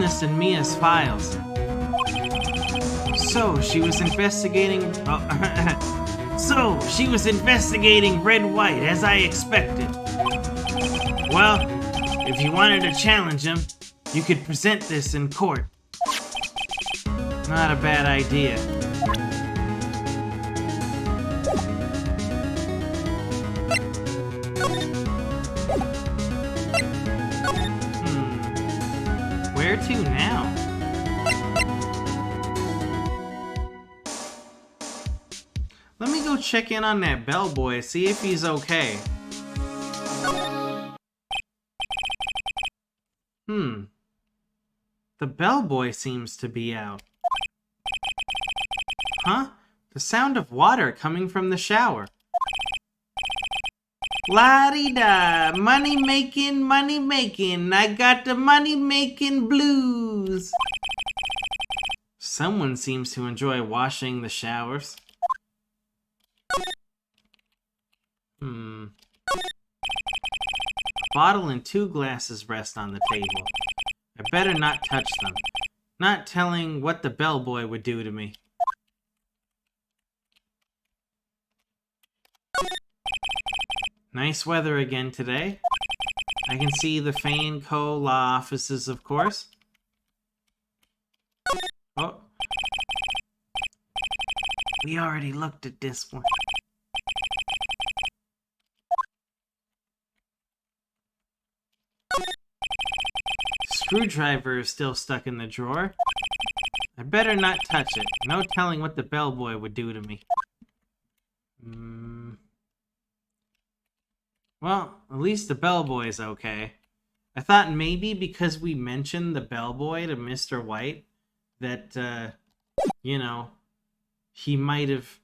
This in Mia's files. So she was investigating Red White as I expected. Well, if you wanted to challenge him, you could present this in court. Not a bad idea. Where to now? Let me go check in on that bellboy, see if he's okay. The bellboy seems to be out. Huh? The sound of water coming from the shower. La-di-da, money making, I got the money making blues. Someone seems to enjoy washing the showers. A bottle and 2 glasses rest on the table. I better not touch them. Not telling what the bellboy would do to me. Nice weather again today. I can see the Fane Co. law offices, of course. Oh. We already looked at this one. Screwdriver is still stuck in the drawer. I better not touch it. No telling what the bellboy would do to me. Well, at least the bellboy's okay. I thought maybe because we mentioned the bellboy to Mr. White that, you know, he might have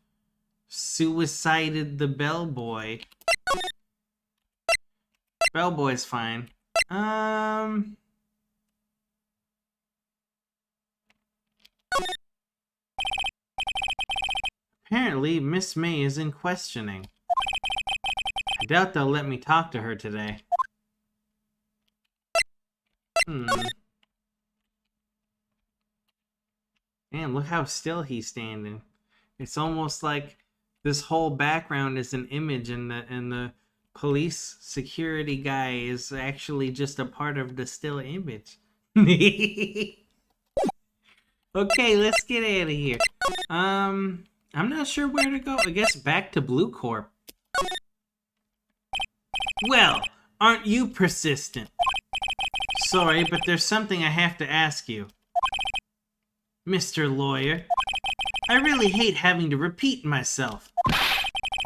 suicided the bellboy. Bellboy's fine. Apparently, Miss May is in questioning. I doubt they'll let me talk to her today. Man, look how still he's standing. It's almost like this whole background is an image and the police security guy is actually just a part of the still image. Okay, let's get out of here. I'm not sure where to go. I guess back to Blue Corp. Well, aren't you persistent? Sorry, but there's something I have to ask you. Mr. Lawyer, I really hate having to repeat myself.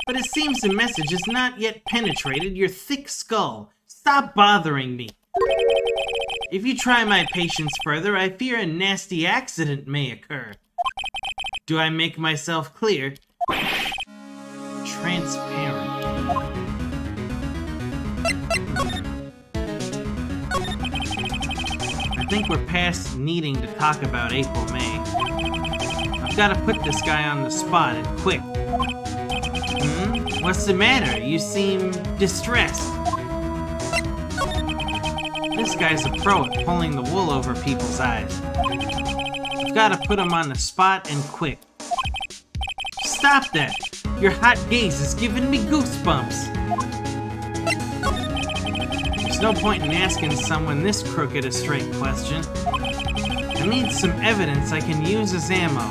But it seems the message has not yet penetrated your thick skull. Stop bothering me. If you try my patience further, I fear a nasty accident may occur. Do I make myself clear? Transparent. I think we're past needing to talk about April May. I've got to put this guy on the spot and quick. What's the matter? You seem distressed. This guy's a pro at pulling the wool over people's eyes. I've got to put him on the spot and quick. Stop that! Your hot gaze is giving me goosebumps. There's no point in asking someone this crooked a straight question. I need some evidence I can use as ammo.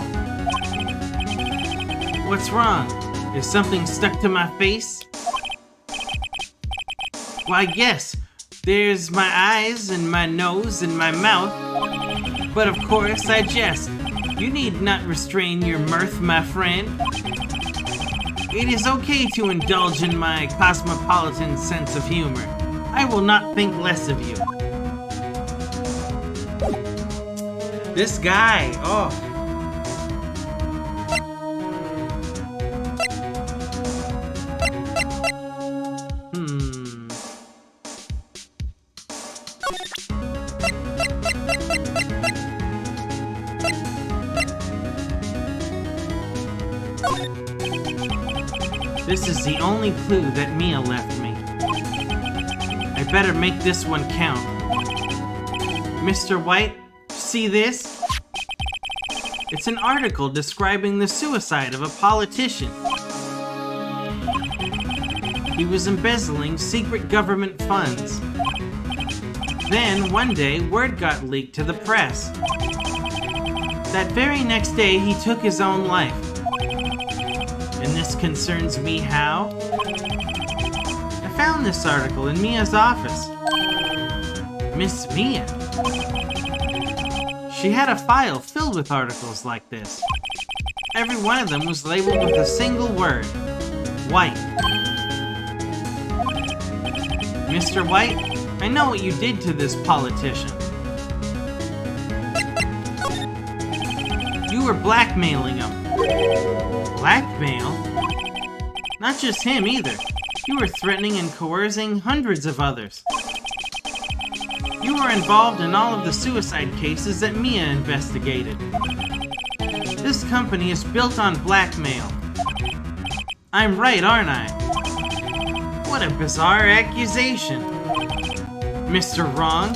What's wrong? Is something stuck to my face? Why, yes. There's my eyes and my nose and my mouth. But of course, I jest. You need not restrain your mirth, my friend. It is okay to indulge in my cosmopolitan sense of humor. I will not think less of you. This guy, oh. This is the only clue that Mia left me. I better make this one count. Mr. White, see this? It's an article describing the suicide of a politician. He was embezzling secret government funds. Then, one day, word got leaked to the press. That very next day, he took his own life. And this concerns me how? I found this article in Mia's office. Miss Mia? She had a file filled with articles like this. Every one of them was labeled with a single word. White. Mr. White, I know what you did to this politician. You were blackmailing him. Blackmail? Not just him either. You were threatening and coercing hundreds of others. You were involved in all of the suicide cases that Mia investigated. This company is built on blackmail. I'm right, aren't I? What a bizarre accusation. Mr. Wrong?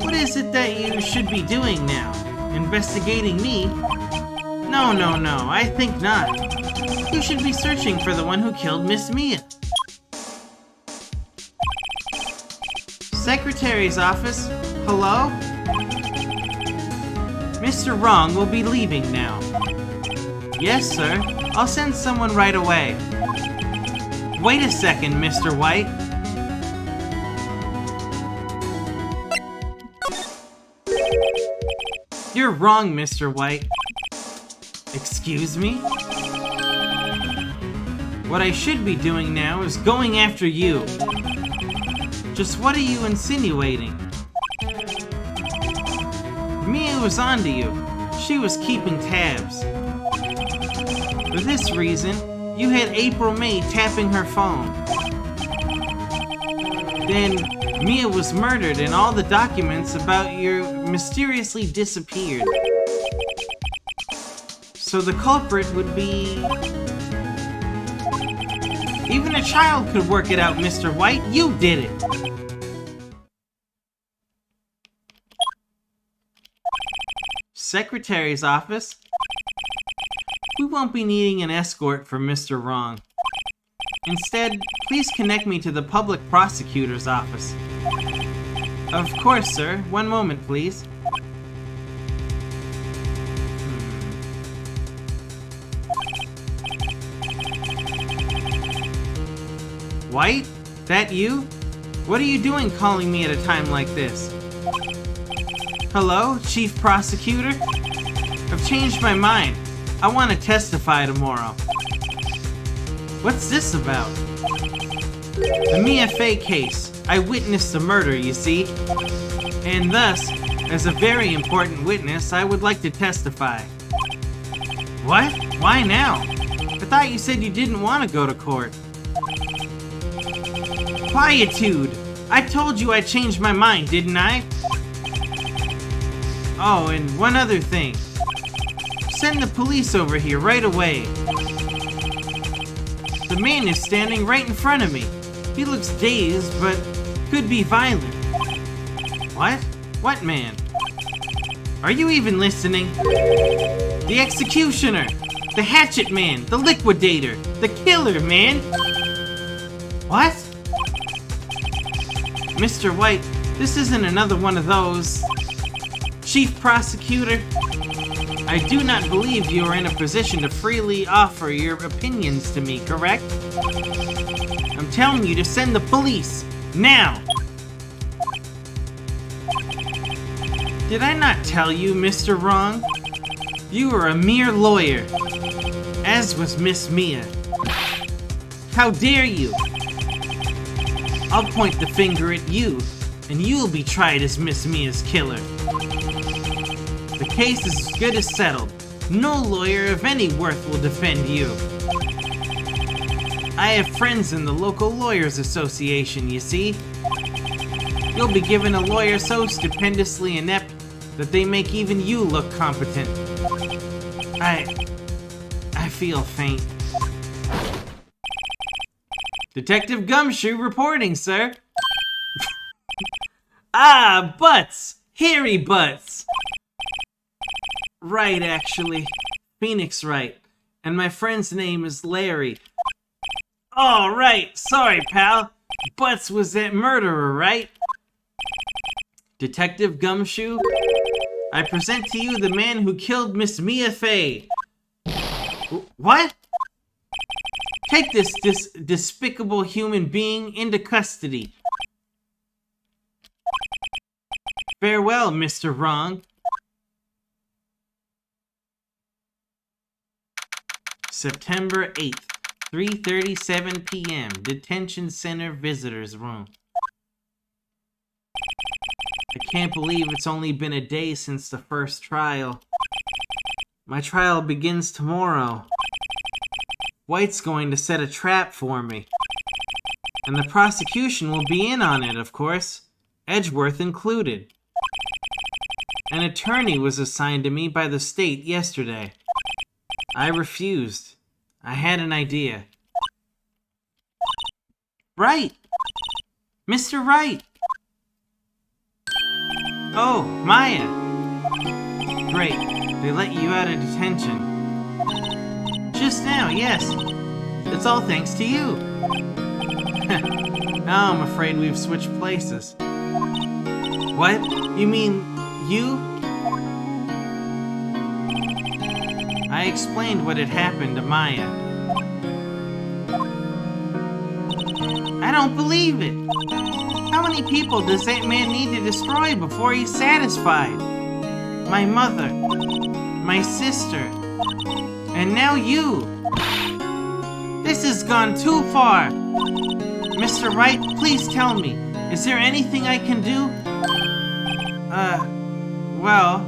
What is it that you should be doing now? Investigating me? No, I think not. You should be searching for the one who killed Miss Mia. Secretary's office? Hello? Mr. Wrong will be leaving now. Yes, sir. I'll send someone right away. Wait a second, Mr. White. You're wrong, Mr. White. Excuse me? What I should be doing now is going after you. Just what are you insinuating? Mia was onto you. She was keeping tabs. For this reason, you had April May tapping her phone. Then, Mia was murdered and all the documents about you mysteriously disappeared. So the culprit would be... Even a child could work it out, Mr. White. You did it. Secretary's office. We won't be needing an escort for Mr. Wrong. Instead, please connect me to the public prosecutor's office. Of course, sir. One moment, please. White? That you? What are you doing calling me at a time like this? Hello, Chief Prosecutor? I've changed my mind. I want to testify tomorrow. What's this about? The Mia Fey case. I witnessed the murder, you see. And thus, as a very important witness, I would like to testify. What? Why now? I thought you said you didn't want to go to court. Quietude! I told you I changed my mind, didn't I? Oh, and one other thing. Send the police over here right away. The man is standing right in front of me. He looks dazed, but could be violent. What? What man? Are you even listening? The executioner! The hatchet man! The liquidator! The killer, man! What? Mr. White, this isn't another one of those... Chief Prosecutor, I do not believe you are in a position to freely offer your opinions to me, correct? I'm telling you to send the police, now! Did I not tell you, Mr. Wrong? You are a mere lawyer, as was Miss Mia. How dare you? I'll point the finger at you, and you'll be tried as Miss Mia's killer. The case is as good as settled. No lawyer of any worth will defend you. I have friends in the local Lawyers Association, you see. You'll be given a lawyer so stupendously inept that they make even you look competent. I feel faint. Detective Gumshoe reporting, sir. Ah, butts! Hairy butts! Right, actually. Phoenix Wright. And my friend's name is Larry. Oh, right. Sorry, pal. Butts was that murderer, right? Detective Gumshoe, I present to you the man who killed Miss Mia Fey. What? Take this despicable human being into custody. Farewell, Mr. Wrong. September 8th, 3:37 p.m. Detention Center Visitors Room. I can't believe it's only been a day since the first trial. My trial begins tomorrow. White's going to set a trap for me. And the prosecution will be in on it, of course. Edgeworth included. An attorney was assigned to me by the state yesterday. I refused. I had an idea. Wright! Mr. Wright! Oh, Maya! Great. They let you out of detention. Just now, yes. It's all thanks to you. Now I'm afraid we've switched places. What? You mean you? I explained what had happened to Maya. I don't believe it. How many people does that man need to destroy before he's satisfied? My mother, my sister, and now you. This has gone too far. Mr. Wright, please tell me, is there anything I can do? Well...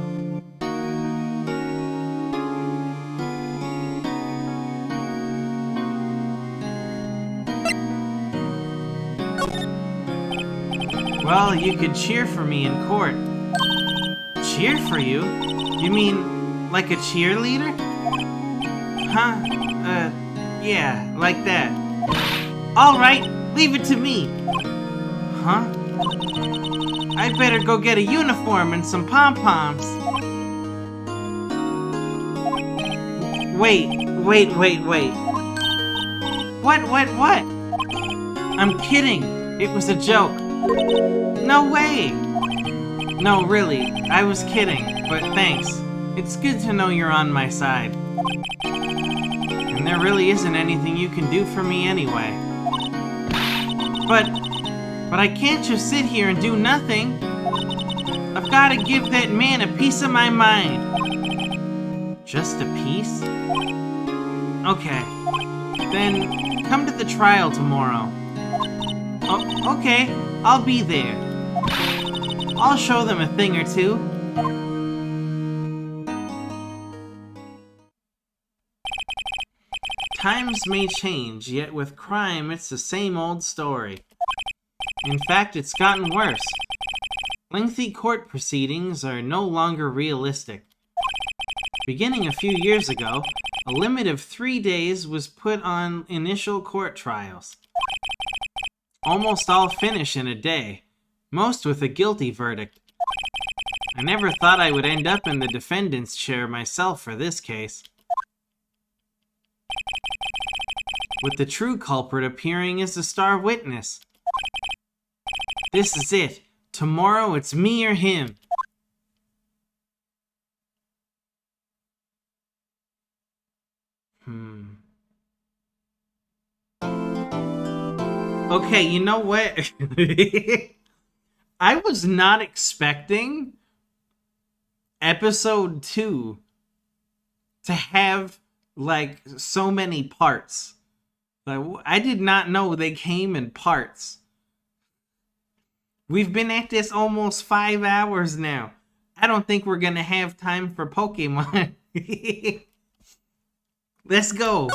Well, you could cheer for me in court. Cheer for you? You mean, like a cheerleader? Huh? Yeah, like that. Alright, leave it to me. Huh? I'd better go get a uniform and some pom-poms. Wait. What? I'm kidding. It was a joke. No way! No, really, I was kidding, but thanks. It's good to know you're on my side. And there really isn't anything you can do for me anyway. But I can't just sit here and do nothing. I've got to give that man a piece of my mind. Just a piece? Okay. Then come to the trial tomorrow. Oh, okay. I'll be there. I'll show them a thing or two. Times may change, yet with crime, it's the same old story. In fact, it's gotten worse. Lengthy court proceedings are no longer realistic. Beginning a few years ago, a limit of 3 days was put on initial court trials. Almost all finish in a day, most with a guilty verdict. I never thought I would end up in the defendant's chair myself for this case. With the true culprit appearing as the star witness. This is it. Tomorrow it's me or him. Okay, you know what? I was not expecting episode 2 to have, like, so many parts. Like, I did not know they came in parts. We've been at this almost 5 hours now. I don't think we're gonna have time for Pokemon. Let's go.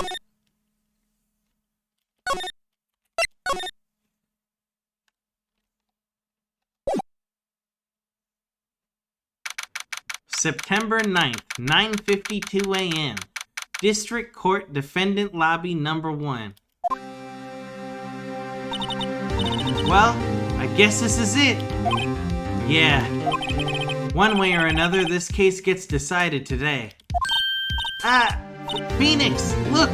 September 9th, 9:52 a.m. District Court Defendant Lobby Number 1. Well, I guess this is it. Yeah. One way or another, this case gets decided today. Ah! Phoenix! Look!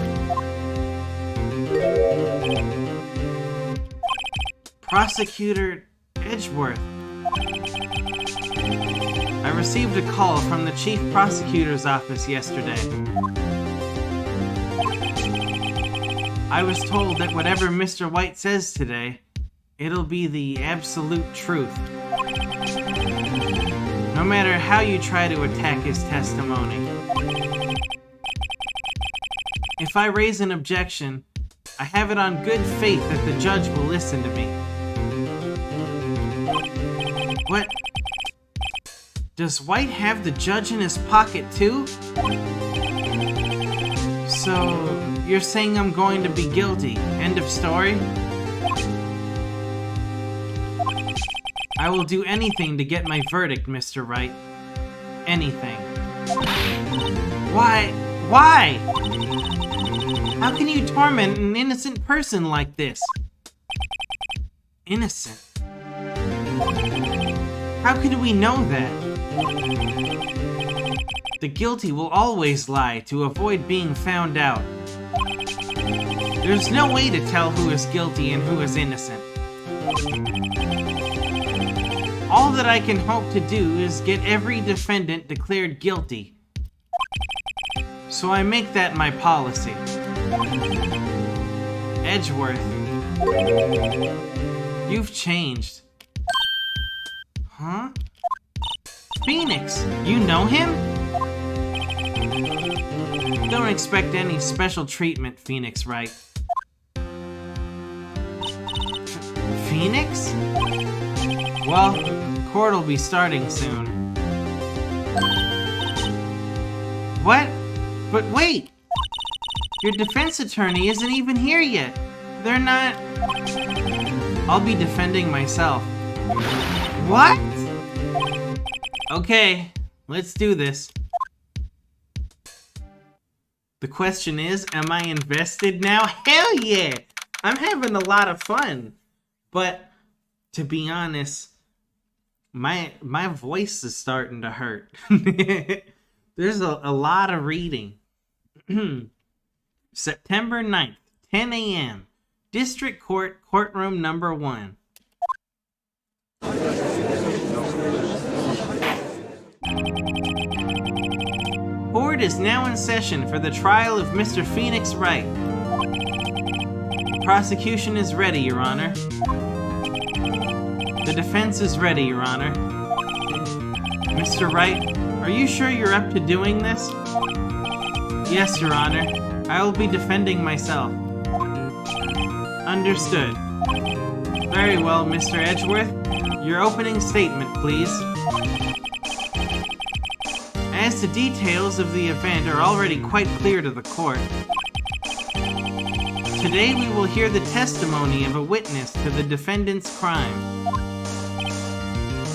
Prosecutor Edgeworth. I received a call from the Chief Prosecutor's office yesterday. I was told that whatever Mr. White says today, it'll be the absolute truth. No matter how you try to attack his testimony. If I raise an objection, I have it on good faith that the judge will listen to me. What? Does White have the judge in his pocket too? So, you're saying I'm going to be guilty. End of story? I will do anything to get my verdict, Mr. Wright. Anything. Why? Why? How can you torment an innocent person like this? Innocent? How can we know that? The guilty will always lie to avoid being found out. There's no way to tell who is guilty and who is innocent. All that I can hope to do is get every defendant declared guilty. So I make that my policy. Edgeworth. You've changed. Huh? Phoenix, you know him? Don't expect any special treatment, Phoenix Wright. Phoenix? Well, court will be starting soon. What? But wait! Your defense attorney isn't even here yet. They're not... I'll be defending myself. What? Okay, let's do this. The question is, am I invested now? Hell yeah! I'm having a lot of fun. But, to be honest, my voice is starting to hurt. There's a lot of reading. September 9th, 10 a.m. District Court, Courtroom Number 1. Court is now in session for the trial of Mr. Phoenix Wright. The prosecution is ready, Your Honor. The defense is ready, Your Honor. Mr. Wright, are you sure you're up to doing this? Yes, Your Honor. I will be defending myself. Understood. Very well, Mr. Edgeworth. Your opening statement, please. As the details of the event are already quite clear to the court, today we will hear the testimony of a witness to the defendant's crime.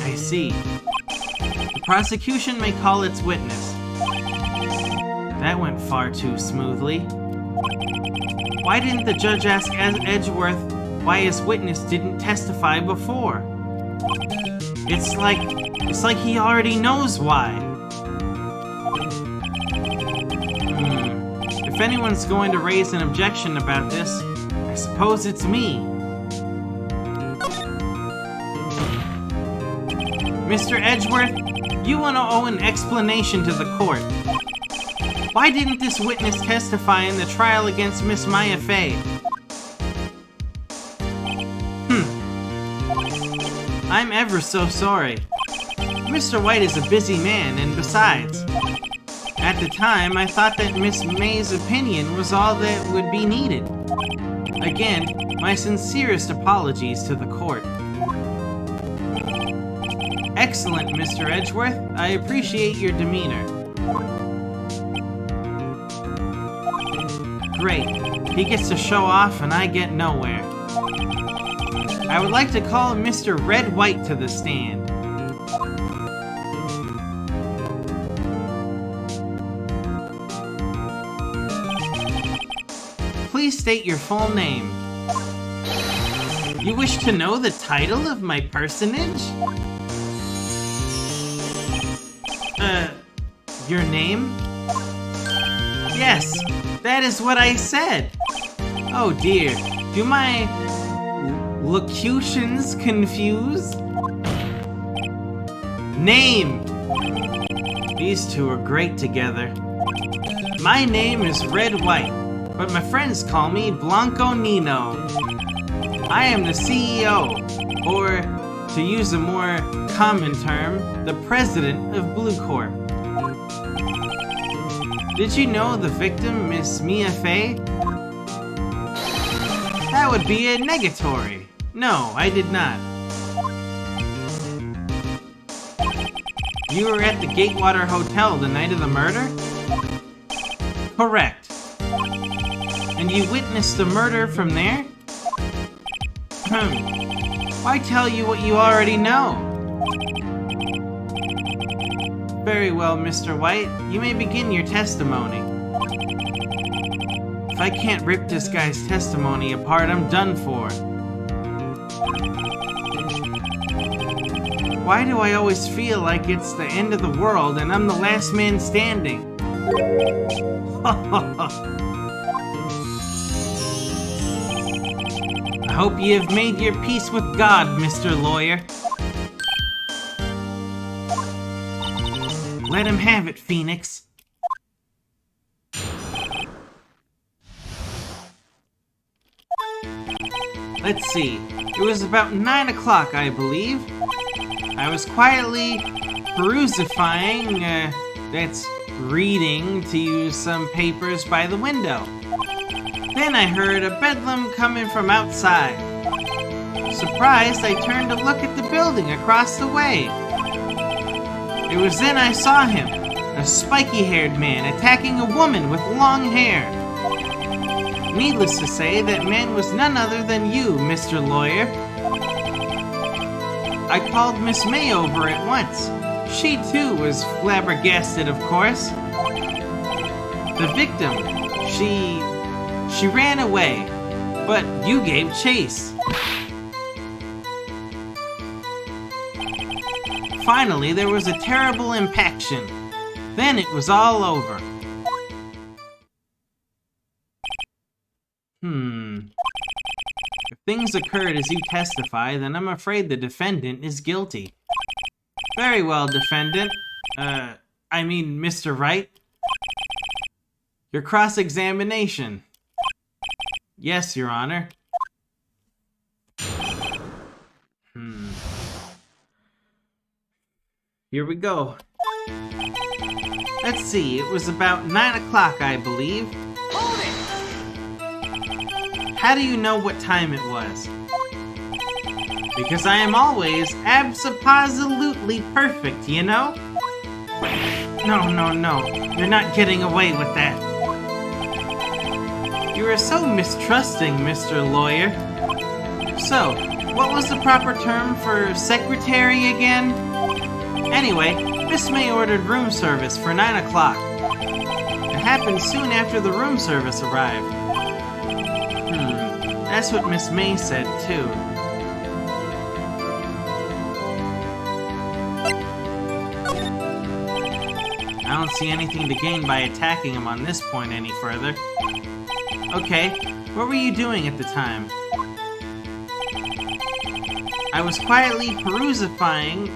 I see. The prosecution may call its witness. That went far too smoothly. Why didn't the judge ask Edgeworth why his witness didn't testify before? It's like he already knows why. If anyone's going to raise an objection about this, I suppose it's me. Mr. Edgeworth, you want to owe an explanation to the court. Why didn't this witness testify in the trial against Miss Maya Fey? I'm ever so sorry. Mr. White is a busy man, and besides, at the time I thought that Miss May's opinion was all that would be needed. Again, my sincerest apologies to the court. Excellent, Mr. Edgeworth. I appreciate your demeanor. Great. He gets to show off and I get nowhere. I would like to call Mr. Red White to the stand. Please state your full name. You wish to know the title of my personage? Your name? Yes, that is what I said. Oh dear, do my locutions confuse? Name! These two are great together. My name is Red White, but my friends call me Blanco Nino. I am the CEO, or to use a more common term, the president of Blue Corp. Did you know the victim, Miss Mia Fey? That would be a negatory. No, I did not. You were at the Gatewater Hotel the night of the murder? Correct. And you witnessed the murder from there? Why tell you what you already know? Very well, Mr. White. You may begin your testimony. If I can't rip this guy's testimony apart, I'm done for. Why do I always feel like it's the end of the world and I'm the last man standing? I hope you have made your peace with God, Mr. Lawyer. Let him have it, Phoenix. Let's see. It was about 9 o'clock, I believe. I was quietly perusifying, that's reading, to use some papers by the window. Then I heard a bedlam coming from outside. Surprised, I turned to look at the building across the way. It was then I saw him, a spiky-haired man attacking a woman with long hair. Needless to say, that man was none other than you, Mr. Lawyer. I called Miss May over at once. She too was flabbergasted, of course. The victim, she ran away, but you gave chase. Finally, there was a terrible impaction. Then it was all over. If things occurred as you testify, then I'm afraid the defendant is guilty. Very well, defendant. Mr. Wright. Your cross-examination. Yes, Your Honor. Here we go. Let's see, it was about 9 o'clock, I believe. Hold it! How do you know what time it was? Because I am always abso-positively perfect, you know? No. You're not getting away with that. You are so mistrusting, Mr. Lawyer. So, what was the proper term for secretary again? Anyway, Miss May ordered room service for 9 o'clock. It happened soon after the room service arrived. That's what Miss May said, too. I don't see anything to gain by attacking him on this point any further. Okay, what were you doing at the time? I was quietly perusifying,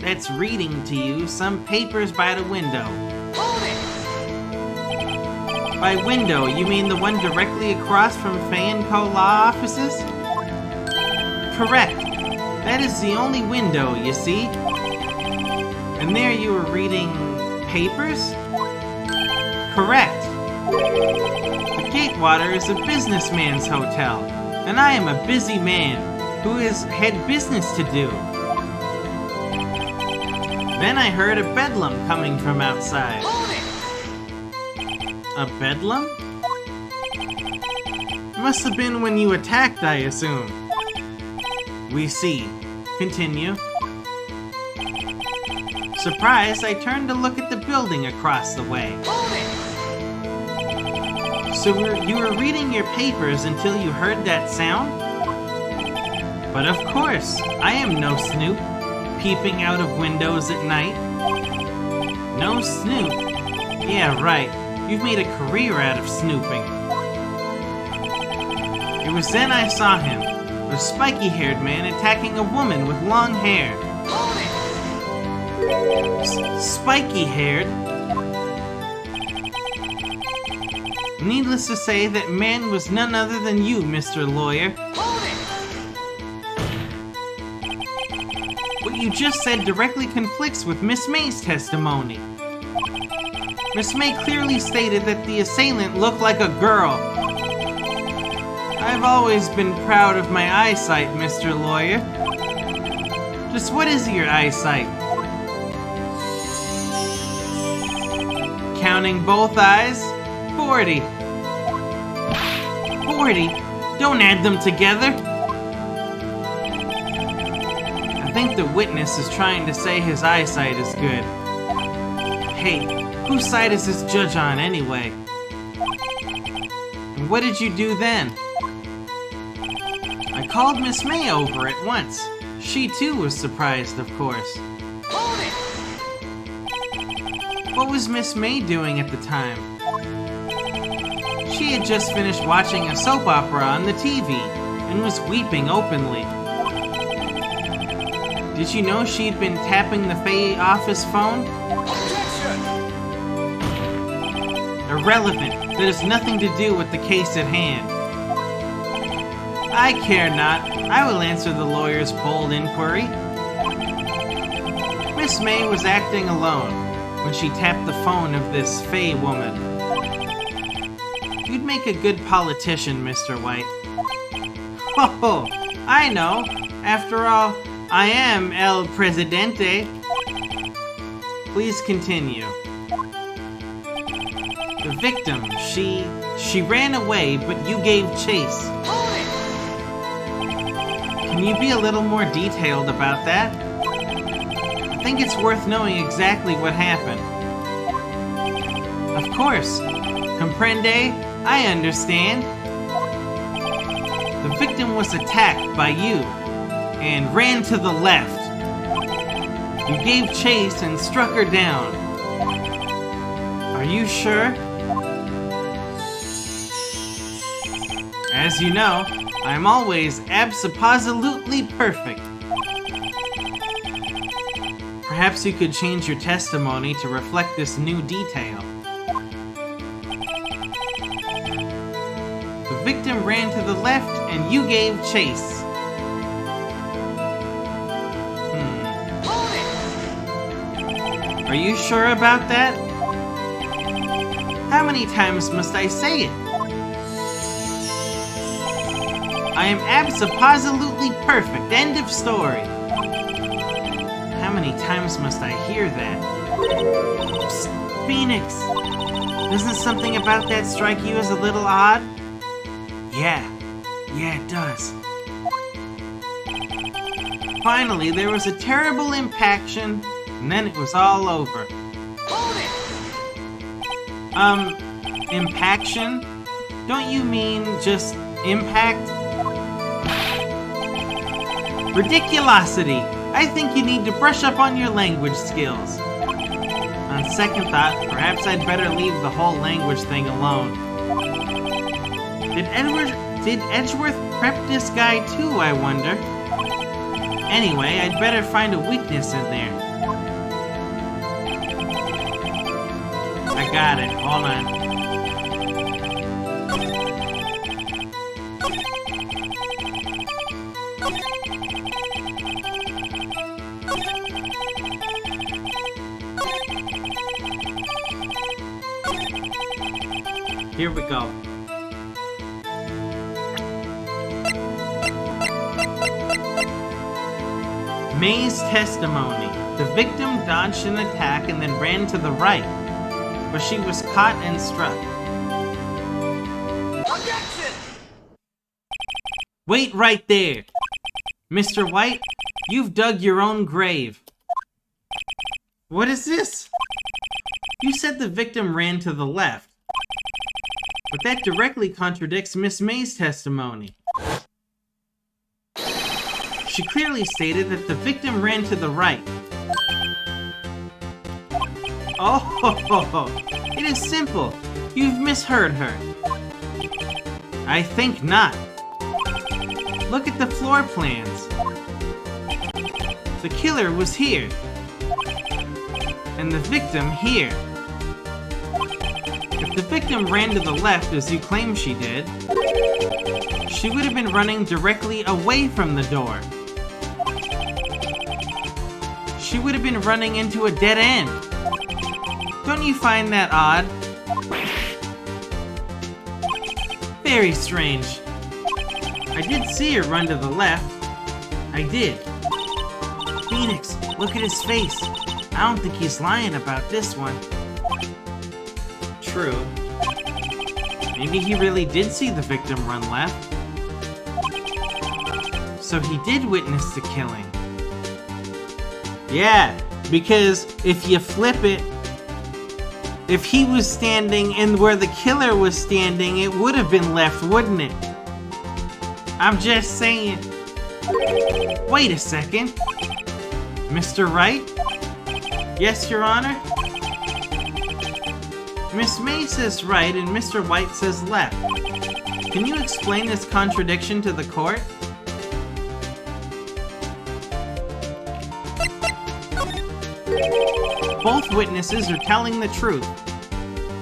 that's reading to you, some papers by the window. Hold it! By window, you mean the one directly across from Fay & Co. law offices? Correct. That is the only window, you see. And there you were reading papers? Correct. The Gatewater is a businessman's hotel, and I am a busy man who had business to do. Then I heard a bedlam coming from outside. Hold it! A bedlam? Must have been when you attacked, I assume. We see. Continue. Surprised, I turned to look at the building across the way. Hold it! So you were reading your papers until you heard that sound? But of course, I am no snoop, peeping out of windows at night. No snoop? Yeah, right. You've made a career out of snooping. It was then I saw him, a spiky-haired man attacking a woman with long hair. Hold it! Spiky-haired? Needless to say, that man was none other than you, Mr. Lawyer. Hold it! What you just said directly conflicts with Miss May's testimony. Miss May clearly stated that the assailant looked like a girl. I've always been proud of my eyesight, Mr. Lawyer. Just what is your eyesight? Counting both eyes? 40. 40? Don't add them together. I think the witness is trying to say his eyesight is good. Hey, whose side is this judge on anyway? And what did you do then? I called Miss May over at once. She too was surprised, of course. Hold it! What was Miss May doing at the time? She had just finished watching a soap opera on the TV and was weeping openly. Did you know she'd been tapping the Fay office phone? Objection! Irrelevant. That has nothing to do with the case at hand. I care not. I will answer the lawyer's bold inquiry. Miss May was acting alone when she tapped the phone of this Fay woman. You'd make a good politician, Mr. White. Oh, I know. After all, I am El Presidente. Please continue. The victim, she ran away, but you gave chase. Hold it! Can you be a little more detailed about that? I think it's worth knowing exactly what happened. Of course. Comprende? I understand. The victim was attacked by you and ran to the left. You gave chase and struck her down. Are you sure? As you know, I'm always abso-positively perfect. Perhaps you could change your testimony to reflect this new detail. The victim ran to the left and you gave chase. Hold it! Are you sure about that? How many times must I say it? I am abso-positively perfect. End of story. How many times must I hear that? Psst, Phoenix! Doesn't something about that strike you as a little odd? Yeah, it does. Finally, there was a terrible impaction, and then it was all over. Hold it! Impaction? Don't you mean just impact? Ridiculosity! I think you need to brush up on your language skills. On second thought, perhaps I'd better leave the whole language thing alone. Did Edgeworth prep this guy too, I wonder? Anyway, I'd better find a weakness in there. I got it. Hold on. Here we go. May's testimony. The victim dodged an attack and then ran to the right, but she was caught and struck. Objection! Wait right there! Mr. White, you've dug your own grave. What is this? You said the victim ran to the left, but that directly contradicts Miss May's testimony. She clearly stated that the victim ran to the right. Oh, it is simple. You've misheard her. I think not. Look at the floor plans. The killer was here, and the victim here. If the victim ran to the left as you claim she did, she would have been running directly away from the door. She would have been running into a dead end. Don't you find that odd? Very strange. I did see her run to the left. I did. Phoenix, look at his face. I don't think he's lying about this one. True. Maybe he really did see the victim run left. So he did witness the killing. Yeah, because if you flip it, if he was standing and where the killer was standing, it would have been left, wouldn't it? I'm just saying. Wait a second. Mr. Wright? Yes, Your Honor? Miss May says right and Mr. White says left. Can you explain this contradiction to the court? Both witnesses are telling the truth.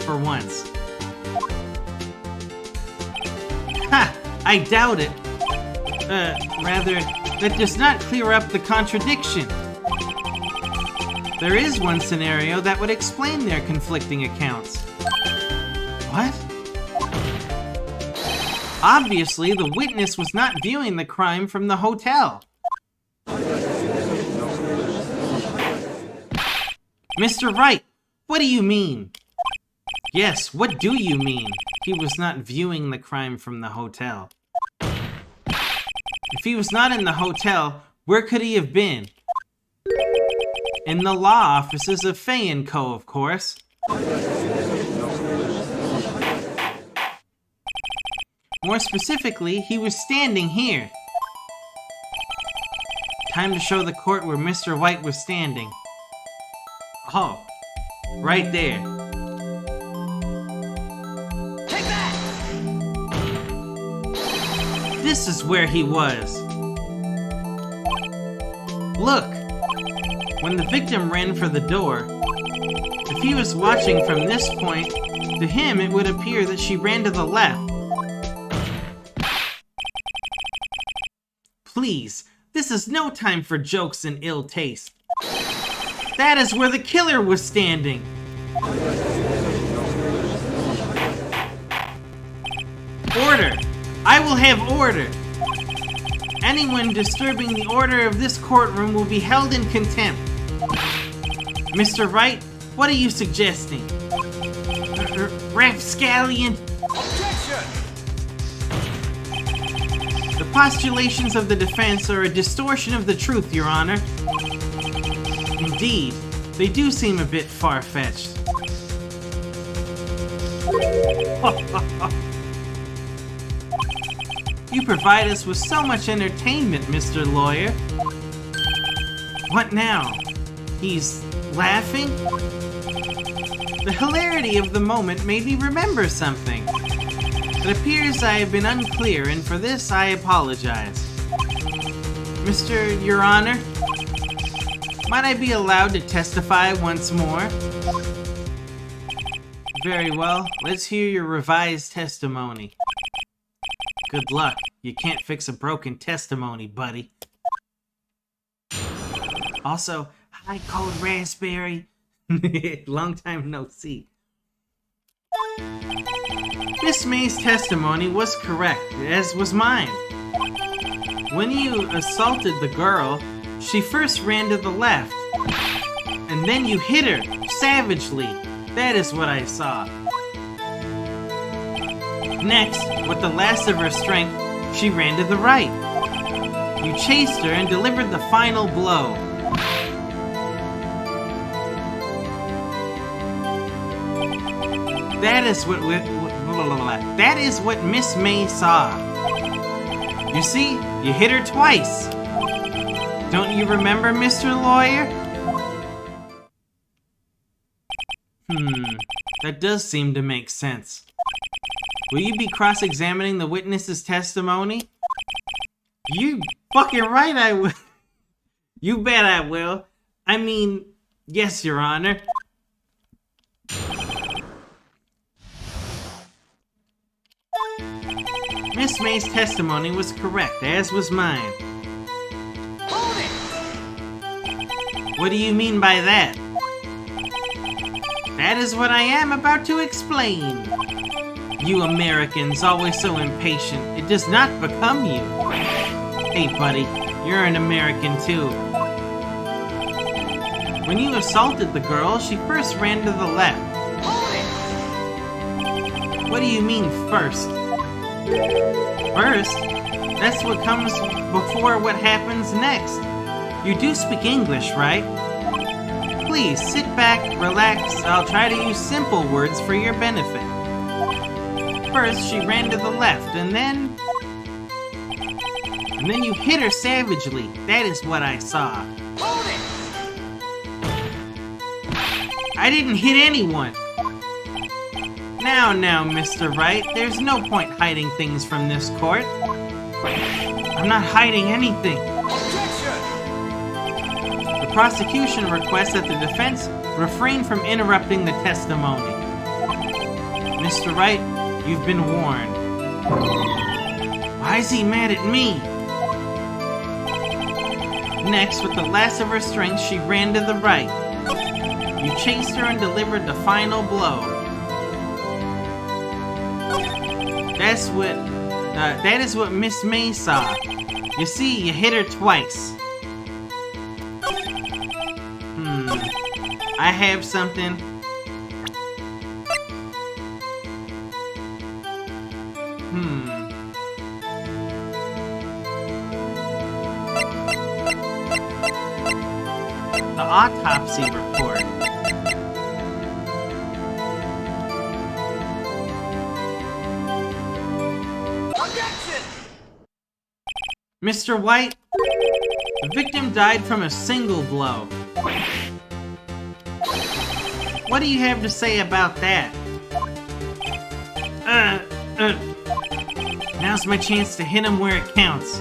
For once. Ha! I doubt it. Rather, that does not clear up the contradiction. There is one scenario that would explain their conflicting accounts. What? Obviously, the witness was not viewing the crime from the hotel. Mr. Wright, what do you mean? Yes, what do you mean? He was not viewing the crime from the hotel. If he was not in the hotel, where could he have been? In the law offices of Fay & Co., of course. More specifically, he was standing here. Time to show the court where Mr. White was standing. Oh, right there. Take that! This is where he was. Look, when the victim ran for the door, if he was watching from this point, to him it would appear that she ran to the left. please. This is no time for jokes and ill taste. That is where the killer was standing. Order! I will have order! Anyone disturbing the order of this courtroom will be held in contempt. Mr. Wright, what are you suggesting? Rapscallion? Objection! The postulations of the defense are a distortion of the truth, Your Honor. Indeed, they do seem a bit far-fetched. You provide us with so much entertainment, Mr. Lawyer. What now? He's laughing? The hilarity of the moment made me remember something. It appears I have been unclear, and for this I apologize. Your Honor, might I be allowed to testify once more? Very well, let's hear your revised testimony. Good luck. You can't fix a broken testimony, buddy. Also, hi, Cold Raspberry. Long time no see. Miss May's testimony was correct, as was mine. When you assaulted the girl, she first ran to the left, and then you hit her savagely. That is what I saw. Next, with the last of her strength, she ran to the right. You chased her and delivered the final blow. That is what Miss May saw. You see, you hit her twice. Don't you remember, Mr. Lawyer? That does seem to make sense. Will you be cross-examining the witness's testimony? You fucking right I will. You bet I will. I mean, yes, Your Honor. Miss May's testimony was correct, as was mine. Hold it! What do you mean by that? That is what I am about to explain. You Americans, always so impatient. It does not become you. Hey, buddy, you're an American too. When you assaulted the girl, she first ran to the left. Hold it! What do you mean, first? First? That's what comes before what happens next. You do speak English, right? Please, sit back, relax. I'll try to use simple words for your benefit. First, she ran to the left, and then you hit her savagely. That is what I saw. Hold it! I didn't hit anyone. Now, Mr. Wright, there's no point hiding things from this court. I'm not hiding anything. Objection! The prosecution requests that the defense refrain from interrupting the testimony. Mr. Wright, you've been warned. Why is he mad at me? Next, with the last of her strength, she ran to the right. You chased her and delivered the final blow. That is what Miss May saw. You see, you hit her twice. I have something. The autopsy report. Objection! Mr. White, the victim died from a single blow. What do you have to say about that? Now's my chance to hit him where it counts.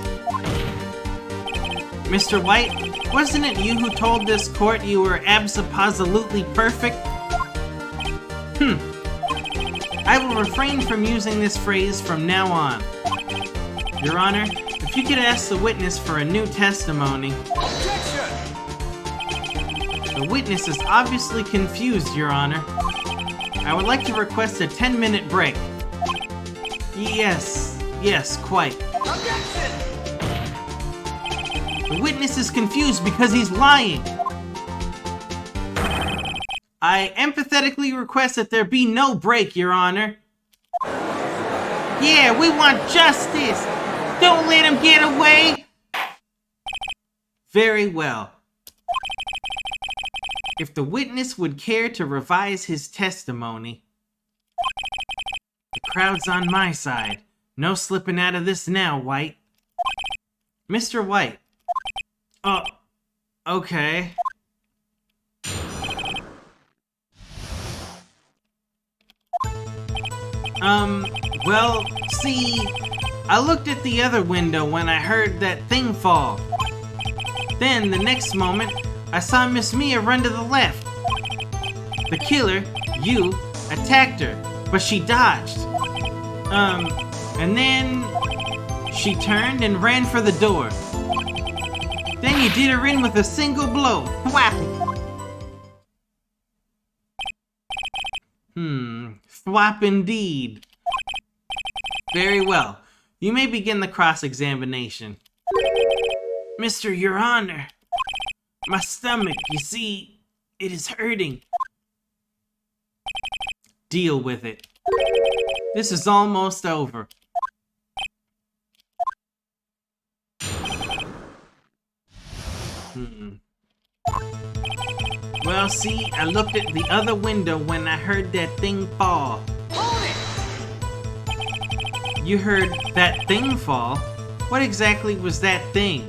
Mr. White, wasn't it you who told this court you were abso-positively perfect? I will refrain from using this phrase from now on. Your Honor, the If you could ask the witness for a new testimony. Objection! The witness is obviously confused, Your Honor. I would like to request a 10-minute break. Yes, quite. Objection! The witness is confused because he's lying. I empathetically request that there be no break, Your Honor. Yeah, we want justice! Don't let him get away! Very well. If the witness would care to revise his testimony... The crowd's on my side. No slipping out of this now, White. Mr. White. Oh, okay. Well, see, I looked at the other window when I heard that thing fall. Then, the next moment, I saw Miss Mia run to the left. The killer, you, attacked her, but she dodged. And then she turned and ran for the door. Then you did her in with a single blow. Whap! Thwap indeed. Very well. You may begin the cross-examination. Mr. Your Honor, my stomach, you see, it is hurting. Deal with it. This is almost over. Well, see, I looked at the other window when I heard that thing fall. Hold it! You heard that thing fall? What exactly was that thing?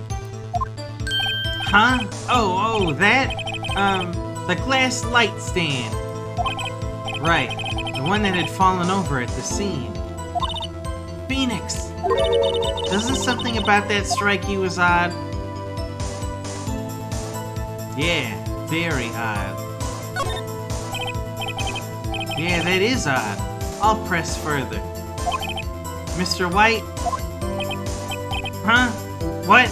Huh? Oh, that? The glass light stand. Right, the one that had fallen over at the scene. Phoenix! Doesn't something about that strike you as odd? Yeah, very odd. Yeah, that is odd. I'll press further. Mr. White? Huh? What?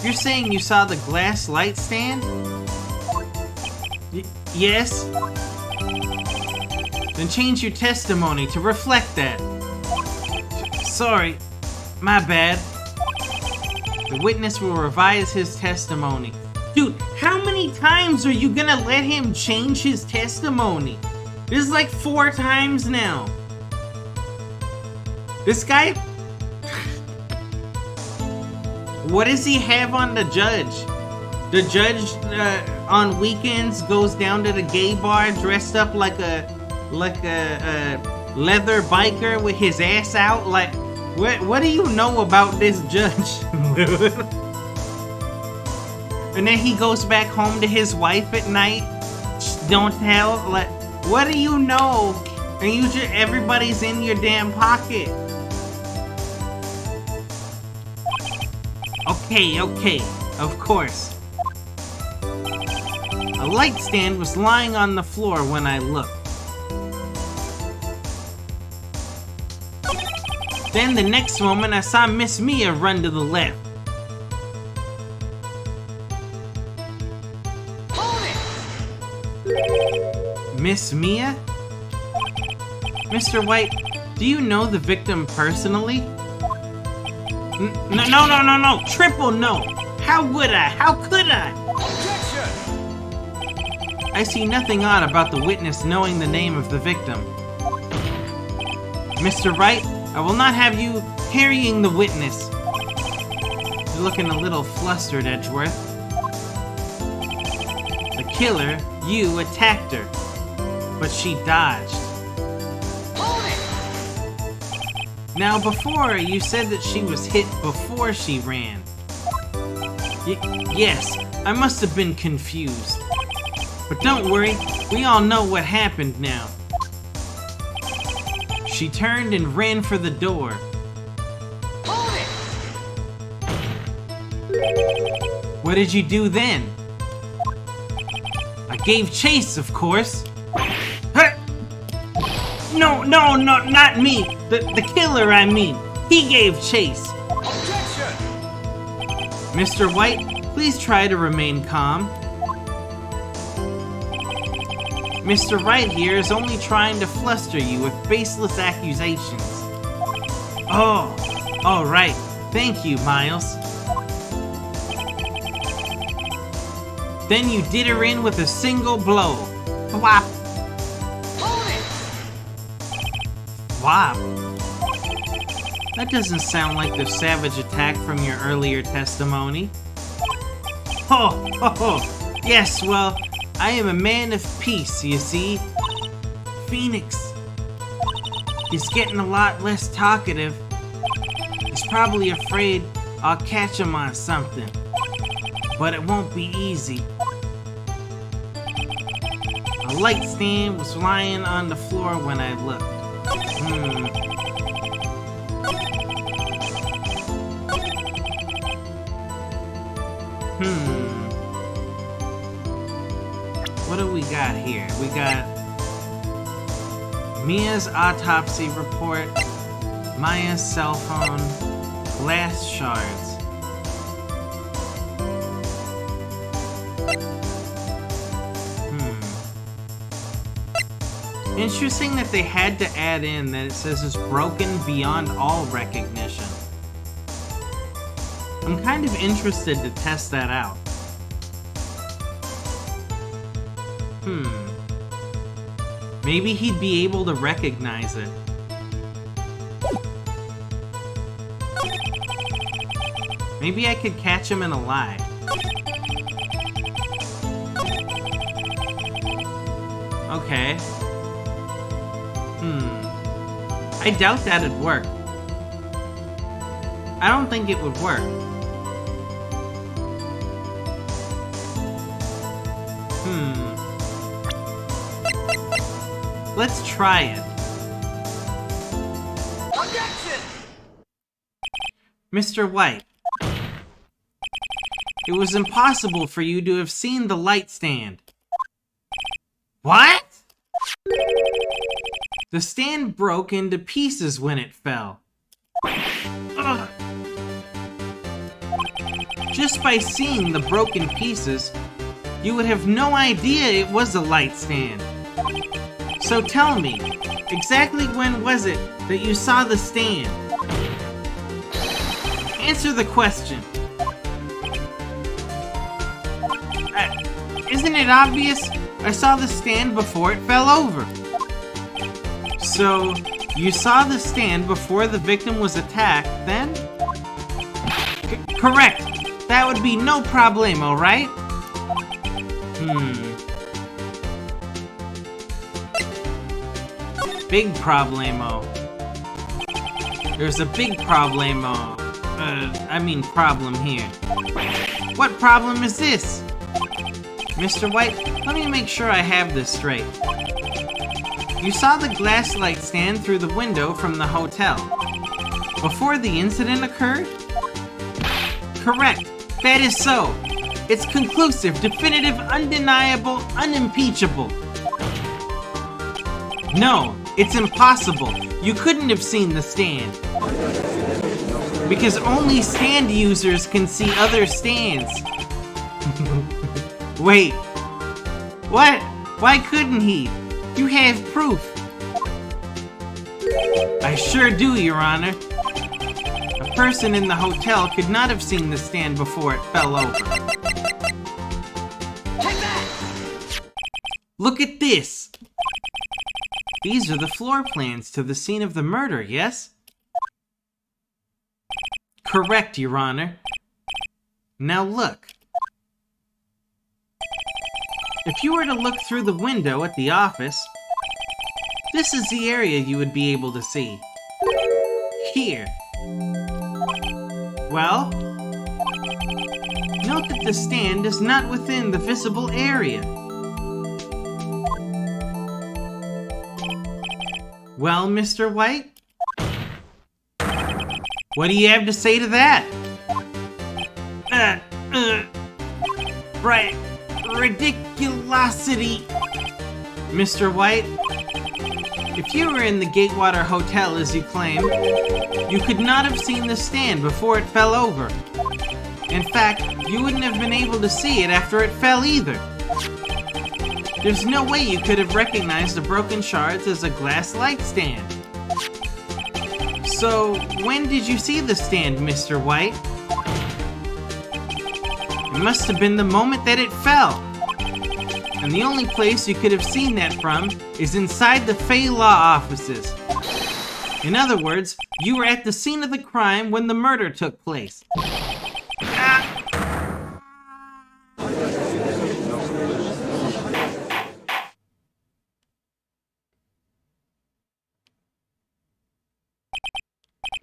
You're saying you saw the glass light stand? Yes? Then change your testimony to reflect that. Sorry. My bad. The witness will revise his testimony. Dude, how many times are you gonna let him change his testimony? This is like 4 times now. This guy... What does he have on the judge? The judge on weekends goes down to the gay bar dressed up like a leather biker with his ass out. Like, what do you know about this judge? And then he goes back home to his wife at night. Don't tell. Like, what do you know? And you just everybody's in your damn pocket. Okay, of course. A light stand was lying on the floor when I looked. Then the next moment I saw Miss Mia run to the left. Hold it! Miss Mia? Mr. White, do you know the victim personally? No. Triple no. How would I? How could I? Objection! I see nothing odd about the witness knowing the name of the victim. Mr. Wright, I will not have you harrying the witness. You're looking a little flustered, Edgeworth. The killer, you, attacked her, but she dodged. Now, before, you said that she was hit before she ran. Yes, I must have been confused. But don't worry, we all know what happened now. She turned and ran for the door. Hold it! What did you do then? I gave chase, of course. No, not me. The killer, I mean. He gave chase. Mr. White, please try to remain calm. Mr. Wright here is only trying to fluster you with baseless accusations. Oh, all right. Thank you, Miles. Then you did her in with a single blow. Whop. Hold it! Whop. That doesn't sound like the savage attack from your earlier testimony. Oh, ho, ho. Yes, well, I am a man of peace, you see. Phoenix. He's getting a lot less talkative. He's probably afraid I'll catch him on something. But it won't be easy. A light stand was lying on the floor when I looked. What do we got here? We got Mia's autopsy report, Maya's cell phone, glass shards. Interesting that they had to add in that it says it's broken beyond all recognition. I'm kind of interested to test that out. Maybe he'd be able to recognize it. Maybe I could catch him in a lie. Okay. I doubt that'd work. I don't think it would work. Let's try it. Objection! Mr. White. It was impossible for you to have seen the light stand. What? The stand broke into pieces when it fell. Ugh. Just by seeing the broken pieces, you would have no idea it was a light stand. So tell me, exactly when was it that you saw the stand? Answer the question. Isn't it obvious? I saw the stand before it fell over. So, you saw the stand before the victim was attacked, then? Correct! That would be no problemo, right? Big problemo. There's a big problemo. Problem here. What problem is this? Mr. White, let me make sure I have this straight. You saw the glass light stand through the window from the hotel before the incident occurred? Correct. That is so. It's conclusive, definitive, undeniable, unimpeachable. No, it's impossible. You couldn't have seen the stand. Because only stand users can see other stands. Wait. What? Why couldn't he? You have proof. I sure do, Your Honor. A person in the hotel could not have seen the stand before it fell over. Take that! Look at this. These are the floor plans to the scene of the murder, yes? Correct, Your Honor. Now look. If you were to look through the window at the office, this is the area you would be able to see. Here. Well, note that the stand is not within the visible area. Well, Mr. White? What do you have to say to that? Right. Ridiculosity. Mr. White, if you were in the Gatewater Hotel as you claim, you could not have seen the stand before it fell over. In fact, you wouldn't have been able to see it after it fell either. There's no way you could have recognized the broken shards as a glass light stand. So, when did you see the stand, Mr. White? It must have been the moment that it fell. And the only place you could have seen that from is inside the Fey Law offices. In other words, you were at the scene of the crime when the murder took place.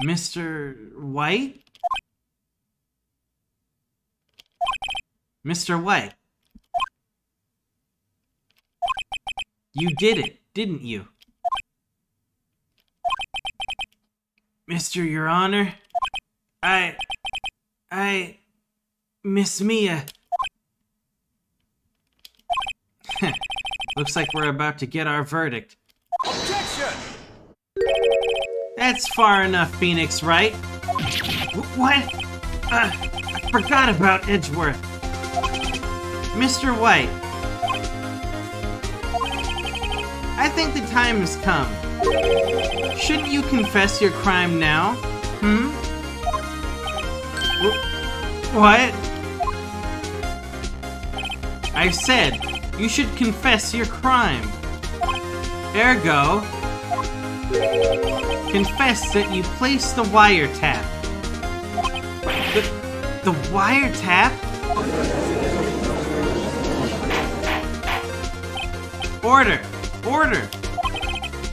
Mr. White? Mr. White. You did it, didn't you? Mr. Your Honor, Miss Mia. Looks like we're about to get our verdict. Objection! That's far enough, Phoenix Wright. What? I forgot about Edgeworth. Mr. White. I think the time has come. Shouldn't you confess your crime now? What? I said, you should confess your crime. Ergo, confess that you placed the wiretap. The wiretap? Order! Order!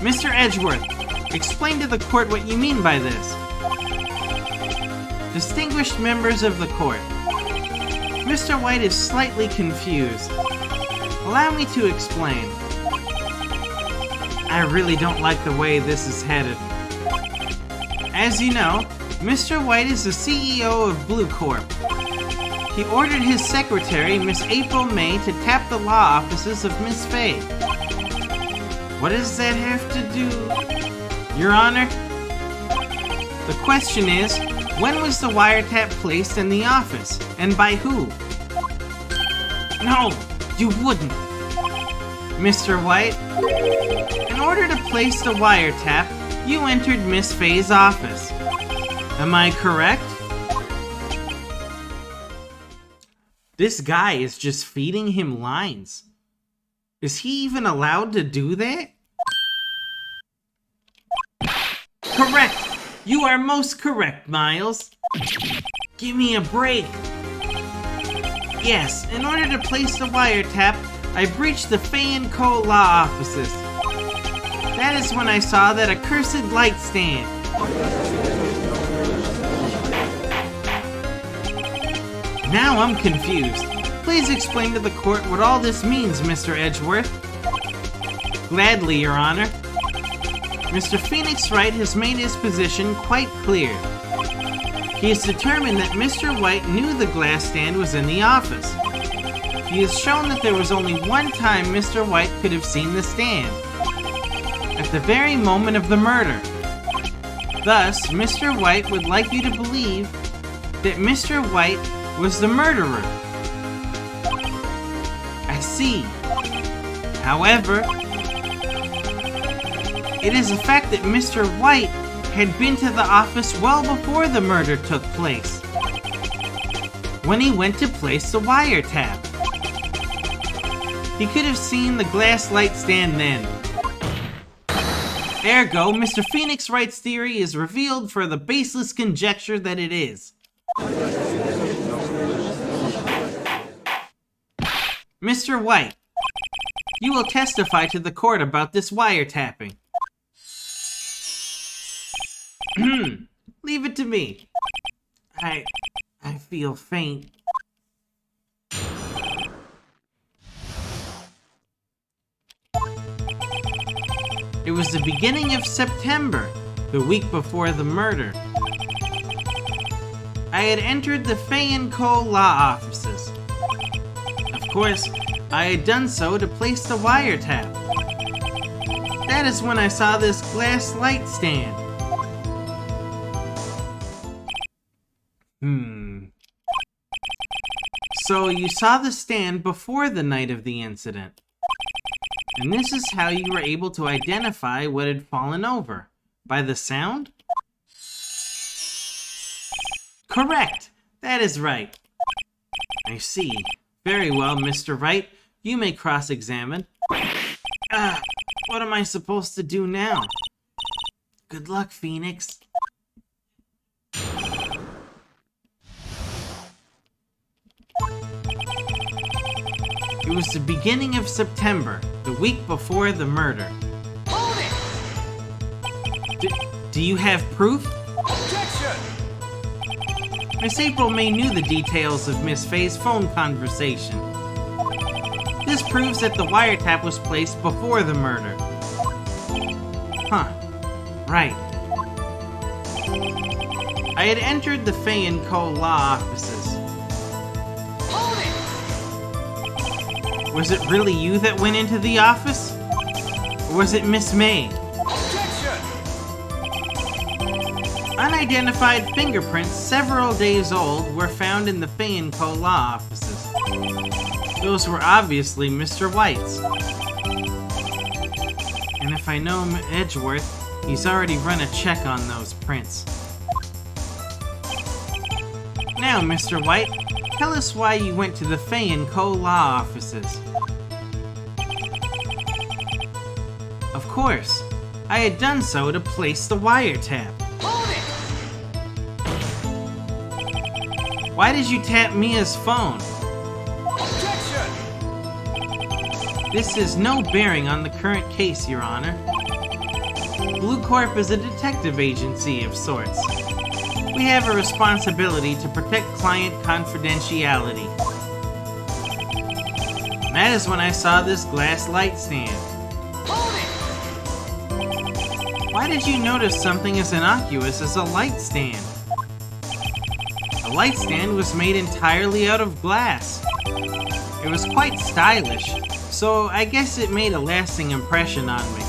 Mr. Edgeworth, explain to the court what you mean by this. Distinguished members of the court, Mr. White is slightly confused. Allow me to explain. I really don't like the way this is headed. As you know, Mr. White is the CEO of Blue Corp. He ordered his secretary, Miss April May, to tap the law offices of Miss Fay. What does that have to do? Your Honor, the question is, when was the wiretap placed in the office, and by who? No, you wouldn't. Mr. White, in order to place the wiretap, you entered Miss Fay's office. Am I correct? This guy is just feeding him lines. Is he even allowed to do that? Correct! You are most correct, Miles. Give me a break. Yes, in order to place the wiretap, I breached the Fay & Co. law offices. That is when I saw that accursed light stand. Now I'm confused. Please explain to the court what all this means, Mr. Edgeworth. Gladly, Your Honor. Mr. Phoenix Wright has made his position quite clear. He has determined that Mr. White knew the glass stand was in the office. He has shown that there was only one time Mr. White could have seen the stand. At the very moment of the murder. Thus, Mr. White would like you to believe that Mr. White was the murderer. I see. However, it is a fact that Mr. White had been to the office well before the murder took place, when he went to place the wiretap. He could have seen the glass light stand then. Ergo, Mr. Phoenix Wright's theory is revealed for the baseless conjecture that it is. Mr. White, you will testify to the court about this wiretapping. Leave it to me. I feel faint. It was the beginning of September, the week before the murder. I had entered the Fay & Co. law offices. Of course, I had done so to place the wiretap. That is when I saw this glass light stand. So you saw the stand before the night of the incident. And this is how you were able to identify what had fallen over. By the sound? Correct! That is right. I see. Very well, Mr. Wright. You may cross-examine. What am I supposed to do now? Good luck, Phoenix. It was the beginning of September, the week before the murder. Hold it! Do you have proof? Objection! Miss April May knew the details of Miss Faye's phone conversation. This proves that the wiretap was placed before the murder. Huh. Right. I had entered the Fay & Co. law offices. Hold it! Was it really you that went into the office? Or was it Miss May? Objection! Unidentified fingerprints several days old were found in the Fay & Co. law offices. Those were obviously Mr. White's. And if I know Edgeworth, he's already run a check on those prints. Now, Mr. White, tell us why you went to the Fay & Co. law offices. Of course, I had done so to place the wiretap. Hold it! Why did you tap Mia's phone? Objection! This has no bearing on the current case, Your Honor. Blue Corp is a detective agency of sorts. We have a responsibility to protect client confidentiality. And that is when I saw this glass light stand. Hold it! Why did you notice something as innocuous as a light stand? The light stand was made entirely out of glass. It was quite stylish, so I guess it made a lasting impression on me.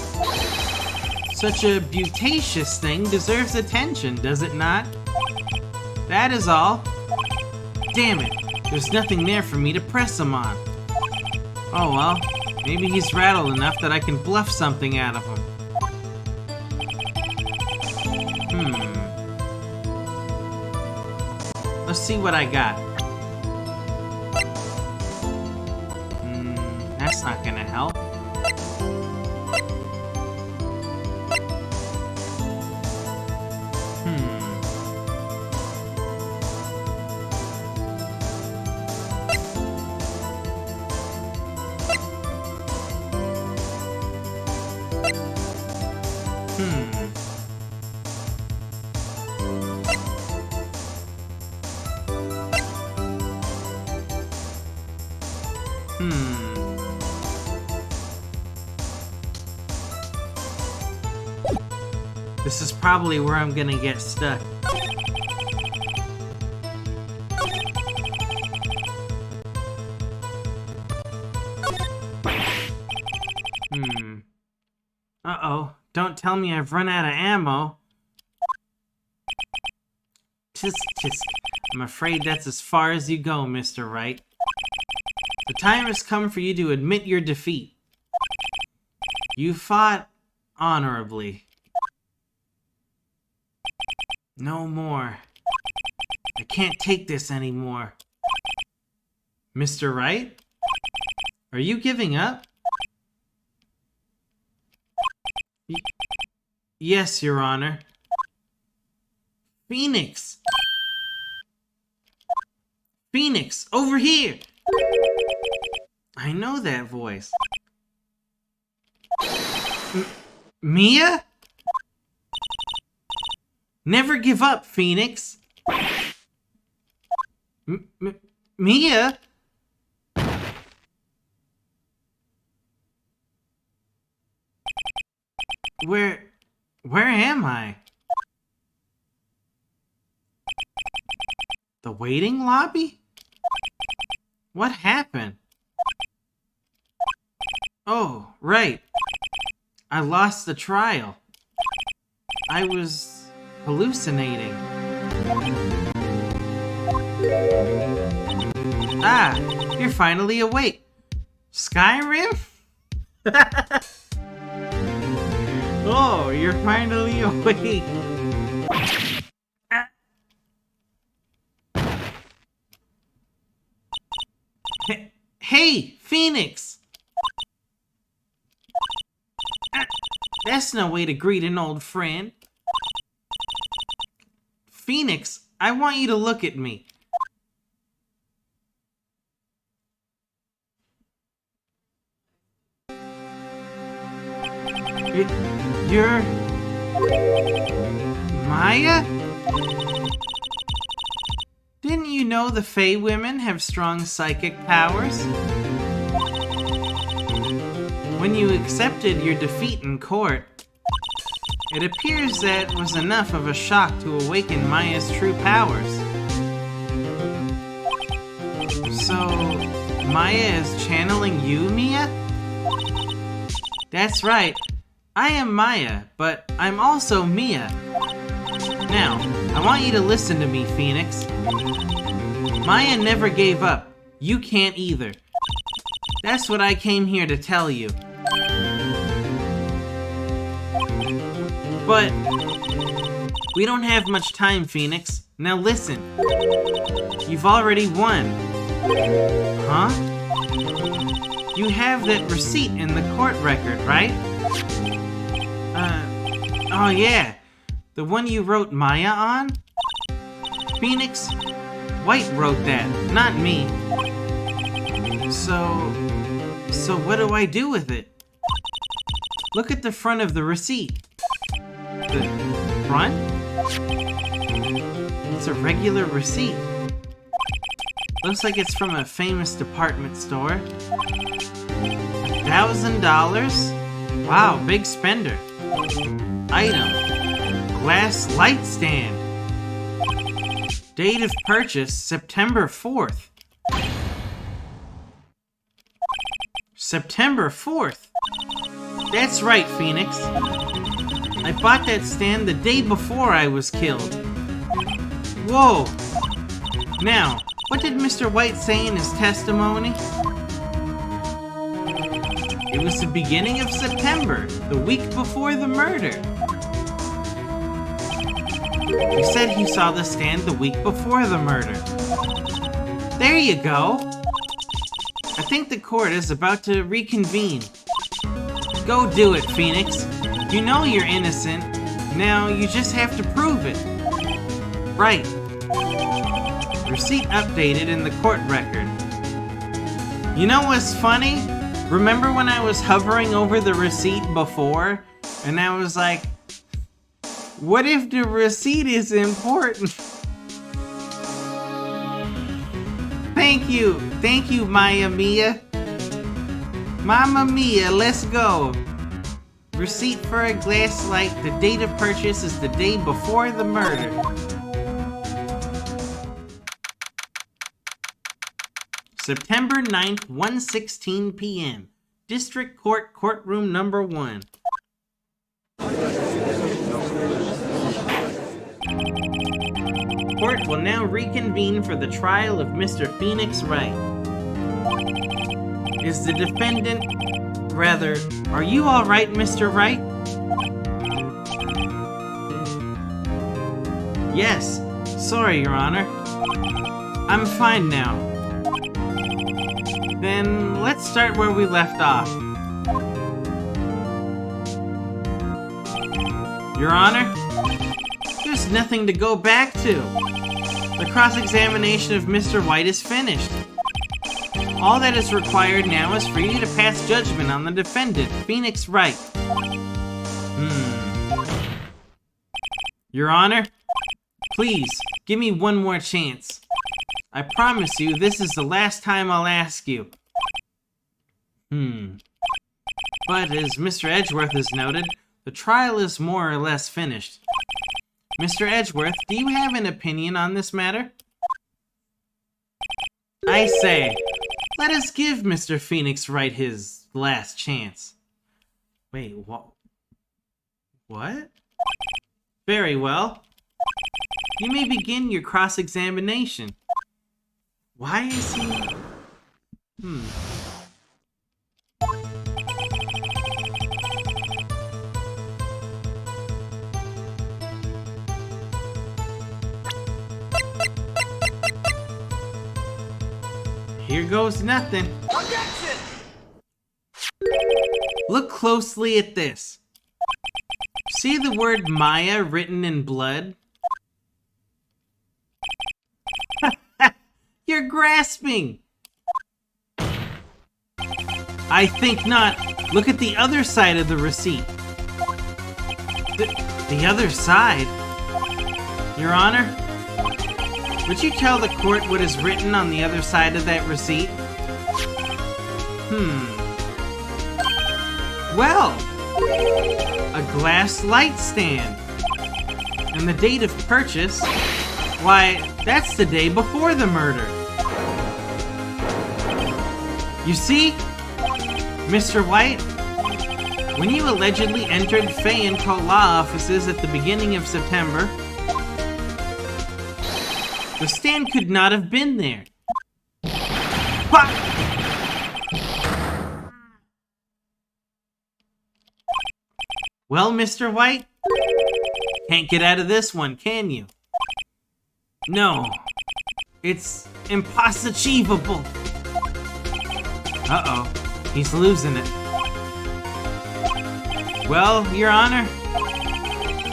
Such a beauticious thing deserves attention, does it not? That is all. Damn it, there's nothing there for me to press him on. Oh well, maybe he's rattled enough that I can bluff something out of him. Let's see what I got. That's not gonna help. This is probably where I'm gonna get stuck. Uh-oh. Don't tell me I've run out of ammo. Tisk, tisk. I'm afraid that's as far as you go, Mr. Wright. The time has come for you to admit your defeat. You fought honorably. No more. I can't take this anymore. Mr. Wright? Are you giving up? Yes, Your Honor. Phoenix! Phoenix, over here! I know that voice. Mia? Never give up, Phoenix. Mia? Where am I? The waiting lobby? What happened? Oh, right. I lost the trial. I was hallucinating. Ah, you're finally awake. Skyrim? Oh, you're finally awake. Ah. Hey, Phoenix! Ah, that's no way to greet an old friend. Phoenix, I want you to look at me. You're... Maya? Didn't you know the Fey women have strong psychic powers? When you accepted your defeat in court, it appears that was enough of a shock to awaken Maya's true powers. So, Maya is channeling you, Mia? That's right. I am Maya, but I'm also Mia. Now, I want you to listen to me, Phoenix. Maya never gave up. You can't either. That's what I came here to tell you. But we don't have much time, Phoenix. Now listen. You've already won. Huh? You have that receipt in the court record, right? Oh yeah. The one you wrote Maya on? Phoenix, Wright wrote that, not me. So what do I do with it? Look at the front of the receipt. The front? It's a regular receipt. Looks like it's from a famous department store. $1,000? Wow, big spender. Item. Glass light stand. Date of purchase, September 4th. September 4th? That's right, Phoenix. I bought that stand the day before I was killed. Whoa! Now, what did Mr. Wright say in his testimony? It was the beginning of September, the week before the murder. He said he saw the stand the week before the murder. There you go. I think the court is about to reconvene. Go do it, Phoenix. You know you're innocent. Now you just have to prove it. Right. Receipt updated in the court record. You know what's funny? Remember when I was hovering over the receipt before? And I was like, what if the receipt is important? Thank you, Maya Mia. Mamma Mia, let's go. Receipt for a glass light. The date of purchase is the day before the murder. September 9th, 1:16 p.m. District Court, Courtroom Number 1. Court will now reconvene for the trial of Mr. Phoenix Wright. Is the defendant... Rather, are you all right, Mr. Wright? Yes. Sorry, Your Honor. I'm fine now. Then let's start where we left off. Your Honor, there's nothing to go back to. The cross-examination of Mr. Wright is finished. All that is required now is for you to pass judgment on the defendant, Phoenix Wright. Your Honor, please, give me one more chance. I promise you this is the last time I'll ask you. But as Mr. Edgeworth has noted, the trial is more or less finished. Mr. Edgeworth, do you have an opinion on this matter? I say, let us give Mr. Phoenix Wright his last chance. Wait, what? What? Very well. You may begin your cross-examination. Why is he... Here goes nothing. Objection! Look closely at this. See the word Maya written in blood? You're grasping! I think not. Look at the other side of the receipt. The other side? Your Honor? Would you tell the court what is written on the other side of that receipt? Well, a glass light stand. And the date of purchase, why, that's the day before the murder. You see, Mr. White, when you allegedly entered Fay & Co. law offices at the beginning of September, the stand could not have been there. Ha! Well, Mr. White, can't get out of this one, can you? No, it's impossible. Uh-oh, he's losing it. Well, Your Honor,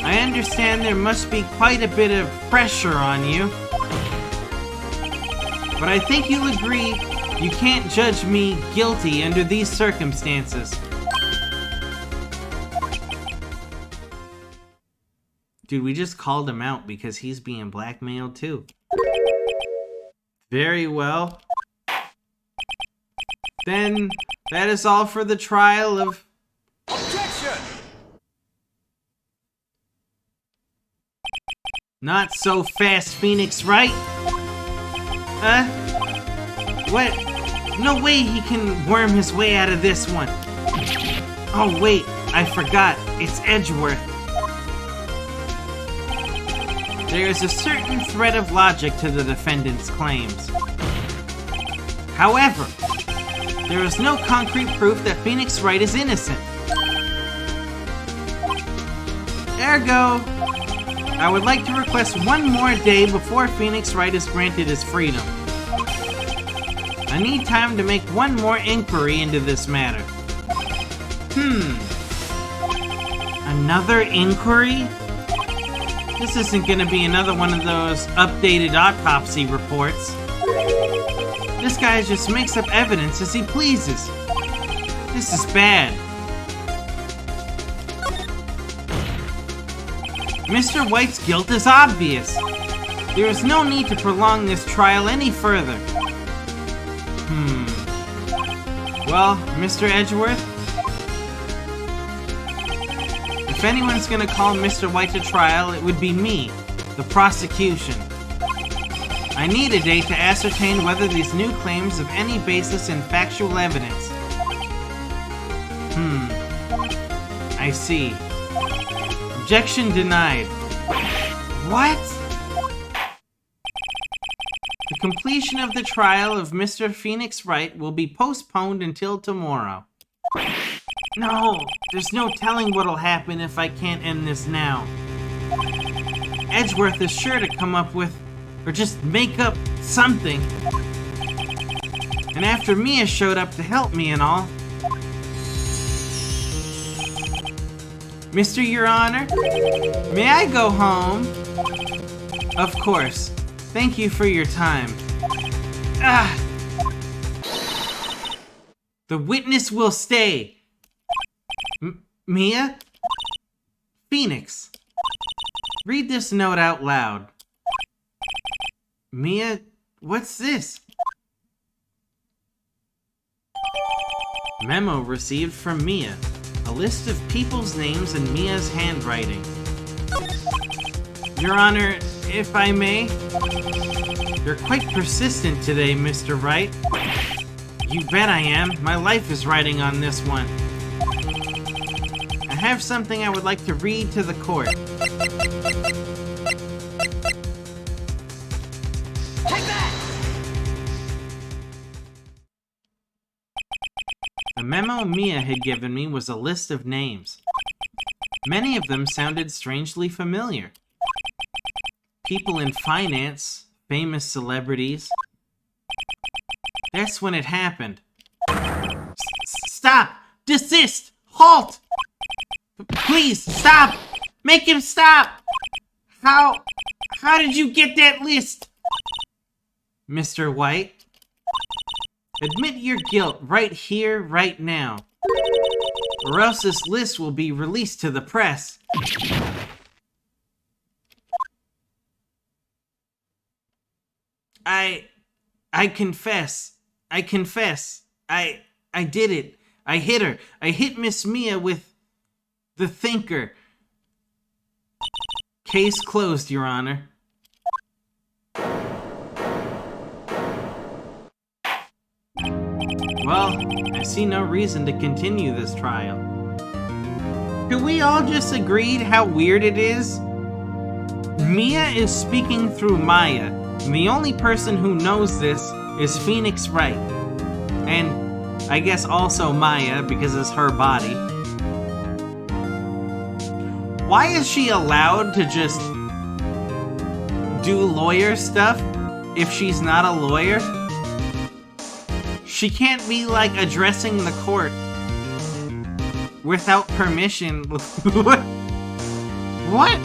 I understand there must be quite a bit of pressure on you. But I think you'll agree you can't judge me guilty under these circumstances. Dude, we just called him out because he's being blackmailed too. Very well. Then that is all for the trial of... Objection! Not so fast, Phoenix, Wright? What? No way he can worm his way out of this one. Oh wait, I forgot. It's Edgeworth. There is a certain thread of logic to the defendant's claims. However, there is no concrete proof that Phoenix Wright is innocent. Ergo, I would like to request one more day before Phoenix Wright is granted his freedom. I need time to make one more inquiry into this matter. Another inquiry? This isn't gonna be another one of those updated autopsy reports. This guy just makes up evidence as he pleases. This is bad. Mr. White's guilt is obvious. There is no need to prolong this trial any further. Well, Mr. Edgeworth, if anyone's gonna call Mr. White to trial, it would be me, the prosecution. I need a day to ascertain whether these new claims have any basis in factual evidence. I see. Objection denied. What? The completion of the trial of Mr. Phoenix Wright will be postponed until tomorrow. No, there's no telling what'll happen if I can't end this now. Edgeworth is sure to come up with, or just make up something. And after Mia showed up to help me and all. Mr. Your Honor, may I go home? Of course. Thank you for your time. The witness will stay. Mia? Phoenix. Read this note out loud. Mia, what's this? Memo received from Mia. A list of people's names in Mia's handwriting. Your Honor, if I may, you're quite persistent today, Mr. Wright. You bet I am. My life is riding on this one. I have something I would like to read to the court. Take that! memo Mia had given me was a list of names. Many of them sounded strangely familiar. People in finance, famous celebrities. That's when it happened. Stop! Desist! Halt! Please, stop! Make him stop! How did you get that list? Mr. White, admit your guilt right here, right now. Or else this list will be released to the press. I confess. I did it. I hit her. I hit Miss Mia with the thinker. Case closed, Your Honor. Well, I see no reason to continue this trial. Can we all just agree how weird it is? Mia is speaking through Maya, and the only person who knows this is Phoenix Wright. And I guess also Maya, because it's her body. Why is she allowed to just do lawyer stuff if she's not a lawyer? She can't be, like, addressing the court without permission. What? What?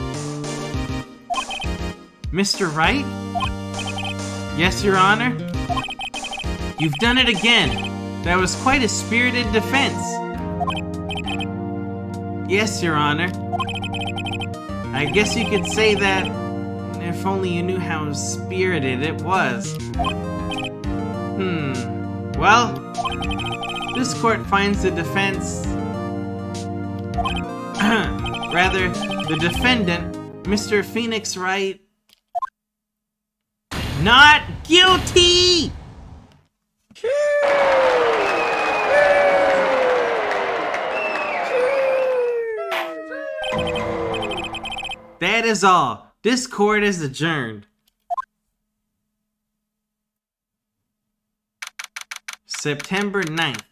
Mr. Wright? Yes, Your Honor? You've done it again. That was quite a spirited defense. Yes, Your Honor. I guess you could say that if only you knew how spirited it was. Well, this court finds the defense... rather, the defendant, Mr. Phoenix Wright, not guilty! That is all. This court is adjourned. September 9th,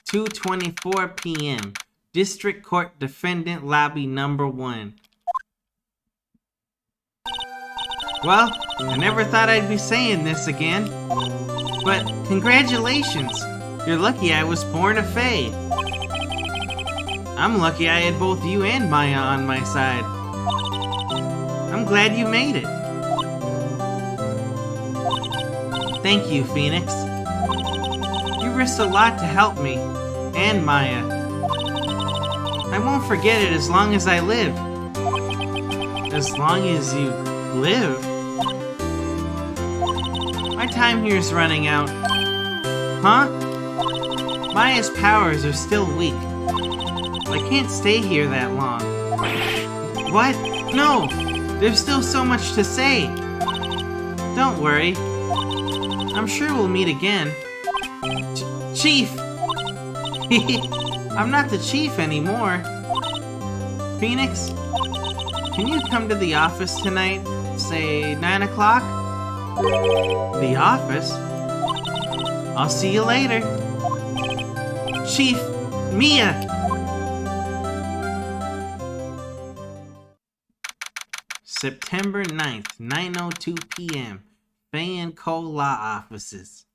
2:24 p.m. District Court Defendant Lobby Number 1. Well, I never thought I'd be saying this again. But congratulations. You're lucky I was born a Fae. I'm lucky I had both you and Maya on my side. I'm glad you made it. Thank you, Phoenix. You risked a lot to help me, and Maya. I won't forget it as long as I live. As long as you live? My time here is running out. Huh? Maya's powers are still weak. I can't stay here that long. What? No! There's still so much to say. Don't worry. I'm sure we'll meet again. Chief! I'm not the chief anymore. Phoenix, can you come to the office tonight? Say 9 o'clock? The office? I'll see you later. Chief, Mia! September 9th, 9:02 p.m. Faye & Co. Law Offices.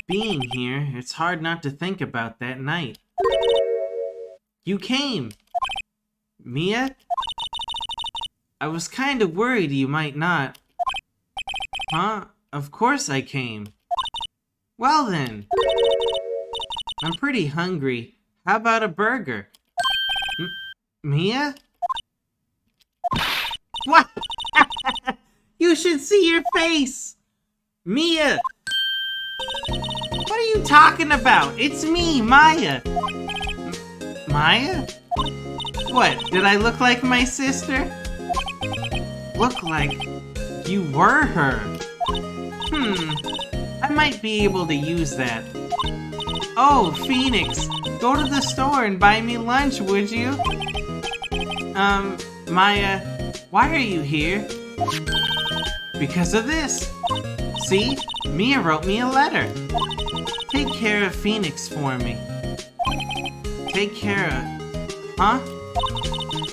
Being here, it's hard not to think about that night. You came! Mia? I was kind of worried you might not. Huh? Of course I came. Well then. I'm pretty hungry. How about a burger? Mia? What? You should see your face! Mia! What are you talking about? It's me, Maya. Maya? What, did I look like my sister? Look like you were her. I might be able to use that. Oh, Phoenix, go to the store and buy me lunch, would you? Maya, why are you here? Because of this. See? Mia wrote me a letter. Take care of Phoenix for me. Take care of... Huh?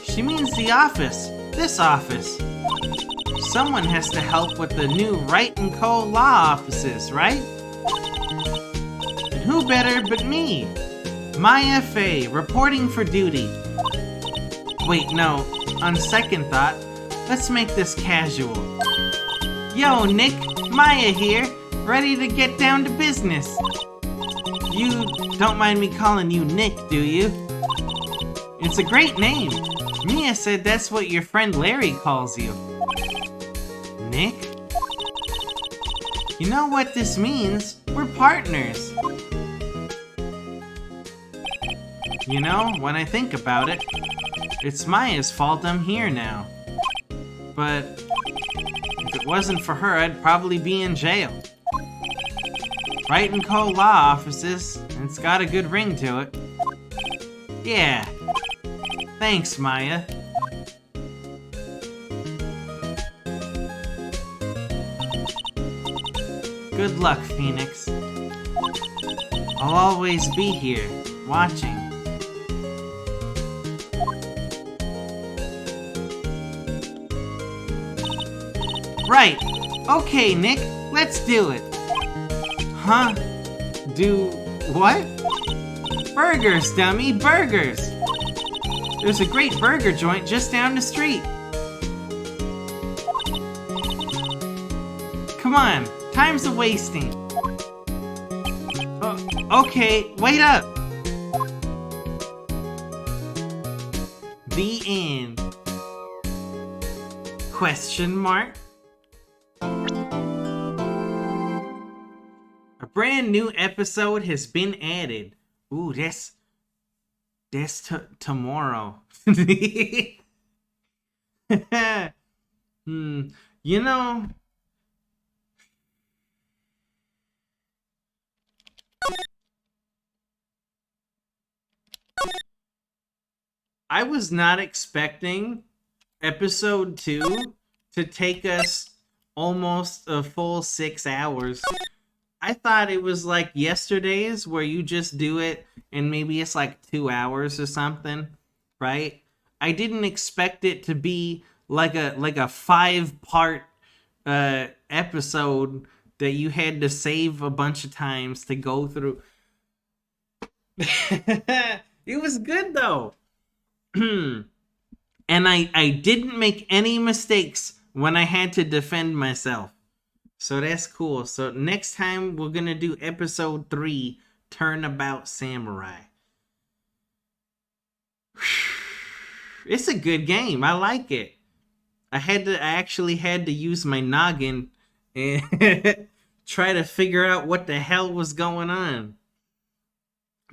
She means the office. This office. Someone has to help with the new Wright & Co. law offices, right? And who better but me? Maya Fey, reporting for duty. Wait, no. On second thought, let's make this casual. Yo, Nick, Maya here, ready to get down to business. You don't mind me calling you Nick, do you? It's a great name. Mia said that's what your friend Larry calls you. Nick? You know what this means? We're partners. You know, when I think about it, it's Maya's fault I'm here now. But if it wasn't for her, I'd probably be in jail. Wright & Co. law offices, and it's got a good ring to it. Yeah. Thanks, Maya. Good luck, Phoenix. I'll always be here, watching. Right. Okay, Nick, let's do it. Huh? Do what? Burgers, dummy, burgers! There's a great burger joint just down the street. Come on, time's a-wasting. Okay, wait up! The end. Question mark? A brand new episode has been added. Ooh, that's tomorrow. You know, I was not expecting episode 2 to take us almost a full 6 hours. I thought it was like yesterday's where you just do it and maybe it's like 2 hours or something, right? I didn't expect it to be like a 5-part episode that you had to save a bunch of times to go through. It was good though. And I didn't make any mistakes when I had to defend myself. So that's cool. So next time we're gonna do episode 3, Turnabout Samurai. It's a good game. I like it. I actually had to use my noggin and try to figure out what the hell was going on.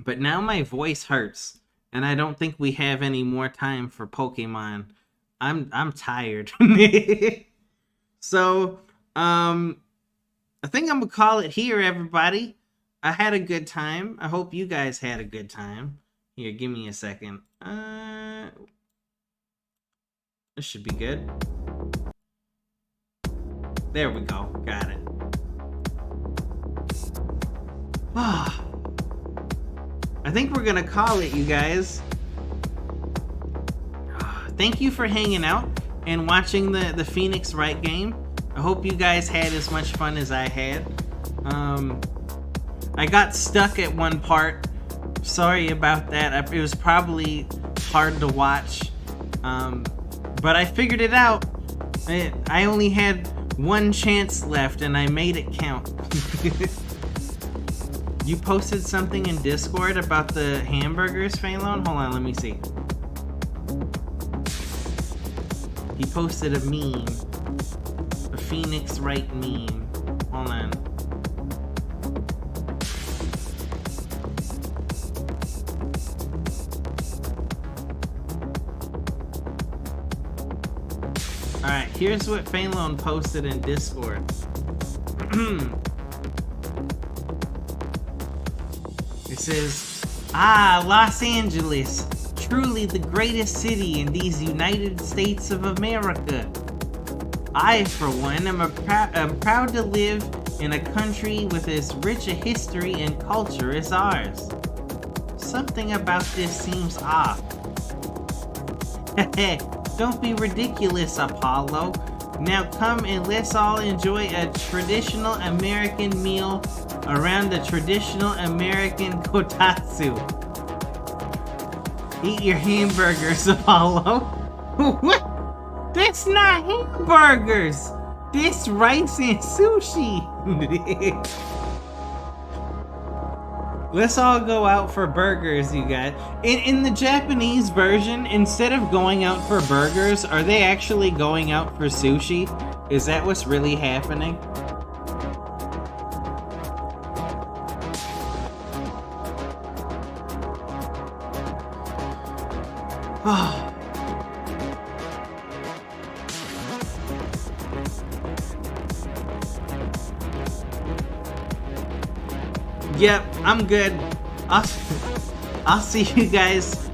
But now my voice hurts, and I don't think we have any more time for Pokemon. I'm tired. So, I think I'm gonna call it here, everybody. I had a good time. I hope you guys had a good time. Here, give me a second. This should be good. There we go. Got it. I think we're gonna call it, you guys. Thank you for hanging out and watching the Phoenix Wright game. I hope you guys had as much fun as I had. I got stuck at one part. Sorry about that. It was probably hard to watch. But I figured it out. I only had one chance left and I made it count. You posted something in Discord about the hamburgers, Phelan? Hold on, let me see. He posted a meme. A Phoenix Wright meme. Hold on. Alright, here's what Phelan posted in Discord. It says, Los Angeles, truly the greatest city in these United States of America. I, for one, am proud to live in a country with as rich a history and culture as ours. Something about this seems off. Don't be ridiculous, Apollo. Now come and let's all enjoy a traditional American meal around the traditional American kotatsu. Eat your hamburgers, Apollo. What? That's not hamburgers! This rice and sushi! Let's all go out for burgers, you guys. In the Japanese version, instead of going out for burgers, are they actually going out for sushi? Is that what's really happening? Oh. Yep, I'm good. I'll see you guys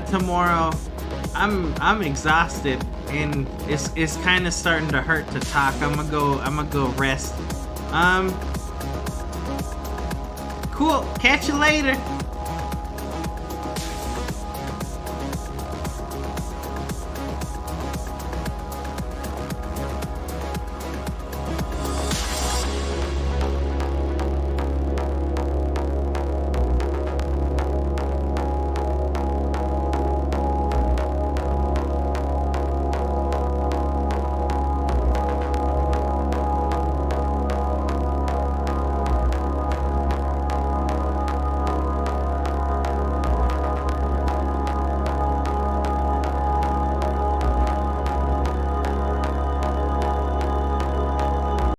tomorrow. I'm exhausted and it's kind of starting to hurt to talk. I'm gonna go rest. Cool. Catch you later.